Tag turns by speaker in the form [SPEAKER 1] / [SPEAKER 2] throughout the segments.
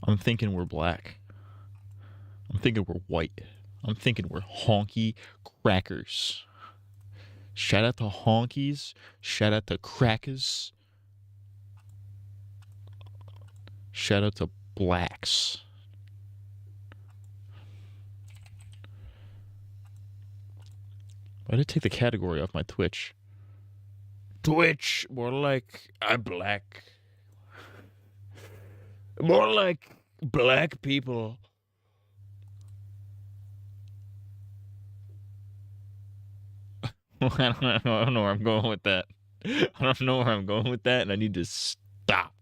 [SPEAKER 1] I'm thinking we're black. I'm thinking we're white. I'm thinking we're honky crackers. Shout out to honkies. Shout out to crackers. Shout out to blacks. Why did it take the category off my Twitch? Twitch, more like I'm black. More like black people. I don't know where I'm going with that. I don't know where I'm going with that, and I need to stop.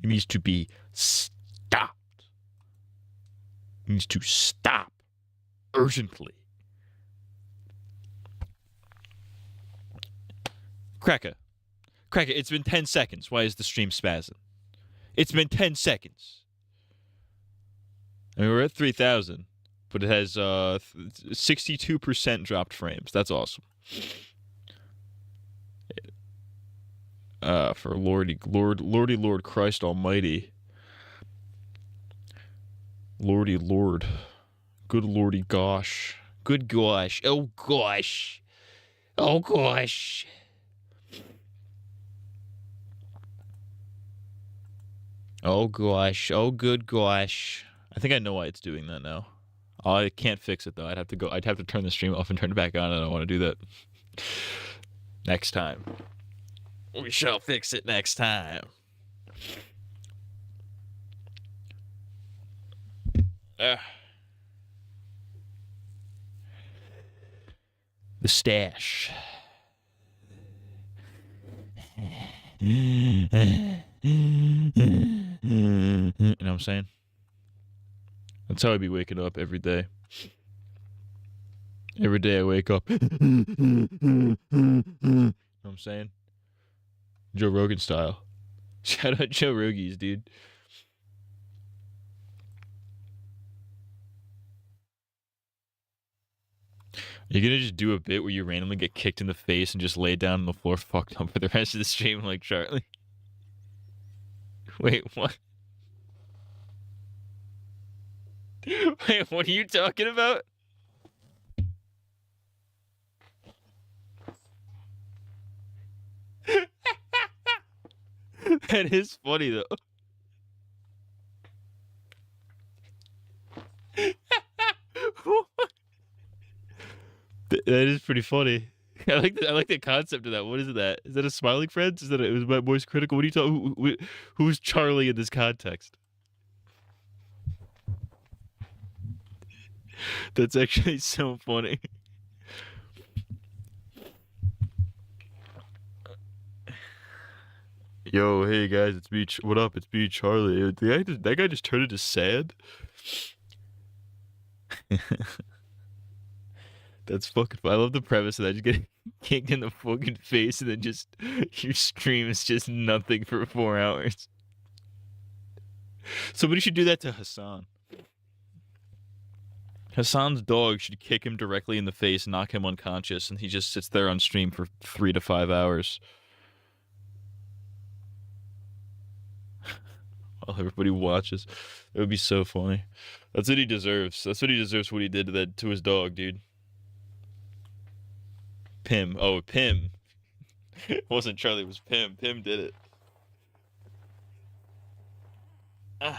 [SPEAKER 1] It needs to be stopped. It needs to stop urgently. Cracker, it's been 10 seconds. Why is the stream spazzing? It's been 10 seconds. I mean, we're at 3,000, but it has 62% dropped frames. That's awesome. For Lord Christ Almighty. Lord. Good lordy gosh. Good gosh. Oh gosh. Oh gosh. Oh gosh. Oh good gosh. I think I know why it's doing that now. I can't fix it though. I'd have to turn the stream off and turn it back on. I don't want to do that. Next time. We shall fix it next time. The stash. You know what I'm saying? That's how I be waking up every day. Every day I wake up. You know what I'm saying? Joe Rogan style. Shout out Joe Rogies, dude. You're gonna just do a bit where you randomly get kicked in the face and just lay down on the floor fucked up for the rest of the stream like Charlie? Wait, what? Wait, what are you talking about? That is funny though. That is pretty funny. I like the concept of that. What is that? Is that a Smiling Friends? Is that it was my voice critical? What are you talking? Who's Charlie in this context? That's actually so funny. Yo, hey guys, it's me. What up? It's me, Charlie. That guy just turned into sad. That's fucking fun. I love the premise of that. Just getting kicked in the fucking face and then just your stream is just nothing for 4 hours. Somebody should do that to Hassan. Hassan's dog should kick him directly in the face, knock him unconscious, and he just sits there on stream for 3 to 5 hours. While everybody watches. It would be so funny. That's what he deserves. That's what he deserves, what he did to his dog, dude. Pim. Oh, Pim. It wasn't Charlie, it was Pim. Pim did it.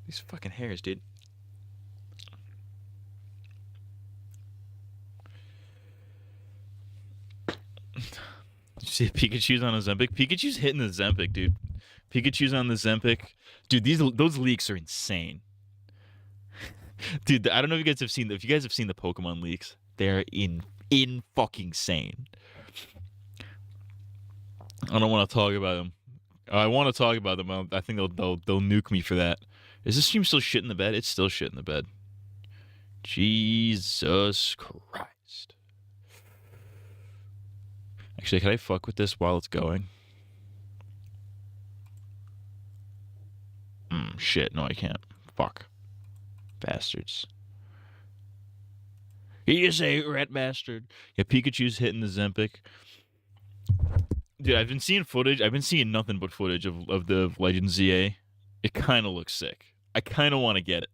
[SPEAKER 1] These fucking hairs, dude. Did you see Pikachu's on a Zempic? Pikachu's hitting the Zempic, dude. Pikachu's on the Zempic. Dude, those leaks are insane. Dude, I don't know if you guys have seen if you guys have seen the Pokemon leaks. They're in fucking sane. I don't want to talk about them. I want to talk about them. I think they'll nuke me for that. Is this stream still shit in the bed? It's still shit in the bed. Jesus Christ. Actually, can I fuck with this while it's going? Shit. No, I can't. Fuck. Bastards. You say rat bastard. Yeah, Pikachu's hitting the Zempic. Dude, I've been seeing footage. I've been seeing nothing but footage of the Legends ZA. It kind of looks sick. I kind of want to get it,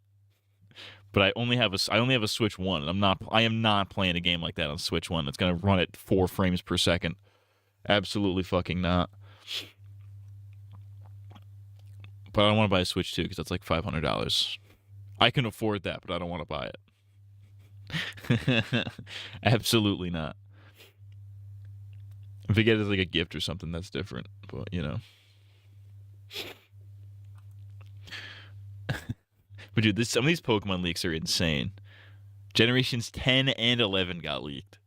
[SPEAKER 1] but I only have a Switch 1, and I am not playing a game like that on Switch 1. It's gonna run at 4 frames per second. Absolutely fucking not. But I don't want to buy a Switch 2 because that's like $500. I can afford that, but I don't want to buy it. Absolutely not. If I get it as like a gift or something, that's different. But you know. But dude, some of these Pokemon leaks are insane. Generations 10 and 11 got leaked.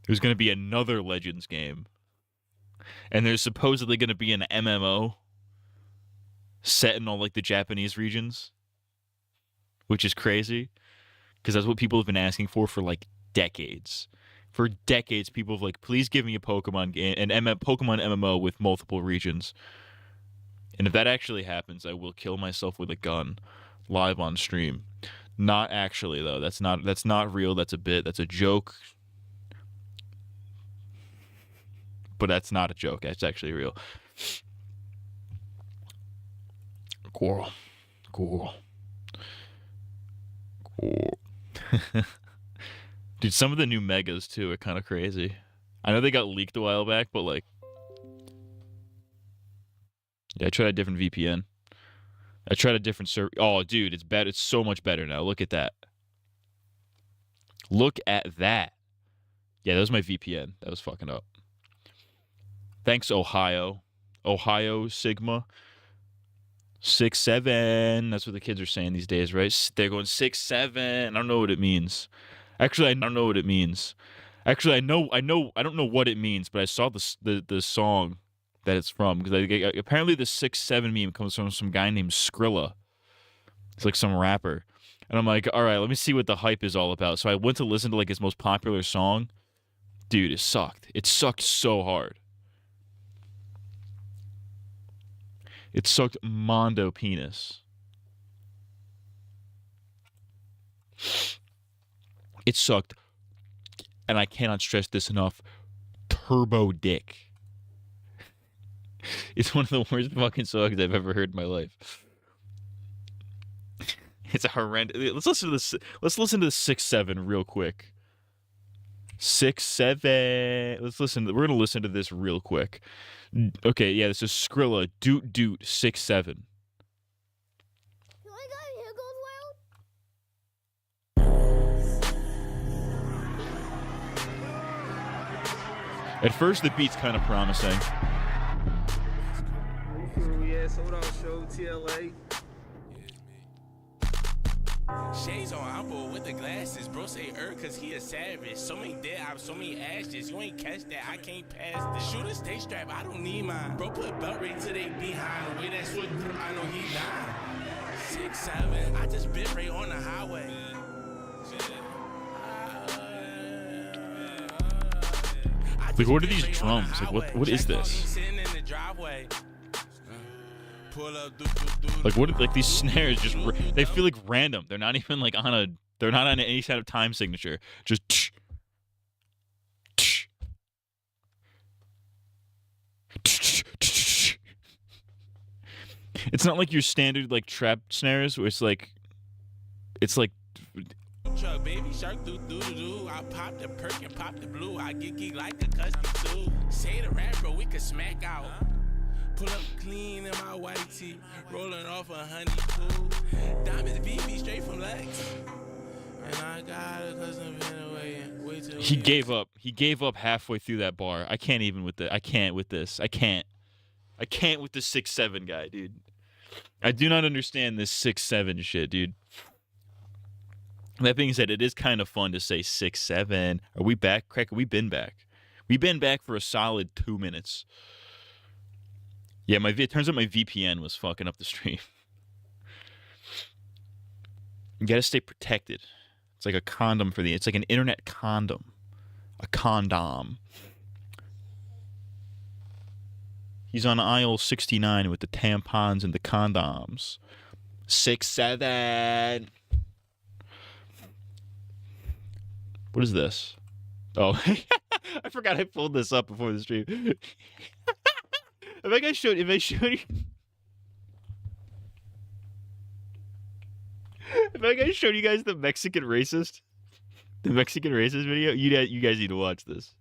[SPEAKER 1] There's going to be another Legends game. And there's supposedly going to be an MMO set in all like the Japanese regions, which is crazy because that's what people have been asking for like decades. For decades, people have like, please give me a Pokemon game, Pokemon MMO with multiple regions. And if that actually happens, I will kill myself with a gun live on stream. Not actually though. That's not real. That's a bit. That's a joke. But that's not a joke. That's actually real. Cool. Dude, some of the new megas too are kind of crazy. I know they got leaked a while back, but like, yeah, I tried a different VPN. I tried a different server. Oh, dude, it's better. It's so much better now. Look at that. Look at that. Yeah, that was my VPN. That was fucking up. Thanks, Ohio. Ohio Sigma. 6-7. That's what the kids are saying these days, right? They're going 6-7. I don't know what it means. Actually, I don't know what it means. Actually, I don't know what it means, but I saw the song that it's from because apparently the 6-7 meme comes from some guy named Skrilla. It's like some rapper, and I'm like, all right, let me see what the hype is all about. So I went to listen to like his most popular song. Dude, it sucked. It sucked so hard. It sucked Mondo penis. It sucked, and I cannot stress this enough, turbo dick. It's one of the worst fucking songs I've ever heard in my life. It's a horrendous. Let's listen to this. Let's listen to the 6-7 real quick. 6-7. Let's listen. We're gonna listen to this real quick. Okay, yeah, this is Skrilla. Doot 6-7. At first, the beat's kind of promising.
[SPEAKER 2] Shades on, I'm bored with the glasses. Bro say cause he a savage. So many dead ops, so many ashes. You ain't catch that, I can't pass this. Shoot a stay strap, I don't need mine. Bro put belt right to they behind. The way that switch, I know he dying. 6-7, I just bit right on the highway.
[SPEAKER 1] Like, what are these drums? Like, what is this? Like, what? Like, these snares just they feel like random. They're not even like they're not on any kind of time signature. Just tsh, tsh, tsh, tsh. It's not like your standard like trap snares where it's like
[SPEAKER 2] truck, baby shark do. I pop the perk and pop the blue. I get geek like a custody too. Say the rap, bro, we can smack out. Pull up clean in my white tee, rolling off a honeydew. Diamonds BB straight from Lex. And I got it cause I've been away way too.
[SPEAKER 1] He gave up. He gave up halfway through that bar. I can't even with I can't with this. I can't with the 6-7 guy, dude. I do not understand this 6-7 shit, dude. That being said, it is kind of fun to say 6-7. Are we back, Craig? We've been back. We've been back for a solid 2 minutes. Yeah, it turns out my VPN was fucking up the stream. You gotta stay protected. It's like a condom it's like an internet condom. A condom. He's on aisle 69 with the tampons and the condoms. 6-7. What is this? Oh, I forgot I pulled this up before the stream. If I showed you, if I showed you guys the Mexican racist video, you guys need to watch this.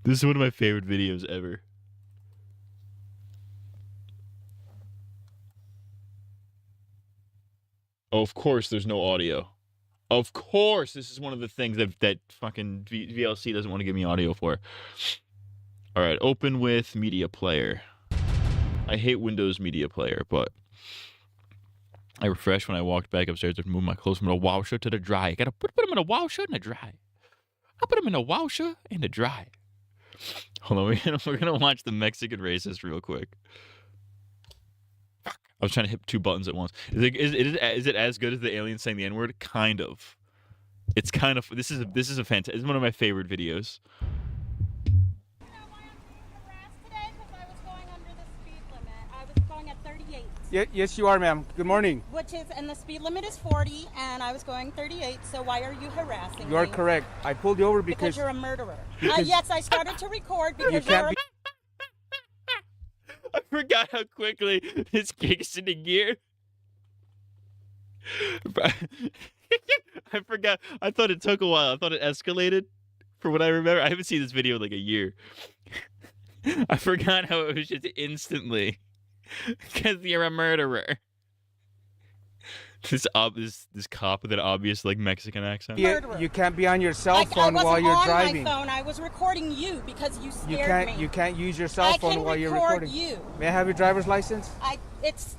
[SPEAKER 1] This is one of my favorite videos ever. Oh, of course, there's no audio. Of course, this is one of the things that fucking VLC doesn't want to give me audio for. All right, open with media player. I hate Windows media player, but I refreshed when I walked back upstairs to move my clothes from a washer to the dry. I gotta put them in a washer and a dry. I put them in a washer and a dry. Hold on, we're gonna watch the Mexican racist real quick. I was trying to hit two buttons at once. Is it as good as the alien saying the N-word? Kind of. It's kind of. This is a fantastic. It's one of my favorite videos.
[SPEAKER 3] Yes, you are, ma'am. Good morning.
[SPEAKER 4] And the speed limit is 40, and I was going 38. So why are you harassing me?
[SPEAKER 3] You are correct. I pulled you over because
[SPEAKER 4] you're a murderer. Yes, I started to record because you're.
[SPEAKER 1] I forgot how quickly this kicks into gear. I forgot. I thought it took a while. I thought it escalated. For what I remember, I haven't seen this video in like a year. I forgot how it was just instantly. Because you're a murderer. This cop with an obvious like Mexican accent.
[SPEAKER 3] You can't be on your cell phone while you're driving.
[SPEAKER 4] I wasn't on my phone. I was recording you because you scared me.
[SPEAKER 3] You can't use your cell phone while you're recording.
[SPEAKER 4] I can record you.
[SPEAKER 3] May I have your driver's license?
[SPEAKER 4] It's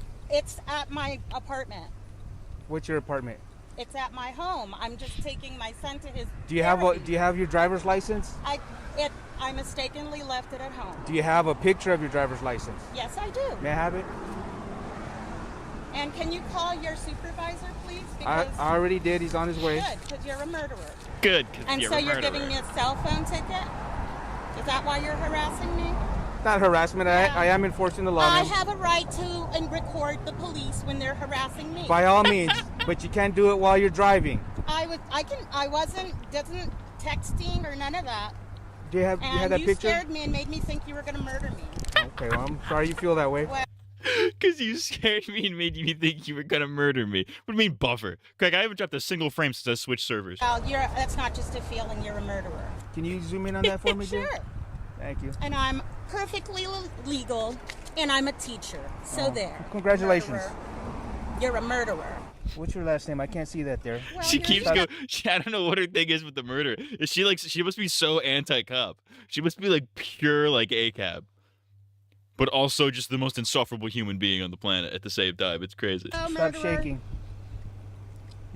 [SPEAKER 4] at my apartment.
[SPEAKER 3] What's your apartment?
[SPEAKER 4] It's at my home. I'm just taking my son to his.
[SPEAKER 3] Do you have your driver's license?
[SPEAKER 4] I mistakenly left it at home.
[SPEAKER 3] Do you have a picture of your driver's license?
[SPEAKER 4] Yes, I do.
[SPEAKER 3] May I have it?
[SPEAKER 4] And can you call your supervisor, please?
[SPEAKER 3] I already did. He's on his way.
[SPEAKER 4] Good, because you're a murderer.
[SPEAKER 1] Good, because
[SPEAKER 4] you're a murderer. And so you're giving me a cell phone ticket? Is that why you're harassing me?
[SPEAKER 3] Not harassment. Yeah. I am enforcing the law.
[SPEAKER 4] I have a right to record the police when they're harassing me.
[SPEAKER 3] By all means, but you can't do it while you're driving.
[SPEAKER 4] I wasn't texting or none of that.
[SPEAKER 3] You had that picture?
[SPEAKER 4] You scared me and made me think you were going to murder me.
[SPEAKER 3] Okay, well, I'm sorry you feel that way.
[SPEAKER 1] Because you scared me and made me think you were going to murder me. What do you mean, buffer? Craig, I haven't dropped a single frame since I switched servers.
[SPEAKER 4] Well, that's not just a feeling. You're a murderer.
[SPEAKER 3] Can you zoom in on that for me,
[SPEAKER 4] Sure.
[SPEAKER 3] Dear? Thank you.
[SPEAKER 4] And I'm perfectly legal, and I'm a teacher. So there.
[SPEAKER 3] Congratulations.
[SPEAKER 4] Murderer. You're a murderer.
[SPEAKER 3] What's your last name? I can't see that there.
[SPEAKER 4] Well,
[SPEAKER 1] she keeps going. I don't know what her thing is with the murder. She must be so anti-cop. She must be like pure like ACAB. But also just the most insufferable human being on the planet at the same time. It's crazy.
[SPEAKER 4] Oh,
[SPEAKER 3] stop shaking.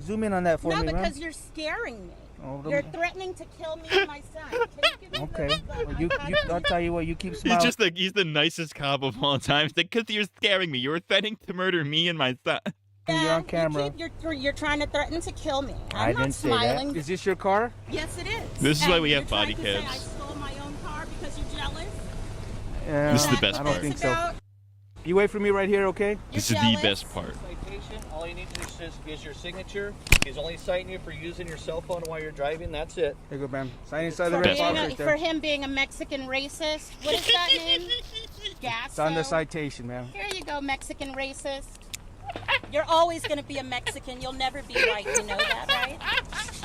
[SPEAKER 3] Zoom in on that for me,
[SPEAKER 4] No, because you're scaring me.
[SPEAKER 3] Oh,
[SPEAKER 4] you're threatening to kill me and my son. Can you give me
[SPEAKER 3] okay. Well, I'll tell you what. You keep smiling.
[SPEAKER 1] He's the nicest cop of all time. It's like, because you're scaring me. You're threatening to murder me and my son.
[SPEAKER 3] You're on camera.
[SPEAKER 4] You're trying to threaten to kill me.
[SPEAKER 3] I didn't say that. Is this your car?
[SPEAKER 4] Yes, it is.
[SPEAKER 1] This is why we have body cams.
[SPEAKER 4] I stole my own car because you're jealous.
[SPEAKER 1] This is the best part.
[SPEAKER 3] I don't think so. You wait for me right here, okay?
[SPEAKER 1] This is the best part.
[SPEAKER 5] Citation. All you need to do is your signature. He's only citing you for using your cell phone while you're driving. That's it.
[SPEAKER 3] There you go, ma'am. Sign inside the red box right there.
[SPEAKER 4] For him being a Mexican racist. What is that name? Gasso.
[SPEAKER 3] It's on the citation, ma'am.
[SPEAKER 4] Here you go, Mexican racist. You're always going to be a Mexican. You'll never be white. You know that, right?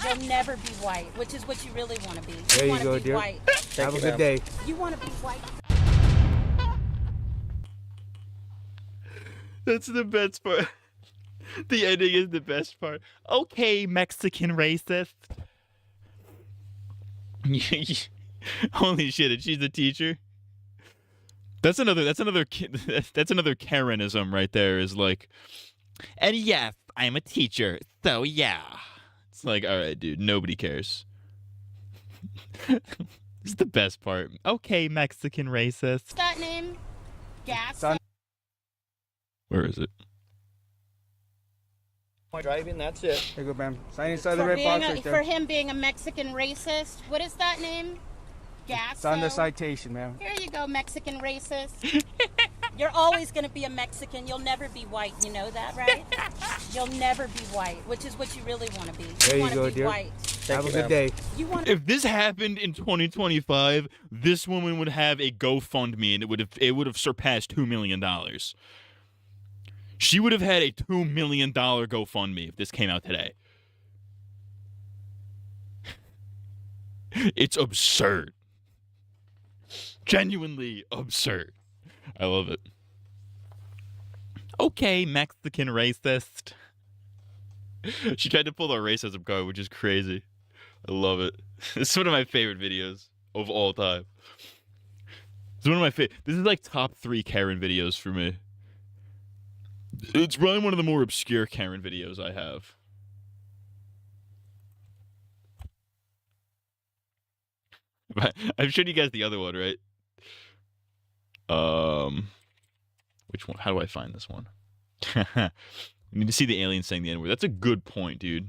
[SPEAKER 4] You'll never be white, which is what you really want to be.
[SPEAKER 3] There you go,
[SPEAKER 4] be
[SPEAKER 3] dear.
[SPEAKER 4] White.
[SPEAKER 3] Have a good day.
[SPEAKER 4] You want to be white.
[SPEAKER 1] That's the best part. The ending is the best part. Okay, Mexican racist. Holy shit! And she's a teacher. That's another Karenism right there. Is like, and yes, I'm a teacher, so yeah. It's like, all right, dude, nobody cares. It's the best part. Okay, Mexican racist.
[SPEAKER 4] What's that name? Gasso.
[SPEAKER 1] Where is it?
[SPEAKER 5] Driving, that's it.
[SPEAKER 3] There you go, ma'am. Sign inside the red box right there.
[SPEAKER 4] For him being a Mexican racist. What is that name? Gasso.
[SPEAKER 3] It's on the citation, ma'am.
[SPEAKER 4] Here you go, Mexican racist. You're always going to be a Mexican. You'll never be white. You know that, right? You'll never be white, which is what you really want to be.
[SPEAKER 3] There you
[SPEAKER 4] want
[SPEAKER 3] go,
[SPEAKER 4] to be
[SPEAKER 3] dear.
[SPEAKER 4] White.
[SPEAKER 3] Have
[SPEAKER 5] you,
[SPEAKER 3] a good
[SPEAKER 5] ma'am.
[SPEAKER 3] day.
[SPEAKER 4] You want
[SPEAKER 1] If this happened in 2025, this woman would have a GoFundMe and it would have surpassed $2 million. She would have had a $2 million GoFundMe if this came out today. It's absurd. Genuinely absurd. I love it. Okay, Mexican racist. She tried to pull the racism card, which is crazy. I love it. It's one of my favorite videos of all time. It's one of my favorite. This is like top 3 Karen videos for me. It's probably one of the more obscure Karen videos I have. But I've showed you guys the other one, right? Which one? How do I find this one? You need to see the alien saying the N-word. That's a good point, dude.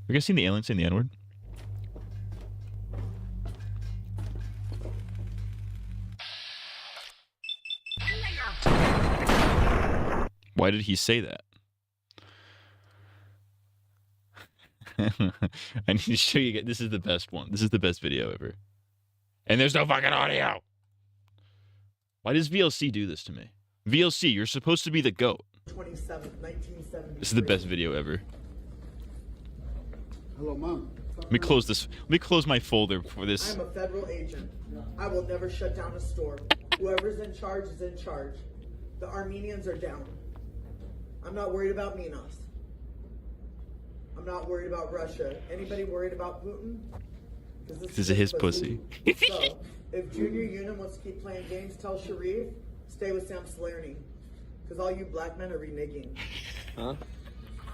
[SPEAKER 1] You guys seen the alien saying the N-word? Why did he say that? I need to show you. This is the best one. This is the best video ever. And there's no fucking audio. Why does VLC do this to me? VLC, you're supposed to be the GOAT.
[SPEAKER 6] 27th, 1973.
[SPEAKER 1] This is the best video ever.
[SPEAKER 6] Hello, Mom.
[SPEAKER 1] Let me close this. Let me close my folder for this.
[SPEAKER 6] I'm a federal agent. I will never shut down a store. Whoever's in charge is in charge. The Armenians are down. I'm not worried about Minos. I'm not worried about Russia. Anybody worried about Putin?
[SPEAKER 1] This is his pussy.
[SPEAKER 6] So, if Junior Unum wants to keep playing games, tell Sharif, stay with Sam Slarney. Because all you black men are reneging.
[SPEAKER 5] Huh?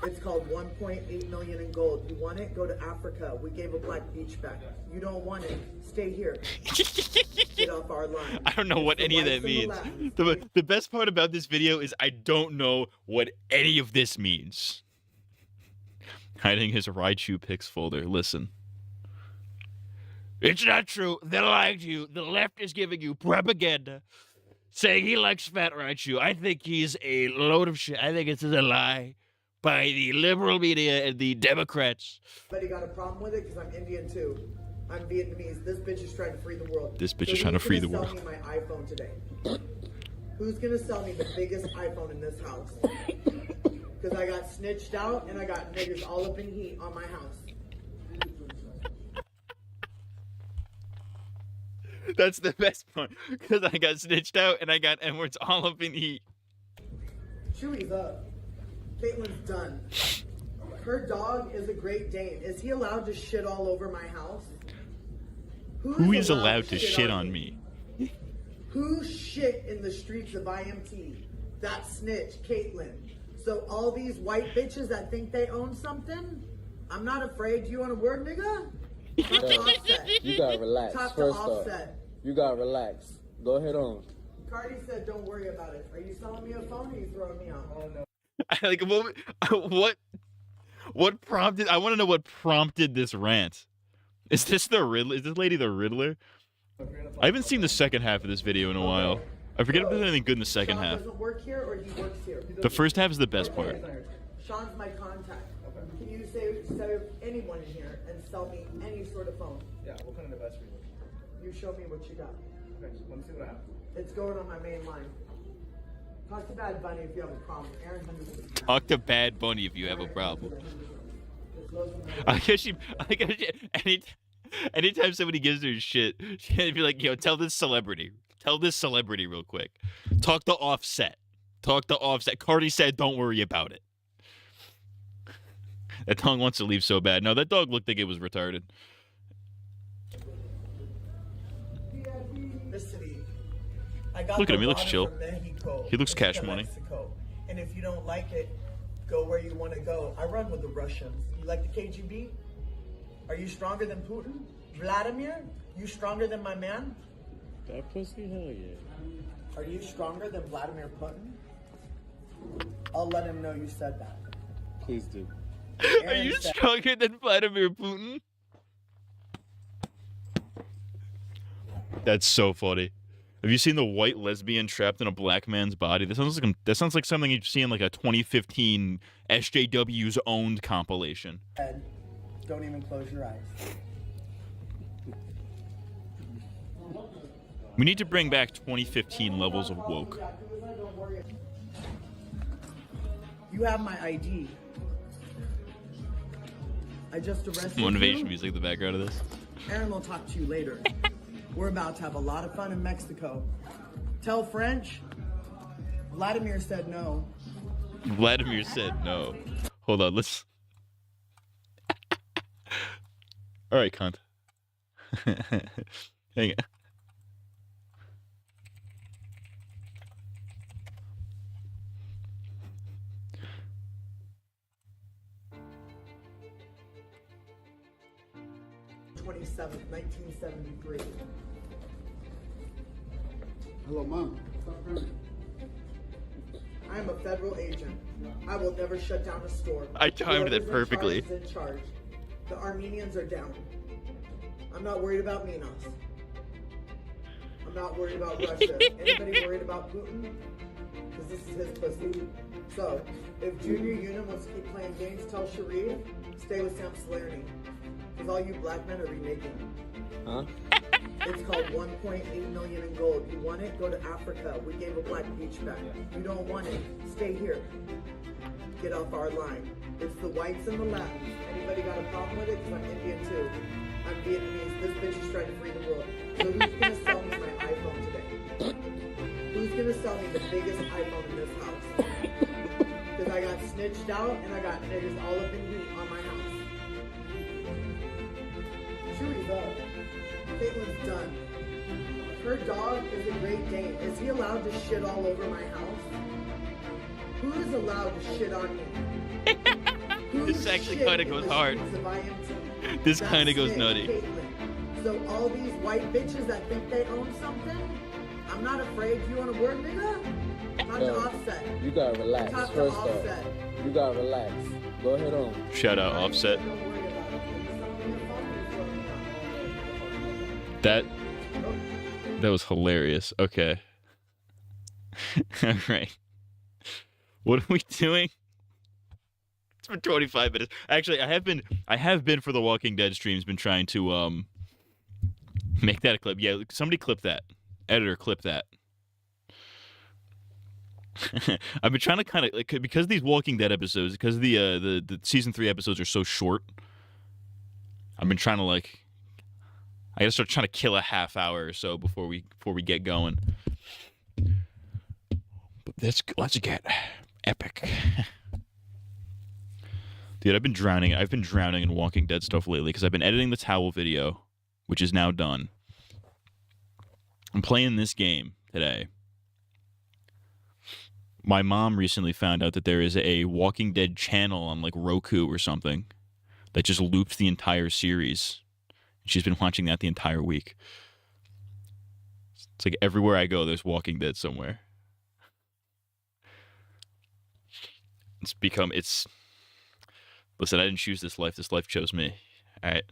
[SPEAKER 6] It's called 1.8 million in gold. You want it? Go to Africa. We gave a black beach back. You don't want it? Stay here. Get off our line.
[SPEAKER 1] I don't know what any of that means. The best part about this video is I don't know what any of this means. Hiding his Raichu pics folder. Listen. It's not true. They lied to you. The left is giving you propaganda, saying he likes Fat Raichu. I think he's a load of shit. I think it's a lie by the liberal media and the Democrats.
[SPEAKER 6] But he got a problem with it because I'm Indian too. I'm Vietnamese. This bitch is trying to free the world.
[SPEAKER 1] This bitch is trying to free the world.
[SPEAKER 6] Who's gonna sell me my iPhone today? Who's gonna sell me the biggest iPhone in this house? Because I got snitched out and I got niggas all up in heat on my house.
[SPEAKER 1] That's the best part. Because I got snitched out and I got N-words all up in heat.
[SPEAKER 6] Chewy's up. Caitlin's done. Her dog is a Great Dane. Is he allowed to shit all over my house?
[SPEAKER 1] Who is allowed to shit on me?
[SPEAKER 6] Who shit in the streets of IMT? That snitch, Caitlin. So all these white bitches that think they own something, I'm not afraid. Do you want a word, nigga? Talk to Offset.
[SPEAKER 7] You gotta relax.
[SPEAKER 6] Talk to
[SPEAKER 7] First off,
[SPEAKER 6] Offset.
[SPEAKER 7] you gotta relax. Go ahead on.
[SPEAKER 6] Cardi said, don't worry about it. Are you selling me a phone or are you throwing me out? Oh, no.
[SPEAKER 1] Like, what prompted? I want to know what prompted this rant. Is this the Riddler? Is this lady the Riddler? I haven't seen the second half of this video in a while. I forget if there's anything good in the second
[SPEAKER 6] Sean
[SPEAKER 1] half.
[SPEAKER 6] doesn't work here or he works here?
[SPEAKER 1] The first half is the best part.
[SPEAKER 6] Sean's my contact. Can you say anyone in here and sell me any sort of phone?
[SPEAKER 5] Yeah, what kind of device are you looking
[SPEAKER 6] You show me what you got.
[SPEAKER 5] for? Okay, let me see what I have.
[SPEAKER 6] It's going on my main line. Talk to Bad Bunny if you have a problem. Aaron Henderson.
[SPEAKER 1] Talk to Bad Bunny if you have a problem. I guess anytime somebody gives her shit, she'd be like, yo, tell this celebrity real quick. Talk to Offset. Cardi said, don't worry about it. That dog wants to leave so bad. No, that dog looked like it was retarded. Look at him, he looks chill. He looks cash money.
[SPEAKER 6] And if you don't like it, go where you want to go. I run with the Russians. You like the KGB? Are you stronger than Putin? Vladimir? You stronger than my man?
[SPEAKER 7] That pussy, hell yeah.
[SPEAKER 6] Are you stronger than Vladimir Putin? I'll let him know you said that.
[SPEAKER 7] Please do.
[SPEAKER 1] Are you stronger than Vladimir Putin? That's so funny. Have you seen the white lesbian trapped in a black man's body? That sounds like something you'd see in like a 2015 SJW's owned compilation.
[SPEAKER 6] Head. Don't even close your eyes.
[SPEAKER 1] We need to bring back 2015 levels of woke.
[SPEAKER 6] You have my ID. I just arrested
[SPEAKER 1] Motivation
[SPEAKER 6] you.
[SPEAKER 1] music in the background of this.
[SPEAKER 6] Aaron will talk to you later. We're about to have a lot of fun in Mexico. Tell French. Vladimir said no.
[SPEAKER 1] Vladimir said no. Hold on, let's... Alright, cunt. Hang on.
[SPEAKER 6] '27, 1973.
[SPEAKER 8] Hello, Mom. Stop crying.
[SPEAKER 6] I am a federal agent. I will never shut down a store.
[SPEAKER 1] I timed that perfectly.
[SPEAKER 6] Whoever's in charge. The Armenians are down. I'm not worried about Minos. I'm not worried about Russia. Anybody worried about Putin? Because this is his pussy. So, if Junior Unit wants to keep playing games, tell Sharif, stay with Sam Salerni. Because all you black men are remaking.
[SPEAKER 7] Huh?
[SPEAKER 6] It's called 1.8 million in gold. You want it? Go to Africa. We gave a black beach back. You don't want it? Stay here. Get off our line. It's the whites and the Latins. Anybody got a problem with it? Because I'm Indian too. I'm Vietnamese. This bitch is trying to free the world. So who's gonna sell me my iPhone today? Who's gonna sell me the biggest iPhone in this house? Because I got snitched out and I got niggas all up in me on my house. Chewy's up. Caitlin's done. Her dog is a Great Dane. Is he allowed to shit all over my house? Who is allowed to shit on me?
[SPEAKER 1] This actually kind of goes hard. This kind of goes nutty.
[SPEAKER 6] Caitlin. So all these white bitches that think they own something, I'm not afraid. You want to work, nigga? Talk to Offset.
[SPEAKER 7] You gotta relax.
[SPEAKER 6] Talk to
[SPEAKER 7] First
[SPEAKER 6] Offset.
[SPEAKER 7] off, you gotta relax. Go ahead on.
[SPEAKER 1] Shout out Offset.
[SPEAKER 6] Don't worry about it.
[SPEAKER 1] That was hilarious. Okay. All right. What are we doing? It's been 25 minutes. Actually, I have been for the Walking Dead streams been trying to make that a clip. Yeah, somebody clip that. Editor, clip that. I've been trying to kind of like, because these Walking Dead episodes, because the season 3 episodes are so short. I've been trying to like, I gotta start trying to kill a half hour or so before we get going. But let's get epic. Dude, I've been drowning in Walking Dead stuff lately because I've been editing the towel video, which is now done. I'm playing this game today. My mom recently found out that there is a Walking Dead channel on like Roku or something that just loops the entire series. She's been watching that the entire week. It's like everywhere I go, there's Walking Dead somewhere. Listen, I didn't choose this life. This life chose me. All right.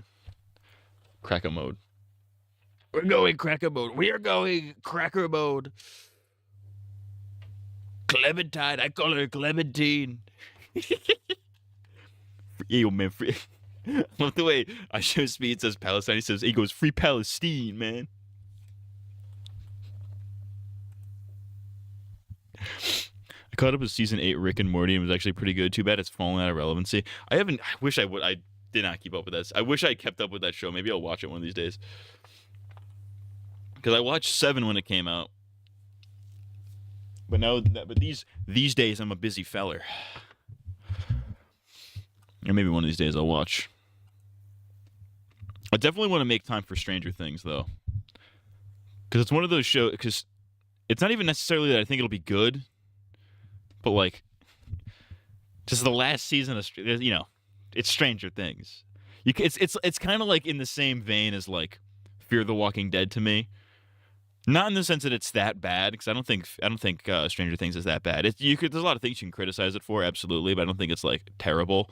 [SPEAKER 1] Cracker mode. We're going cracker mode. We are going cracker mode. Clementine. I call her Clementine. Yo, man. Free. I love the way I show Speed says Palestine. He goes, free Palestine, man. I caught up with season 8 Rick and Morty and it was actually pretty good. Too bad it's fallen out of relevancy. I did not keep up with that. I wish I kept up with that show. Maybe I'll watch it one of these days. Because I watched 7 when it came out. But these days I'm a busy feller. Or maybe one of these days I'll watch. I definitely want to make time for Stranger Things, though. Because it's one of those shows... Because it's not even necessarily that I think it'll be good. But, like... Just the last season of... You know, it's Stranger Things. It's kind of like in the same vein as, like, Fear the Walking Dead to me. Not in the sense that it's that bad, because I don't think Stranger Things is that bad. There's a lot of things you can criticize it for, absolutely, but I don't think it's like terrible.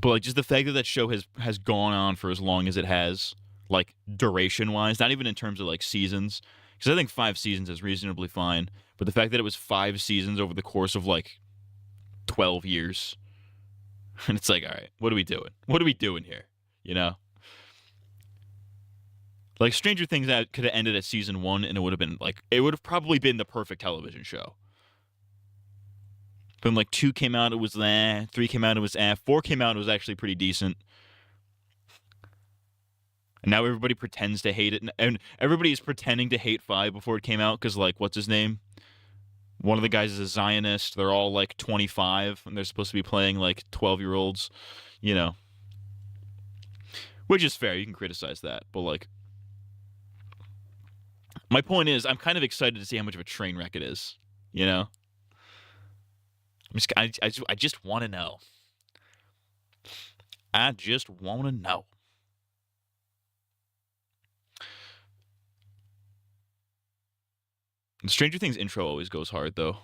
[SPEAKER 1] But like just the fact that show has gone on for as long as it has, like duration-wise, not even in terms of like seasons, because I think 5 seasons is reasonably fine. But the fact that it was 5 seasons over the course of like 12 years, and it's like, all right, what are we doing? What are we doing here? You know? Like Stranger Things that could have ended at season 1, and it would have been like, it would have probably been the perfect television show. But like 2 came out, it was 3 came out, it was 4 came out, it was actually pretty decent. And now everybody pretends to hate it, and everybody's pretending to hate 5 before it came out because, like, what's his name? One of the guys is a Zionist. They're all like 25, and they're supposed to be playing like 12-year-olds, you know. Which is fair. You can criticize that, but like, my point is, I'm kind of excited to see how much of a train wreck it is, you know. I just want to know. I just want to know. The Stranger Things intro always goes hard, though.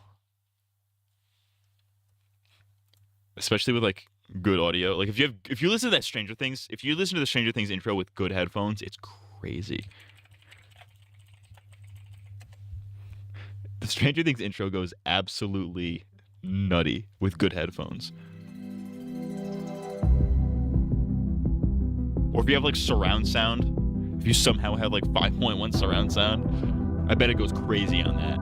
[SPEAKER 1] Especially with, like, good audio. Like, if you listen to that Stranger Things, if you listen to the Stranger Things intro with good headphones, it's crazy. The Stranger Things intro goes absolutely nutty with good headphones. Or if you have, like, surround sound, if you somehow have, like, 5.1 surround sound, I bet it goes crazy on that.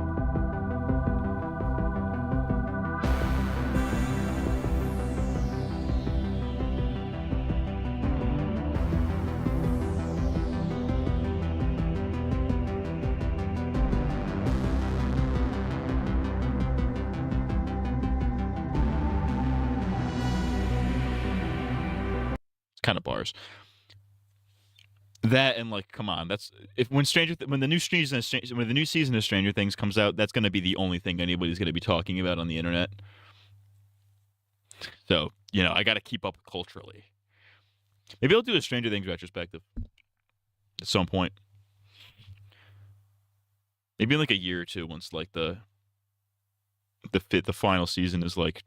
[SPEAKER 1] It's kind of bars. That and like, come on, that's when the new season of Stranger Things comes out, that's going to be the only thing anybody's going to be talking about on the internet. So, you know, I got to keep up culturally. Maybe I'll do a Stranger Things retrospective at some point. Maybe in like a year or two, once like the final season is like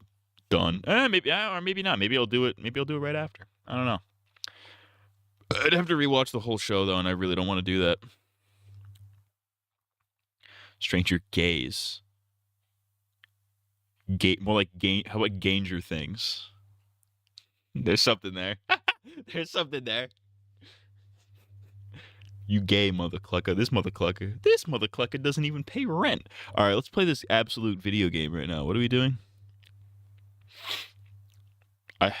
[SPEAKER 1] done. Maybe or maybe not. Maybe I'll do it. Maybe I'll do it right after. I don't know. I'd have to rewatch the whole show, though, and I really don't want to do that. Stranger Gaze. More like how about Ganger Things? There's something there. There's something there. You gay mother clucker. This mother clucker doesn't even pay rent. All right, let's play this absolute video game right now. What are we doing? Yeah.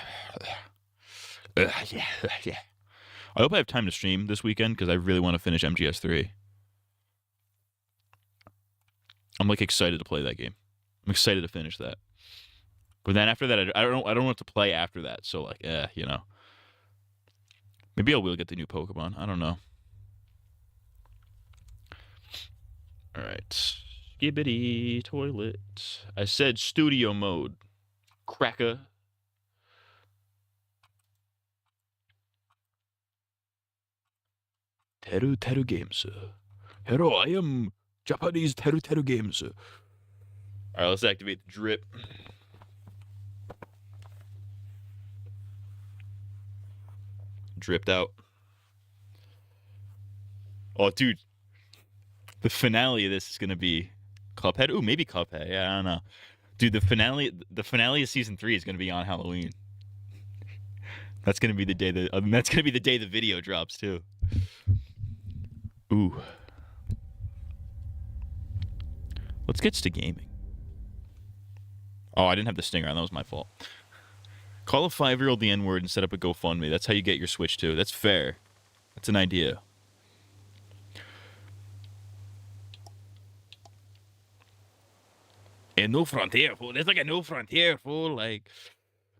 [SPEAKER 1] I hope I have time to stream this weekend because I really want to finish MGS3. I'm like excited to play that game. I'm excited to finish that. But then after that, I don't know what to play after that. So like, you know. Maybe I will get the new Pokemon. I don't know. All right. Skibbity toilet. I said studio mode. Cracker. Teru Teru Games. Hello, I am Japanese Teru Teru Games. Alright, let's activate the drip. Dripped out. Oh, dude. The finale of this is going to be Cuphead. Ooh, maybe Cuphead. Yeah, I don't know. Dude, the finale of season 3 is going to be on Halloween. That's going to be the day the video drops too. Ooh. Let's get to gaming. Oh, I didn't have the stinger on. That was my fault. Call a 5-year-old the N-word and set up a GoFundMe. That's how you get your Switch too. That's fair. That's an idea. A new frontier, fool. There's like a new frontier, fool. Like,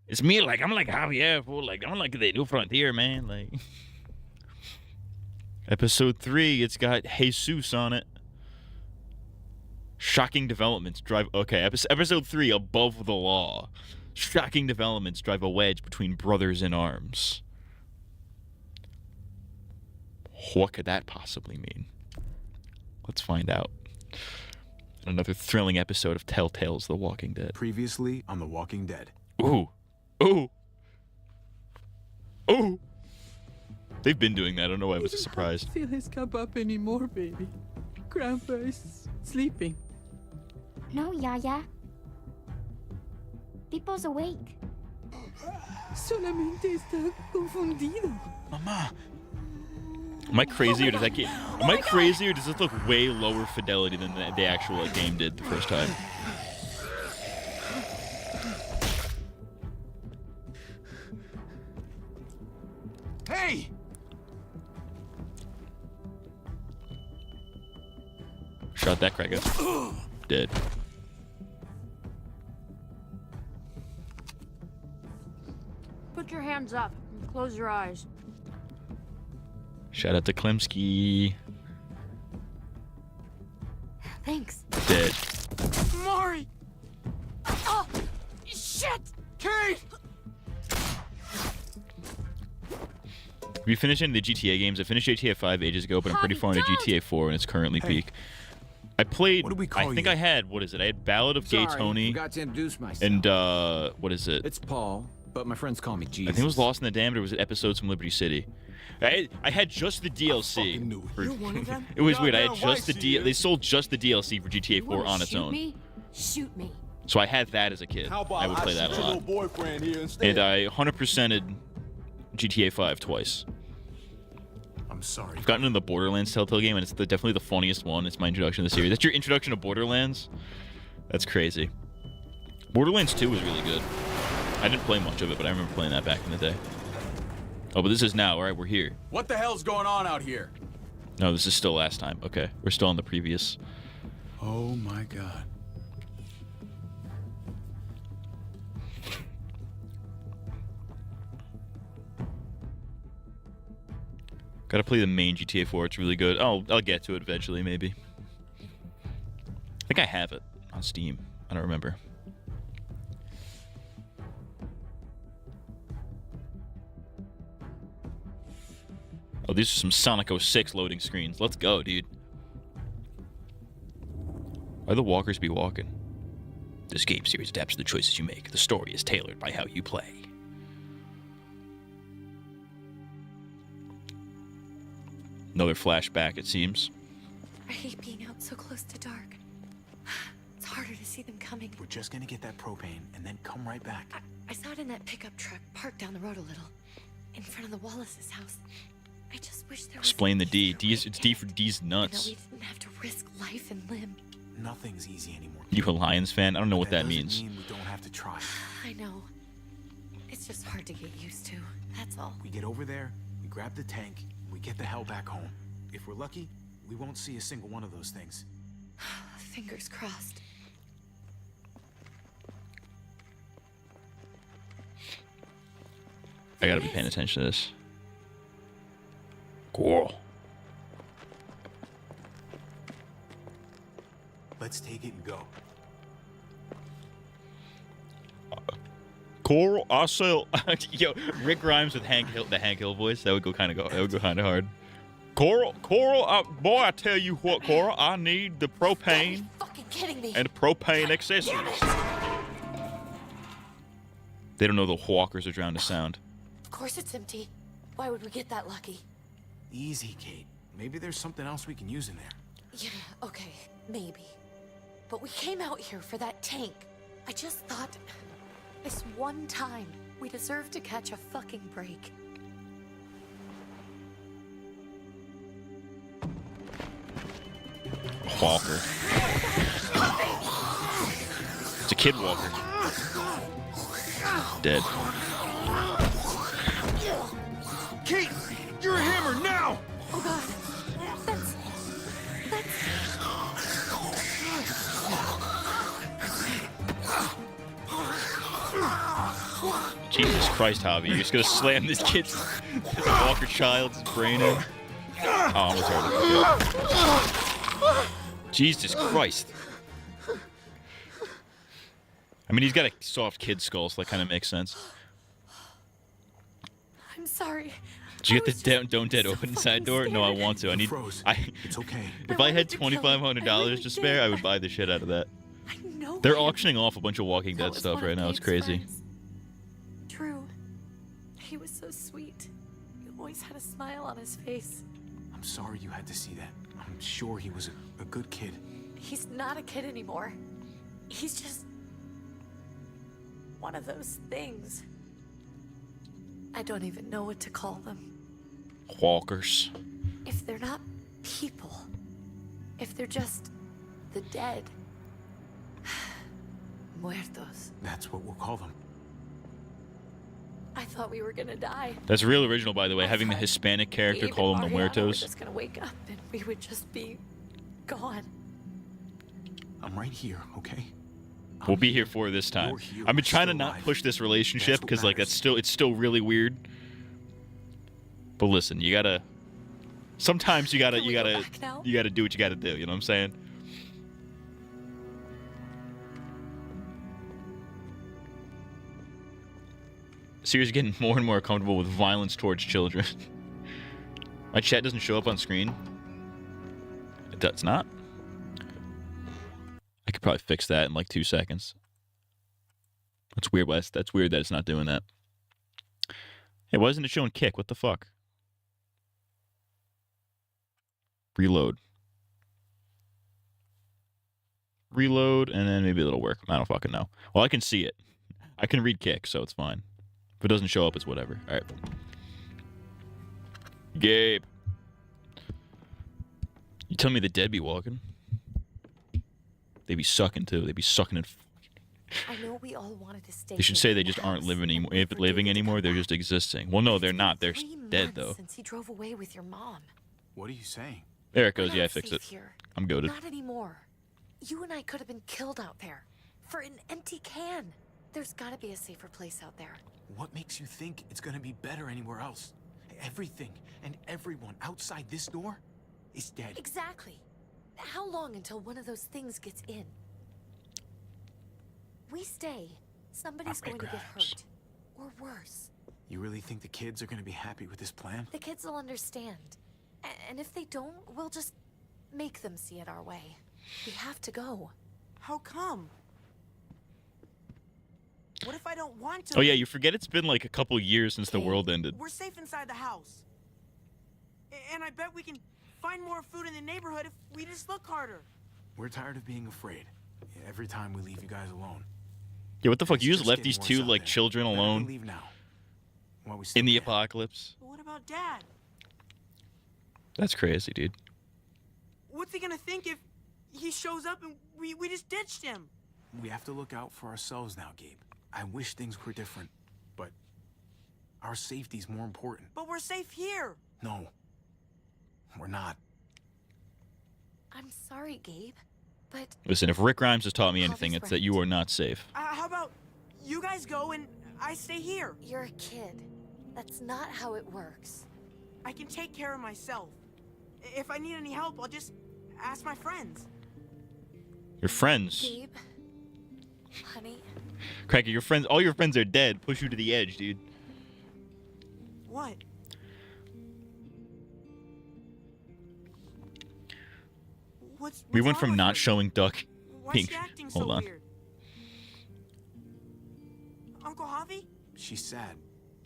[SPEAKER 1] it's me. Like, I'm like Javier, fool. Like, I'm like the new frontier, man. Like. Episode 3, it's got Jesus on it. Shocking developments drive... Okay, episode 3, Above the Law. Shocking developments drive a wedge between brothers in arms. What could that possibly mean? Let's find out. Another thrilling episode of Telltale's The Walking Dead.
[SPEAKER 9] Previously on The Walking Dead.
[SPEAKER 1] Ooh. Ooh. Ooh. They've been doing that. I don't know why it was a surprise.
[SPEAKER 9] Feel his cup up anymore, baby. Grandpa is sleeping.
[SPEAKER 10] No, Yaya. Pipo's awake.
[SPEAKER 9] Solamente está confundido.
[SPEAKER 2] Mama.
[SPEAKER 1] Am I crazy or does that get? Am I crazy or does this look way lower fidelity than the actual game did the first time?
[SPEAKER 2] Hey!
[SPEAKER 1] Shot that cracker. Dead.
[SPEAKER 10] Put your hands up and close your eyes.
[SPEAKER 1] Shout out to Klemsky.
[SPEAKER 10] Thanks.
[SPEAKER 1] Dead.
[SPEAKER 2] Mari!
[SPEAKER 10] Oh, shit!
[SPEAKER 2] Kate!
[SPEAKER 1] Have you finished any of the GTA games? I finished GTA 5 ages ago, but I'm pretty far into GTA 4 and it's currently peak. I played.
[SPEAKER 2] What do we
[SPEAKER 1] I
[SPEAKER 2] call
[SPEAKER 1] think
[SPEAKER 2] you?
[SPEAKER 1] I had. What is it? I had Ballad of Gay Tony.
[SPEAKER 11] Forgot to introduce myself.
[SPEAKER 1] And what is it?
[SPEAKER 11] It's Paul, but my friends call me Jesus.
[SPEAKER 1] I think it was Lost in the Damned or was it Episodes from Liberty City? I had just the DLC.
[SPEAKER 2] You're one of them?
[SPEAKER 1] It was weird. I had
[SPEAKER 2] Goddamn
[SPEAKER 1] just the
[SPEAKER 2] right she
[SPEAKER 1] They
[SPEAKER 2] is.
[SPEAKER 1] sold just the DLC for GTA 4 on its own.
[SPEAKER 10] Me? Shoot me.
[SPEAKER 1] So I had that as a kid.
[SPEAKER 8] How about
[SPEAKER 1] I would play that a
[SPEAKER 8] shoot your
[SPEAKER 1] lot.
[SPEAKER 8] little boyfriend here instead?
[SPEAKER 1] And I 100%ed GTA 5 twice.
[SPEAKER 2] I'm sorry.
[SPEAKER 1] I've gotten into the Borderlands Telltale game, and it's definitely the funniest one. It's my introduction to the series. That's your introduction to Borderlands? That's crazy. Borderlands 2 was really good. I didn't play much of it, but I remember playing that back in the day. Oh, but this is now. All right, we're here.
[SPEAKER 11] What the hell's going on out here?
[SPEAKER 1] No, this is still last time. Okay, we're still on the previous.
[SPEAKER 2] Oh my god.
[SPEAKER 1] Gotta play the main GTA 4. It's really good. Oh, I'll get to it eventually, maybe. I think I have it on Steam. I don't remember. Oh, these are some Sonic 06 loading screens. Let's go, dude. Why the walkers be walking? This game series adapts to the choices you make. The story is tailored by how you play. Another flashback, it seems.
[SPEAKER 12] I hate being out so close to dark. It's harder to see them coming.
[SPEAKER 2] We're just gonna get that propane and then come right back.
[SPEAKER 12] I saw it in that pickup truck parked down the road a little, in front of the Wallace's house. I just wish there was.
[SPEAKER 1] Explain the D. It's D for D's
[SPEAKER 12] That
[SPEAKER 1] nuts.
[SPEAKER 12] we didn't have to risk life and limb.
[SPEAKER 2] Nothing's easy anymore.
[SPEAKER 1] You a Lions fan? I don't know what that
[SPEAKER 2] doesn't
[SPEAKER 1] means.
[SPEAKER 2] mean we don't have to try.
[SPEAKER 12] I know. It's just hard to get used to. That's all.
[SPEAKER 2] We get over there, we grab the tank, we get the hell back home. If we're lucky, we won't see a single one of those things.
[SPEAKER 12] Fingers crossed.
[SPEAKER 1] I gotta be paying attention to this. Cool.
[SPEAKER 2] Let's take it and go.
[SPEAKER 1] Coral, I sell. Yo, Rick Grimes with the Hank Hill voice. That would go kind of hard. Coral, boy, I tell you what, Coral, I need the propane
[SPEAKER 12] Fucking kidding me.
[SPEAKER 1] and the propane accessories. They don't know the walkers are drowned to sound.
[SPEAKER 12] Of course it's empty. Why would we get that lucky?
[SPEAKER 2] Easy, Kate. Maybe there's something else we can use in there.
[SPEAKER 12] Yeah, okay, maybe. But we came out here for that tank. I just thought, this one time, we deserve to catch a fucking break.
[SPEAKER 1] Walker. It's a kid walker. Dead.
[SPEAKER 2] Kate, you're a hammer now!
[SPEAKER 12] Oh god, that's...
[SPEAKER 1] Jesus Christ, Javi. You're just gonna slam this kid's this walker child's brain in. Oh, I almost heard it. Jesus Christ. I mean, he's got a soft kid skull, so that kind of makes sense.
[SPEAKER 12] I'm sorry.
[SPEAKER 1] Did you get the don't dead open inside door? No, I want to. I need.
[SPEAKER 2] It's okay.
[SPEAKER 1] If I had $2,500 to spare, I would buy the shit out of that. They're auctioning off a bunch of Walking Dead stuff right now. It's crazy.
[SPEAKER 12] True. He was so sweet. He always always had a smile on his face.
[SPEAKER 11] I'm sorry you had to see that. I'm sure he was a good kid.
[SPEAKER 12] He's not a kid anymore. He's just one of those things. I don't even know what to call them.
[SPEAKER 1] Walkers.
[SPEAKER 12] If they're not people, if they're just the dead, muertos.
[SPEAKER 11] That's what we'll call them.
[SPEAKER 12] I thought we were gonna die.
[SPEAKER 1] That's real original, by the way.
[SPEAKER 12] I
[SPEAKER 1] Having the
[SPEAKER 12] thought
[SPEAKER 1] Hispanic character
[SPEAKER 12] Gabe
[SPEAKER 1] call them
[SPEAKER 12] and
[SPEAKER 1] the
[SPEAKER 12] Mariana were
[SPEAKER 1] Muertos.
[SPEAKER 12] just gonna wake up and we would just be gone.
[SPEAKER 11] I'm right here, okay?
[SPEAKER 1] We'll be here for this time.
[SPEAKER 11] You're here.
[SPEAKER 1] I've been
[SPEAKER 11] We're
[SPEAKER 1] trying to
[SPEAKER 11] still
[SPEAKER 1] not
[SPEAKER 11] alive.
[SPEAKER 1] push this relationship
[SPEAKER 11] That's what
[SPEAKER 1] because like
[SPEAKER 11] matters.
[SPEAKER 1] it's still really weird. But listen, you gotta. Sometimes you gotta
[SPEAKER 12] Can we go back now?
[SPEAKER 1] do what you gotta do. You know what I'm saying? Siri's getting more and more comfortable with violence towards children. My chat doesn't show up on screen. It does not. I could probably fix that in like 2 seconds. That's weird, Wes. That's weird that it's not doing that. Hey, why isn't it showing kick? What the fuck? Reload. Reload, and then maybe it'll work. I don't fucking know. Well, I can see it. I can read kick, so it's fine. If it doesn't show up, it's whatever. All right. Gabe. You tell me the dead be walking? They be sucking, too. They be sucking and...
[SPEAKER 12] I know we all wanted to stay.
[SPEAKER 1] They should
[SPEAKER 12] here
[SPEAKER 1] say
[SPEAKER 12] in
[SPEAKER 1] they
[SPEAKER 12] the
[SPEAKER 1] just aren't
[SPEAKER 12] house
[SPEAKER 1] living
[SPEAKER 12] and
[SPEAKER 1] anymore.
[SPEAKER 12] wait
[SPEAKER 1] If
[SPEAKER 12] for
[SPEAKER 1] living
[SPEAKER 12] David to
[SPEAKER 1] anymore,
[SPEAKER 12] come
[SPEAKER 1] they're
[SPEAKER 12] back.
[SPEAKER 1] just existing. Well, no, they're
[SPEAKER 12] It's
[SPEAKER 1] not.
[SPEAKER 12] been
[SPEAKER 1] They're
[SPEAKER 12] 3
[SPEAKER 1] dead,
[SPEAKER 12] months
[SPEAKER 1] though.
[SPEAKER 12] Since he drove away with your mom.
[SPEAKER 11] What are you saying?
[SPEAKER 1] There it goes.
[SPEAKER 12] We're
[SPEAKER 1] Yeah, I
[SPEAKER 12] not
[SPEAKER 1] fixed
[SPEAKER 12] safe
[SPEAKER 1] it.
[SPEAKER 12] here.
[SPEAKER 1] I'm goated.
[SPEAKER 12] Not anymore. You and I could have been killed out there for an empty can. There's got to be a safer place out there.
[SPEAKER 11] What makes you think it's gonna be better anywhere else? Everything and everyone outside this door is dead.
[SPEAKER 12] Exactly. How long until one of those things gets in? We stay. Somebody's going to get hurt. Or worse.
[SPEAKER 11] You really think the kids are gonna be happy with this plan?
[SPEAKER 12] The kids will understand. And if they don't, we'll just make them see it our way. We have to go.
[SPEAKER 6] How come? What if I don't want to?
[SPEAKER 1] Oh, yeah, you forget it's been like a couple years since the world ended.
[SPEAKER 6] We're safe inside the house. And I bet we can find more food in the neighborhood if we just look harder.
[SPEAKER 11] We're tired of being afraid. Every time we leave you guys alone.
[SPEAKER 1] Yeah, what the fuck?
[SPEAKER 11] It's
[SPEAKER 1] You just
[SPEAKER 11] just
[SPEAKER 1] left
[SPEAKER 11] getting
[SPEAKER 1] these
[SPEAKER 11] worse
[SPEAKER 1] two,
[SPEAKER 11] out
[SPEAKER 1] like,
[SPEAKER 11] there.
[SPEAKER 1] children
[SPEAKER 11] Better we
[SPEAKER 1] alone
[SPEAKER 11] leave now. While we still
[SPEAKER 1] in the
[SPEAKER 11] can.
[SPEAKER 1] apocalypse?
[SPEAKER 6] But what about Dad?
[SPEAKER 1] That's crazy, dude.
[SPEAKER 6] What's he gonna think if he shows up and we just ditched him?
[SPEAKER 11] We have to look out for ourselves now, Gabe. I wish things were different, but our safety's more important.
[SPEAKER 6] But we're safe here.
[SPEAKER 11] No, we're not.
[SPEAKER 12] I'm sorry, Gabe, but
[SPEAKER 1] Listen, if Rick Grimes has taught me anything,
[SPEAKER 12] Hobby's
[SPEAKER 1] it's that you are not safe.
[SPEAKER 6] How about you guys go and I stay here?
[SPEAKER 12] you're a kid. That's not how it works.
[SPEAKER 6] I can take care of myself. If I need any help, I'll just ask my friends.
[SPEAKER 1] Your friends.
[SPEAKER 12] Gabe, honey,
[SPEAKER 1] Cracky, your friends, all your friends are dead. Push you to the edge, dude.
[SPEAKER 6] What?
[SPEAKER 1] We
[SPEAKER 6] what's
[SPEAKER 1] went
[SPEAKER 6] wrong
[SPEAKER 1] from
[SPEAKER 6] with
[SPEAKER 1] not
[SPEAKER 6] her?
[SPEAKER 1] showing Duck
[SPEAKER 6] Why
[SPEAKER 1] being...
[SPEAKER 6] is she acting
[SPEAKER 1] Hold
[SPEAKER 6] so
[SPEAKER 1] on.
[SPEAKER 6] weird? Uncle Javi?
[SPEAKER 11] She's sad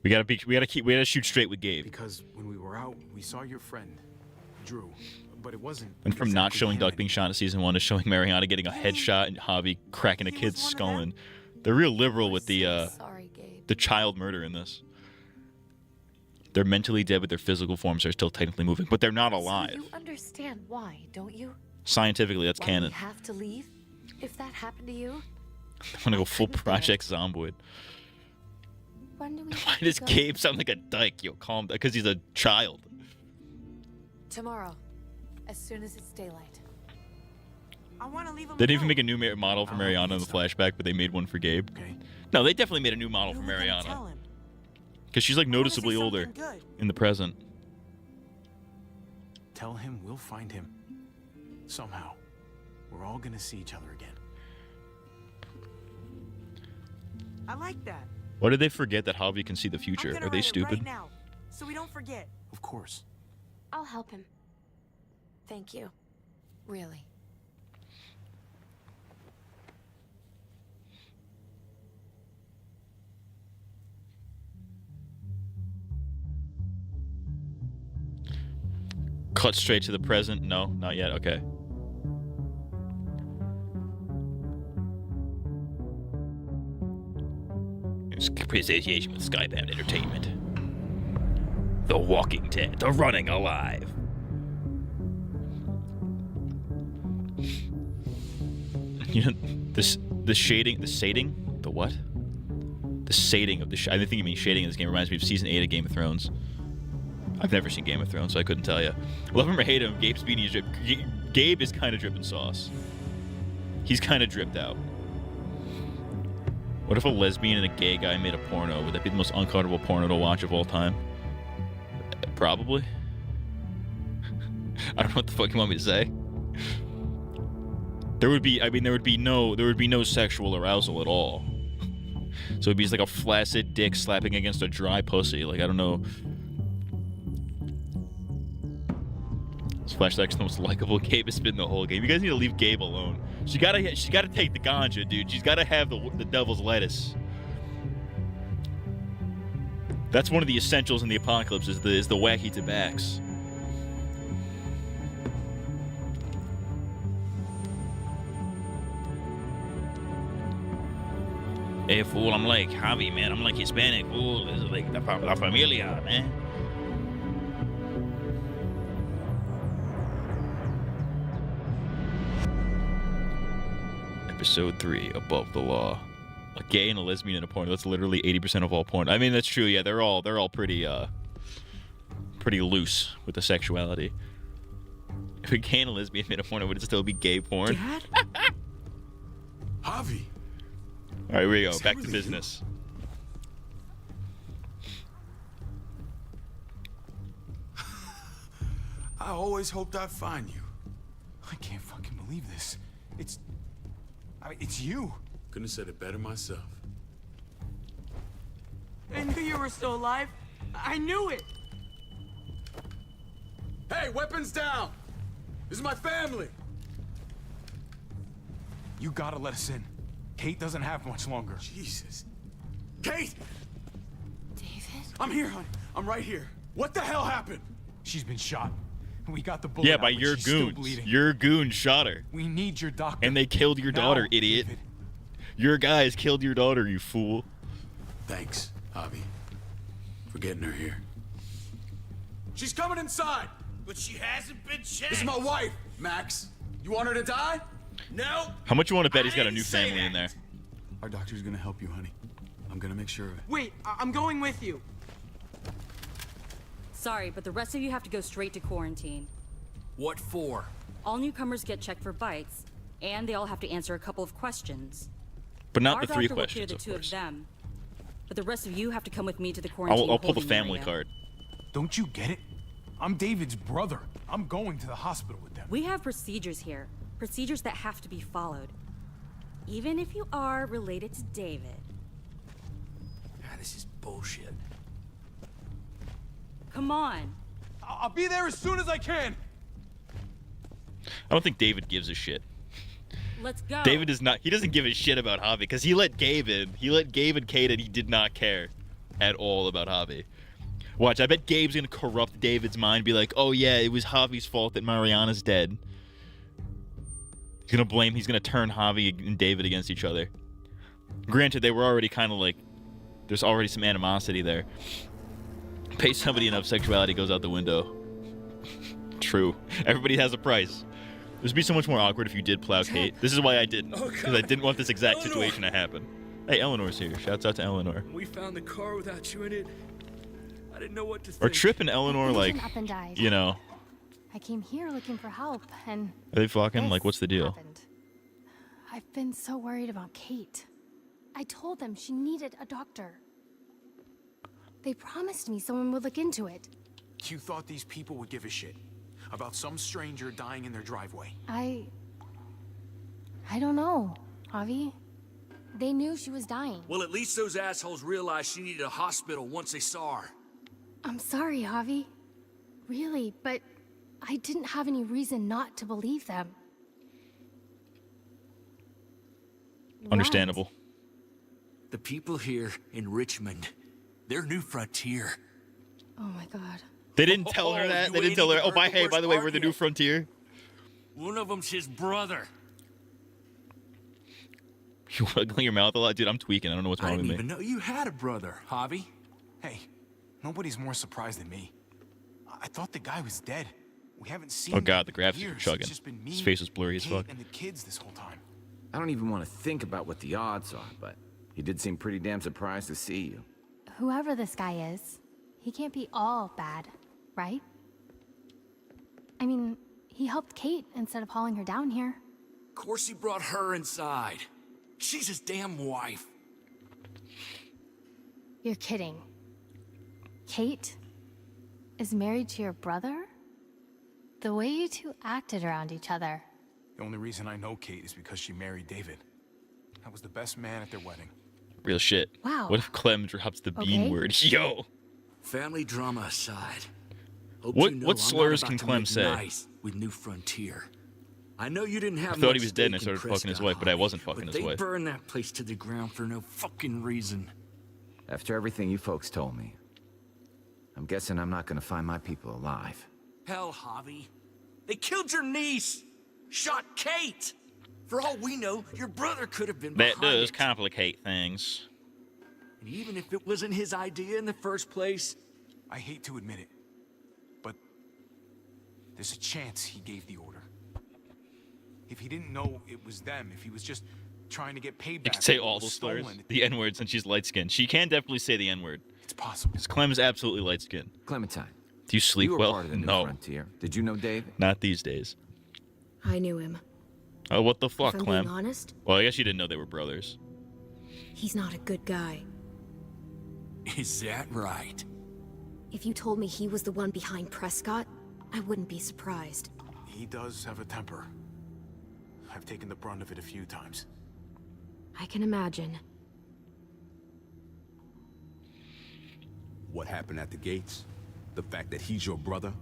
[SPEAKER 1] We gotta shoot straight with Gabe.
[SPEAKER 11] because when we were out, we saw your friend, Drew, but it wasn't.
[SPEAKER 1] Went from not
[SPEAKER 11] exactly
[SPEAKER 1] showing
[SPEAKER 11] him
[SPEAKER 1] Duck being shot in season 1 to showing Mariana getting a headshot and Javi cracking a kid's skull in. They're real liberal with the
[SPEAKER 12] sorry, Gabe.
[SPEAKER 1] the child murder in this. They're mentally dead, but their physical forms are still technically moving, but they're not alive.
[SPEAKER 12] So you understand why, don't you?
[SPEAKER 1] Scientifically, that's
[SPEAKER 12] Why
[SPEAKER 1] canon.
[SPEAKER 12] we have to leave? If that happened to you?
[SPEAKER 1] I'm gonna go full Project Zomboid.
[SPEAKER 12] When do we
[SPEAKER 1] Why
[SPEAKER 12] have to
[SPEAKER 1] does
[SPEAKER 12] go?
[SPEAKER 1] Gabe sound like a dyke? Yo, calm down. Because he's a child.
[SPEAKER 12] Tomorrow, as soon as it's daylight.
[SPEAKER 6] I want to leave him
[SPEAKER 1] They didn't even
[SPEAKER 6] alone.
[SPEAKER 1] make a new model for Mariana in the flashback, but they made one for Gabe. No, they definitely made a new model for
[SPEAKER 6] What are we gonna
[SPEAKER 1] Mariana.
[SPEAKER 6] tell him?
[SPEAKER 1] Because she's like
[SPEAKER 6] I wanna say
[SPEAKER 1] noticeably older
[SPEAKER 6] something good.
[SPEAKER 1] in the present.
[SPEAKER 11] Tell him we'll find him. Somehow. We're all gonna see each other again.
[SPEAKER 6] I like that.
[SPEAKER 1] Why did they forget that Javi can see the
[SPEAKER 6] I'm
[SPEAKER 1] future?
[SPEAKER 6] gonna
[SPEAKER 1] Are they
[SPEAKER 6] write it
[SPEAKER 1] stupid?
[SPEAKER 6] right now, so we don't forget.
[SPEAKER 11] Of course.
[SPEAKER 10] I'll help him.
[SPEAKER 12] Thank you. Really.
[SPEAKER 1] Cut straight to the present. No, not yet. Okay. Association with Skybound Entertainment. The Walking Dead. The Running Alive. You know, the shading, the sating, the what? The sating of the. I think you mean shading in this game. Reminds me of season 8 of Game of Thrones. I've never seen Game of Thrones, so I couldn't tell you. Love him or hate him, Gabe's beanie is Gabe is kind of dripping sauce. He's kind of dripped out. What if a lesbian and a gay guy made a porno? Would that be the most uncomfortable porno to watch of all time? Probably. I don't know what the fuck you want me to say. There would be no sexual arousal at all. So it'd be just like a flaccid dick slapping against a dry pussy. Like, I don't know. This flashback's the most likable Gabe has been the whole game. You guys need to leave Gabe alone. She gotta take the ganja, dude. She's gotta have the devil's lettuce. That's one of the essentials in the apocalypse is the wacky tobacs. Hey, fool, I'm like Javi, man. I'm like Hispanic, fool. This is like La Familia, man. Episode 3, Above the Law. A gay and a lesbian in a porn. That's literally 80% of all porn. I mean, that's true. Yeah, they're all pretty loose with the sexuality. If a gay and a lesbian made a porn, would it still be gay porn?
[SPEAKER 11] Dad? Javi.
[SPEAKER 1] All right, here we go. Back to business.
[SPEAKER 11] I always hoped I'd find you. I can't fucking believe this. It's you. Couldn't have said it better myself.
[SPEAKER 9] I knew you were still alive. I knew it.
[SPEAKER 11] Hey, weapons down! This is my family! You gotta let us in. Kate doesn't have much longer. Jesus. Kate!
[SPEAKER 12] David?
[SPEAKER 11] I'm here, honey. I'm right here. What the hell happened? She's been shot. We got the bullet
[SPEAKER 1] Yeah,
[SPEAKER 11] out,
[SPEAKER 1] by
[SPEAKER 11] but
[SPEAKER 1] your
[SPEAKER 11] she's still
[SPEAKER 1] goons.
[SPEAKER 11] bleeding.
[SPEAKER 1] Your goons shot her.
[SPEAKER 11] We need your doctor.
[SPEAKER 1] And they killed your daughter, idiot.
[SPEAKER 11] David.
[SPEAKER 1] Your guys killed your daughter, you fool.
[SPEAKER 11] Thanks, Javi, for getting her here. She's coming inside!
[SPEAKER 2] But she hasn't been checked.
[SPEAKER 11] This is my wife, Max. You want her to die?
[SPEAKER 2] No.
[SPEAKER 1] How much you want to bet he's got a
[SPEAKER 2] didn't
[SPEAKER 1] new
[SPEAKER 2] say
[SPEAKER 1] family in there?
[SPEAKER 2] that.
[SPEAKER 11] Our doctor's gonna help you, honey. I'm gonna make sure of it.
[SPEAKER 9] Wait, I'm going with you.
[SPEAKER 13] Sorry, but the rest of you have to go straight to quarantine.
[SPEAKER 2] What for?
[SPEAKER 13] All newcomers get checked for bites, and they all have to answer a couple of questions.
[SPEAKER 1] But not
[SPEAKER 13] Our
[SPEAKER 1] the 3
[SPEAKER 13] doctor will clear
[SPEAKER 1] questions,
[SPEAKER 13] the
[SPEAKER 1] of
[SPEAKER 13] two
[SPEAKER 1] course.
[SPEAKER 13] of them. But the rest of you have to come with me to the quarantine
[SPEAKER 1] I'll pull the
[SPEAKER 13] holding
[SPEAKER 1] family
[SPEAKER 13] area.
[SPEAKER 1] card.
[SPEAKER 11] Don't you get it? I'm David's brother. I'm going to the hospital with them.
[SPEAKER 13] We have procedures here. Procedures that have to be followed. Even if you are related to David.
[SPEAKER 2] This is bullshit.
[SPEAKER 13] Come on.
[SPEAKER 11] I'll be there as soon as I can.
[SPEAKER 1] I don't think David gives a shit.
[SPEAKER 13] Let's go.
[SPEAKER 1] David is not. He doesn't give a shit about Javi because he let Gabe in. He let Gabe and Kate, and he did not care at all about Javi. Watch, I bet Gabe's gonna corrupt David's mind. Be like, oh yeah, it was Javi's fault that Mariana's dead. He's gonna blame. He's gonna turn Javi and David against each other. Granted, they were already kind of like. There's already some animosity there. Pay somebody enough, sexuality goes out the window. True. Everybody has a price. This would be so much more awkward if you did plow Kate. This is why I didn't. Because I didn't want this exact situation to happen. Hey, Eleanor's here. Shouts out to Eleanor.
[SPEAKER 2] We found the car without you in it. I didn't know what to think.
[SPEAKER 1] Are Trip and Eleanor like,
[SPEAKER 10] Up and died.
[SPEAKER 1] you know,
[SPEAKER 10] I came here looking for help, and
[SPEAKER 1] are they fucking? Like, what's the deal?
[SPEAKER 10] happened. I've been so worried about Kate. I told them she needed a doctor. They promised me someone would look into it.
[SPEAKER 11] You thought these people would give a shit about some stranger dying in their driveway.
[SPEAKER 10] I don't know, Javi. They knew she was dying.
[SPEAKER 2] Well, at least those assholes realized she needed a hospital once they saw her.
[SPEAKER 10] I'm sorry, Javi. Really, but I didn't have any reason not to believe them.
[SPEAKER 1] Understandable.
[SPEAKER 2] The people here in Richmond, their new frontier.
[SPEAKER 10] Oh my god.
[SPEAKER 1] They didn't tell her that. They didn't tell her. Oh, by the way, we're the new frontier.
[SPEAKER 14] One of them's his brother.
[SPEAKER 1] You wiggling your mouth a lot, dude. I'm tweaking. I don't know what's
[SPEAKER 11] I
[SPEAKER 1] wrong with
[SPEAKER 11] didn't
[SPEAKER 1] me.
[SPEAKER 11] even know you had a brother, Javi. Hey, nobody's more surprised than me. I thought the guy was dead. We haven't seen
[SPEAKER 1] Oh god,
[SPEAKER 11] him
[SPEAKER 1] the
[SPEAKER 11] in
[SPEAKER 1] graphics are
[SPEAKER 11] years.
[SPEAKER 1] chugging.
[SPEAKER 11] It's just been me,
[SPEAKER 1] His face was blurry as
[SPEAKER 11] Kate,
[SPEAKER 1] fuck.
[SPEAKER 11] and the kids this whole time.
[SPEAKER 15] I don't even want to think about what the odds are, but he did seem pretty damn surprised to see you.
[SPEAKER 10] Whoever this guy is, he can't be all bad, right? I mean, he helped Kate instead of hauling her down here.
[SPEAKER 14] Of course he brought her inside. She's his damn wife.
[SPEAKER 10] You're kidding. Kate is married to your brother? The way you two acted around each other.
[SPEAKER 11] The only reason I know Kate is because she married David. I was the best man at their wedding.
[SPEAKER 1] Real shit.
[SPEAKER 10] Wow.
[SPEAKER 1] What if Clem drops the bean word? Yo.
[SPEAKER 14] Family drama aside. Hope
[SPEAKER 1] What-
[SPEAKER 14] you know
[SPEAKER 1] what
[SPEAKER 14] I'm
[SPEAKER 1] slurs
[SPEAKER 14] not
[SPEAKER 1] can
[SPEAKER 14] about to
[SPEAKER 1] Clem
[SPEAKER 14] make
[SPEAKER 1] say?
[SPEAKER 14] Nice with New Frontier. I know you didn't have
[SPEAKER 1] I thought he
[SPEAKER 14] much
[SPEAKER 1] was dead and I
[SPEAKER 14] stake in
[SPEAKER 1] started fucking his
[SPEAKER 14] Prescott,
[SPEAKER 1] wife, but I
[SPEAKER 14] Javi,
[SPEAKER 1] wasn't fucking
[SPEAKER 14] but
[SPEAKER 1] his
[SPEAKER 14] they
[SPEAKER 1] wife.
[SPEAKER 14] burned that place to the ground for no fucking reason.
[SPEAKER 15] After everything you folks told me, I'm guessing I'm not gonna find my people alive.
[SPEAKER 14] Hell, Javi. They killed your niece. Shot Kate. For all we know, your brother could have been
[SPEAKER 1] That
[SPEAKER 14] behind
[SPEAKER 1] does
[SPEAKER 14] it.
[SPEAKER 1] complicate things.
[SPEAKER 14] And even if it wasn't his idea in the first place,
[SPEAKER 11] I hate to admit it, but there's a chance he gave the order. If he didn't know it was them, if he was just trying to get paid
[SPEAKER 1] You
[SPEAKER 11] back,
[SPEAKER 1] can say
[SPEAKER 11] for what
[SPEAKER 1] all
[SPEAKER 11] was
[SPEAKER 1] those slurs.
[SPEAKER 11] stolen,
[SPEAKER 1] The N-word since she's light-skinned. She can definitely say the N-word.
[SPEAKER 11] It's possible.
[SPEAKER 1] Because Clem's absolutely light-skinned.
[SPEAKER 15] Clementine,
[SPEAKER 1] Do you sleep
[SPEAKER 15] you were
[SPEAKER 1] well?
[SPEAKER 15] part of the New
[SPEAKER 1] No.
[SPEAKER 15] Frontier. Did you know David?
[SPEAKER 1] Not these days.
[SPEAKER 16] I knew him.
[SPEAKER 1] Oh, what the fuck,
[SPEAKER 16] If I'm
[SPEAKER 1] Clem?
[SPEAKER 16] being honest,
[SPEAKER 1] Well, I guess you didn't know they were brothers.
[SPEAKER 16] he's not a good guy.
[SPEAKER 14] is that right?
[SPEAKER 16] If you told me he was the one behind Prescott, I wouldn't be surprised.
[SPEAKER 11] He does have a temper. I've taken the brunt of it a few times.
[SPEAKER 16] I can imagine.
[SPEAKER 17] What happened at the gates? The fact that he's your brother?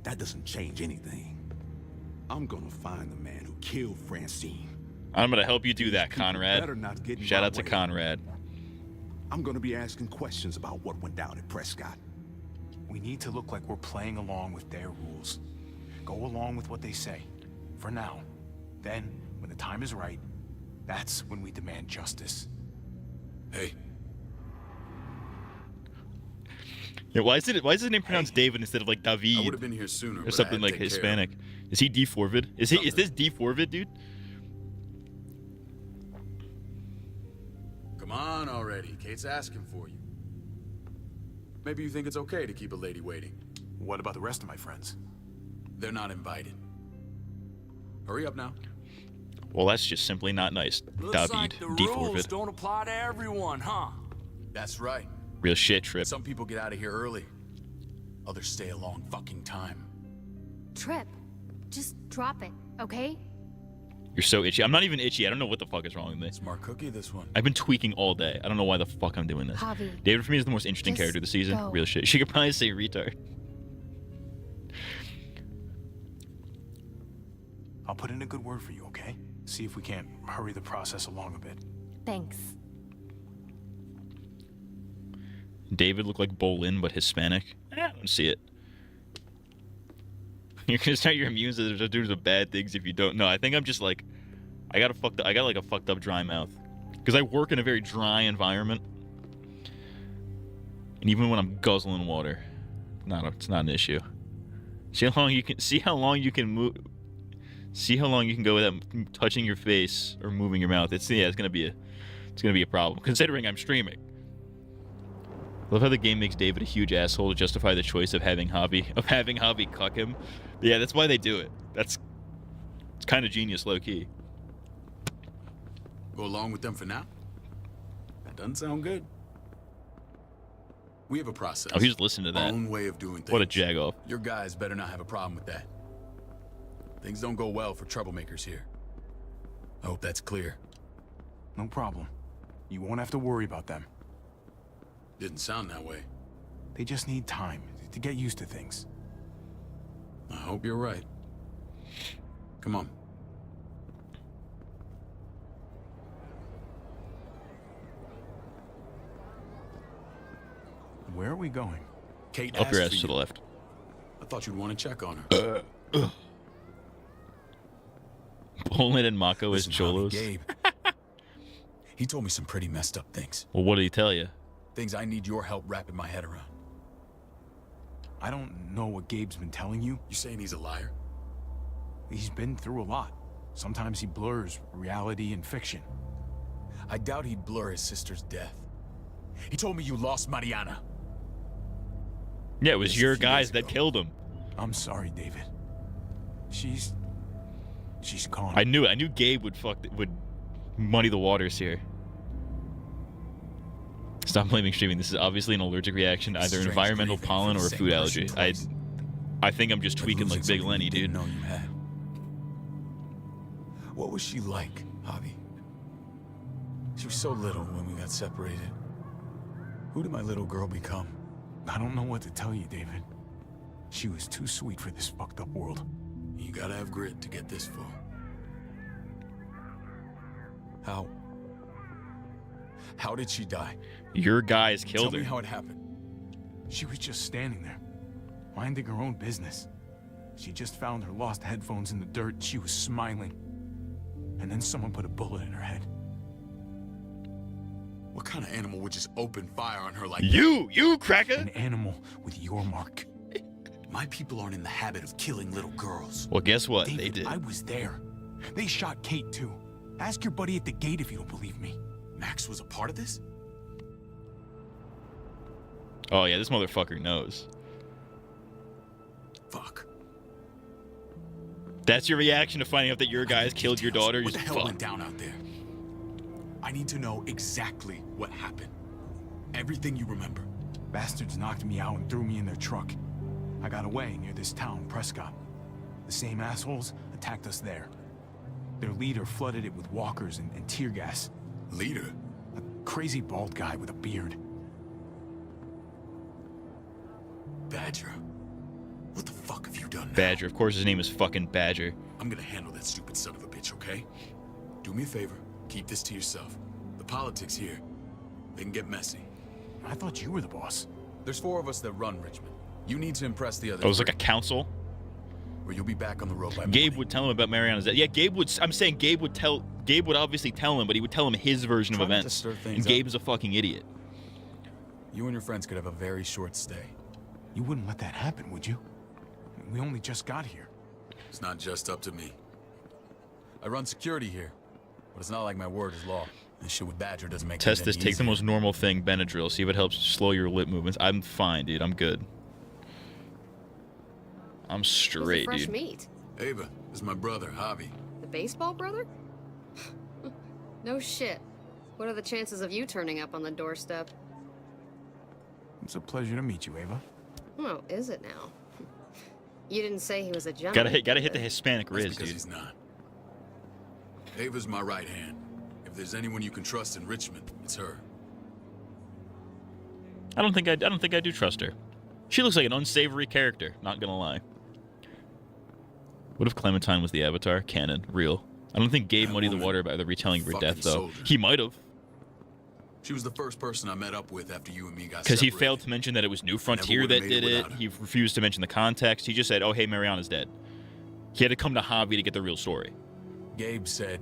[SPEAKER 17] That doesn't change anything. I'm gonna find the man who killed Francine.
[SPEAKER 1] I'm gonna help you do that, Conrad.
[SPEAKER 17] better not get in
[SPEAKER 1] Shout
[SPEAKER 17] my
[SPEAKER 1] out to
[SPEAKER 17] way.
[SPEAKER 1] Conrad.
[SPEAKER 17] I'm gonna be asking questions about what went down at Prescott.
[SPEAKER 11] We need to look like we're playing along with their rules. Go along with what they say. For now. Then, when the time is right, that's when we demand justice.
[SPEAKER 17] Hey.
[SPEAKER 1] Yeah, why is his name pronounced David instead of like David?
[SPEAKER 17] I would've been here sooner,
[SPEAKER 1] or
[SPEAKER 17] but I
[SPEAKER 1] something
[SPEAKER 17] had to
[SPEAKER 1] like
[SPEAKER 17] take care of
[SPEAKER 1] Hispanic. Is he D4vid? Is this D4vid, dude?
[SPEAKER 17] Come on already. Kate's asking for you. Maybe you think it's okay to keep a lady waiting.
[SPEAKER 11] What about the rest of my friends?
[SPEAKER 17] They're not invited. Hurry up now.
[SPEAKER 1] Well, that's just simply not nice.
[SPEAKER 14] Looks
[SPEAKER 1] David,
[SPEAKER 14] like the rules
[SPEAKER 1] D4vid.
[SPEAKER 14] don't apply to everyone, huh?
[SPEAKER 17] That's right.
[SPEAKER 1] Real shit trip.
[SPEAKER 17] Some people get out of here early. Others stay a long fucking time.
[SPEAKER 10] Trip, just drop it, okay?
[SPEAKER 1] You're so itchy. I'm not even itchy. I don't know what the fuck is wrong with me.
[SPEAKER 17] Smart cookie, this one.
[SPEAKER 1] I've been tweaking all day. I don't know why the fuck I'm doing this.
[SPEAKER 10] Javi,
[SPEAKER 1] David for me is the most interesting
[SPEAKER 10] just
[SPEAKER 1] character of the season.
[SPEAKER 10] go.
[SPEAKER 1] Real shit. She could probably say retard.
[SPEAKER 11] I'll put in a good word for you, okay? See if we can't hurry the process along a bit.
[SPEAKER 10] Thanks.
[SPEAKER 1] David looked like Bolin, but Hispanic. I don't see it. You're gonna start your immune system to do the bad things if you don't know. I think I'm just like, I got like a fucked up dry mouth, because I work in a very dry environment, and even when I'm guzzling water, it's not an issue. See how long you can move. See how long you can go without touching your face or moving your mouth. It's gonna be a problem considering I'm streaming. I love how the game makes David a huge asshole to justify the choice of having Javi cuck him. But yeah, that's why they do it. It's kind of genius, low key.
[SPEAKER 17] Go along with them for now? That doesn't sound good. We have a process.
[SPEAKER 1] Oh, he's listening to that.
[SPEAKER 17] Our own way of doing things.
[SPEAKER 1] What a jagoff.
[SPEAKER 17] Your guys better not have a problem with that. Things don't go well for troublemakers here. I hope that's clear.
[SPEAKER 11] No problem. You won't have to worry about them.
[SPEAKER 17] Didn't sound that way.
[SPEAKER 11] They just need time to get used to things.
[SPEAKER 17] I hope you're right. Come on.
[SPEAKER 11] Where are we going?
[SPEAKER 17] Kate
[SPEAKER 1] Up your
[SPEAKER 17] asked
[SPEAKER 1] ass
[SPEAKER 17] for
[SPEAKER 1] to the
[SPEAKER 17] you.
[SPEAKER 1] left.
[SPEAKER 17] I thought you'd want to check on her.
[SPEAKER 1] Poland and Mako as
[SPEAKER 17] Listen, Javi,
[SPEAKER 1] cholos.
[SPEAKER 17] Gabe, he told me some pretty messed up things.
[SPEAKER 1] Well, what did he tell you?
[SPEAKER 17] Things I need your help wrapping my head around.
[SPEAKER 11] I don't know what Gabe's been telling you.
[SPEAKER 17] You saying he's a liar?
[SPEAKER 11] He's been through a lot. Sometimes he blurs reality and fiction.
[SPEAKER 17] I doubt he'd blur his sister's death. He told me you lost Mariana.
[SPEAKER 1] Yeah, it was
[SPEAKER 17] Just a
[SPEAKER 1] your
[SPEAKER 17] few
[SPEAKER 1] guys
[SPEAKER 17] days
[SPEAKER 1] that
[SPEAKER 17] ago.
[SPEAKER 1] killed him.
[SPEAKER 11] I'm sorry, David. She's gone.
[SPEAKER 1] I knew it. I knew Gabe would muddy the waters here. Stop blaming streaming. This is obviously an allergic reaction, to either
[SPEAKER 17] Strange
[SPEAKER 1] environmental
[SPEAKER 17] grieving
[SPEAKER 1] pollen
[SPEAKER 17] for
[SPEAKER 1] or a
[SPEAKER 17] the
[SPEAKER 1] food
[SPEAKER 17] same
[SPEAKER 1] allergy.
[SPEAKER 17] person twice.
[SPEAKER 1] I think I'm just tweaking like
[SPEAKER 17] losing
[SPEAKER 1] Big
[SPEAKER 17] something
[SPEAKER 1] Lenny,
[SPEAKER 17] you
[SPEAKER 1] dude.
[SPEAKER 17] didn't know you had. What was she like, Javi? She was so little when we got separated. Who did my little girl become?
[SPEAKER 11] I don't know what to tell you, David. She was too sweet for this fucked up world.
[SPEAKER 17] You gotta have grit to get this far. How did she die?
[SPEAKER 1] Your guys killed
[SPEAKER 17] Tell me
[SPEAKER 1] her.
[SPEAKER 17] how it happened.
[SPEAKER 11] She was just standing there, minding her own business. She just found her lost headphones in the dirt. She was smiling. And then someone put a bullet in her head.
[SPEAKER 17] What kind of animal would just open fire on her like
[SPEAKER 1] You cracker!
[SPEAKER 11] An animal with your mark.
[SPEAKER 17] My people aren't in the habit of killing little girls.
[SPEAKER 1] Well, guess what?
[SPEAKER 11] David,
[SPEAKER 1] They did.
[SPEAKER 11] I was there. They shot Kate, too. Ask your buddy at the gate if you don't believe me.
[SPEAKER 17] Max was a part of this?
[SPEAKER 1] Oh, yeah, this motherfucker knows.
[SPEAKER 17] Fuck.
[SPEAKER 1] That's your reaction to finding out that your guys killed your daughter?
[SPEAKER 17] What
[SPEAKER 1] You
[SPEAKER 17] the hell
[SPEAKER 1] fuck.
[SPEAKER 17] went down out there? I need to know exactly what happened. Everything you remember.
[SPEAKER 11] Bastards knocked me out and threw me in their truck. I got away near this town, Prescott. The same assholes attacked us there. Their leader flooded it with walkers and tear gas.
[SPEAKER 17] Leader?
[SPEAKER 11] A crazy bald guy with a beard.
[SPEAKER 17] Badger. What the fuck have you done now?
[SPEAKER 1] Badger. Of course his name is fucking Badger.
[SPEAKER 17] I'm gonna handle that stupid son of a bitch, okay? Do me a favor. Keep this to yourself. The politics here, they can get messy.
[SPEAKER 11] I thought you were the boss.
[SPEAKER 17] There's 4 of us that run Richmond. You need to impress the others.
[SPEAKER 1] Oh, it was like a council?
[SPEAKER 17] Or you'll be back on the road by
[SPEAKER 1] Gabe
[SPEAKER 17] morning.
[SPEAKER 1] would tell him about Mariana's death. Yeah, Gabe would. I'm saying Gabe would obviously tell him, but he would tell him his version
[SPEAKER 17] Try
[SPEAKER 1] of
[SPEAKER 17] not to
[SPEAKER 1] events.
[SPEAKER 17] stir things
[SPEAKER 1] And
[SPEAKER 17] up.
[SPEAKER 1] Gabe's a fucking idiot.
[SPEAKER 17] You and your friends could have a very short stay.
[SPEAKER 11] You wouldn't let that happen, would you? We only just got here.
[SPEAKER 17] It's not just up to me. I run security here, but it's not like my word is law. This shit with Badger doesn't make
[SPEAKER 1] Test
[SPEAKER 17] things
[SPEAKER 1] this.
[SPEAKER 17] any
[SPEAKER 1] Take the
[SPEAKER 17] easier.
[SPEAKER 1] most normal thing, Benadryl. See if it helps slow your lip movements. I'm fine, dude. I'm good. I'm straight,
[SPEAKER 18] fresh
[SPEAKER 1] dude.
[SPEAKER 18] meat?
[SPEAKER 17] Ava, this is my brother, Javi.
[SPEAKER 18] The baseball brother? No shit. What are the chances of you turning up on the doorstep?
[SPEAKER 11] It's a pleasure to meet you, Ava.
[SPEAKER 18] Oh, is it now? You didn't say he was a gentleman.
[SPEAKER 1] Gotta hit the Hispanic
[SPEAKER 17] That's
[SPEAKER 1] riz,
[SPEAKER 17] because
[SPEAKER 1] dude.
[SPEAKER 17] he's not. Ava's my right hand. If there's anyone you can trust in Richmond, it's her.
[SPEAKER 1] I don't think I do trust her. She looks like an unsavory character. Not gonna lie. What if Clementine was the Avatar? Canon, real. I don't think Gabe muddied the water by the retelling of her death, though.
[SPEAKER 17] soldier.
[SPEAKER 1] He might have,
[SPEAKER 17] She was the first person I met up with after you and me got
[SPEAKER 1] because he
[SPEAKER 17] separated.
[SPEAKER 1] failed to mention that it was New Frontier
[SPEAKER 17] would've
[SPEAKER 1] that
[SPEAKER 17] made it
[SPEAKER 1] did it.
[SPEAKER 17] without her.
[SPEAKER 1] He refused to mention the context. He just said, "Oh, hey, Mariana's dead." He had to come to Javi to get the real story.
[SPEAKER 17] Gabe said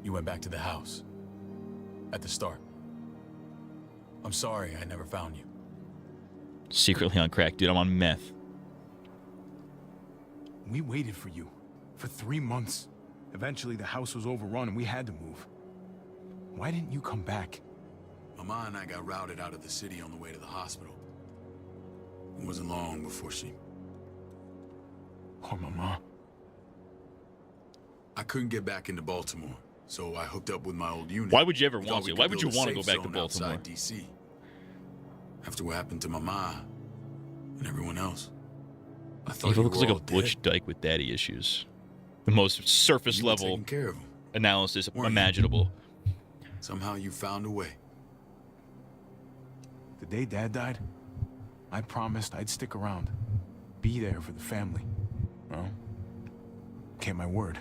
[SPEAKER 17] you went back to the house. At the start. I'm sorry I never found you.
[SPEAKER 1] Secretly on crack, dude. I'm on meth.
[SPEAKER 11] We waited for you for 3 months. Eventually, the house was overrun and we had to move. Why didn't you come back?
[SPEAKER 17] Mama and I got routed out of the city on the way to the hospital. It wasn't long before she...
[SPEAKER 11] Poor Mama.
[SPEAKER 17] I couldn't get back into Baltimore, so I hooked up with my old unit.
[SPEAKER 1] Why would you ever
[SPEAKER 17] We
[SPEAKER 1] want
[SPEAKER 17] thought we
[SPEAKER 1] to?
[SPEAKER 17] could
[SPEAKER 1] Why would you
[SPEAKER 17] build a
[SPEAKER 1] want to go
[SPEAKER 17] safe
[SPEAKER 1] back to
[SPEAKER 17] zone
[SPEAKER 1] Baltimore?
[SPEAKER 17] outside DC. After what happened to Mama and everyone else. I thought
[SPEAKER 1] Ava
[SPEAKER 17] you
[SPEAKER 1] looks
[SPEAKER 17] were
[SPEAKER 1] like a
[SPEAKER 17] all
[SPEAKER 1] butch dyke with daddy issues. The most surface
[SPEAKER 17] You were
[SPEAKER 1] level
[SPEAKER 17] taking care of 'em,
[SPEAKER 1] analysis
[SPEAKER 17] weren't you?
[SPEAKER 1] imaginable.
[SPEAKER 17] Somehow you found a way.
[SPEAKER 11] The day Dad died, I promised I'd stick around. Be there for the family. Well, kept my word.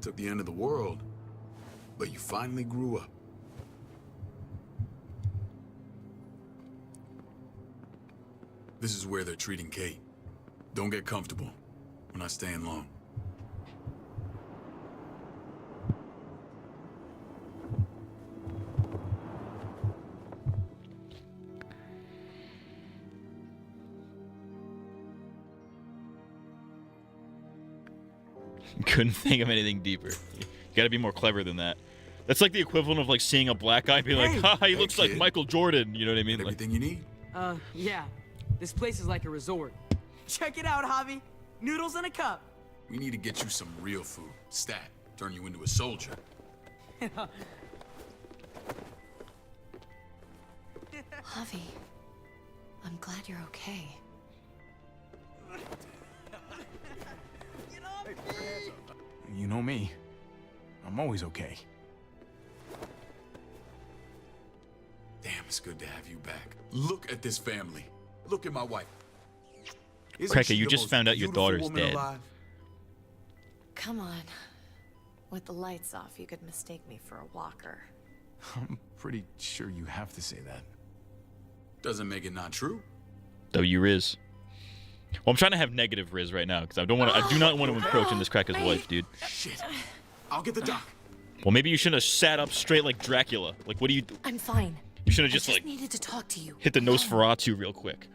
[SPEAKER 17] Took the end of the world, but you finally grew up.
[SPEAKER 19] This is where they're treating Kate. Don't get comfortable. We're not staying long.
[SPEAKER 1] Couldn't think of anything deeper. You gotta be more clever than that. That's like the equivalent of like seeing a black guy and being like, ha, he looks like Michael Jordan. You know what I mean?
[SPEAKER 19] Everything you need?
[SPEAKER 20] Yeah. This place is like a resort. Check it out, Javi. Noodles in a cup.
[SPEAKER 19] We need to get you some real food. Stat. Turn you into a soldier.
[SPEAKER 12] Javi, I'm glad you're okay.
[SPEAKER 11] You know me. I'm always okay.
[SPEAKER 19] Damn, it's good to have you back. Look at this family. Look at my wife.
[SPEAKER 1] Cracker, you just found out your daughter's dead.
[SPEAKER 12] Come on. With the lights off, you could mistake me for a walker.
[SPEAKER 11] I'm pretty sure you have to say that.
[SPEAKER 19] Doesn't make it not true.
[SPEAKER 1] W Riz. Well, I'm trying to have negative Riz right now because I do not want to encroach on this Cracker's wife, dude.
[SPEAKER 19] Shit. I'll get the doc.
[SPEAKER 1] Well, maybe you shouldn't have sat up straight like Dracula. Like, what do you do?
[SPEAKER 12] I'm fine.
[SPEAKER 1] You should have
[SPEAKER 12] I
[SPEAKER 1] just like
[SPEAKER 12] needed to talk to you.
[SPEAKER 1] hit the Nosferatu real quick.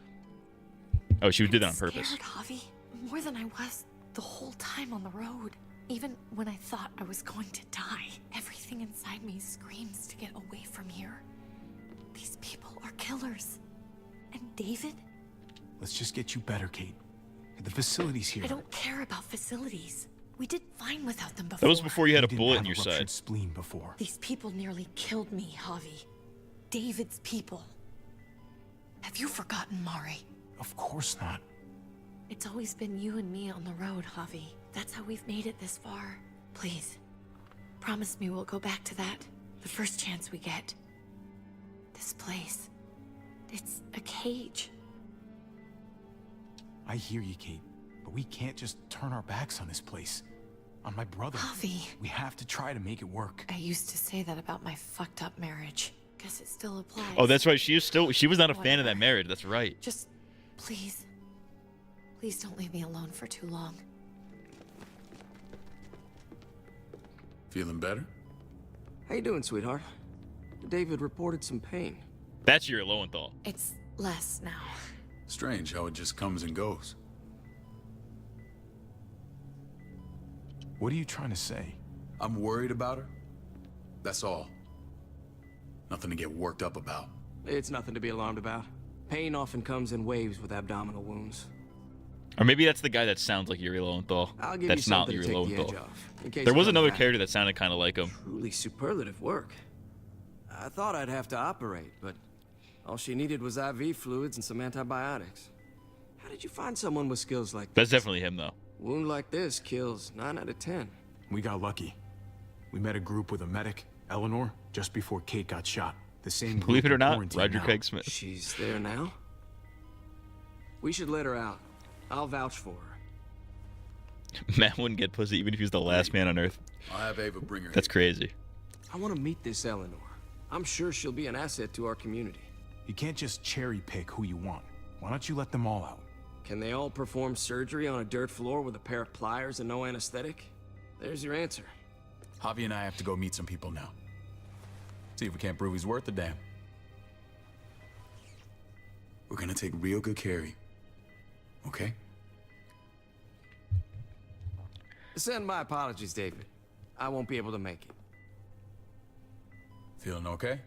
[SPEAKER 1] Oh, she did that on purpose.
[SPEAKER 12] Scared, Javi, more than I was the whole time on the road. Even when I thought I was going to die, everything inside me screams to get away from here. These people are killers. And David?
[SPEAKER 11] Let's just get you better, Kate. The facility's here.
[SPEAKER 12] I don't care about facilities. We did fine without them before.
[SPEAKER 1] That was before you had a bullet in your side.
[SPEAKER 11] Spleen before.
[SPEAKER 12] These people nearly killed me, Javi. David's people. Have you forgotten, Mari?
[SPEAKER 11] Of course not.
[SPEAKER 12] It's always been you and me on the road, Javi. That's how we've made it this far. Please, promise me we'll go back to that the first chance we get. This place, it's a cage.
[SPEAKER 11] I hear you, Kate, but we can't just turn our backs on this place. On my brother.
[SPEAKER 12] Javi.
[SPEAKER 11] We have to try to make it work.
[SPEAKER 12] I used to say that about my fucked up marriage. Guess it still applies.
[SPEAKER 1] Oh, that's right. She was not a fan of that marriage. That's right.
[SPEAKER 12] Just, please. Please don't leave me alone for too long.
[SPEAKER 19] Feeling better?
[SPEAKER 20] How you doing, sweetheart? David reported some pain.
[SPEAKER 1] That's your Lowenthal.
[SPEAKER 12] It's less now.
[SPEAKER 19] Strange how it just comes and goes.
[SPEAKER 11] What are you trying to say?
[SPEAKER 19] I'm worried about her. That's all. Nothing to get worked up about.
[SPEAKER 20] It's nothing to be alarmed about. Pain often comes in waves with abdominal wounds.
[SPEAKER 1] Or maybe that's the guy that sounds like Yuri Lowenthal.
[SPEAKER 20] I'll give
[SPEAKER 1] That's
[SPEAKER 20] you
[SPEAKER 1] not
[SPEAKER 20] something
[SPEAKER 1] Yuri
[SPEAKER 20] to take the
[SPEAKER 1] Lowenthal.
[SPEAKER 20] edge off, in case
[SPEAKER 1] There
[SPEAKER 20] it
[SPEAKER 1] was
[SPEAKER 20] comes
[SPEAKER 1] another
[SPEAKER 20] back.
[SPEAKER 1] character that sounded kind of like him.
[SPEAKER 20] Truly superlative work. I thought I'd have to operate, but all she needed was IV fluids and some antibiotics. How did you find someone with skills like
[SPEAKER 1] That's definitely him, though.
[SPEAKER 20] Wound like this kills 9 out of 10.
[SPEAKER 11] We got lucky. We met a group with a medic, Eleanor, just before Kate got shot. The same group
[SPEAKER 1] Believe it or
[SPEAKER 11] in
[SPEAKER 1] not,
[SPEAKER 11] quarantine
[SPEAKER 1] Roger
[SPEAKER 11] now.
[SPEAKER 1] Craig Smith.
[SPEAKER 20] She's there now? We should let her out. I'll vouch for her.
[SPEAKER 1] Man wouldn't get pussy even if he was the last man on Earth.
[SPEAKER 19] I'll have Ava bring her.
[SPEAKER 1] That's crazy.
[SPEAKER 20] I want to meet this Eleanor. I'm sure she'll be an asset to our community.
[SPEAKER 11] You can't just cherry pick who you want. Why don't you let them all out?
[SPEAKER 20] Can they all perform surgery on a dirt floor with a pair of pliers and no anesthetic? There's your answer.
[SPEAKER 19] Javi and I have to go meet some people now. See if we can't prove he's worth the damn. We're gonna take real good care of you. Okay?
[SPEAKER 20] Send my apologies, David. I won't be able to make it.
[SPEAKER 19] Feeling okay?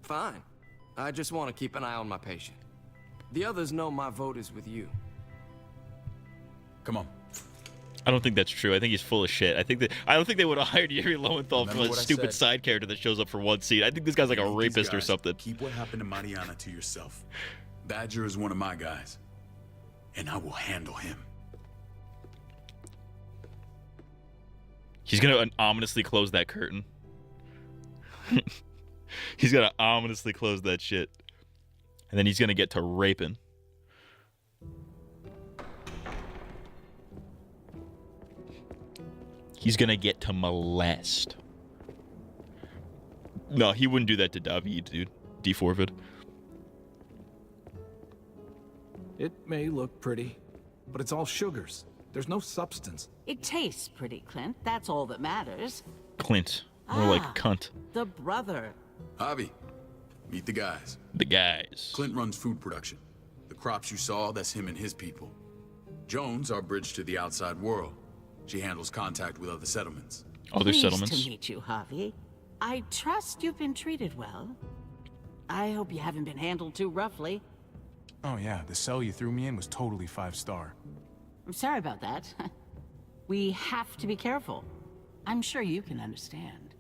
[SPEAKER 20] Fine. I just want to keep an eye on my patient. The others know my vote is with you.
[SPEAKER 19] Come on.
[SPEAKER 1] I don't think that's true. I think he's full of shit. I don't think they would have hired Yuri Lowenthal from
[SPEAKER 19] Remember
[SPEAKER 1] a
[SPEAKER 19] what I
[SPEAKER 1] stupid
[SPEAKER 19] said.
[SPEAKER 1] side character that shows up for one scene. I think this guy's like a
[SPEAKER 19] These
[SPEAKER 1] rapist or
[SPEAKER 19] guys,
[SPEAKER 1] something.
[SPEAKER 19] Keep what happened to Mariana to yourself. Badger is one of my guys, and I will handle him.
[SPEAKER 1] He's gonna ominously close that curtain. He's gonna ominously close that shit. And then he's gonna get to raping. He's gonna get to molest. No, he wouldn't do that to David, dude. D4vid.
[SPEAKER 21] It may look pretty, but it's all sugars. There's no substance.
[SPEAKER 22] It tastes pretty, Clint. That's all that matters.
[SPEAKER 1] Clint. More like cunt.
[SPEAKER 22] The brother.
[SPEAKER 19] Javi, meet the guys.
[SPEAKER 1] The guys.
[SPEAKER 19] Clint runs food production. The crops you saw, that's him and his people. Jones, our bridge to the outside world. She handles contact with other settlements.
[SPEAKER 1] Other settlements?
[SPEAKER 22] Pleased to meet you, Javi. I trust you've been treated well. I hope you haven't been handled too roughly.
[SPEAKER 11] Oh yeah, the cell you threw me in was totally 5-star.
[SPEAKER 22] I'm sorry about that. We have to be careful. I'm sure you can understand.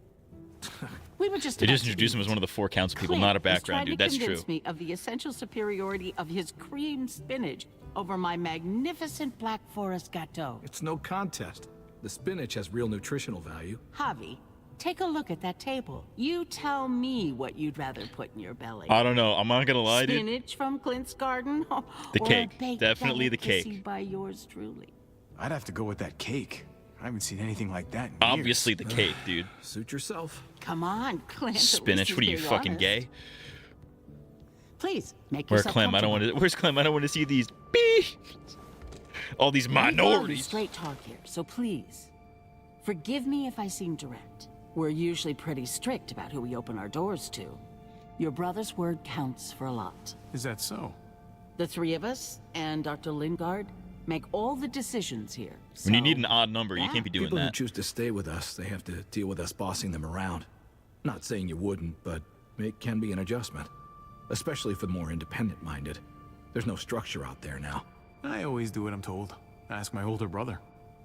[SPEAKER 22] We were just
[SPEAKER 1] They just
[SPEAKER 22] about to
[SPEAKER 1] introduced him as one of the 4 council people, not a background dude. That's true.
[SPEAKER 22] Convince me of the essential superiority of his cream spinach over my magnificent Black Forest gâteau.
[SPEAKER 21] It's no contest. The spinach has real nutritional value.
[SPEAKER 22] Javi, take a look at that table. You tell me what you'd rather put in your belly.
[SPEAKER 1] I don't know. I'm not gonna lie, dude.
[SPEAKER 22] Spinach from Clint's garden?
[SPEAKER 1] The
[SPEAKER 22] or
[SPEAKER 1] cake.
[SPEAKER 22] a baked
[SPEAKER 1] Definitely the
[SPEAKER 22] delicacy
[SPEAKER 1] cake.
[SPEAKER 22] by yours truly.
[SPEAKER 11] I'd have to go with that cake. I haven't seen anything like that in years.
[SPEAKER 1] Obviously the cake, dude.
[SPEAKER 21] Suit yourself.
[SPEAKER 22] Come on, Clint. at least
[SPEAKER 1] Spinach.
[SPEAKER 22] he's
[SPEAKER 1] What are you,
[SPEAKER 22] being
[SPEAKER 1] fucking
[SPEAKER 22] honest.
[SPEAKER 1] gay?
[SPEAKER 22] Please, make
[SPEAKER 1] Where's
[SPEAKER 22] yourself
[SPEAKER 1] Clem? I don't want
[SPEAKER 22] comfortable.
[SPEAKER 1] to. Where's Clem? I don't want to see these. All these
[SPEAKER 22] We've gone
[SPEAKER 1] minorities.
[SPEAKER 22] straight talk here, so please, forgive me if I seem direct. We're usually pretty strict about who we open our doors to. Your brother's word counts for a lot.
[SPEAKER 11] Is that so?
[SPEAKER 22] The 3 of us and Dr. Lingard make all the decisions here.
[SPEAKER 1] When you
[SPEAKER 22] so-
[SPEAKER 1] need an odd number, you
[SPEAKER 22] Yeah.
[SPEAKER 1] can't be doing
[SPEAKER 21] People who
[SPEAKER 1] that.
[SPEAKER 21] choose to stay with us, they have to deal with us bossing them around. Not saying you wouldn't, but it can be an adjustment. Especially for the more independent-minded. There's no structure out there now.
[SPEAKER 11] I always do what I'm told. Ask my older brother.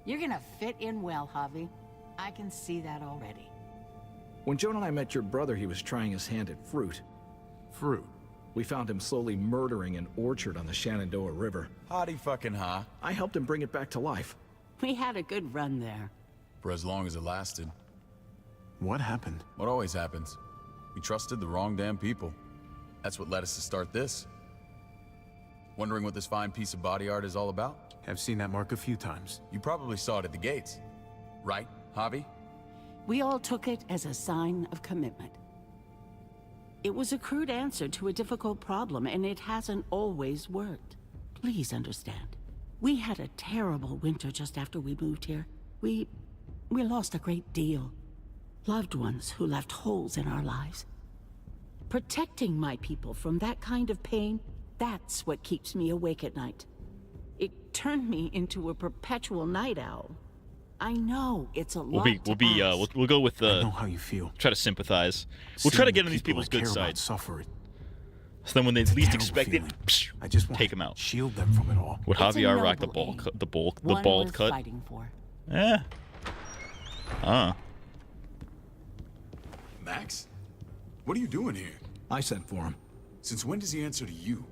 [SPEAKER 22] You're gonna fit in well, Javi. I can see that already.
[SPEAKER 21] When Joan and I met your brother, he was trying his hand at fruit.
[SPEAKER 11] Fruit?
[SPEAKER 21] We found him slowly murdering an orchard on the Shenandoah River.
[SPEAKER 19] Howdy fucking ha.
[SPEAKER 21] I helped him bring it back to life.
[SPEAKER 22] We had a good run there.
[SPEAKER 19] For as long as it lasted.
[SPEAKER 11] What happened?
[SPEAKER 19] What always happens. We trusted the wrong damn people. That's what led us to start this. Wondering what this fine piece of body art is all about?
[SPEAKER 11] Have seen that mark a few times.
[SPEAKER 19] You probably saw it at the gates. Right, Javi?
[SPEAKER 22] We all took it as a sign of commitment. It was a crude answer to a difficult problem, and it hasn't always worked. Please understand. We had a terrible winter just after we moved here. We lost a great deal. Loved ones who left holes in our lives. Protecting my people from that kind of pain, that's what keeps me awake at night. It turned me into a perpetual night owl. I know it's a lot to ask.
[SPEAKER 1] We'll go with
[SPEAKER 11] I know how you feel.
[SPEAKER 1] try to sympathize. We'll try to get on these people's good side.
[SPEAKER 11] Suffer it.
[SPEAKER 1] So then when they least expect it,
[SPEAKER 11] I just want
[SPEAKER 1] take them out.
[SPEAKER 11] Shield them from it all.
[SPEAKER 1] Would
[SPEAKER 22] It's a
[SPEAKER 1] Javier rock the
[SPEAKER 22] noble
[SPEAKER 1] ball
[SPEAKER 22] aim.
[SPEAKER 1] cut, the
[SPEAKER 22] One
[SPEAKER 1] bald
[SPEAKER 22] worth
[SPEAKER 1] cut?
[SPEAKER 22] fighting for.
[SPEAKER 1] Yeah.
[SPEAKER 19] Max? What are you doing here?
[SPEAKER 21] I sent for him.
[SPEAKER 19] Since when does he answer to you?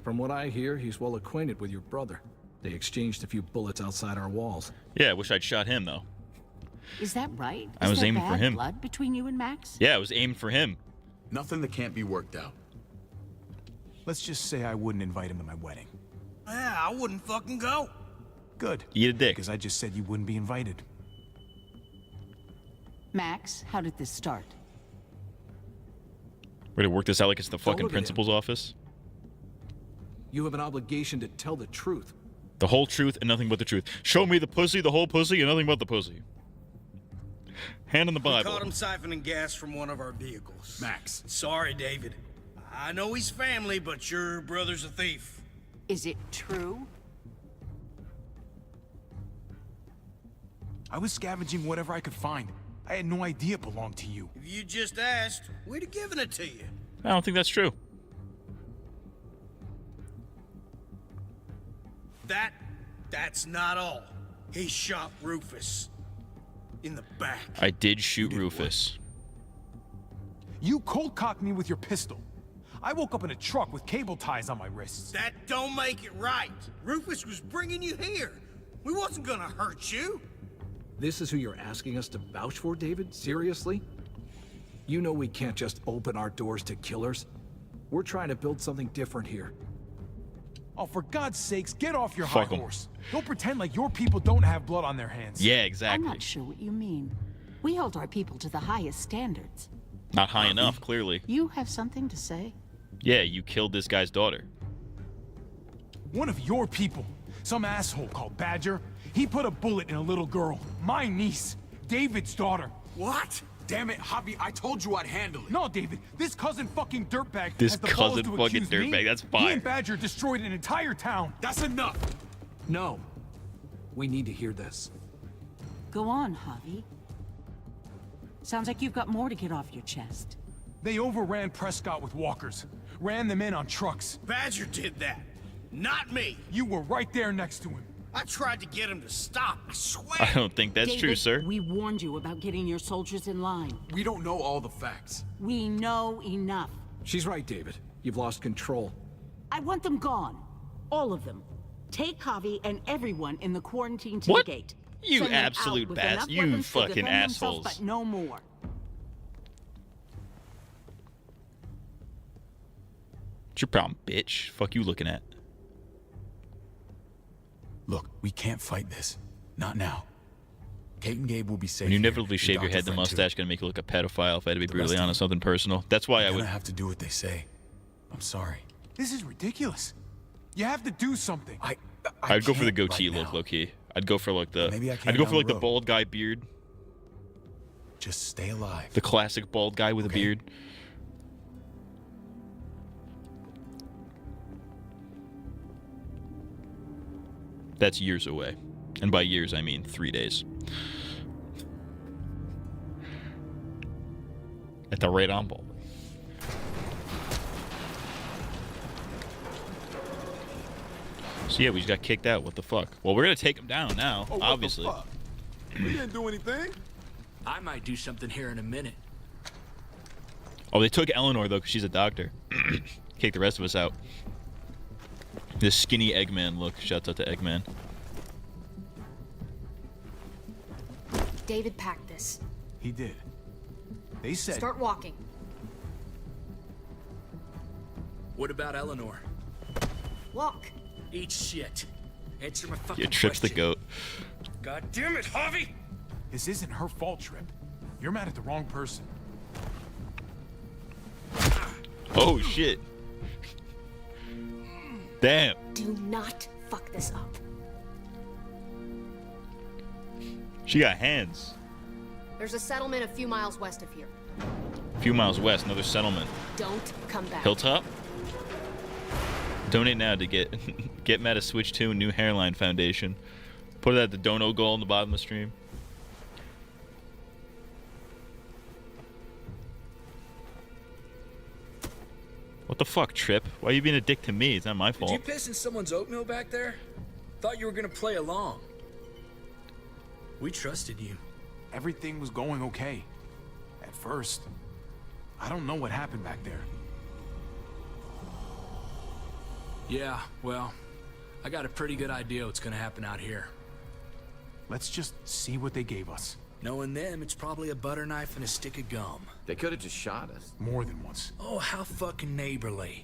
[SPEAKER 21] From what I hear, he's well acquainted with your brother. They exchanged a few bullets outside our walls.
[SPEAKER 1] Yeah, I wish I'd shot him though.
[SPEAKER 22] Is that right?
[SPEAKER 1] I was
[SPEAKER 22] Is there
[SPEAKER 1] aiming for
[SPEAKER 22] bad
[SPEAKER 1] him.
[SPEAKER 22] blood between you and Max?
[SPEAKER 1] Yeah, I was aimed for him.
[SPEAKER 19] Nothing that can't be worked out.
[SPEAKER 11] Let's just say I wouldn't invite him to my wedding.
[SPEAKER 14] Yeah, I wouldn't fucking go.
[SPEAKER 11] Good.
[SPEAKER 1] Eat a dick.
[SPEAKER 11] Because I just said you wouldn't be invited.
[SPEAKER 22] Max, how did this start?
[SPEAKER 1] We're gonna work this out like it's the fucking
[SPEAKER 21] look at him.
[SPEAKER 1] principal's office.
[SPEAKER 21] You have an obligation to tell the truth.
[SPEAKER 1] The whole truth and nothing but the truth. Show me the pussy, the whole pussy, and nothing but the pussy. Hand in the
[SPEAKER 14] We
[SPEAKER 1] Bible.
[SPEAKER 14] caught him siphoning gas from one of our vehicles.
[SPEAKER 19] Max.
[SPEAKER 14] Sorry, David. I know he's family, but your brother's a thief.
[SPEAKER 22] Is it true?
[SPEAKER 11] I was scavenging whatever I could find. I had no idea it belonged to you.
[SPEAKER 14] If you just asked, we'd have given it to you.
[SPEAKER 1] I don't think that's true.
[SPEAKER 14] That's not all. He shot Rufus. In the back.
[SPEAKER 1] I did shoot Rufus.
[SPEAKER 11] You cold-cocked me with your pistol. I woke up in a truck with cable ties on my wrists.
[SPEAKER 14] That don't make it right. Rufus was bringing you here. We wasn't gonna hurt you.
[SPEAKER 21] This is who you're asking us to vouch for, David? Seriously? You know we can't just open our doors to killers. We're trying to build something different here.
[SPEAKER 11] Oh, for God's sakes, get off your
[SPEAKER 1] Fuck
[SPEAKER 11] high
[SPEAKER 1] 'em.
[SPEAKER 11] horse. Don't pretend like your people don't have blood on their hands.
[SPEAKER 1] Yeah,
[SPEAKER 22] I'm
[SPEAKER 1] exactly.
[SPEAKER 22] not sure what you mean. We hold our people to the highest standards.
[SPEAKER 1] Not high enough, clearly.
[SPEAKER 22] You have something to say?
[SPEAKER 1] Yeah, you killed this guy's daughter.
[SPEAKER 11] One of your people. Some asshole called Badger. He put a bullet in a little girl. My niece. David's daughter.
[SPEAKER 14] What? Damn it, Javi, I told you I'd handle it.
[SPEAKER 11] No, David. This cousin fucking dirtbag
[SPEAKER 1] This
[SPEAKER 11] has the
[SPEAKER 1] cousin
[SPEAKER 11] balls to
[SPEAKER 1] fucking
[SPEAKER 11] accuse me.
[SPEAKER 1] dirtbag, that's
[SPEAKER 11] He
[SPEAKER 1] fire.
[SPEAKER 11] and Badger destroyed an entire town.
[SPEAKER 14] That's enough.
[SPEAKER 21] No. We need to hear this.
[SPEAKER 22] Go on, Javi. Sounds like you've got more to get off your chest.
[SPEAKER 11] They overran Prescott with walkers. Ran them in on trucks.
[SPEAKER 14] Badger did that. Not me.
[SPEAKER 11] You were right there next to him.
[SPEAKER 14] I tried to get him to stop. I swear.
[SPEAKER 1] I don't think that's
[SPEAKER 22] David,
[SPEAKER 1] true, sir.
[SPEAKER 22] We warned you about getting your soldiers in line.
[SPEAKER 19] We don't know all the facts.
[SPEAKER 22] We know enough.
[SPEAKER 21] She's right, David. You've lost control.
[SPEAKER 22] I want them gone. All of them. Take Javi and everyone in the quarantine to
[SPEAKER 1] What?
[SPEAKER 22] the gate.
[SPEAKER 1] You
[SPEAKER 22] Send them
[SPEAKER 1] absolute
[SPEAKER 22] out with
[SPEAKER 1] bats-
[SPEAKER 22] enough
[SPEAKER 1] you
[SPEAKER 22] weapons to
[SPEAKER 1] fucking
[SPEAKER 22] defend themselves,
[SPEAKER 1] assholes.
[SPEAKER 22] But no more.
[SPEAKER 1] What's your problem, bitch? Fuck you looking at?
[SPEAKER 11] Look, we can't fight this. Not now. Kate and Gabe will be safe.
[SPEAKER 1] When you
[SPEAKER 11] here.
[SPEAKER 1] inevitably shave your
[SPEAKER 11] Dr.
[SPEAKER 1] head, the
[SPEAKER 11] Flint,
[SPEAKER 1] mustache gonna make you look a pedophile. If I had to be
[SPEAKER 11] The
[SPEAKER 1] brutally
[SPEAKER 11] rest of
[SPEAKER 1] honest, something personal. That's why I
[SPEAKER 11] You're
[SPEAKER 1] would.
[SPEAKER 11] gonna have to do what they say. I'm sorry. This is ridiculous. You have to do something.
[SPEAKER 1] I'd go for the
[SPEAKER 11] can't
[SPEAKER 1] goatee
[SPEAKER 11] right
[SPEAKER 1] look,
[SPEAKER 11] now.
[SPEAKER 1] low key. I'd go for like the.
[SPEAKER 11] Maybe I can
[SPEAKER 1] I'd go
[SPEAKER 11] down
[SPEAKER 1] for like
[SPEAKER 11] the
[SPEAKER 1] the
[SPEAKER 11] road.
[SPEAKER 1] bald guy beard,
[SPEAKER 11] Just stay alive.
[SPEAKER 1] the classic bald guy with a beard. That's years away, and by years I mean 3 days. At the rate I'm bald. So yeah, we just got kicked out. What the fuck? Well, we're gonna take him down now,
[SPEAKER 17] Oh, what the
[SPEAKER 1] obviously.
[SPEAKER 17] fuck? We didn't do anything.
[SPEAKER 14] I might do something here in a minute.
[SPEAKER 1] Oh, they took Eleanor though, because she's a doctor. Kick the rest of us out. This skinny Eggman look. Shouts out to Eggman.
[SPEAKER 18] David packed this.
[SPEAKER 11] He did. They said.
[SPEAKER 18] Start walking.
[SPEAKER 14] What about Eleanor?
[SPEAKER 18] Walk.
[SPEAKER 14] Eat shit. Answer my fucking
[SPEAKER 1] Yeah, Trip's the
[SPEAKER 14] question.
[SPEAKER 1] goat.
[SPEAKER 14] God damn it, Javi!
[SPEAKER 11] This isn't her fault, Trip. You're mad at the wrong person.
[SPEAKER 1] Oh shit. Damn.
[SPEAKER 18] Do not fuck this up.
[SPEAKER 1] She got hands.
[SPEAKER 18] There's a settlement a few miles west of here.
[SPEAKER 1] A few miles west, another settlement.
[SPEAKER 18] Don't come back.
[SPEAKER 1] Hilltop? Donate now to get get Matt a Switch 2 new hairline foundation. Put it at the dono goal in the bottom of the stream. What the fuck, Trip? Why are you being a dick to me? It's not my
[SPEAKER 14] Did you
[SPEAKER 1] fault.
[SPEAKER 14] piss in someone's oatmeal back there? Thought you were gonna play along. We trusted you.
[SPEAKER 11] Everything was going okay. At first. I don't know what happened back there.
[SPEAKER 14] Yeah, well, I got a pretty good idea what's gonna happen out here.
[SPEAKER 11] Let's just see what they gave us.
[SPEAKER 14] Knowing them, it's probably a butter knife and a stick of gum.
[SPEAKER 15] They could have just shot us.
[SPEAKER 11] More than once.
[SPEAKER 14] Oh, how fucking neighborly.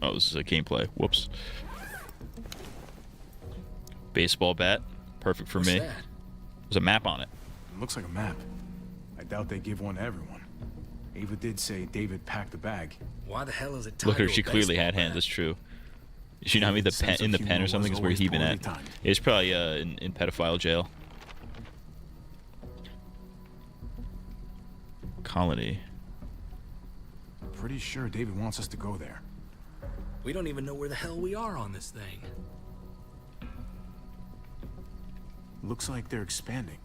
[SPEAKER 1] Oh, this is a gameplay. Whoops. Baseball bat. Perfect for
[SPEAKER 14] What's
[SPEAKER 1] me.
[SPEAKER 14] that?
[SPEAKER 1] There's a map on it.
[SPEAKER 11] It looks like a map. I doubt they give one to everyone. Ava did say David packed the bag.
[SPEAKER 14] Why the hell is it tied
[SPEAKER 1] Look at her,
[SPEAKER 14] to a
[SPEAKER 1] she clearly
[SPEAKER 14] baseball
[SPEAKER 1] had hands,
[SPEAKER 14] bat?
[SPEAKER 1] that's true. Is she not made the
[SPEAKER 11] Sense
[SPEAKER 1] pen
[SPEAKER 11] of
[SPEAKER 1] in the pen
[SPEAKER 11] humor
[SPEAKER 1] or something?
[SPEAKER 11] was
[SPEAKER 1] Is where he
[SPEAKER 11] always
[SPEAKER 1] been at?
[SPEAKER 11] poorly timed.
[SPEAKER 1] It's probably in pedophile jail. Colony.
[SPEAKER 11] Pretty sure David wants us to go there.
[SPEAKER 14] We don't even know where the hell we are on this thing.
[SPEAKER 11] Looks like they're expanding.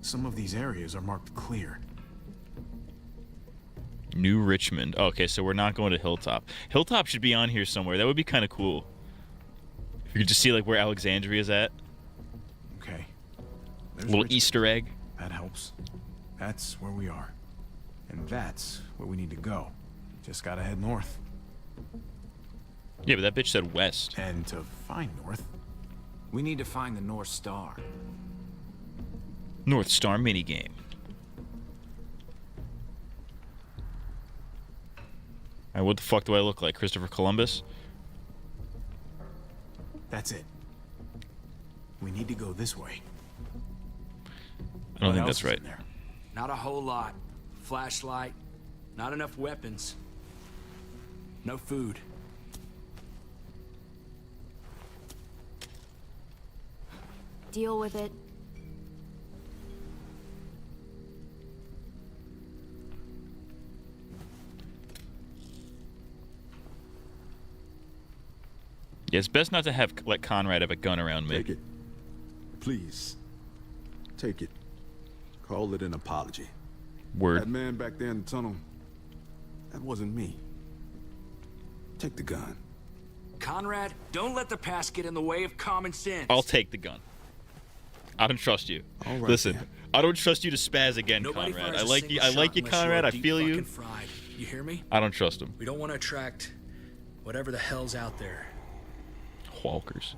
[SPEAKER 11] Some of these areas are marked clear.
[SPEAKER 1] New Richmond. Okay, so we're not going to Hilltop. Hilltop should be on here somewhere. That would be kind of cool. If you could just see like where Alexandria's at.
[SPEAKER 11] Okay.
[SPEAKER 1] A little Easter egg.
[SPEAKER 11] That helps. That's where we are. And that's where we need to go. Just gotta head north.
[SPEAKER 1] Yeah, but that bitch said west.
[SPEAKER 11] And to find north,
[SPEAKER 15] We need to find the North Star.
[SPEAKER 1] North Star minigame. Alright, what the fuck do I look like? Christopher Columbus?
[SPEAKER 11] that's it. We need to go this way.
[SPEAKER 1] I don't
[SPEAKER 11] What
[SPEAKER 1] think
[SPEAKER 11] else
[SPEAKER 1] that's
[SPEAKER 11] is
[SPEAKER 1] right.
[SPEAKER 11] in there?
[SPEAKER 14] Not a whole lot. Flashlight, not enough weapons. No food.
[SPEAKER 16] deal with it.
[SPEAKER 1] Yeah, it's best not to let Conrad have a gun around me.
[SPEAKER 17] Take it. Please. Take it. Call it an apology.
[SPEAKER 1] Word.
[SPEAKER 17] That man back there in the tunnel, that wasn't me. Take the gun.
[SPEAKER 14] Conrad, don't let the past get in the way of common sense.
[SPEAKER 1] I'll take the gun. I don't trust you.
[SPEAKER 17] All right,
[SPEAKER 1] Listen,
[SPEAKER 17] then.
[SPEAKER 1] I don't trust you to spaz again,
[SPEAKER 14] Nobody
[SPEAKER 1] Conrad.
[SPEAKER 14] fires
[SPEAKER 1] I
[SPEAKER 14] a
[SPEAKER 1] like you.
[SPEAKER 14] single
[SPEAKER 1] I like
[SPEAKER 14] shot
[SPEAKER 1] you,
[SPEAKER 14] unless you're
[SPEAKER 1] Conrad. I
[SPEAKER 14] deep
[SPEAKER 1] feel you.
[SPEAKER 14] fucking fried. You hear me?
[SPEAKER 1] I don't trust him.
[SPEAKER 14] We don't want to attract whatever the hell's out there.
[SPEAKER 1] Walkers.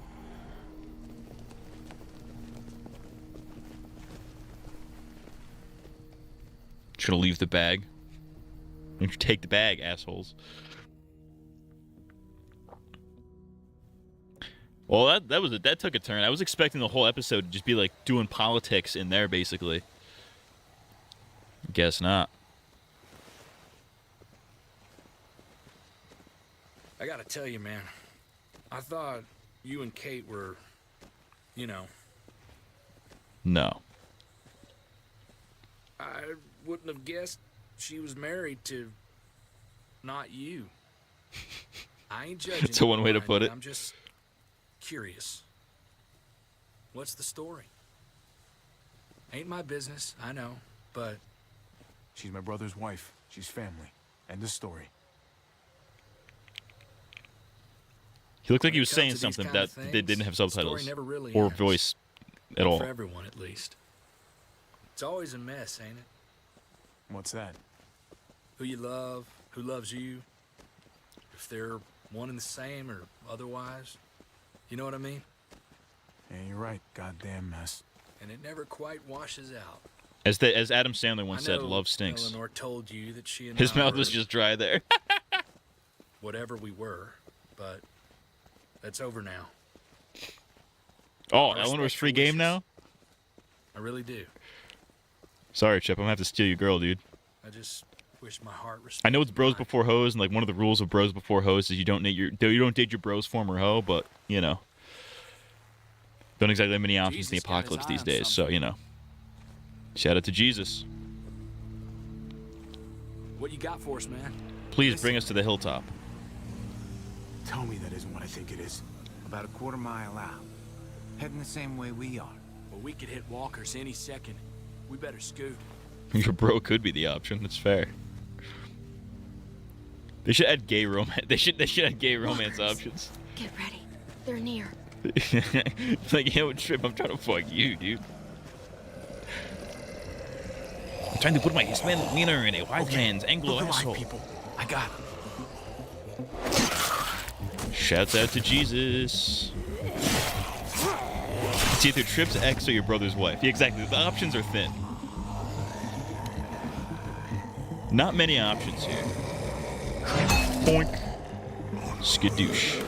[SPEAKER 1] Should I leave the bag? Don't you take the bag, assholes. Well, that took a turn. I was expecting the whole episode to just be like doing politics in there, basically. Guess not.
[SPEAKER 14] I gotta tell you, man. I thought you and Kate were, you know.
[SPEAKER 1] No.
[SPEAKER 14] I wouldn't have guessed she was married to not you. I ain't judging.
[SPEAKER 1] It's a one way to
[SPEAKER 14] Brian,
[SPEAKER 1] put it.
[SPEAKER 14] I'm just curious. What's the story? Ain't my business, I know, but
[SPEAKER 11] She's my brother's wife. She's family. End of story.
[SPEAKER 1] He looked like
[SPEAKER 14] When
[SPEAKER 1] he
[SPEAKER 14] it
[SPEAKER 1] was
[SPEAKER 14] comes
[SPEAKER 1] saying
[SPEAKER 14] to these
[SPEAKER 1] something
[SPEAKER 14] kind
[SPEAKER 1] that
[SPEAKER 14] of things,
[SPEAKER 1] they didn't have
[SPEAKER 14] the story
[SPEAKER 1] subtitles
[SPEAKER 14] never really
[SPEAKER 1] or
[SPEAKER 14] ends.
[SPEAKER 1] voice at
[SPEAKER 14] Not
[SPEAKER 1] all.
[SPEAKER 14] for everyone, at least. It's always a mess, ain't it?
[SPEAKER 11] What's that?
[SPEAKER 14] Who you love, who loves you, if they're one and the same or otherwise. You know what I mean?
[SPEAKER 11] Yeah, you're right. Goddamn mess.
[SPEAKER 14] And it never quite washes out.
[SPEAKER 1] As Adam Sandler once
[SPEAKER 14] I
[SPEAKER 1] said,
[SPEAKER 14] know
[SPEAKER 1] love stinks.
[SPEAKER 14] Eleanor told you that she and
[SPEAKER 1] His
[SPEAKER 14] I
[SPEAKER 1] mouth
[SPEAKER 14] were
[SPEAKER 1] was just dry there.
[SPEAKER 14] whatever we were, but that's over now.
[SPEAKER 1] Oh,
[SPEAKER 14] I
[SPEAKER 1] Eleanor's
[SPEAKER 14] respect
[SPEAKER 1] free
[SPEAKER 14] your
[SPEAKER 1] game
[SPEAKER 14] wishes.
[SPEAKER 1] now?
[SPEAKER 14] I really do.
[SPEAKER 1] Sorry, Chip. I'm gonna have to steal your girl, dude.
[SPEAKER 14] I just wish my heart
[SPEAKER 1] I know it's
[SPEAKER 14] respected
[SPEAKER 1] bros
[SPEAKER 14] mine.
[SPEAKER 1] before hoes, and like one of the rules of bros before hoes is you don't date your bro's former hoe, but you know, don't exactly have many options in the
[SPEAKER 14] Jesus got his
[SPEAKER 1] apocalypse
[SPEAKER 14] eye
[SPEAKER 1] these
[SPEAKER 14] on
[SPEAKER 1] days. So you know, shout out to Jesus.
[SPEAKER 14] What you got for us, man?
[SPEAKER 1] Please bring us to the hilltop.
[SPEAKER 11] Tell me that isn't what I think it is.
[SPEAKER 15] About a quarter mile out. Heading the same way we are.
[SPEAKER 14] Well, we could hit walkers any second. We better scoot.
[SPEAKER 1] Your bro could be the option. That's fair. They should add gay romance. They should add gay romance options.
[SPEAKER 16] Get ready. They're near.
[SPEAKER 1] Like, yo, Trip, I'm trying to fuck you, dude. I'm trying to put my Hispanic wiener in a white man's Anglo
[SPEAKER 11] Look alive,
[SPEAKER 1] asshole.
[SPEAKER 11] people. I got it.
[SPEAKER 1] Shouts out to Jesus. It's either Trip's ex or your brother's wife. Yeah, exactly. The options are thin. Not many options here. Boink. Skadoosh.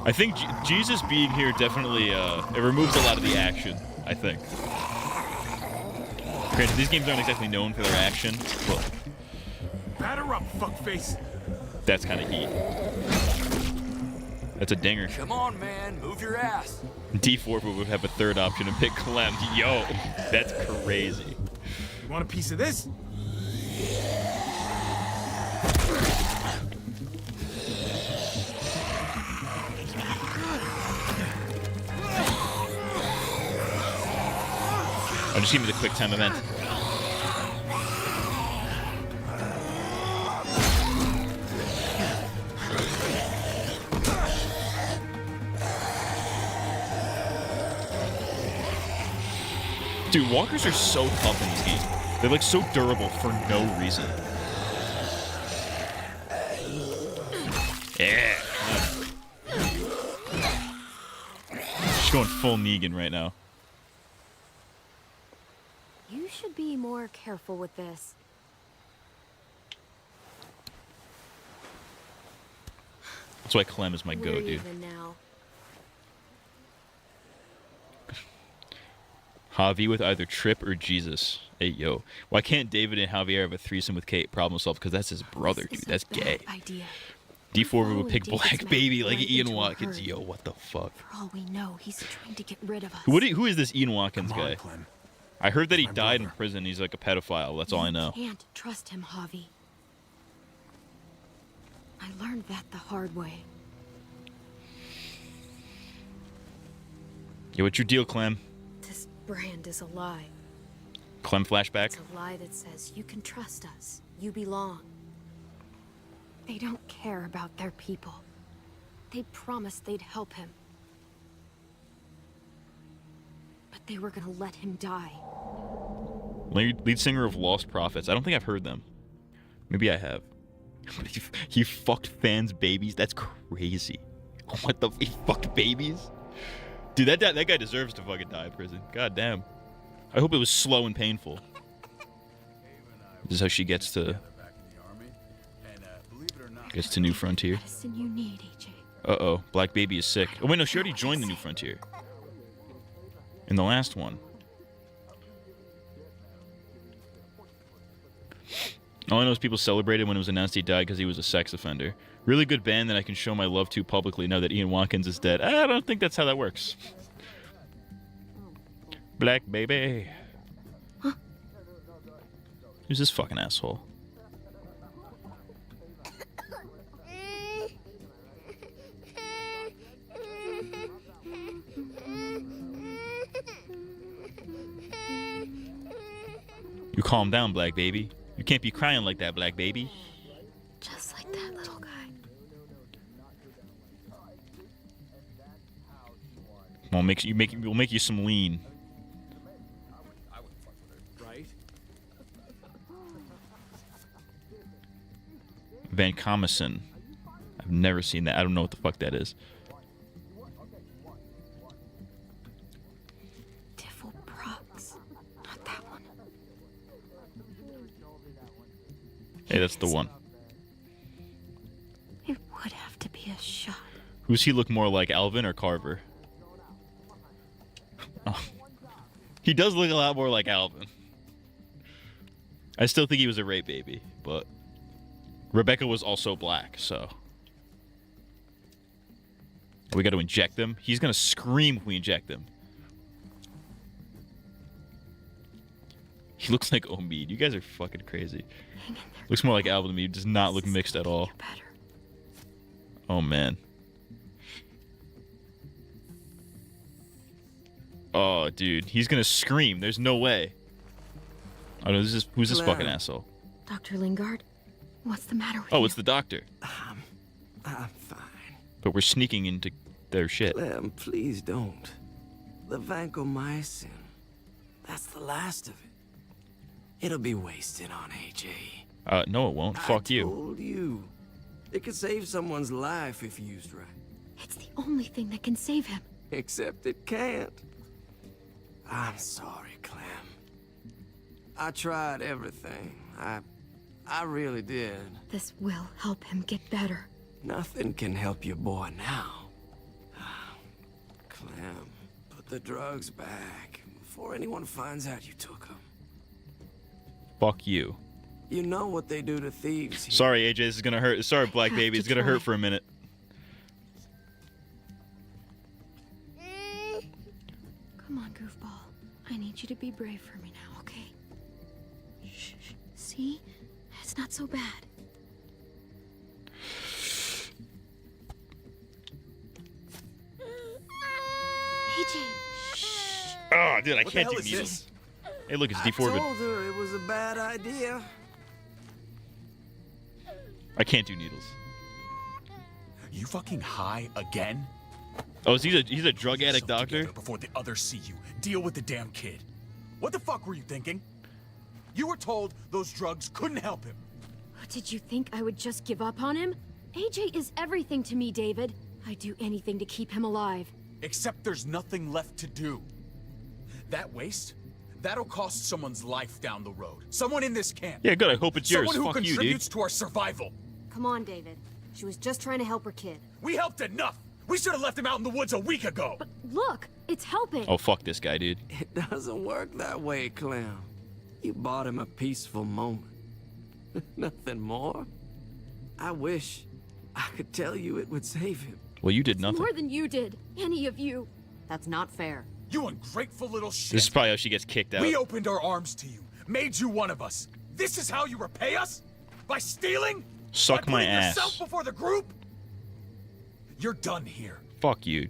[SPEAKER 1] I think Jesus being here definitely it removes a lot of the action, I think. Granted, these games aren't exactly known for their action, but
[SPEAKER 11] Batter up, fuckface.
[SPEAKER 1] that's kind of heat. That's a dinger.
[SPEAKER 14] Come on, man. Move your ass.
[SPEAKER 1] D4 would have a third option and pick Clem. Yo, that's crazy.
[SPEAKER 11] You want a piece of this?
[SPEAKER 1] Oh, just give me the quick time event. Dude, walkers are so tough in this game. They're like so durable for no reason. Yeah. Just going full Negan right now.
[SPEAKER 16] You should be more careful with this.
[SPEAKER 1] That's why Clem is my
[SPEAKER 16] Where
[SPEAKER 1] go, dude.
[SPEAKER 16] even now?
[SPEAKER 1] Javi with either Trip or Jesus. Hey, yo. Why can't David and Javier have a threesome with Kate? Problem solved, because that's his brother, dude. That's gay.
[SPEAKER 16] Idea.
[SPEAKER 1] D4 would pick
[SPEAKER 12] David's
[SPEAKER 1] Black
[SPEAKER 12] men
[SPEAKER 1] Baby like
[SPEAKER 12] right
[SPEAKER 1] Ian
[SPEAKER 12] into a
[SPEAKER 1] Watkins.
[SPEAKER 12] herd.
[SPEAKER 1] Yo, what the fuck?
[SPEAKER 12] For all we know, he's trying to get rid of us.
[SPEAKER 1] Who is this Ian Watkins
[SPEAKER 11] Come on,
[SPEAKER 1] guy?
[SPEAKER 11] Clem.
[SPEAKER 1] I heard that he
[SPEAKER 11] My
[SPEAKER 1] died in
[SPEAKER 11] brother.
[SPEAKER 1] prison. He's like a pedophile. That's all I know.
[SPEAKER 12] You can't trust him, Javi. I learned that the hard way.
[SPEAKER 1] Yo, what's your deal, Clem?
[SPEAKER 12] This brand is a lie.
[SPEAKER 1] Clem flashback?
[SPEAKER 12] It's a lie that says you can trust us. You belong. They don't care about their people. They promised they'd help him. But they were gonna let him die.
[SPEAKER 1] Lead singer of Lost Prophets. I don't think I've heard them. Maybe I have. But he fucked fans' babies? That's crazy. What the? He fucked babies? Dude, that guy deserves to fucking die in prison. God damn. I hope it was slow and painful. This is how she gets to New Frontier.
[SPEAKER 12] Medicine you need, AJ.
[SPEAKER 1] Uh-oh. Black Baby is sick. Oh, wait, no, she already joined the New Frontier. In the last one. All I know is people celebrated when it was announced he died because he was a sex offender. Really good band that I can show my love to publicly now that Ian Watkins is dead. I don't think that's how that works. Black Baby.
[SPEAKER 12] Huh?
[SPEAKER 1] Who's this fucking asshole? You calm down, Black Baby. You can't be crying like that, Black Baby.
[SPEAKER 12] Just like that little guy.
[SPEAKER 1] We'll make you some lean.
[SPEAKER 21] Right?
[SPEAKER 1] Van Comison. I've never seen that. I don't know what the fuck that is.
[SPEAKER 12] Diffel Prox. Not that one.
[SPEAKER 1] Hey, that's the one.
[SPEAKER 12] It would have to be a shot.
[SPEAKER 1] Who's he look more like, Alvin or Carver? Oh. He does look a lot more like Alvin. I still think he was a rape baby, but Rebecca was also black, so. We got to inject him. He's going to scream if we inject him. He looks like Omid. You guys are fucking crazy. Looks more like Alvin to me. Does not look mixed at all. Oh, man. Oh, dude. He's going to scream. There's no way. Oh, no. Who's this fucking asshole?
[SPEAKER 12] Dr. Lingard? What's the matter with
[SPEAKER 1] Oh,
[SPEAKER 12] you?
[SPEAKER 1] it's the doctor.
[SPEAKER 20] I'm fine.
[SPEAKER 1] But we're sneaking into their shit.
[SPEAKER 20] Clem, please don't. The vancomycin. That's the last of it. It'll be wasted on AJ.
[SPEAKER 1] No, it won't. Fuck you.
[SPEAKER 20] I told you. It could save someone's life if used right.
[SPEAKER 12] It's the only thing that can save him.
[SPEAKER 20] Except it can't. I'm sorry, Clem. I tried everything. I really did.
[SPEAKER 12] This will help him get better.
[SPEAKER 20] Nothing can help your boy now. Clem, put the drugs back before anyone finds out you took them.
[SPEAKER 1] Fuck you.
[SPEAKER 20] You know what they do to thieves here.
[SPEAKER 1] Sorry, AJ. This is gonna hurt. Sorry, Black Baby. It's gonna hurt for a minute.
[SPEAKER 12] Come on, goofball. I need you to be brave for me now, okay? Shh. See? It's not so bad. AJ.
[SPEAKER 1] Oh, dude, I
[SPEAKER 20] What the
[SPEAKER 1] can't
[SPEAKER 20] hell
[SPEAKER 1] do
[SPEAKER 20] is
[SPEAKER 1] needles.
[SPEAKER 20] this?
[SPEAKER 1] Hey, look, it's
[SPEAKER 20] I
[SPEAKER 1] D4, but
[SPEAKER 20] told her it was a bad idea.
[SPEAKER 1] I can't do needles.
[SPEAKER 11] You fucking high again?
[SPEAKER 1] Oh, so he's a drug
[SPEAKER 11] Get
[SPEAKER 1] addict
[SPEAKER 11] yourself
[SPEAKER 1] doctor?
[SPEAKER 11] together before the others see you. Deal with the damn kid. What the fuck were you thinking? You were told those drugs couldn't help him.
[SPEAKER 12] Did you think I would just give up on him? AJ is everything to me, David. I'd do anything to keep him alive.
[SPEAKER 11] Except there's nothing left to do. That waste, that'll cost someone's life down the road. Someone in this camp.
[SPEAKER 1] Yeah, good. I hope it's yours.
[SPEAKER 11] Someone who
[SPEAKER 1] Fuck you, dude.
[SPEAKER 11] contributes to our survival.
[SPEAKER 18] Come on, David. She was just trying to help her kid.
[SPEAKER 11] We helped enough. We should have left him out in the woods a week ago.
[SPEAKER 18] But look, it's helping.
[SPEAKER 1] Oh, fuck this guy, dude.
[SPEAKER 20] It doesn't work that way, Clem. You bought him a peaceful moment. Nothing more. I wish I could tell you it would save him.
[SPEAKER 1] Well, you did nothing.
[SPEAKER 16] More than you did. Any of you.
[SPEAKER 18] That's not fair.
[SPEAKER 11] You ungrateful little shit.
[SPEAKER 1] This is probably how she gets kicked out.
[SPEAKER 11] We opened our arms to you, made you one of us. This is how you repay us? By stealing?
[SPEAKER 1] Suck
[SPEAKER 11] By
[SPEAKER 1] my
[SPEAKER 11] putting
[SPEAKER 1] ass.
[SPEAKER 11] yourself before the group? You're done here.
[SPEAKER 1] Fuck you.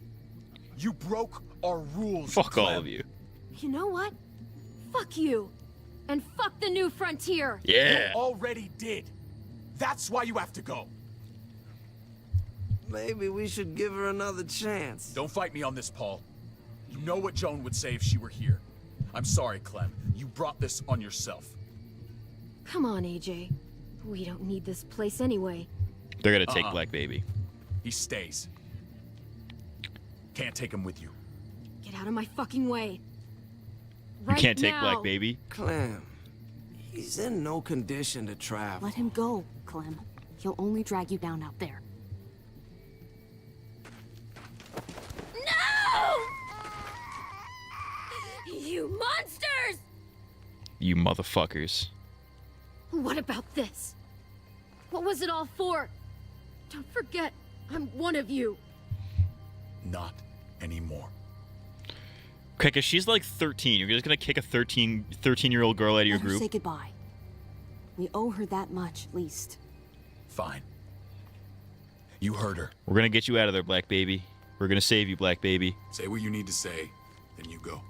[SPEAKER 11] You broke our rules.
[SPEAKER 1] Fuck
[SPEAKER 11] Clem.
[SPEAKER 1] all of you.
[SPEAKER 16] You know what? Fuck you. And fuck the new frontier.
[SPEAKER 1] Yeah.
[SPEAKER 11] You already did. That's why you have to go.
[SPEAKER 20] Maybe we should give her another chance.
[SPEAKER 11] Don't fight me on this, Paul. You know what Joan would say if she were here. I'm sorry, Clem. You brought this on yourself.
[SPEAKER 16] Come on, AJ. We don't need this place anyway.
[SPEAKER 1] They're gonna take Black Baby.
[SPEAKER 11] He stays. Can't take him with you.
[SPEAKER 16] Get out of my fucking way.
[SPEAKER 1] You can't take Black Baby.
[SPEAKER 20] Clem, he's in no condition to travel.
[SPEAKER 18] Let him go, Clem. He'll only drag you down out there.
[SPEAKER 16] No! You monsters!
[SPEAKER 1] You motherfuckers.
[SPEAKER 16] What about this? What was it all for? Don't forget, I'm one of you.
[SPEAKER 11] Not anymore.
[SPEAKER 1] Okay, cause she's like 13. You're just gonna kick a 13-year-old girl out of your
[SPEAKER 18] Let her
[SPEAKER 1] group?
[SPEAKER 18] say goodbye. We owe her that much, at least.
[SPEAKER 11] Fine. You heard her.
[SPEAKER 1] We're gonna get you out of there, Black Baby. We're gonna save you, Black Baby.
[SPEAKER 17] Say what you need to say, then you go.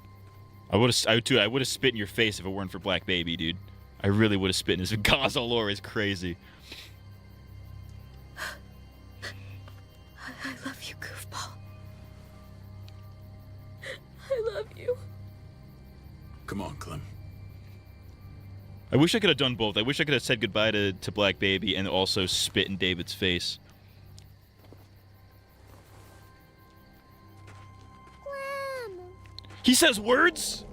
[SPEAKER 1] I would have spit in your face if it weren't for Black Baby, dude. I really would have spit in his gauze all over. It's crazy.
[SPEAKER 16] I love you, goofball. I love you.
[SPEAKER 17] Come on, Clem.
[SPEAKER 1] I wish I could have done both. I wish I could have said goodbye to Black Baby and also spit in David's face. He says words?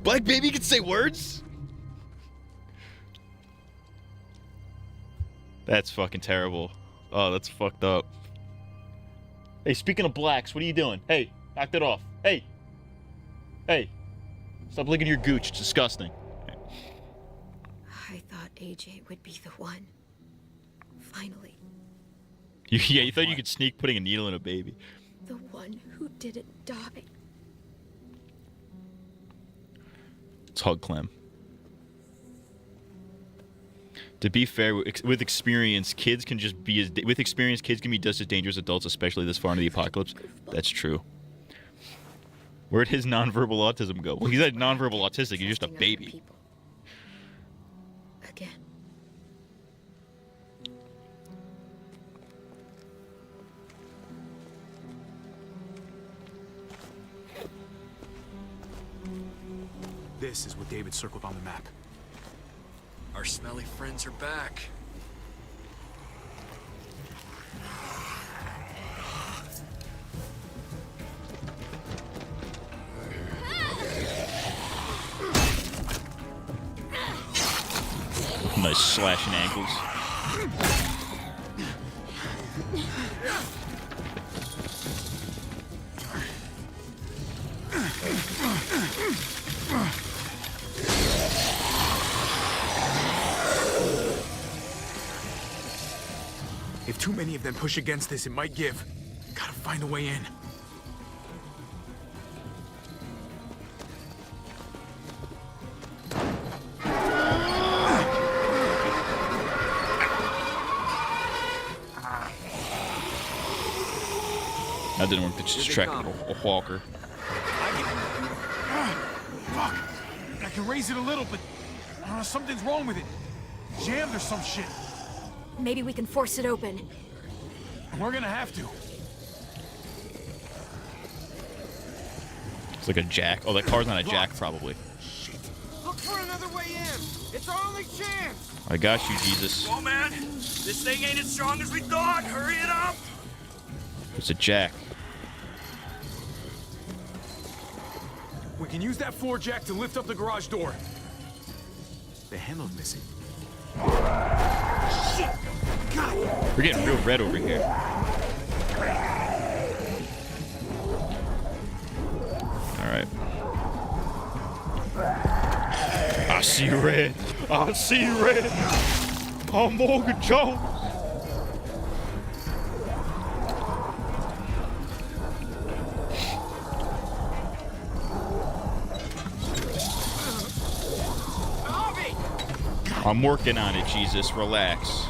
[SPEAKER 1] Black Baby can say words? That's fucking terrible. Oh, that's fucked up. Hey, speaking of blacks, what are you doing? Hey, knock that off. Hey! Hey! Stop licking your gooch. It's disgusting.
[SPEAKER 16] I thought AJ would be the one. Finally,
[SPEAKER 1] Yeah, you thought you could sneak putting a needle in a baby.
[SPEAKER 16] the one who didn't die.
[SPEAKER 1] Let's hug Clem. To be fair, with experience, kids can just be kids can be just as dangerous as adults, especially this far into the apocalypse. That's true. Where'd his nonverbal autism go? Well, he's not nonverbal autistic. He's just a baby.
[SPEAKER 16] Again.
[SPEAKER 11] This is what David circled on the map.
[SPEAKER 14] Our smelly friends are back.
[SPEAKER 1] Nice slashing ankles.
[SPEAKER 11] If too many of them push against this, it might give. Gotta find a way in.
[SPEAKER 1] That didn't work. They just distracted a walker.
[SPEAKER 11] Fuck! I can raise it a little, but something's wrong with it. Jammed or some shit.
[SPEAKER 16] Maybe we can force it open.
[SPEAKER 11] We're gonna have to.
[SPEAKER 1] It's like a jack. Oh, that car's not a jack, probably.
[SPEAKER 14] Look for another way in. It's our only chance.
[SPEAKER 1] I got you, Jesus.
[SPEAKER 14] Come on, man. This thing ain't as strong as we thought. Hurry it up.
[SPEAKER 1] It's a jack.
[SPEAKER 11] We can use that floor jack to lift up the garage door. The handle's missing. Shit! God!
[SPEAKER 1] We're getting real red over here. Alright. I see red. I see red. I'm Morgan Jones. I'm working on it, Jesus. Relax.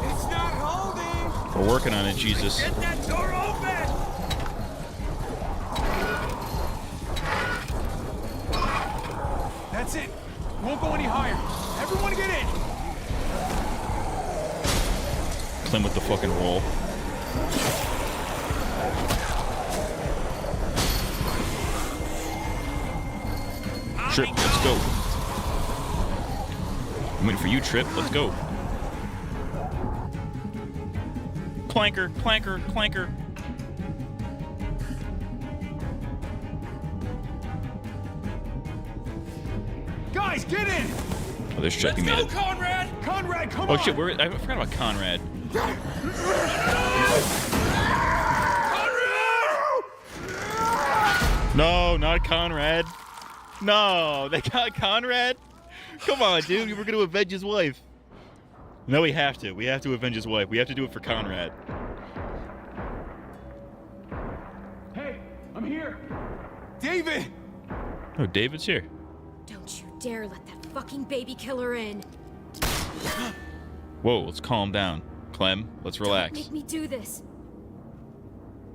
[SPEAKER 11] It's not holding!
[SPEAKER 1] We're working on it, Jesus.
[SPEAKER 11] Get that door open! That's it. Won't go any higher. Everyone get in!
[SPEAKER 1] Clem with the fucking roll. Trip, let's go. I'm waiting for you, Trip. Let's go. Clanker, clanker, clanker.
[SPEAKER 11] Guys, get in!
[SPEAKER 1] Oh, there's Chuck. You made it.
[SPEAKER 11] Conrad! Conrad, come
[SPEAKER 1] Oh
[SPEAKER 11] on!
[SPEAKER 1] shit, I forgot about Conrad. No, not Conrad. No, they got Conrad? Come on, dude. We're going to avenge his wife. No, we have to. We have to avenge his wife. We have to do it for Conrad.
[SPEAKER 11] Hey, I'm here! David!
[SPEAKER 1] Oh, David's here.
[SPEAKER 16] Don't you dare let that fucking baby killer in.
[SPEAKER 1] Whoa, let's calm down. Clem, let's relax.
[SPEAKER 16] Make me do this.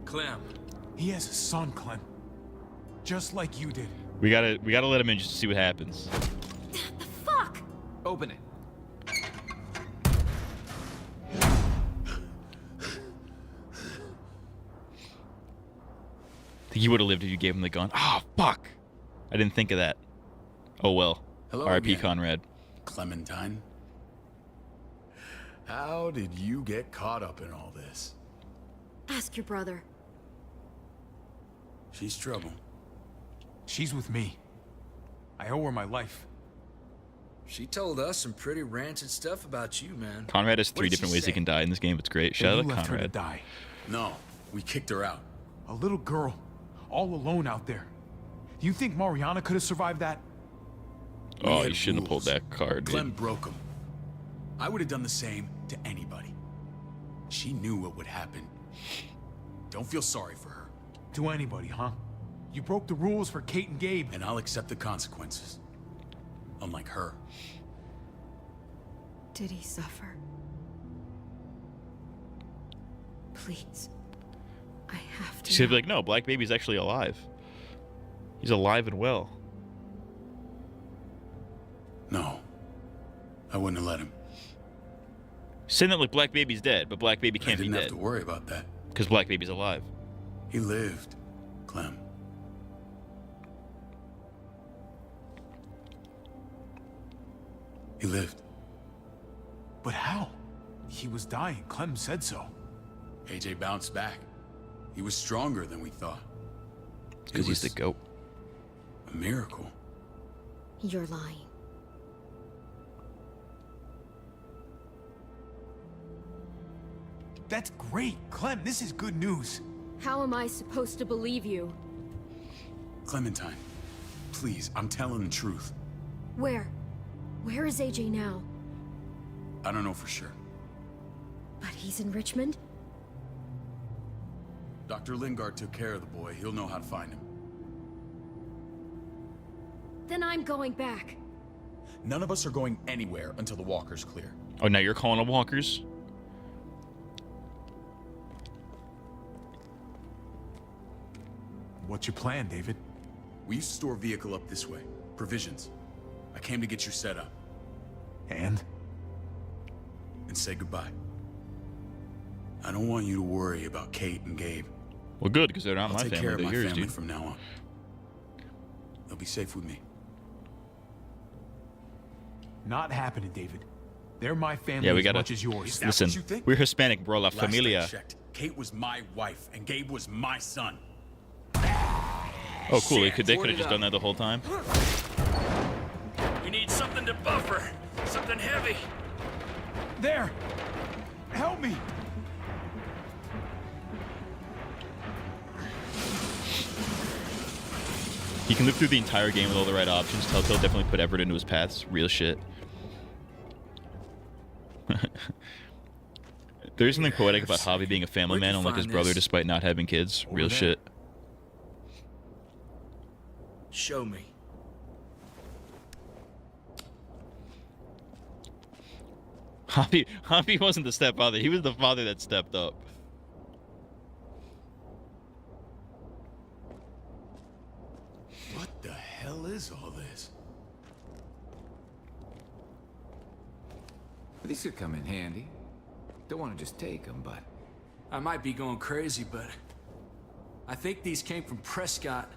[SPEAKER 11] Clem. He has a son, Clem. Just like you did.
[SPEAKER 1] We gotta let him in just to see what happens.
[SPEAKER 16] The fuck?
[SPEAKER 15] Open it.
[SPEAKER 1] I think he would have lived if you gave him the gun. Oh, fuck. I didn't think of that. Oh, well.
[SPEAKER 17] Hello
[SPEAKER 1] R.I.p.
[SPEAKER 17] again.
[SPEAKER 1] Conrad.
[SPEAKER 17] Clementine? How did you get caught up in all this?
[SPEAKER 16] Ask your brother.
[SPEAKER 17] She's trouble.
[SPEAKER 11] She's with me. I owe her my life.
[SPEAKER 14] She told us some pretty rancid stuff about you, man.
[SPEAKER 1] Conrad has
[SPEAKER 14] What
[SPEAKER 1] 3
[SPEAKER 14] did
[SPEAKER 1] different
[SPEAKER 14] she
[SPEAKER 1] ways he
[SPEAKER 14] say?
[SPEAKER 1] can die in this game. It's great.
[SPEAKER 11] That
[SPEAKER 1] Shout
[SPEAKER 11] you
[SPEAKER 1] out to
[SPEAKER 11] left her to
[SPEAKER 1] Conrad.
[SPEAKER 11] die.
[SPEAKER 17] No, we kicked her out.
[SPEAKER 11] A little girl, all alone out there. Do you think Mariana could have survived that?
[SPEAKER 1] Oh,
[SPEAKER 17] had
[SPEAKER 1] you shouldn't have pulled
[SPEAKER 17] rules.
[SPEAKER 1] that card, dude.
[SPEAKER 17] Clem broke them. I would have done the same to anybody. She knew what would happen. Don't feel sorry for her.
[SPEAKER 11] To anybody, huh? You broke the rules for Kate and Gabe.
[SPEAKER 17] And I'll accept the consequences. Unlike her.
[SPEAKER 16] Did he suffer? Please. I have to.
[SPEAKER 1] She's gonna be like, no, Black Baby's actually alive. He's alive and well.
[SPEAKER 17] No. I wouldn't have let him.
[SPEAKER 1] Saying that like Black Baby's dead, but Black Baby
[SPEAKER 17] I
[SPEAKER 1] can't be
[SPEAKER 17] didn't have
[SPEAKER 1] dead.
[SPEAKER 17] to worry about that.
[SPEAKER 1] Because Black Baby's alive.
[SPEAKER 17] He lived, Clem. He lived.
[SPEAKER 11] But how? He was dying. Clem said so.
[SPEAKER 17] AJ bounced back. He was stronger than we thought.
[SPEAKER 1] Because he's the GOAT.
[SPEAKER 17] A miracle.
[SPEAKER 16] You're lying.
[SPEAKER 11] That's great. Clem, this is good news.
[SPEAKER 16] How am I supposed to believe you?
[SPEAKER 17] Clementine, please, I'm telling the truth.
[SPEAKER 16] Where? Where is AJ now?
[SPEAKER 17] I don't know for sure.
[SPEAKER 16] But he's in Richmond?
[SPEAKER 17] Dr. Lingard took care of the boy. He'll know how to find him.
[SPEAKER 16] Then I'm going back.
[SPEAKER 19] None of us are going anywhere until the walker's clear.
[SPEAKER 1] Oh, now you're calling them walkers?
[SPEAKER 11] What's your plan, David?
[SPEAKER 17] We used to store a vehicle up this way. Provisions. I came to get you set up.
[SPEAKER 11] And?
[SPEAKER 17] And say goodbye. I don't want you to worry about Kate and Gabe.
[SPEAKER 1] Well, good, because they're not
[SPEAKER 17] I'll
[SPEAKER 1] my
[SPEAKER 17] take
[SPEAKER 1] family.
[SPEAKER 17] care of
[SPEAKER 1] They're
[SPEAKER 17] my
[SPEAKER 1] yours,
[SPEAKER 17] family
[SPEAKER 1] dude.
[SPEAKER 17] from now on. They'll be safe with me.
[SPEAKER 11] Not happening, David. They're my family
[SPEAKER 1] Yeah, we
[SPEAKER 11] as
[SPEAKER 1] gotta
[SPEAKER 11] much as yours.
[SPEAKER 17] Is that
[SPEAKER 1] listen.
[SPEAKER 17] what you think?
[SPEAKER 1] We're Hispanic, bro. La
[SPEAKER 17] Last I
[SPEAKER 1] familia.
[SPEAKER 17] checked, Kate was my wife, and Gabe was my son.
[SPEAKER 1] Oh, cool. They could have just done that the whole time.
[SPEAKER 14] We need something to buffer. Something heavy.
[SPEAKER 11] There! Help me!
[SPEAKER 1] He can live through the entire game with all the right options. Telltale definitely put effort into his paths. Real shit. There's something poetic about Javi being a family man, unlike his brother, despite not having kids. Real shit.
[SPEAKER 14] Show me.
[SPEAKER 1] Javi wasn't the stepfather. He was the father that stepped up.
[SPEAKER 11] What the hell is all this?
[SPEAKER 15] These could come in handy. Don't want to just take them, but...
[SPEAKER 3] I might be going crazy, but I think these came from Prescott.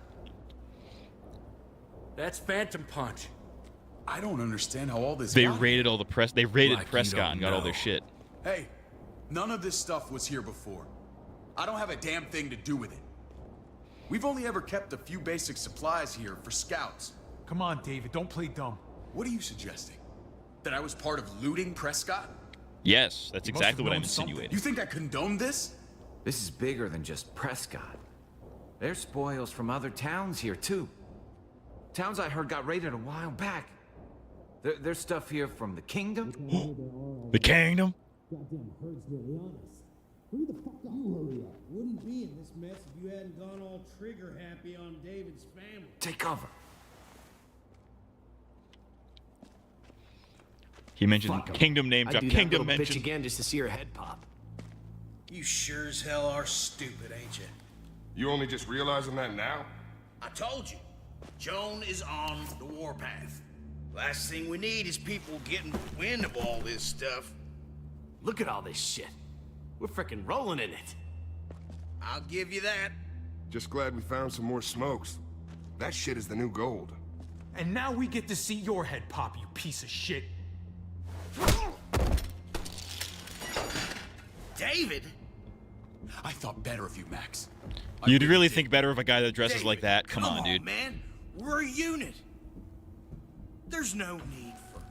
[SPEAKER 3] That's Phantom Punch.
[SPEAKER 11] I don't understand how all this
[SPEAKER 1] They
[SPEAKER 11] got
[SPEAKER 1] raided all the press. They raided
[SPEAKER 11] Like you
[SPEAKER 1] Prescott
[SPEAKER 11] don't
[SPEAKER 1] and got all their
[SPEAKER 11] know.
[SPEAKER 1] shit.
[SPEAKER 11] Hey, none of this stuff was here before. I don't have a damn thing to do with it. We've only ever kept a few basic supplies here for scouts. Come on, David, don't play dumb. What are you suggesting? That I was part of looting Prescott?
[SPEAKER 1] Yes, that's
[SPEAKER 11] You must
[SPEAKER 1] exactly
[SPEAKER 11] have
[SPEAKER 1] what I'm
[SPEAKER 11] known something.
[SPEAKER 1] insinuating.
[SPEAKER 11] You think I condoned this?
[SPEAKER 15] This is bigger than just Prescott. There's spoils from other towns here, too. Towns I heard got raided a while back. There's stuff here from the kingdom.
[SPEAKER 1] The kingdom?
[SPEAKER 4] Goddamn herd's nearly on us. Hurry the fuck up. You hurry up. Wouldn't be in this mess if you hadn't gone all trigger happy on David's family.
[SPEAKER 15] Take cover.
[SPEAKER 1] He mentioned kingdom name drop. Kingdom
[SPEAKER 20] bitch
[SPEAKER 1] mention.
[SPEAKER 20] again just to see her head pop.
[SPEAKER 14] You sure as hell are stupid, ain't you?
[SPEAKER 23] You only just realizing that now?
[SPEAKER 14] I told you. Joan is on the warpath. Last thing we need is people getting wind of all this stuff.
[SPEAKER 20] Look at all this shit. We're frickin' rolling in it.
[SPEAKER 14] I'll give you that.
[SPEAKER 23] Just glad we found some more smokes. That shit is the new gold.
[SPEAKER 11] And now we get to see your head pop, you piece of shit.
[SPEAKER 14] David?
[SPEAKER 11] I thought better of you, Max.
[SPEAKER 1] You'd really think better of a guy that dresses like that? Come on, dude.
[SPEAKER 14] Man, we're a unit. There's no need for...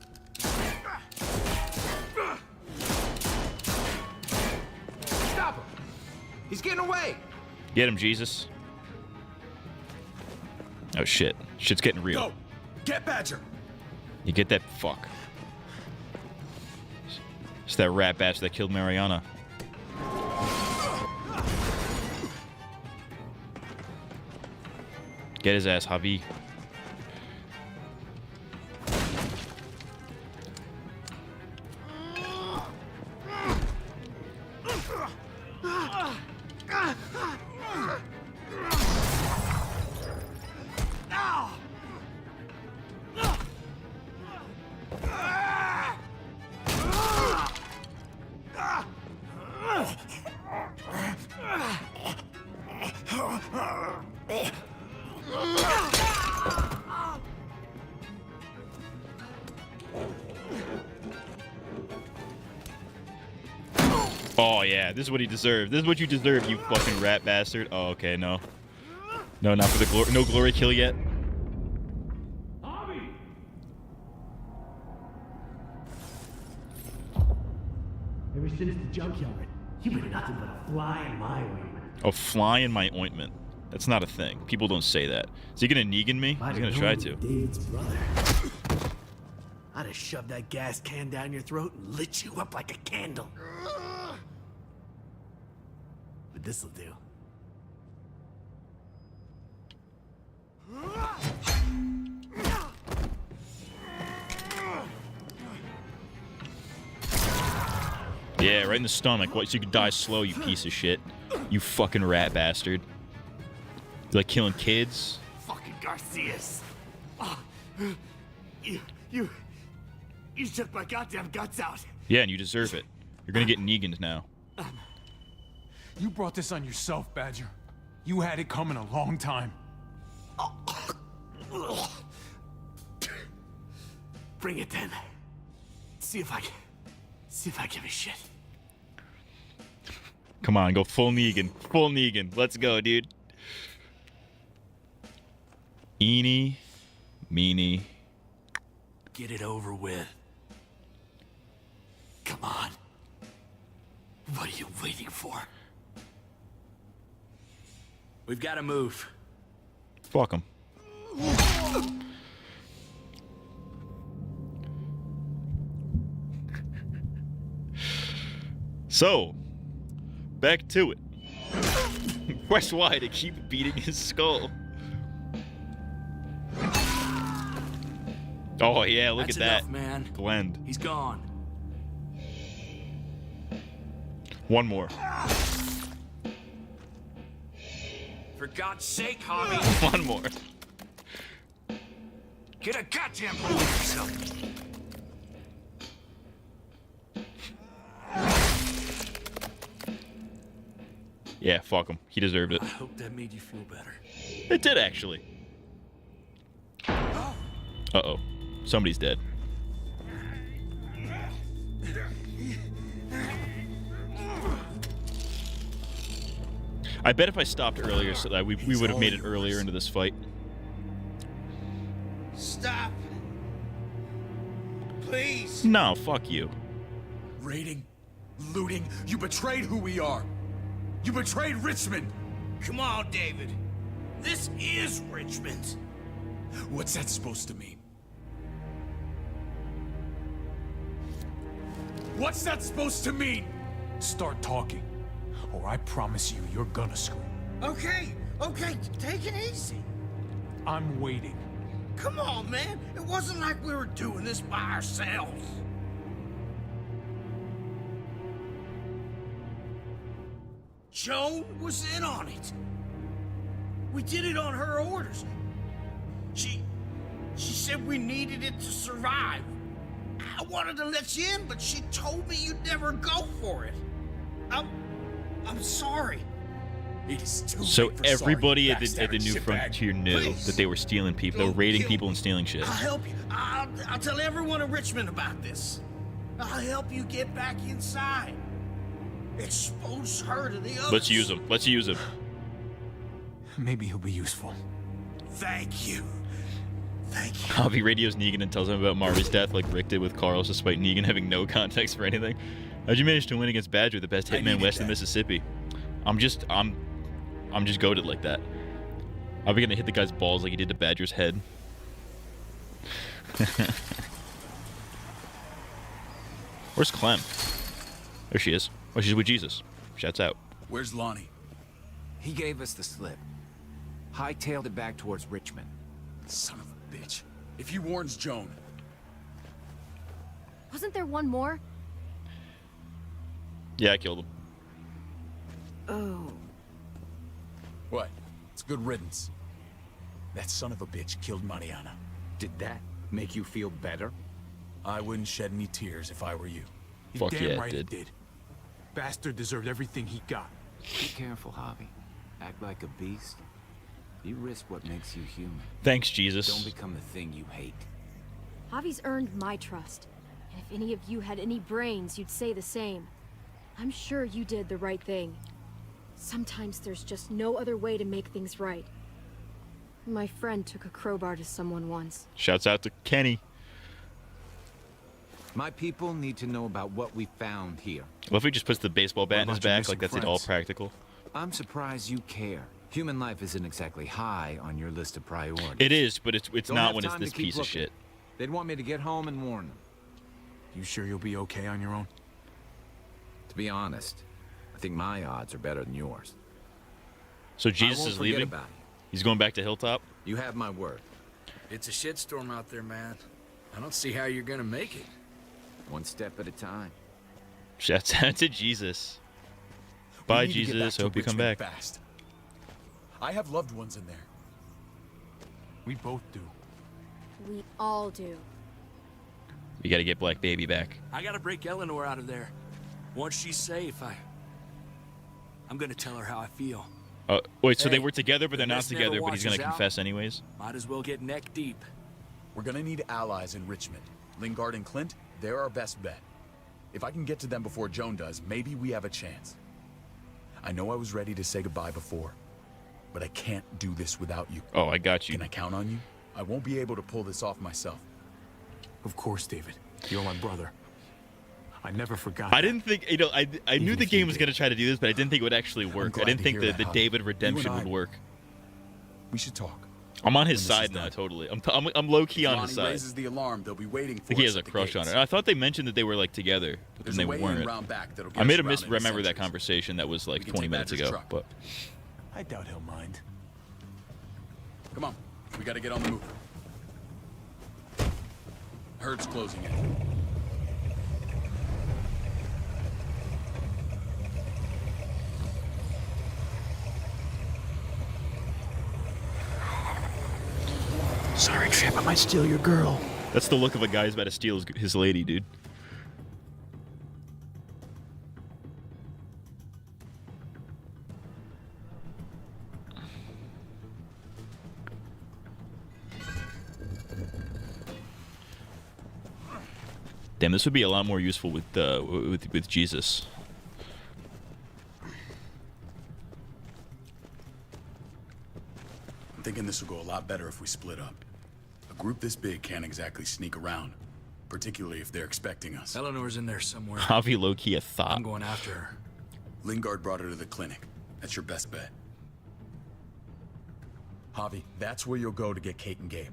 [SPEAKER 20] Stop him! He's getting away!
[SPEAKER 1] Get him, Jesus. Oh shit. Shit's getting real.
[SPEAKER 11] Go! Get Badger!
[SPEAKER 1] You get that fuck. It's that rat batch that killed Mariana. Get his ass, Javi. Oh yeah, this is what he deserved. This is what you deserve, you fucking rat bastard. Oh, okay, no. No, not for the glory. No glory kill yet.
[SPEAKER 4] Ever since the junkyard, you've been nothing but a fly in my ointment.
[SPEAKER 1] A fly in my ointment. That's not a thing. People don't say that. Is he gonna Negan me? He's gonna try to.
[SPEAKER 4] David's brother. I'd have shoved that gas can down your throat and lit you up like a candle. But this'll do.
[SPEAKER 1] Yeah, right in the stomach. What? So you could die slow, you piece of shit. You fucking rat bastard. You like killing kids?
[SPEAKER 4] Fucking Garcias. Oh, you took my goddamn guts out.
[SPEAKER 1] Yeah, and you deserve it. You're gonna get Negan'd now.
[SPEAKER 11] You brought this on yourself, Badger. You had it coming a long time.
[SPEAKER 4] Bring it then. See if I give a shit.
[SPEAKER 1] Come on, go full Negan. Full Negan. Let's go, dude. Eeny, meeny.
[SPEAKER 4] Get it over with. Come on. What are you waiting for? We've got to move.
[SPEAKER 1] Fuck him. So, back to it. Press Y to keep beating his skull. Oh yeah, look
[SPEAKER 3] That's
[SPEAKER 1] at that.
[SPEAKER 3] enough, man.
[SPEAKER 1] Blend.
[SPEAKER 3] He's gone.
[SPEAKER 1] One more.
[SPEAKER 14] For God's sake, Hobby.
[SPEAKER 1] One more.
[SPEAKER 14] Get a goddamn hold of yourself.
[SPEAKER 1] Yeah, fuck him. He deserved it.
[SPEAKER 3] I hope that made you feel better.
[SPEAKER 1] It did actually. Uh-oh. Somebody's dead. I bet if I stopped earlier so that we would have made it earlier into this fight.
[SPEAKER 14] Stop. Please.
[SPEAKER 1] No, fuck you.
[SPEAKER 11] Raiding, looting, you betrayed who we are. You betrayed Richmond.
[SPEAKER 14] Come on, David. This is Richmond.
[SPEAKER 11] What's that supposed to mean? What's that supposed to mean?
[SPEAKER 21] Start talking, or I promise you, you're gonna scream.
[SPEAKER 14] Okay, take it easy.
[SPEAKER 21] I'm waiting.
[SPEAKER 14] Come on, man. It wasn't like we were doing this by ourselves. Joan was in on it. We did it on her orders. She said we needed it to survive. I wanted to let you in, but she told me you'd never go for it. I'm sorry.
[SPEAKER 11] It is too
[SPEAKER 1] So
[SPEAKER 11] late for
[SPEAKER 1] everybody
[SPEAKER 11] sorry,
[SPEAKER 1] at the
[SPEAKER 11] backstabbing
[SPEAKER 1] New
[SPEAKER 11] shitbag.
[SPEAKER 1] Frontier knew
[SPEAKER 14] Please.
[SPEAKER 1] that they were stealing people. They were raiding people and stealing shit.
[SPEAKER 14] I'll help you. I'll tell everyone in Richmond about this. I'll help you get back inside. Expose her to the others.
[SPEAKER 1] Let's use him. Let's use him.
[SPEAKER 21] Maybe he'll be useful.
[SPEAKER 14] Thank you. Thank you.
[SPEAKER 1] Javi radios Negan and tells him about Marty's death like Rick did with Carlos, despite Negan having no context for anything. How'd you manage to win against Badger, the best hitman west of Mississippi? I'm just goated like that. I'll be gonna hit the guy's balls like he did to Badger's head. Where's Clem? There she is. Oh, she's with Jesus. Shouts out.
[SPEAKER 11] Where's Lonnie?
[SPEAKER 15] He gave us the slip. Hightailed it back towards Richmond.
[SPEAKER 11] Son of a bitch. If he warns Joan.
[SPEAKER 10] Wasn't there one more?
[SPEAKER 1] Yeah, I killed him.
[SPEAKER 10] Oh.
[SPEAKER 11] What? It's good riddance. That son of a bitch killed Mariana.
[SPEAKER 21] Did that make you feel better?
[SPEAKER 11] I wouldn't shed any tears if I were you.
[SPEAKER 21] You're
[SPEAKER 1] Fuck
[SPEAKER 21] damn
[SPEAKER 1] yeah,
[SPEAKER 21] right
[SPEAKER 1] it
[SPEAKER 21] he did. Bastard deserved everything he got.
[SPEAKER 15] Be careful, Javi. Act like a beast. You risk what makes you human.
[SPEAKER 1] Thanks, Jesus.
[SPEAKER 15] Don't become the thing you hate.
[SPEAKER 16] Javi's earned my trust. And if any of you had any brains, you'd say the same. I'm sure you did the right thing. Sometimes there's just no other way to make things right. My friend took a crowbar to someone once.
[SPEAKER 1] Shouts out to Kenny.
[SPEAKER 15] My people need to know about what we found here.
[SPEAKER 1] What if he just puts the baseball bat in his
[SPEAKER 21] about your
[SPEAKER 1] back like that's
[SPEAKER 21] missing
[SPEAKER 1] all
[SPEAKER 21] friends?
[SPEAKER 1] practical?
[SPEAKER 15] I'm surprised you care. Human life isn't exactly high on your list of priorities.
[SPEAKER 1] It is, but it's
[SPEAKER 15] Don't
[SPEAKER 1] not
[SPEAKER 15] have
[SPEAKER 1] when it's
[SPEAKER 15] time to
[SPEAKER 1] this
[SPEAKER 15] keep
[SPEAKER 1] piece of
[SPEAKER 15] looking.
[SPEAKER 1] shit.
[SPEAKER 15] They'd want me to get home and warn them.
[SPEAKER 21] You sure you'll be okay on your own?
[SPEAKER 15] To be honest, I think my odds are better than yours.
[SPEAKER 1] So
[SPEAKER 15] I
[SPEAKER 1] Jesus
[SPEAKER 15] won't
[SPEAKER 1] is
[SPEAKER 15] forget
[SPEAKER 1] leaving?
[SPEAKER 15] about
[SPEAKER 1] He's going back to Hilltop?
[SPEAKER 15] You have my word.
[SPEAKER 3] It's a shitstorm out there, man. I don't see how you're gonna make it.
[SPEAKER 15] One step at a time.
[SPEAKER 1] Shouts out to Jesus.
[SPEAKER 11] We
[SPEAKER 1] Bye,
[SPEAKER 11] need to get back
[SPEAKER 1] Jesus.
[SPEAKER 11] to
[SPEAKER 1] Hope you come
[SPEAKER 11] Richmond
[SPEAKER 1] back.
[SPEAKER 11] fast. I have loved ones in there.
[SPEAKER 21] We both do.
[SPEAKER 16] We all do.
[SPEAKER 1] We gotta get Black Baby back.
[SPEAKER 3] I gotta break Eleanor out of there. Once she's safe, I'm gonna tell her how I feel.
[SPEAKER 1] Wait, so they
[SPEAKER 3] Hey,
[SPEAKER 1] were together, but they're
[SPEAKER 3] the
[SPEAKER 1] not
[SPEAKER 3] mist never
[SPEAKER 1] together, but he's gonna
[SPEAKER 3] washes out.
[SPEAKER 1] confess anyways?
[SPEAKER 3] Might as well get neck deep.
[SPEAKER 11] We're gonna need allies in Richmond. Lingard and Clint, they're our best bet. If I can get to them before Joan does, maybe we have a chance. I know I was ready to say goodbye before, but I can't do this without you.
[SPEAKER 1] Oh, I got you.
[SPEAKER 11] Can I count on you? I won't be able to pull this off myself.
[SPEAKER 21] Of course, David. You're my brother. I never forgot.
[SPEAKER 1] I didn't think, I knew the
[SPEAKER 21] if you
[SPEAKER 1] game was gonna try to do this, but I didn't think it would actually work. I
[SPEAKER 11] glad
[SPEAKER 1] didn't
[SPEAKER 11] to
[SPEAKER 1] think
[SPEAKER 11] hear
[SPEAKER 1] the
[SPEAKER 11] that,
[SPEAKER 1] David
[SPEAKER 11] Javi.
[SPEAKER 1] redemption
[SPEAKER 11] You and
[SPEAKER 1] would
[SPEAKER 11] I-
[SPEAKER 1] work.
[SPEAKER 11] We should talk.
[SPEAKER 1] I'm on his
[SPEAKER 11] When this
[SPEAKER 1] side
[SPEAKER 11] is
[SPEAKER 1] now,
[SPEAKER 11] done.
[SPEAKER 1] totally. I'm low key on
[SPEAKER 11] Lonnie
[SPEAKER 1] his side.
[SPEAKER 11] raises the alarm, they'll be waiting for
[SPEAKER 1] I think he
[SPEAKER 11] us
[SPEAKER 1] has a
[SPEAKER 11] at the
[SPEAKER 1] crush on
[SPEAKER 11] gates.
[SPEAKER 1] her. I thought they mentioned that they were like together, but
[SPEAKER 11] There's
[SPEAKER 1] then
[SPEAKER 11] a
[SPEAKER 1] they
[SPEAKER 11] way in
[SPEAKER 1] weren't.
[SPEAKER 11] round back that'll get
[SPEAKER 1] I may
[SPEAKER 11] us
[SPEAKER 1] have
[SPEAKER 11] around into
[SPEAKER 1] misremembered that
[SPEAKER 11] Centuries.
[SPEAKER 1] conversation that was like
[SPEAKER 11] We can
[SPEAKER 1] 20
[SPEAKER 11] take
[SPEAKER 1] minutes
[SPEAKER 11] Badger's
[SPEAKER 1] ago,
[SPEAKER 11] truck.
[SPEAKER 1] but
[SPEAKER 21] I doubt he'll mind.
[SPEAKER 11] Come on, we gotta get on the move.
[SPEAKER 19] Herd's closing in.
[SPEAKER 21] Sorry, Trip, I might steal your girl.
[SPEAKER 1] That's the look of a guy who's about to steal his lady, dude. Damn, this would be a lot more useful with Jesus.
[SPEAKER 19] I'm thinking this will go a lot better if we split up. A group this big can't exactly sneak around, particularly if they're expecting us.
[SPEAKER 3] Eleanor's in there somewhere.
[SPEAKER 1] Javi low-key a thought.
[SPEAKER 3] I'm going after her.
[SPEAKER 19] Lingard brought her to the clinic. That's your best bet. Javi, that's where you'll go to get Kate and Gabe.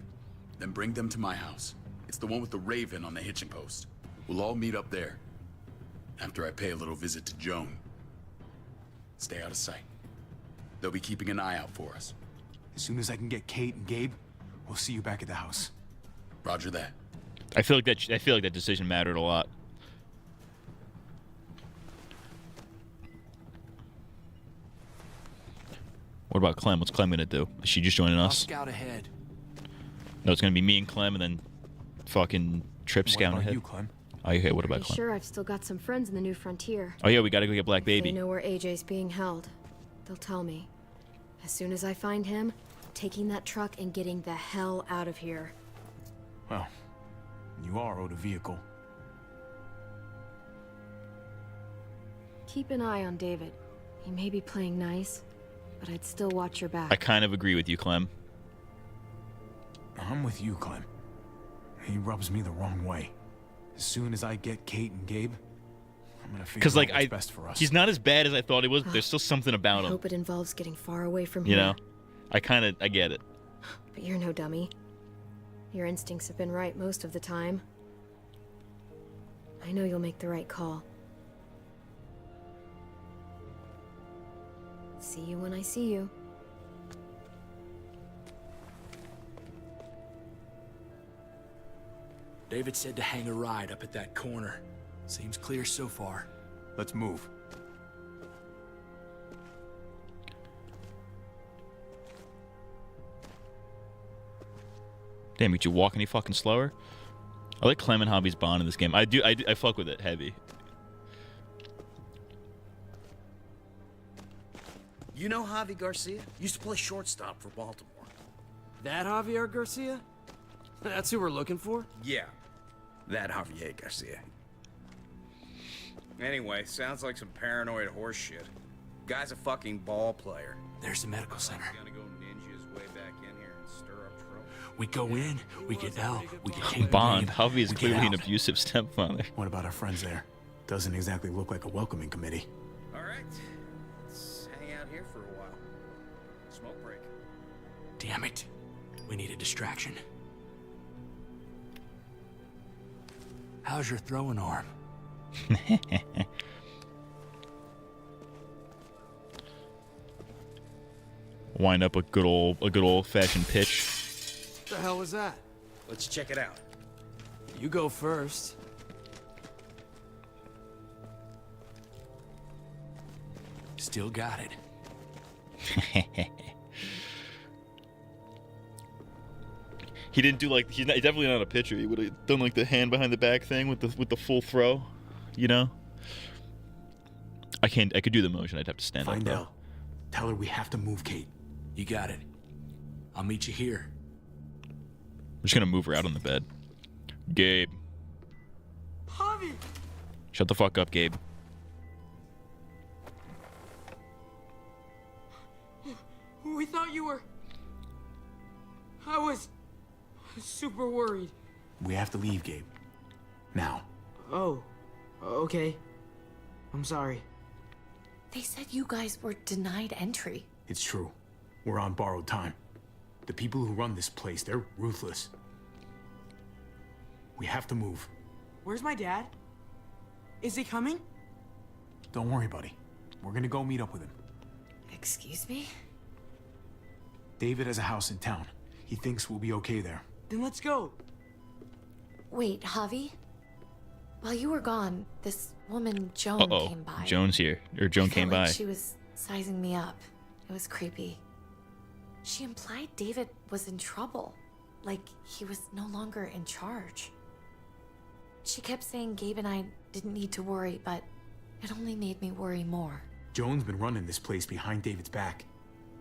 [SPEAKER 19] Then bring them to my house. It's the one with the raven on the hitching post. We'll all meet up there. After I pay a little visit to Joan. Stay out of sight. They'll be keeping an eye out for us.
[SPEAKER 11] As soon as I can get Kate and Gabe, we'll see you back at the house.
[SPEAKER 19] Roger that.
[SPEAKER 1] I feel like that decision mattered a lot. What about Clem? What's Clem gonna do? Is she just joining
[SPEAKER 3] I'll
[SPEAKER 1] us?
[SPEAKER 3] scout ahead.
[SPEAKER 1] No, it's gonna be me and Clem, and then fucking Trip scouting
[SPEAKER 11] about
[SPEAKER 1] ahead.
[SPEAKER 11] you, Clem?
[SPEAKER 1] Oh, yeah. What about
[SPEAKER 16] Pretty
[SPEAKER 1] Clem?
[SPEAKER 16] sure I've still got some friends in the New Frontier.
[SPEAKER 1] Oh yeah, we gotta go get Black
[SPEAKER 16] If
[SPEAKER 1] Baby.
[SPEAKER 16] they know where AJ's being held, they'll tell me. As soon as I find him, taking that truck and getting the hell out of here.
[SPEAKER 11] Well, you are owed a vehicle.
[SPEAKER 16] Keep an eye on David. He may be playing nice, but I'd still watch your back.
[SPEAKER 1] I kind of agree with you, Clem.
[SPEAKER 11] I'm with you, Clem. He rubs me the wrong way. As soon as I get Kate and Gabe, I'm gonna figure out what's best for us.
[SPEAKER 1] He's not as bad as I thought he was, but there's still something about
[SPEAKER 16] I
[SPEAKER 1] him.
[SPEAKER 16] hope it involves getting far away from
[SPEAKER 1] You
[SPEAKER 16] here.
[SPEAKER 1] know? I get it.
[SPEAKER 16] But you're no dummy. Your instincts have been right most of the time. I know you'll make the right call. See you when I see you.
[SPEAKER 3] David said to hang a ride up at that corner. Seems clear so far.
[SPEAKER 11] Let's move.
[SPEAKER 1] Damn, could you walk any fucking slower? I like Clem and Javi's bond in this game. I fuck with it heavy.
[SPEAKER 14] You know Javi Garcia? Used to play shortstop for Baltimore.
[SPEAKER 20] That Javier Garcia? That's who we're looking for?
[SPEAKER 5] Yeah, that Javier Garcia. Anyway, sounds like some paranoid horse shit. Guy's a fucking ball player.
[SPEAKER 3] There's the medical center.
[SPEAKER 5] Gonna go ninja his way back in here and stir up trouble.
[SPEAKER 3] We go in, we get Elle, we get Kate and
[SPEAKER 1] Bond.
[SPEAKER 3] Gabe,
[SPEAKER 1] Javi is
[SPEAKER 3] we get
[SPEAKER 1] clearly an
[SPEAKER 3] out.
[SPEAKER 1] abusive stepfather.
[SPEAKER 11] What about our friends there? Doesn't exactly look like a welcoming committee.
[SPEAKER 5] All right, let's hang out here for a while. Smoke break.
[SPEAKER 3] Damn it. We need a distraction. How's your throwing arm?
[SPEAKER 1] Wind up a good old fashioned pitch.
[SPEAKER 20] What the hell was that?
[SPEAKER 5] Let's check it out.
[SPEAKER 20] You go first.
[SPEAKER 3] Still got it.
[SPEAKER 1] He didn't do like he's definitely not a pitcher. He would have done like the hand behind the back thing with the full throw, you know. I could do the motion. I'd have to stand
[SPEAKER 11] Find
[SPEAKER 1] up.
[SPEAKER 11] Elle. Tell her we have to move Kate.
[SPEAKER 3] You got it. I'll meet you here.
[SPEAKER 1] I'm just gonna move her out on the bed. Gabe,
[SPEAKER 20] Javi!
[SPEAKER 1] shut the fuck up, Gabe.
[SPEAKER 9] We thought you were... I was super worried.
[SPEAKER 11] We have to leave, Gabe. Now.
[SPEAKER 9] Oh, okay. I'm sorry.
[SPEAKER 12] They said you guys were denied entry.
[SPEAKER 11] It's true. We're on borrowed time. The people who run this place, they're ruthless. We have to move.
[SPEAKER 9] Where's my dad? Is he coming?
[SPEAKER 11] Don't worry, buddy. We're gonna go meet up with him.
[SPEAKER 12] Excuse me?
[SPEAKER 11] David has a house in town. He thinks we'll be okay there.
[SPEAKER 9] Then let's go.
[SPEAKER 12] Wait, Javi? While you were gone, this woman, Joan, came by.
[SPEAKER 1] Joan's here. Or Joan came by.
[SPEAKER 12] She was sizing me up. It was creepy. She implied David was in trouble. Like he was no longer in charge. She kept saying Gabe and I didn't need to worry, but it only made me worry more.
[SPEAKER 11] Joan's been running this place behind David's back.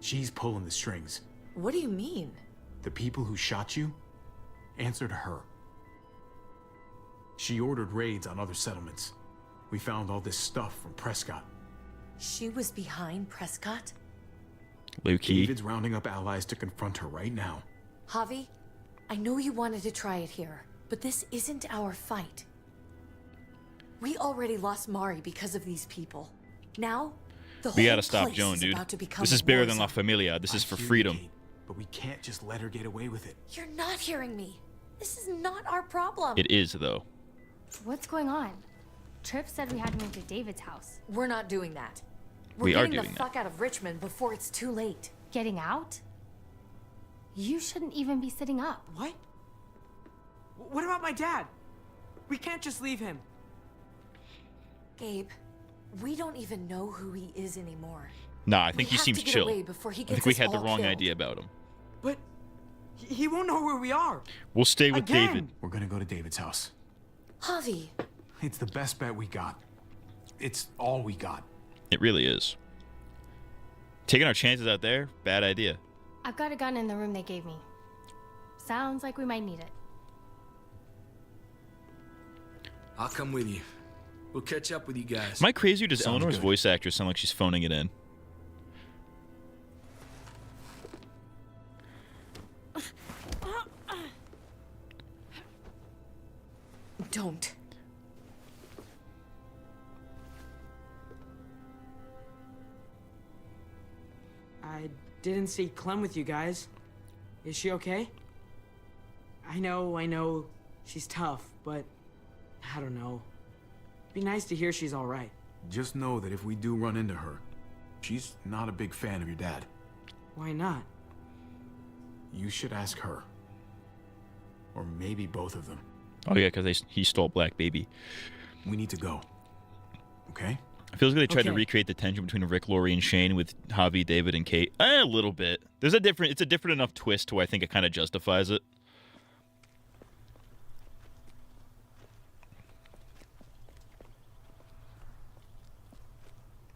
[SPEAKER 11] She's pulling the strings.
[SPEAKER 12] What do you mean?
[SPEAKER 11] The people who shot you answered her. She ordered raids on other settlements. We found all this stuff from Prescott.
[SPEAKER 12] She was behind Prescott?
[SPEAKER 1] Low-key.
[SPEAKER 11] David's rounding up allies to confront her right now.
[SPEAKER 12] Javi, I know you wanted to try it here, but this isn't our fight. We already lost Mari because of these people. Now, the
[SPEAKER 1] We
[SPEAKER 12] whole
[SPEAKER 1] gotta stop
[SPEAKER 12] place
[SPEAKER 1] Joan,
[SPEAKER 12] is
[SPEAKER 1] dude.
[SPEAKER 12] about to become
[SPEAKER 1] This is
[SPEAKER 12] a
[SPEAKER 1] bigger
[SPEAKER 12] war
[SPEAKER 1] than La
[SPEAKER 12] zone.
[SPEAKER 1] Familia. This is for
[SPEAKER 11] hear you,
[SPEAKER 1] freedom.
[SPEAKER 11] Kate, but we can't just let her get away with it.
[SPEAKER 12] You're not hearing me. This is not our problem.
[SPEAKER 1] It is, though.
[SPEAKER 10] What's going on? Tripp said we had to move to David's house.
[SPEAKER 12] We're not doing that.
[SPEAKER 1] We
[SPEAKER 12] We're
[SPEAKER 1] are
[SPEAKER 12] getting
[SPEAKER 1] doing
[SPEAKER 12] the
[SPEAKER 1] that.
[SPEAKER 12] fuck out of Richmond before it's too late.
[SPEAKER 10] Getting out? You shouldn't even be sitting up.
[SPEAKER 9] What? What about my dad? We can't just leave him.
[SPEAKER 12] Gabe, we don't even know who he is anymore.
[SPEAKER 1] Nah, I think
[SPEAKER 12] We
[SPEAKER 1] he
[SPEAKER 12] have
[SPEAKER 1] seems
[SPEAKER 12] to get
[SPEAKER 1] chill.
[SPEAKER 12] away before he
[SPEAKER 1] I think
[SPEAKER 12] gets
[SPEAKER 1] we
[SPEAKER 12] us
[SPEAKER 1] had the
[SPEAKER 12] all
[SPEAKER 1] wrong
[SPEAKER 12] killed.
[SPEAKER 1] idea about him.
[SPEAKER 9] But he won't know where we are.
[SPEAKER 1] We'll stay with
[SPEAKER 9] Again.
[SPEAKER 1] David.
[SPEAKER 11] We're gonna go to David's house.
[SPEAKER 12] Javi,
[SPEAKER 11] It's the best bet we got. It's all we got.
[SPEAKER 1] It really is. Taking our chances out there, bad idea.
[SPEAKER 10] I've got a gun in the room they gave me. Sounds like we might need it.
[SPEAKER 3] I'll come with you. We'll catch up with you guys.
[SPEAKER 1] Am I crazy or does
[SPEAKER 3] Sounds
[SPEAKER 1] Eleanor's
[SPEAKER 3] good.
[SPEAKER 1] voice actress sound like she's phoning it in?
[SPEAKER 12] don't.
[SPEAKER 9] I didn't see Clem with you guys. Is she okay? I know, she's tough, but I don't know. Be nice to hear she's all right.
[SPEAKER 11] Just know that if we do run into her, she's not a big fan of your dad.
[SPEAKER 9] Why not?
[SPEAKER 11] You should ask her. Or maybe both of them.
[SPEAKER 1] Oh yeah, because he stole Black Baby.
[SPEAKER 11] We need to go. Okay?
[SPEAKER 1] It feels like they tried to
[SPEAKER 11] Okay.
[SPEAKER 1] recreate the tension between Rick, Lori, and Shane with Javi, David, and Kate. A little bit. It's a different enough twist to where I think it kind of justifies it.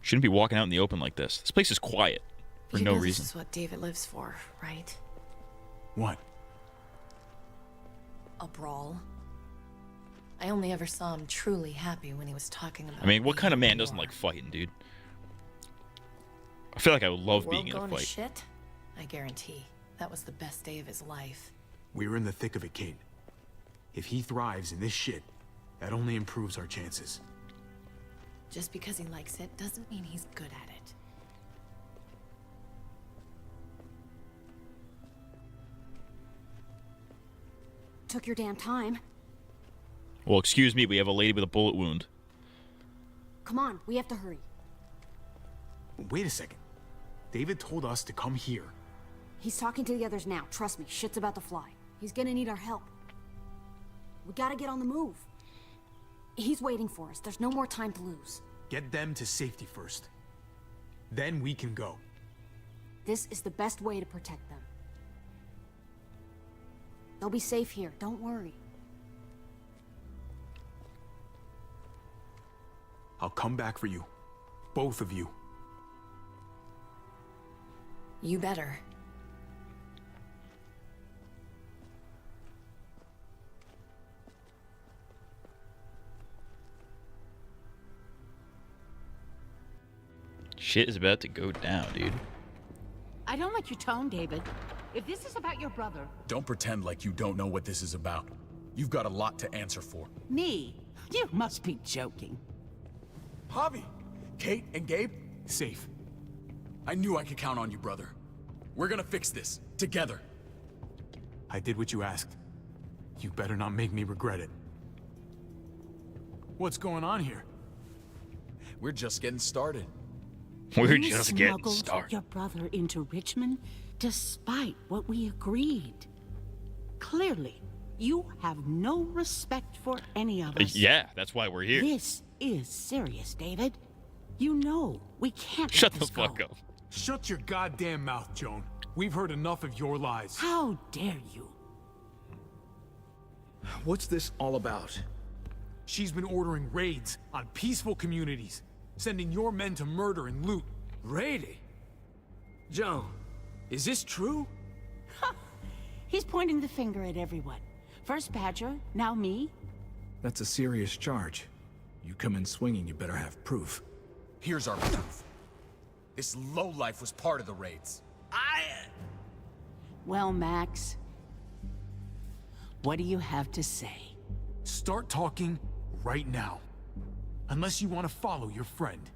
[SPEAKER 1] Shouldn't be walking out in the open like this. This place is quiet for
[SPEAKER 12] You
[SPEAKER 1] no
[SPEAKER 12] know
[SPEAKER 1] reason.
[SPEAKER 12] This is what David lives for, right?
[SPEAKER 11] What?
[SPEAKER 12] A brawl. I only ever saw him truly happy when he was talking about.
[SPEAKER 1] I mean, what kind of man doesn't like fighting, dude? I feel like I would love
[SPEAKER 12] World
[SPEAKER 1] being in a
[SPEAKER 12] going to
[SPEAKER 1] fight.
[SPEAKER 12] shit? I guarantee that was the best day of his life.
[SPEAKER 11] We're in the thick of it, Kate. If he thrives in this shit, that only improves our chances.
[SPEAKER 12] Just because he likes it doesn't mean he's good at it.
[SPEAKER 16] Took your damn time.
[SPEAKER 1] Well, excuse me, we have a lady with a bullet wound.
[SPEAKER 16] Come on, we have to hurry.
[SPEAKER 11] Wait a second. David told us to come here.
[SPEAKER 16] He's talking to the others now. Trust me, shit's about to fly. He's gonna need our help. We gotta get on the move. He's waiting for us. There's no more time to lose.
[SPEAKER 11] Get them to safety first. Then we can go.
[SPEAKER 16] This is the best way to protect them. They'll be safe here. Don't worry.
[SPEAKER 11] I'll come back for you. Both of you.
[SPEAKER 12] You better.
[SPEAKER 1] Shit is about to go down, dude.
[SPEAKER 22] I don't like your tone, David. If this is about your brother,
[SPEAKER 19] Don't pretend like you don't know what this is about. You've got a lot to answer for.
[SPEAKER 22] me, you must be joking.
[SPEAKER 19] Javi, Kate and Gabe, safe. I knew I could count on you, brother. We're gonna fix this, together.
[SPEAKER 11] I did what you asked. You better not make me regret it. What's going on here?
[SPEAKER 19] We're just getting started.
[SPEAKER 1] We're
[SPEAKER 22] You
[SPEAKER 1] just getting
[SPEAKER 22] smuggled
[SPEAKER 1] started.
[SPEAKER 22] your brother into Richmond despite what we agreed. Clearly, You have no respect for any of us.
[SPEAKER 1] Yeah, that's why we're here.
[SPEAKER 22] This is serious, David. You know we can't
[SPEAKER 1] Shut
[SPEAKER 22] let
[SPEAKER 1] the
[SPEAKER 22] this go.
[SPEAKER 1] fuck up.
[SPEAKER 6] Shut your goddamn mouth, Joan. We've heard enough of your lies.
[SPEAKER 22] How dare you?
[SPEAKER 21] What's this all about?
[SPEAKER 6] She's been ordering raids on peaceful communities, sending your men to murder and loot.
[SPEAKER 20] Raiding? Joan, is this true?
[SPEAKER 22] He's pointing the finger at everyone. First Badger, now me.
[SPEAKER 21] That's a serious charge. You come in swinging, you better have proof.
[SPEAKER 11] Here's our proof. This lowlife was part of the raids.
[SPEAKER 22] Well, Max, what do you have to say?
[SPEAKER 6] Start talking right now. Unless you want to follow your friend.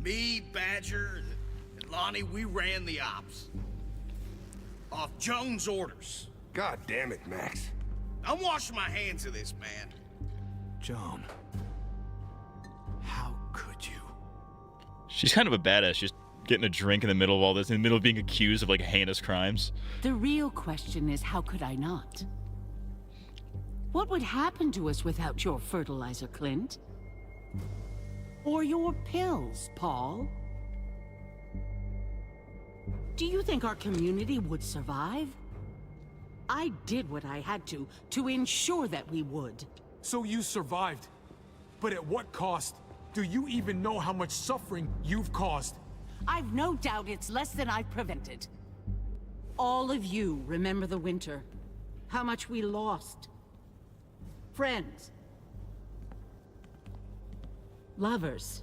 [SPEAKER 14] Me, Badger, and Lonnie, we ran the ops. Off Joan's orders.
[SPEAKER 23] God damn it, Max.
[SPEAKER 14] I'm washing my hands of this, man.
[SPEAKER 21] Joan. How could you?
[SPEAKER 1] She's kind of a badass, just getting a drink in the middle of all this, in the middle of being accused of like heinous crimes.
[SPEAKER 22] The real question is, how could I not? What would happen to us without your fertilizer, Clint? Or your pills, Paul? Do you think our community would survive? I did what I had to ensure that we would.
[SPEAKER 6] So you survived. But at what cost? Do you even know how much suffering you've caused?
[SPEAKER 22] I've no doubt it's less than I've prevented. All of you remember the winter. How much we lost. Friends. Lovers.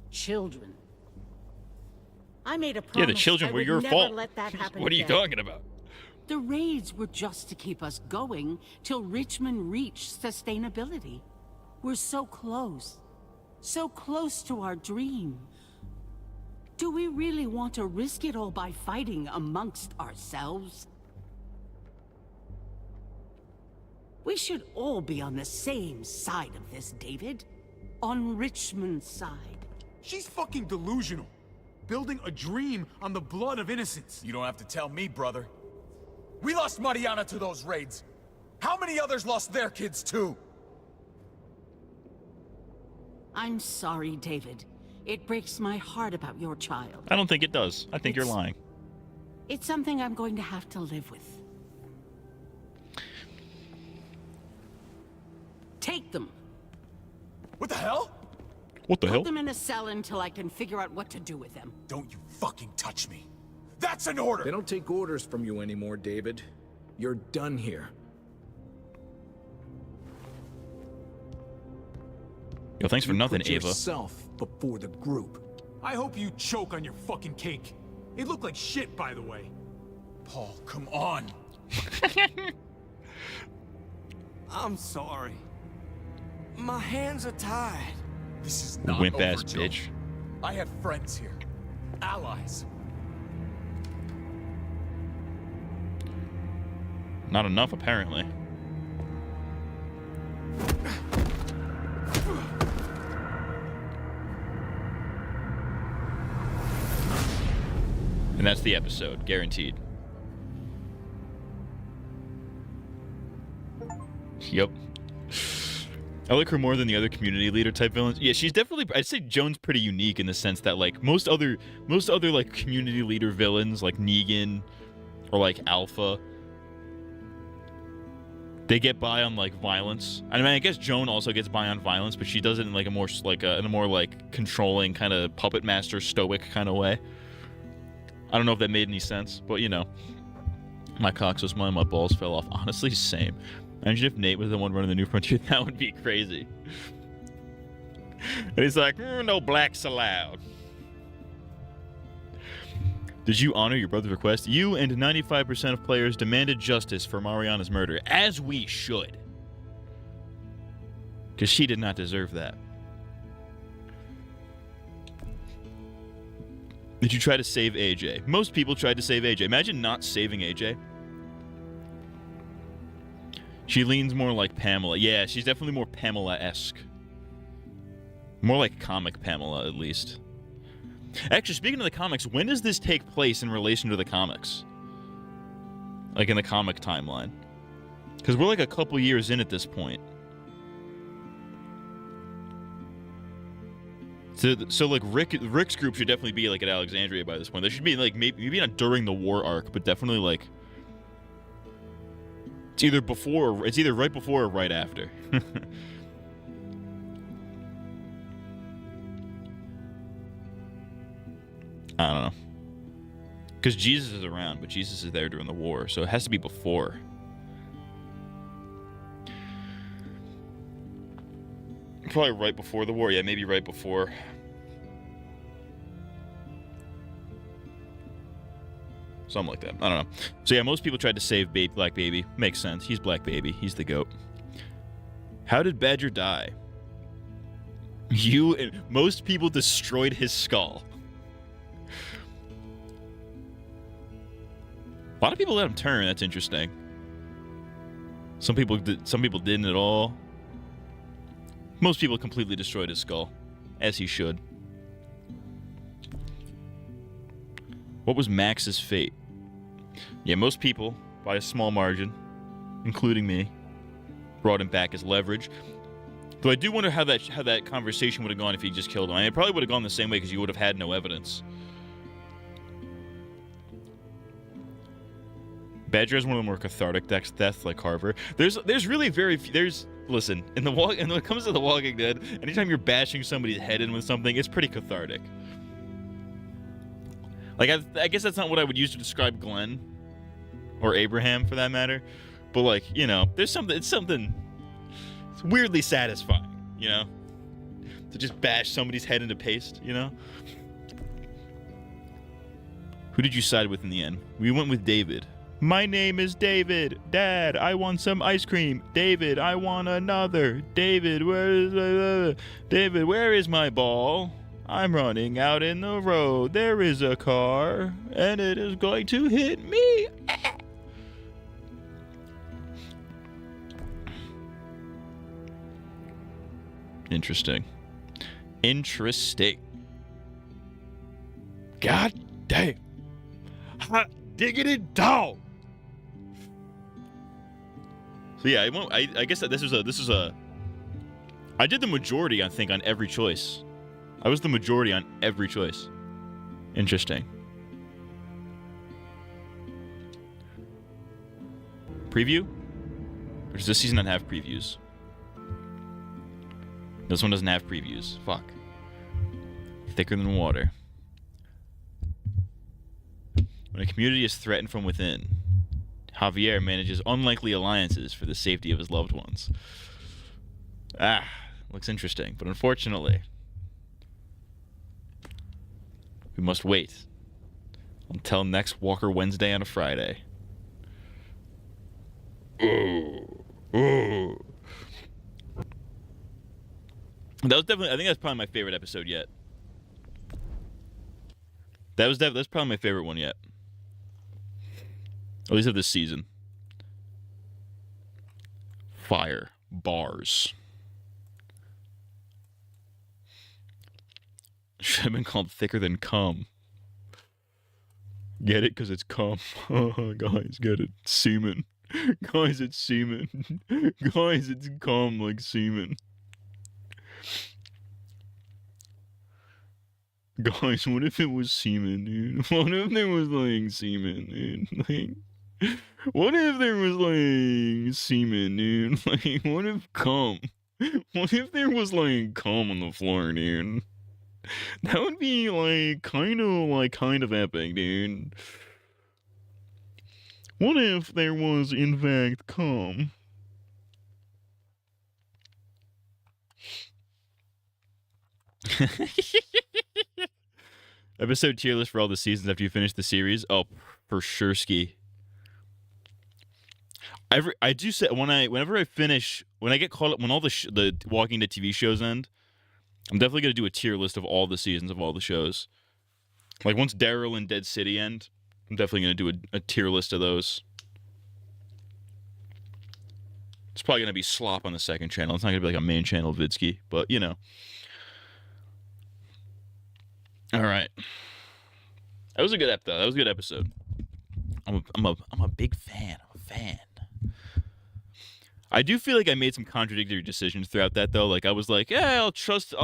[SPEAKER 22] Children. I made a promise.
[SPEAKER 1] Yeah, the children
[SPEAKER 22] I
[SPEAKER 1] were
[SPEAKER 22] would
[SPEAKER 1] your
[SPEAKER 22] never
[SPEAKER 1] fault.
[SPEAKER 22] let that happen
[SPEAKER 1] What are you
[SPEAKER 22] again.
[SPEAKER 1] talking about?
[SPEAKER 22] The raids were just to keep us going till Richmond reached sustainability. We're so close to our dream. Do we really want to risk it all by fighting amongst ourselves? We should all be on the same side of this, David. On Richmond's side.
[SPEAKER 6] She's fucking delusional. Building a dream on the blood of innocents.
[SPEAKER 11] You don't have to tell me, brother. We lost Mariana to those raids. How many others lost their kids too?
[SPEAKER 22] I'm sorry, David. It breaks my heart about your child.
[SPEAKER 1] I don't think it does. I think you're lying.
[SPEAKER 22] It's something I'm going to have to live with. Take them.
[SPEAKER 11] What the hell?
[SPEAKER 1] What the
[SPEAKER 22] Put
[SPEAKER 1] hell?
[SPEAKER 22] them in a cell until I can figure out what to do with them.
[SPEAKER 11] Don't you fucking touch me. That's an order!
[SPEAKER 21] They don't take orders from you anymore, David. You're done here.
[SPEAKER 1] Yo, thanks for nothing,
[SPEAKER 21] Put
[SPEAKER 1] Ava.
[SPEAKER 21] yourself before the group.
[SPEAKER 6] I hope you choke on your fucking cake. It looked like shit, by the way.
[SPEAKER 11] Paul, come on.
[SPEAKER 20] I'm sorry. My hands are tied.
[SPEAKER 11] This is not
[SPEAKER 1] Wimp
[SPEAKER 11] over,
[SPEAKER 1] ass
[SPEAKER 11] Joe.
[SPEAKER 1] bitch.
[SPEAKER 11] I have friends here. Allies.
[SPEAKER 1] Not enough, apparently. And that's the episode, guaranteed. Yep. I like her more than the other community leader type villains. Yeah, she's definitely, I'd say Joan's pretty unique in the sense that like most other like community leader villains like Negan or like Alpha, they get by on like violence. I mean, I guess Joan also gets by on violence, but she does it in like a more like in a more like controlling kind of puppet master stoic kind of way. I don't know if that made any sense, but you know, my cock was mine, my balls fell off. Honestly, same. Imagine if Nate was the one running the New Frontier. That would be crazy. And he's like, no blacks allowed. Did you honor your brother's request? You and 95% of players demanded justice for Mariana's murder, as we should. Because she did not deserve that. Did you try to save AJ? Most people tried to save AJ. Imagine not saving AJ. She leans more like Pamela. Yeah, she's definitely more Pamela-esque. More like comic Pamela, at least. Actually, speaking of the comics, when does this take place in relation to the comics? Like in the comic timeline? Because we're like a couple years in at this point. So like Rick's group should definitely be like at Alexandria by this point. They should be like maybe not during the war arc, but definitely like it's either right before or right after. I don't know. Because Jesus is around, but Jesus is there during the war, so it has to be before. Probably right before the war. Yeah, maybe right before. Something like that. I don't know. So yeah, most people tried to save Black Baby. Makes sense. He's Black Baby. He's the GOAT. How did Badger die? Most people destroyed his skull. A lot of people let him turn. That's interesting. Some people didn't at all. Most people completely destroyed his skull, as he should. What was Max's fate? Yeah, most people, by a small margin, including me, brought him back as leverage. Though I do wonder how that conversation would have gone if he just killed him. I mean, it probably would have gone the same way because you would have had no evidence. Badger has one of the more cathartic deaths like Carver. There's really very few, listen, when it comes to The Walking Dead, anytime you're bashing somebody's head in with something, it's pretty cathartic. Like I guess that's not what I would use to describe Glenn or Abraham for that matter, but like, you know, it's weirdly satisfying, you know, to just bash somebody's head into paste, you know. Who did you side with in the end? We went with David. My name is David. Dad, I want some ice cream. David, I want another. David, where is my ball? I'm running out in the road. There is a car, and it is going to hit me. Interesting. God damn. Hot diggity dog. So yeah, I guess that this is a. I did the majority, I think, on every choice. I was the majority on every choice. Interesting. Preview? Or does this season not have previews? This one doesn't have previews. Fuck. Thicker than water. When a community is threatened from within, Javier manages unlikely alliances for the safety of his loved ones. Looks interesting, but unfortunately, we must wait until next Walker Wednesday on a Friday. That was definitely, I think that's probably my favorite episode yet. That's probably my favorite one yet. At least of this season. Fire. Bars. Should have been called Thicker Than Cum. Get it? Because it's cum. Guys, get it. Semen. Guys, it's semen. Guys, it's cum like semen. Guys, what if it was semen, dude? What if there was, like, semen, dude? Like, what if there was, like, semen, dude? Like, what if cum? What if there was, like, cum on the floor, dude? That would be, like, kind of epic, dude. What if there was, in fact, cum? Episode tier list for all the seasons after you finish the series. Oh, for sure, ski. I do say when I get caught up when all the Walking Dead TV shows end, I'm definitely gonna do a tier list of all the seasons of all the shows. Like once Daryl and Dead City end, I'm definitely gonna do a tier list of those. It's probably gonna be slop on the second channel. It's not gonna be like a main channel Vidsky, but you know. All right. That was a good episode. That was a good episode. I'm a big fan. I'm a fan. I do feel like I made some contradictory decisions throughout that though. Like I was like, yeah, I'll trust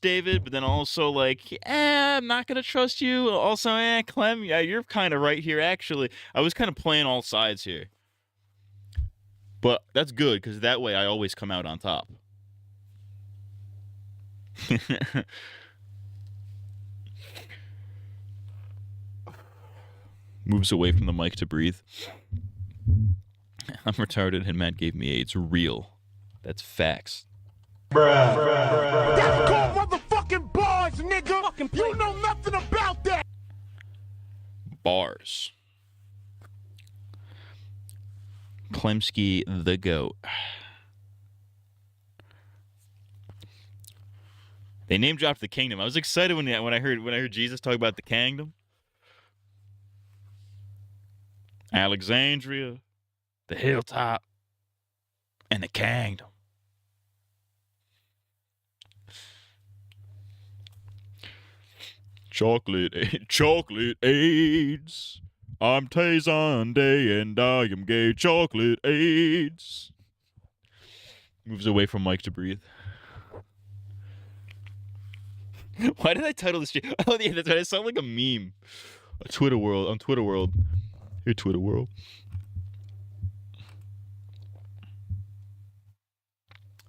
[SPEAKER 1] David, but then also like, I'm not gonna trust you. Also, Clem, yeah, you're kind of right here. Actually, I was kind of playing all sides here, but that's good because that way I always come out on top. Moves away from the mic to breathe. I'm retarded and Matt gave me AIDS. Real. That's facts.
[SPEAKER 2] Bruh. That's called motherfucking bars, nigga. You know nothing about that.
[SPEAKER 1] Bars. Klemsky the GOAT. They name dropped the kingdom. I was excited when I heard Jesus talk about the kingdom. Alexandria, the hilltop, and the kingdom. Chocolate AIDS. I'm Tazon Day and I am gay. Chocolate AIDS. Moves away from Mike to breathe. Why did I title this shit? Oh yeah, that's right. It sounded like a meme. On Twitter world. Here, Twitter world.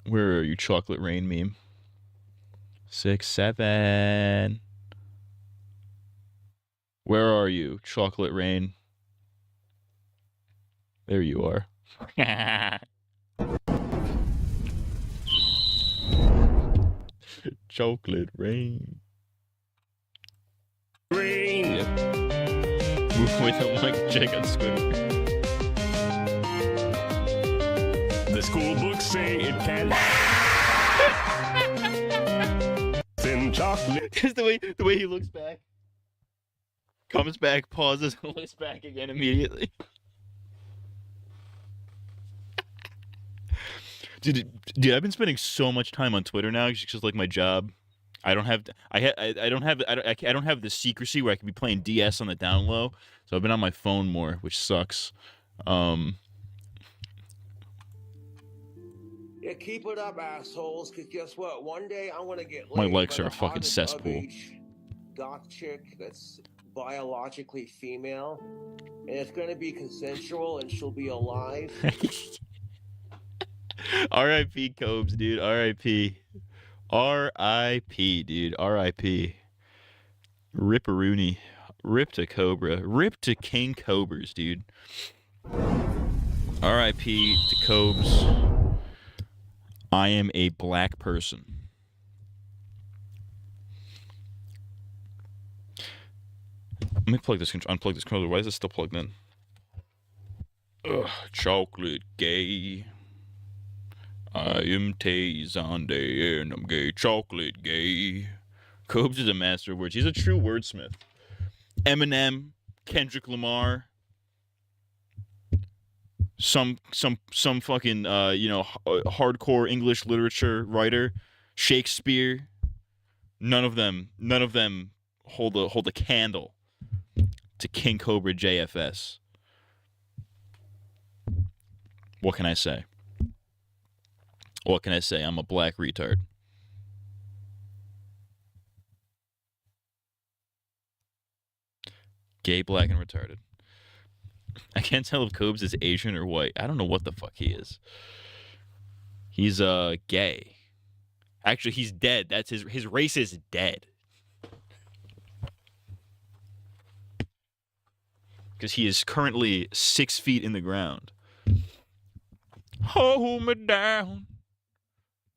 [SPEAKER 1] Where are you, Chocolate Rain meme? 6, 7. Where are you, Chocolate Rain? There you are. Chocolate Rain.
[SPEAKER 2] Rain.
[SPEAKER 1] Move with the mic, check on Squidward.
[SPEAKER 2] The school books say it can. Thin chocolate.
[SPEAKER 1] Just the way he looks back. Comes back, pauses, and looks back again immediately. Dude, I've been spending so much time on Twitter now. It's just like my job. I don't have the secrecy where I could be playing DS on the down low. So I've been on my phone more, which sucks.
[SPEAKER 7] Yeah, keep it up, assholes. Cause guess what? One day I'm gonna get
[SPEAKER 1] My
[SPEAKER 7] laid
[SPEAKER 1] legs
[SPEAKER 7] by
[SPEAKER 1] are a
[SPEAKER 7] the
[SPEAKER 1] fucking
[SPEAKER 7] hottest
[SPEAKER 1] cesspool.
[SPEAKER 7] of-age goth chick that's biologically female, and it's gonna be consensual, and she'll be alive.
[SPEAKER 1] R.I.P. Cobes, dude. R.I.P. R.I.P. dude. R.I.P. Ripperoonie. Rip to Cobra. Rip to King Cobras, dude. R.I.P. to Cobes. I am a black person. Let me unplug this controller. Why is it still plugged in? Ugh, chocolate gay. I am Tazon Day and I'm gay. Chocolate gay. Cobes is a master of words. He's a true wordsmith. Eminem, Kendrick Lamar, some fucking hardcore English literature writer, Shakespeare. None of them hold a candle to King Cobra JFS. What can I say? What can I say? I'm a black retard. Gay, black, and retarded. I can't tell if Cobes is Asian or white. I don't know what the fuck he is. He's gay. Actually, he's dead. That's his race is dead. Because he is currently 6 feet in the ground. Hold me down.